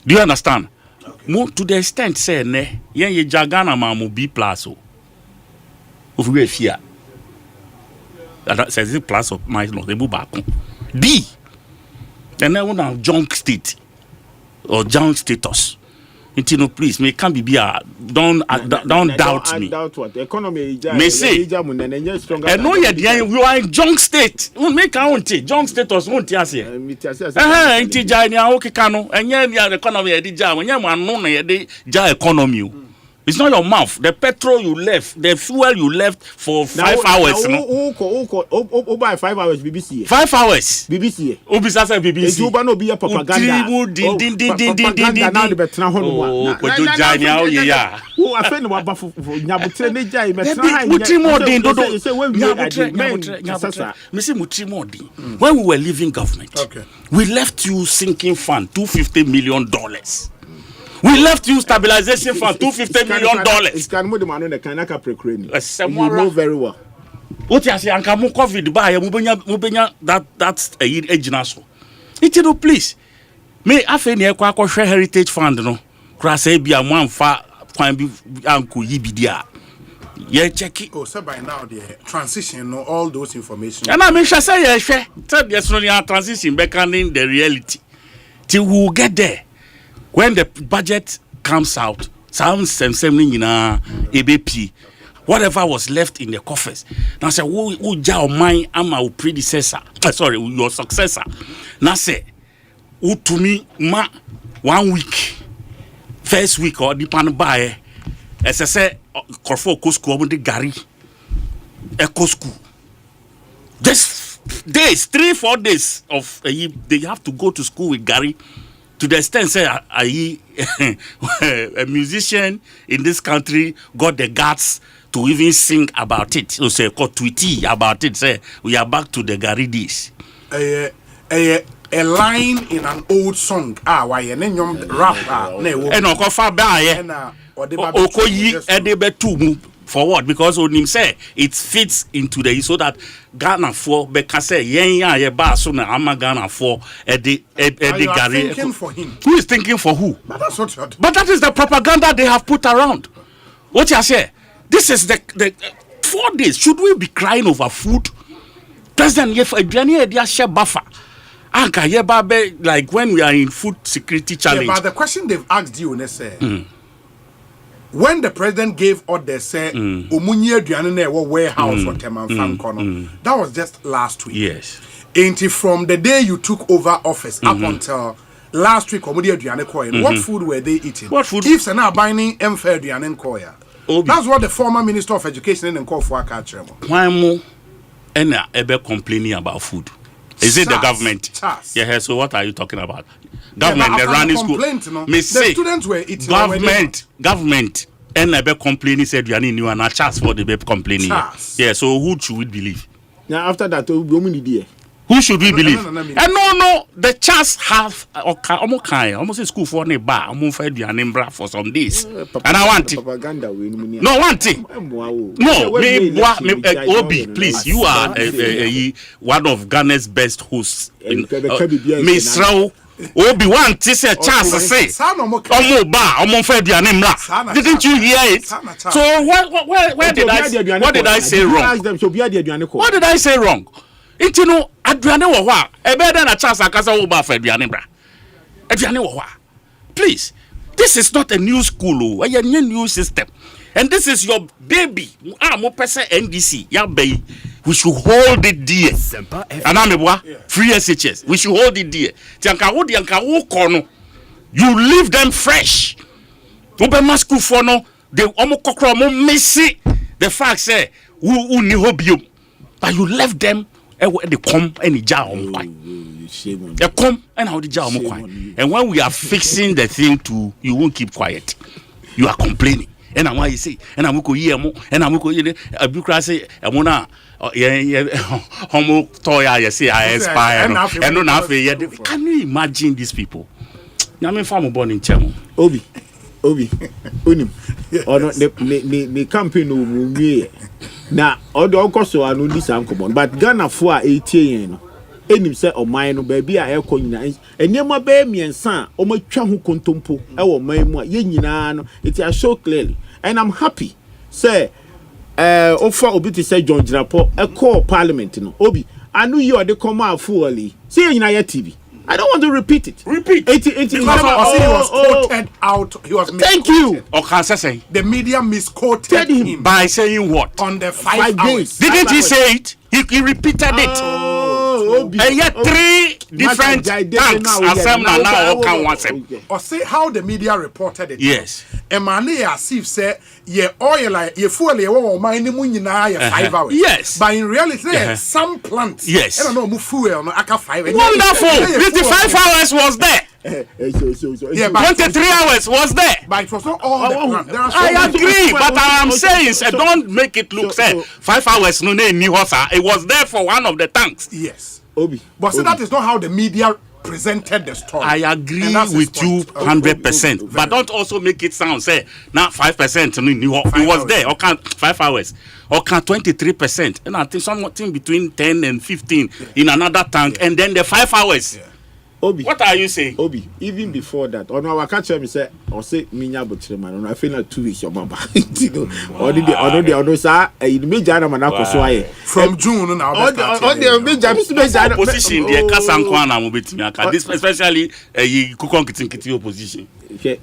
Do you understand? More to the extent say ne yen ye Ghana ma mo B plus o. Of we fear. That says the plus of my no they move back. D. Then I want to junk state or junk status. No, please, me can't be a don't doubt me. Doubt what the economy may say. I know you are in junk state. Make count junk status won't you say? Inti jai ni awoke kano. Enye the economy edi jai. Enye mo anu na edi jai economy. It's not your mouth. The petrol you left, the fuel you left for 5 hours. Who buy 5 hours BBC? 5 hours. BBC. Ubisa say BBC. Uba no be a propaganda. Now the betra hono. Oh, kojo jai ni awo ye ya. Who afend wa ba for nyabutre ne jai betra. Mutri more din dodo. Nyabutre. Me say mutri more din. When we were leaving government, we left you sinking fund $250 million. We left you stabilization for $250 million. It's can move the man on the Kanaka precrane. You know very well. What you say? Anka mu COVID buy mubenya that's a year ejinaso. Itino please. Me afeni ekwa share heritage fund no. Kra say bia mo amfa kwan bi anko yibidia. Ye check it. Oh, so by now the transition, no, all those information. And I mean, say yes, tell yes, no, transition beckoning the reality. Till we will get there. When the budget comes out, sounds ABP, whatever was left in the coffers. Now say, who ja mine am our predecessor? Sorry, your successor. Now say, who to me ma 1 week, first week or the pan buy. As I say, Korfo Kosku the Gary, Ekosku. Just days, 3-4 days of they have to go to school with Gary. To the extent, say, a musician in this country got the guts to even sing about it. So say, called tweety about it. Say, we are back to the Gary days. A line in an old song. Why a name rap? And Okofa Baye. Okoyi Edebetu. For what? Because when him say it fits into the so that Ghana for Bekase ye ba so na ama Ghana for Gary. Thinking for him. Who is thinking for who? But that's what you're But that is the propaganda they have put around. What you say? This is the 4 days. Should we be crying over food? President Yef Adriani Edia share buffer. Anka ye babe like when we are in food security challenge. Yeah, but the question they've asked you, say. When the president gave orders, say, Omunye Duane warehouse for Teman Fankono, that was just last week. Yes. Ain't it from the day you took over office up until last week, Omunye Duane Koya? What food were they eating? What food? If now binding Mfair Duane Koya. That's what the former Minister of Education and call for a catcher. Why more? Ena ebe complaining about food. Is it the government? Yeah, so what are you talking about? Government, the running school. The students were eating. Government. And I be complaining said you are new and a chance for the babe complaining. Yeah, so who should we believe? Now after that, who should we believe? No, the chance have almost school for a bar, almost fed you an embra for some days. And I want it. No, want it. No, Obi, please, you are one of Ghana's best hosts. Miss Rao. Obi want to say a chance to say didn't you hear it? So where did I say wrong? What did I say wrong? It you know aduane wo ho a e be na chance akasa wo ba fa aduane bra aduane wo ho a please, this is not a new school, a new system, and this is your baby. Mo pese NDC ya bay. We should hold it dear. And I'm free SHS. We should hold it dear. You leave them fresh. Obama school for no, they almost missy. The fact say, who ni hobium, but you left them. They come and the jar on by. They come and how the jar on. And when we are fixing the thing to, you won't keep quiet. You are complaining. And I'm why you say, and I'm going to and I'm going to a bureaucracy. I'm gonna. Homo toya you say I aspire and no nothing. Can you imagine these people? I mean, farmer born in Chemo. Obi, unim. Or not the campaign no now, all the uncles are no this uncommon, but Ghana for 18. Enim say o man no baby a ekonyina enema be miensa o matwa ho kontompo e wo man mu a ye nyina no it is show clearly, and I'm happy say offer obi to say John Jirapo e call parliament no obi anu ye o de come out fully say nyina ya TV. I don't want to repeat it. Repeat. Because he was quoted out. He was misquoted. Thank you. Okay, the media misquoted him by saying what? On the 5 days. Didn't he say it? He repeated it. And yet 3 different tanks Asempa now can want them. Or say how the media reported it. Yes. Emane asif say ye oil ye fuel ye wo man ni mu nyina ye 5 hours. Yes. But in reality some plants. Yes. I don't know mu fuel no aka 5. Wonderful. 55 hours was there. Yeah, 23 hours was there. But it was not all the plants. I agree, but I am saying don't make it look say 5 hours no new hosa. It was there for one of the tanks. Yes. Obi. But see, that is not how the media presented the story. I agree with you 100%. But don't also make it sound say now 5% it was there. Or can't 5 hours. Or can 23%. And I think something between 10 and 15 in another tank, and then the 5 hours. Yeah. Obi, what are you saying? Obi, even before that, or no, I can't tell me say, or say minya butcherman, I feel like 2 weeks your mama. Or the sir, in major man from June now. On the major opposition, the Kasankwana will be to this, especially a Kukonkiti opposition. Okay,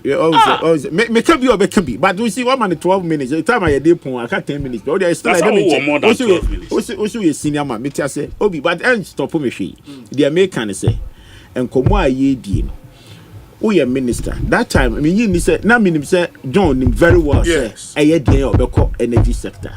me can be or me can be, but we see 1 minute 12 minutes. The time I did I can't 10 minutes, but there is still more than 12 minutes. Also, a senior man, me say, Obi, but and stop me. The American say. And come why ye did. We are minister. That time, I mean, you said, now, meaning, say, John, very well, yes, a year day of the energy sector.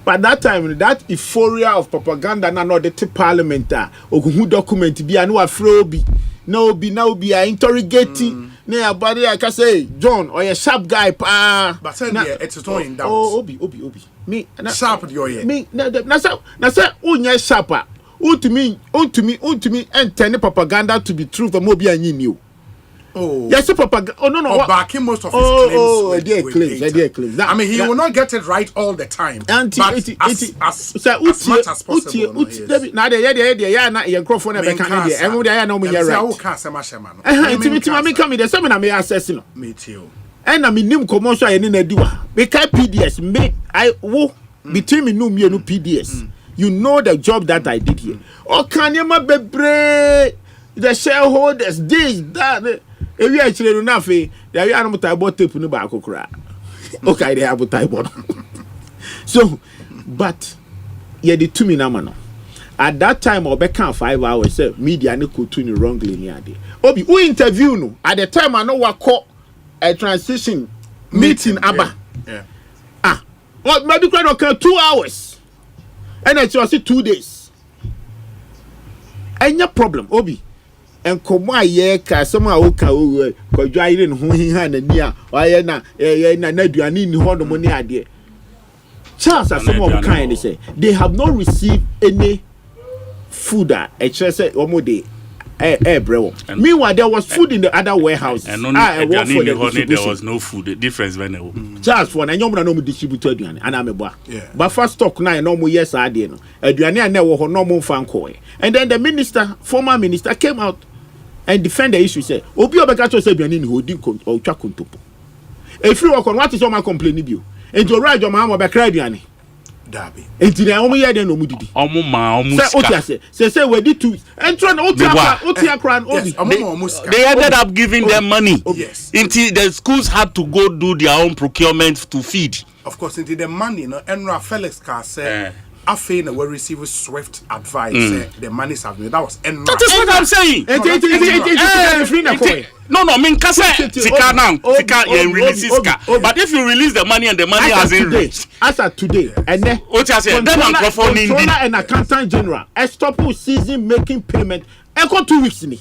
But that time, that euphoria of propaganda, now, the parliament, or who document be, and what froby, now be, interrogating. Near body, I can say, John, or a sharp guy, but send it's not in doubt. Oh, Obi. Me, sharp, your ear. Me, that's unya sharper. To me, and tell propaganda to be true for Mobi and you. Oh, yes, propaganda. Oh, no. Backing most of his claims. I mean, he will not get it right all the time. As much as possible. Now, the microphone and me too. And I mean, commercial and in a doer. Because PDS make I wo between me no PDS. You know the job that I did here. Oh, can you be brave? The shareholders, this, that. If you actually do nothing, they are not about to put back. Okay, they have a type on. So, but yeah, the 2 minutes. At that time, I became 5 hours. Media could tune wrongly near there. Obi, who interview no? At the time, I know what call a transition meeting. Abba. Yeah. What maybe quite okay 2 hours. And it was 2 days. any problem obi and come my ye ka somehow oka o ko dwaire no ho hiha na ni a waye na na aduane ni ho no money ade Charles as some of kind say they have not received any food that say omo dey brew. Meanwhile there was food in the other warehouse and there was no food. The difference when Charles for na nyom na no distribute aduane ana meboa but first stock na no mo yes ade no aduane na wo ho no mo fan ko and then the former minister came out and defend the issue say obi obeka cho say aduane ni ho di otwa kontopo e free work on what is my complaint bio enti oraj o ma mo be kra aduane dabi enti na omo ye den no mu didi omo ma omo ska say we did two entro na otia kran obi they ended up giving them money. Yes, enti the schools had to go do their own procurement to feed. Of course, into the money, no, Enra Felix Car said, I feel we receive swift advice. The money's have that was Enra. That is what I'm saying. No, I mean, Sika now, Sika release Sika. But if you release the money and the money hasn't reached, as of today, and then controller and accountant general, stop ceasing making payment. Echo 2 weeks in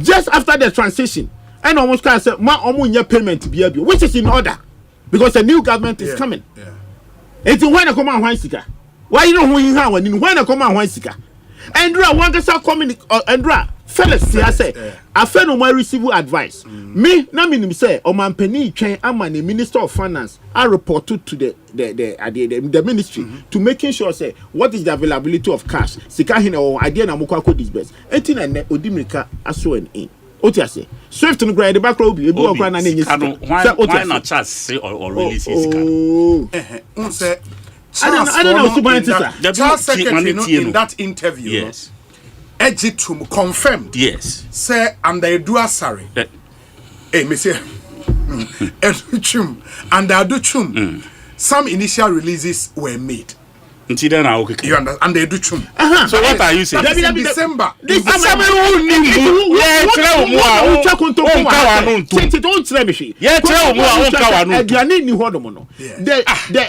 just after the transition, and almost can say, "Ma, omunya payment be which is in order." Because a new government is coming. It's when I come on Sika. Why you know who you have when I come on Sika? Andra, one can start coming. Andra, Felix, I say, I feel no more receive advice. Me, na me say, o man penny train. I'm the Minister of Finance. I reported to the ministry to making sure say what is the availability of cash. Sika hina o idea na mukwa ko disburse. Enti na odimika aso en in. Otia say swift no grade back row be okwa na nyi sika. Why not chance say or release sika? Say I don't know the Charles Secretary in that interview. Yes. Ejitum confirmed. Yes. Say under Edua Sari. Monsieur. Educhum and Aduchum. Some initial releases were made. You understand? And they do chum. So what are you saying? December. The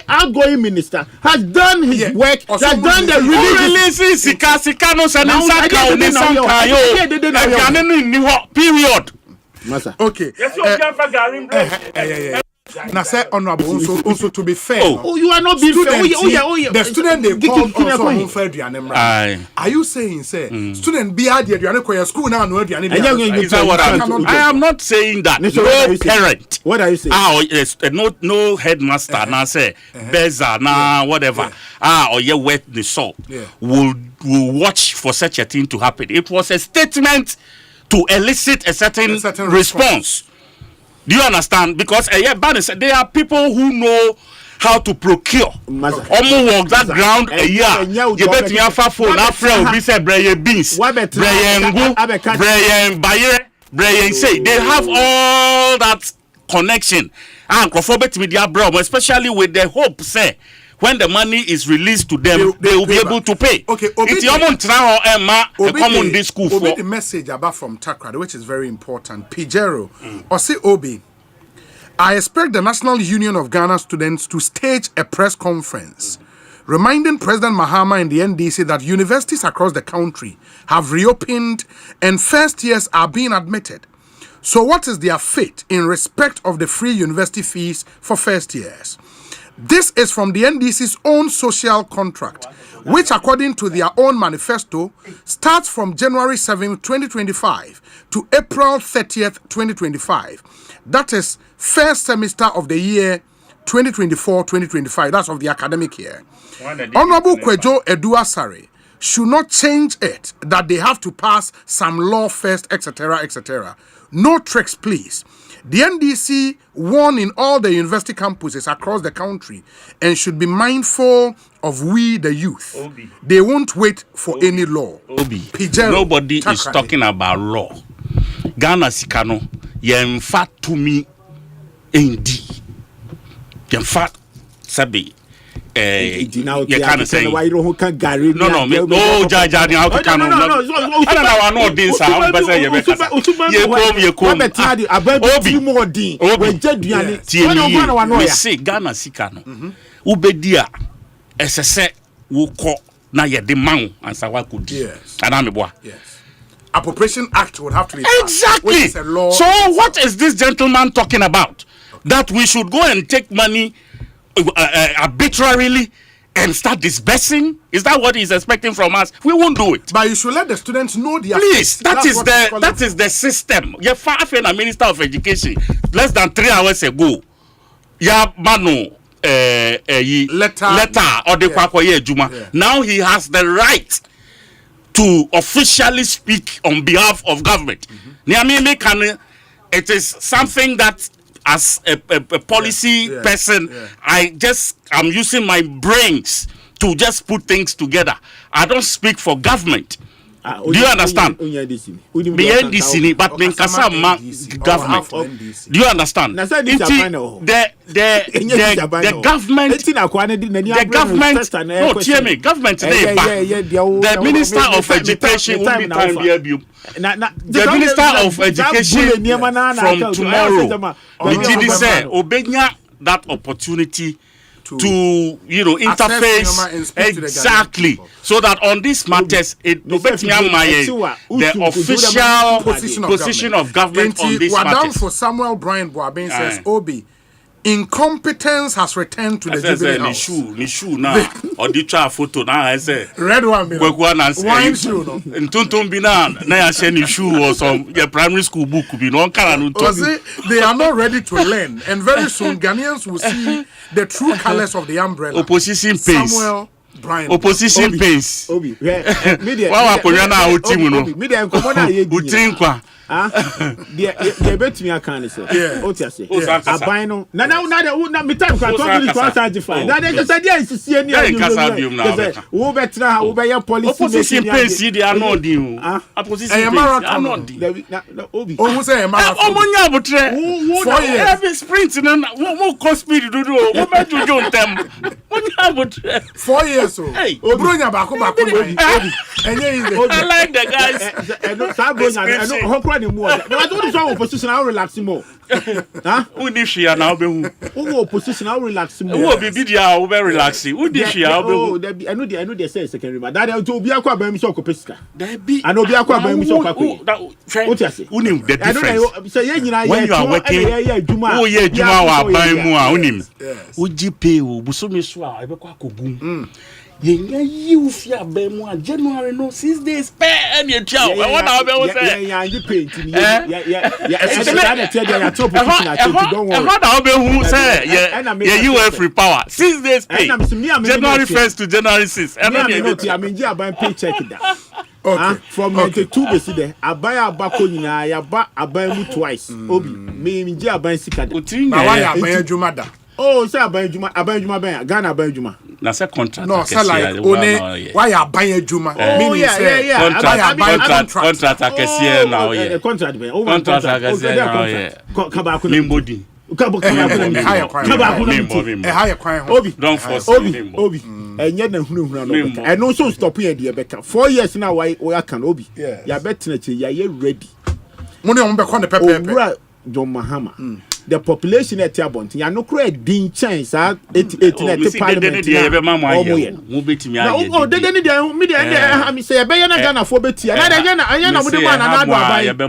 outgoing minister has done his work. Has done the period. Okay. Now say honorable also to be fair. You are not being fair. The student they called also unfair dianem. Are you saying say student be had the school now no dianem? I am not saying that. No parent. What are you saying? No headmaster now say beza na whatever. Or you wet the salt. Will watch for such a thing to happen. It was a statement to elicit a certain response. Do you understand? Because there are people who know how to procure. Almost walk that ground a year. You bet me afa phone afra obi say breye beans, breye ngu, breye baye, breye say. They have all that connection. And crofobet media bro, especially with the hope say when the money is released to them, they will be able to pay. Okay, it's your common this school for the message about from Takrade, which is very important. Pijero, Osei Obi, I expect the National Union of Ghana students to stage a press conference reminding President Mahama and the NDC that universities across the country have reopened and first years are being admitted. So what is their fate in respect of the free university fees for first years? This is from the NDC's own social contract, which according to their own manifesto, starts from January 7, 2025 to April 30th, 2025. That is first semester of the year 2024-2025. That's of the academic year. Honorable Kwejo Eduasare should not change it that they have to pass some law first, etc., etc. No tricks, please. The NDC won in all the university campuses across the country and should be mindful of we, the youth. They won't wait for any law. Nobody is talking about law. Ghana Sikano, yen fat to me indeed. Yen fat sabi. You can't say why you can't carry no jaja how can no I know this how be say you come we say Ghana Sika no ubedia esese wo ko na ye de man and sawa could. Yes. Yes. Appropriation Act would have to be exactly. Which is a law. So what is this gentleman talking about? That we should go and take money arbitrarily and start disbursing? Is that what he's expecting from us? We won't do it. But you should let the students know their. Please, that is the system. You're far from a Minister of Education less than 3 hours ago. Yeah, Manu letter or the Kwakoye Juma. Now he has the right to officially speak on behalf of government. It is something that as a policy person, I'm using my brains to just put things together. I don't speak for government. Do you understand? But government. Do you understand? The government. No, hear me. Government today. The Minister of Education will be time here. The Minister of Education from tomorrow. The GD said, Obenya that opportunity to interface exactly so that on these matters it the official position of government on this matter. For Samuel Brian Boabin says Obi incompetence has returned to the Jubilee House. Nishu now or the photo now I say red one wine shoe no ntonton bi na ya share nishu or some primary school book bi no kan no they are not ready to learn and very soon Ghanaians will see the true colors of the umbrella. Opposition pace. Samuel Brian. Opposition pace. Obi. Wa konya na o team no. Media enkomo na ye di. Utinkwa. They bet me can say. Otiase. Aban no. Na me time kwa 2 minutes kwa satisfy. Na dey say dey sisi ani ani. Wo betra ha wo be your policy. Opposition pace dey are di. Opposition pace are not di. Obi. O say marathon. Omonya abotre. For every sprint no mo co speed do wo be jojo ntem. Omonya abotre. 4 years so. Obronya bako no. I like the guys. The more. But what is our opposition? I'll relax more. Huh? Who did she now be who? Who opposition? I'll relax more. Who be dia will be relaxing? Who did she now be who? I know they say secondary, but that will be a kwa by me so pesca. There be. I know be a kwa by me so kwa. What you say? Who knew the difference? So when you are working, oh yeah, Juma wa buy more. Who knew? Who GP will busumi swa. Ebe kwa kogum. You fear Bemo January no 6 days pay and you chow. What I will say? Yeah, you paint. Yeah. Who say? Yeah, you have free power. 6 days pay. January 1st to January 6th. I mean, I buy paycheck that. Okay. From 92 besi there, I buy a bako nyina, I buy mu twice. Obi, me I buy sikada. Na why I buy Jumada? Oh, say I buy Juma ben, Ghana buy Juma. Na say contract. No, say like only why you buy Juma? Oh yeah. Contract akesiye now yeah. Contract ben. Contract akesiye now yeah. Kabako Limbodi. Obi. Don't force Obi. Enye na hunu no. And also stop here the beka. 4 years now why can Obi. Ya betina che ya ready. Money on be kon the pepper. John Mahama. The population at Tiabont, you no create din chance at 18 Parliament. Oh, they didn't I mean, say, Bayana for Betty, and I would want another and the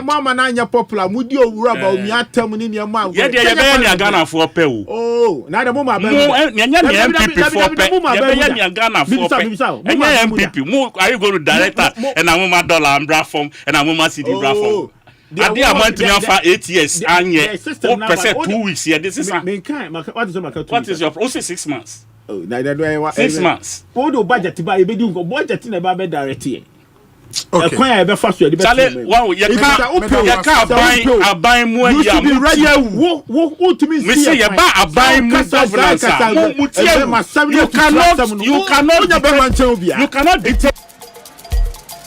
Mamma Nanya popular, would you rub out me at telling in your mouth? Yeah, they're Ghana for Pew. Oh, not a moment, are you going to director and a woman dollar and platform and a woman city platform? I want to for 8 years and yet 2 weeks here. This is what is your process? 6 months. Oh, 6 months. What do budget to buy a bidung or budget in a baby directly? Okay, wow, you can't buy more. You should be ready. What to me? You buy more governance. You cannot dictate.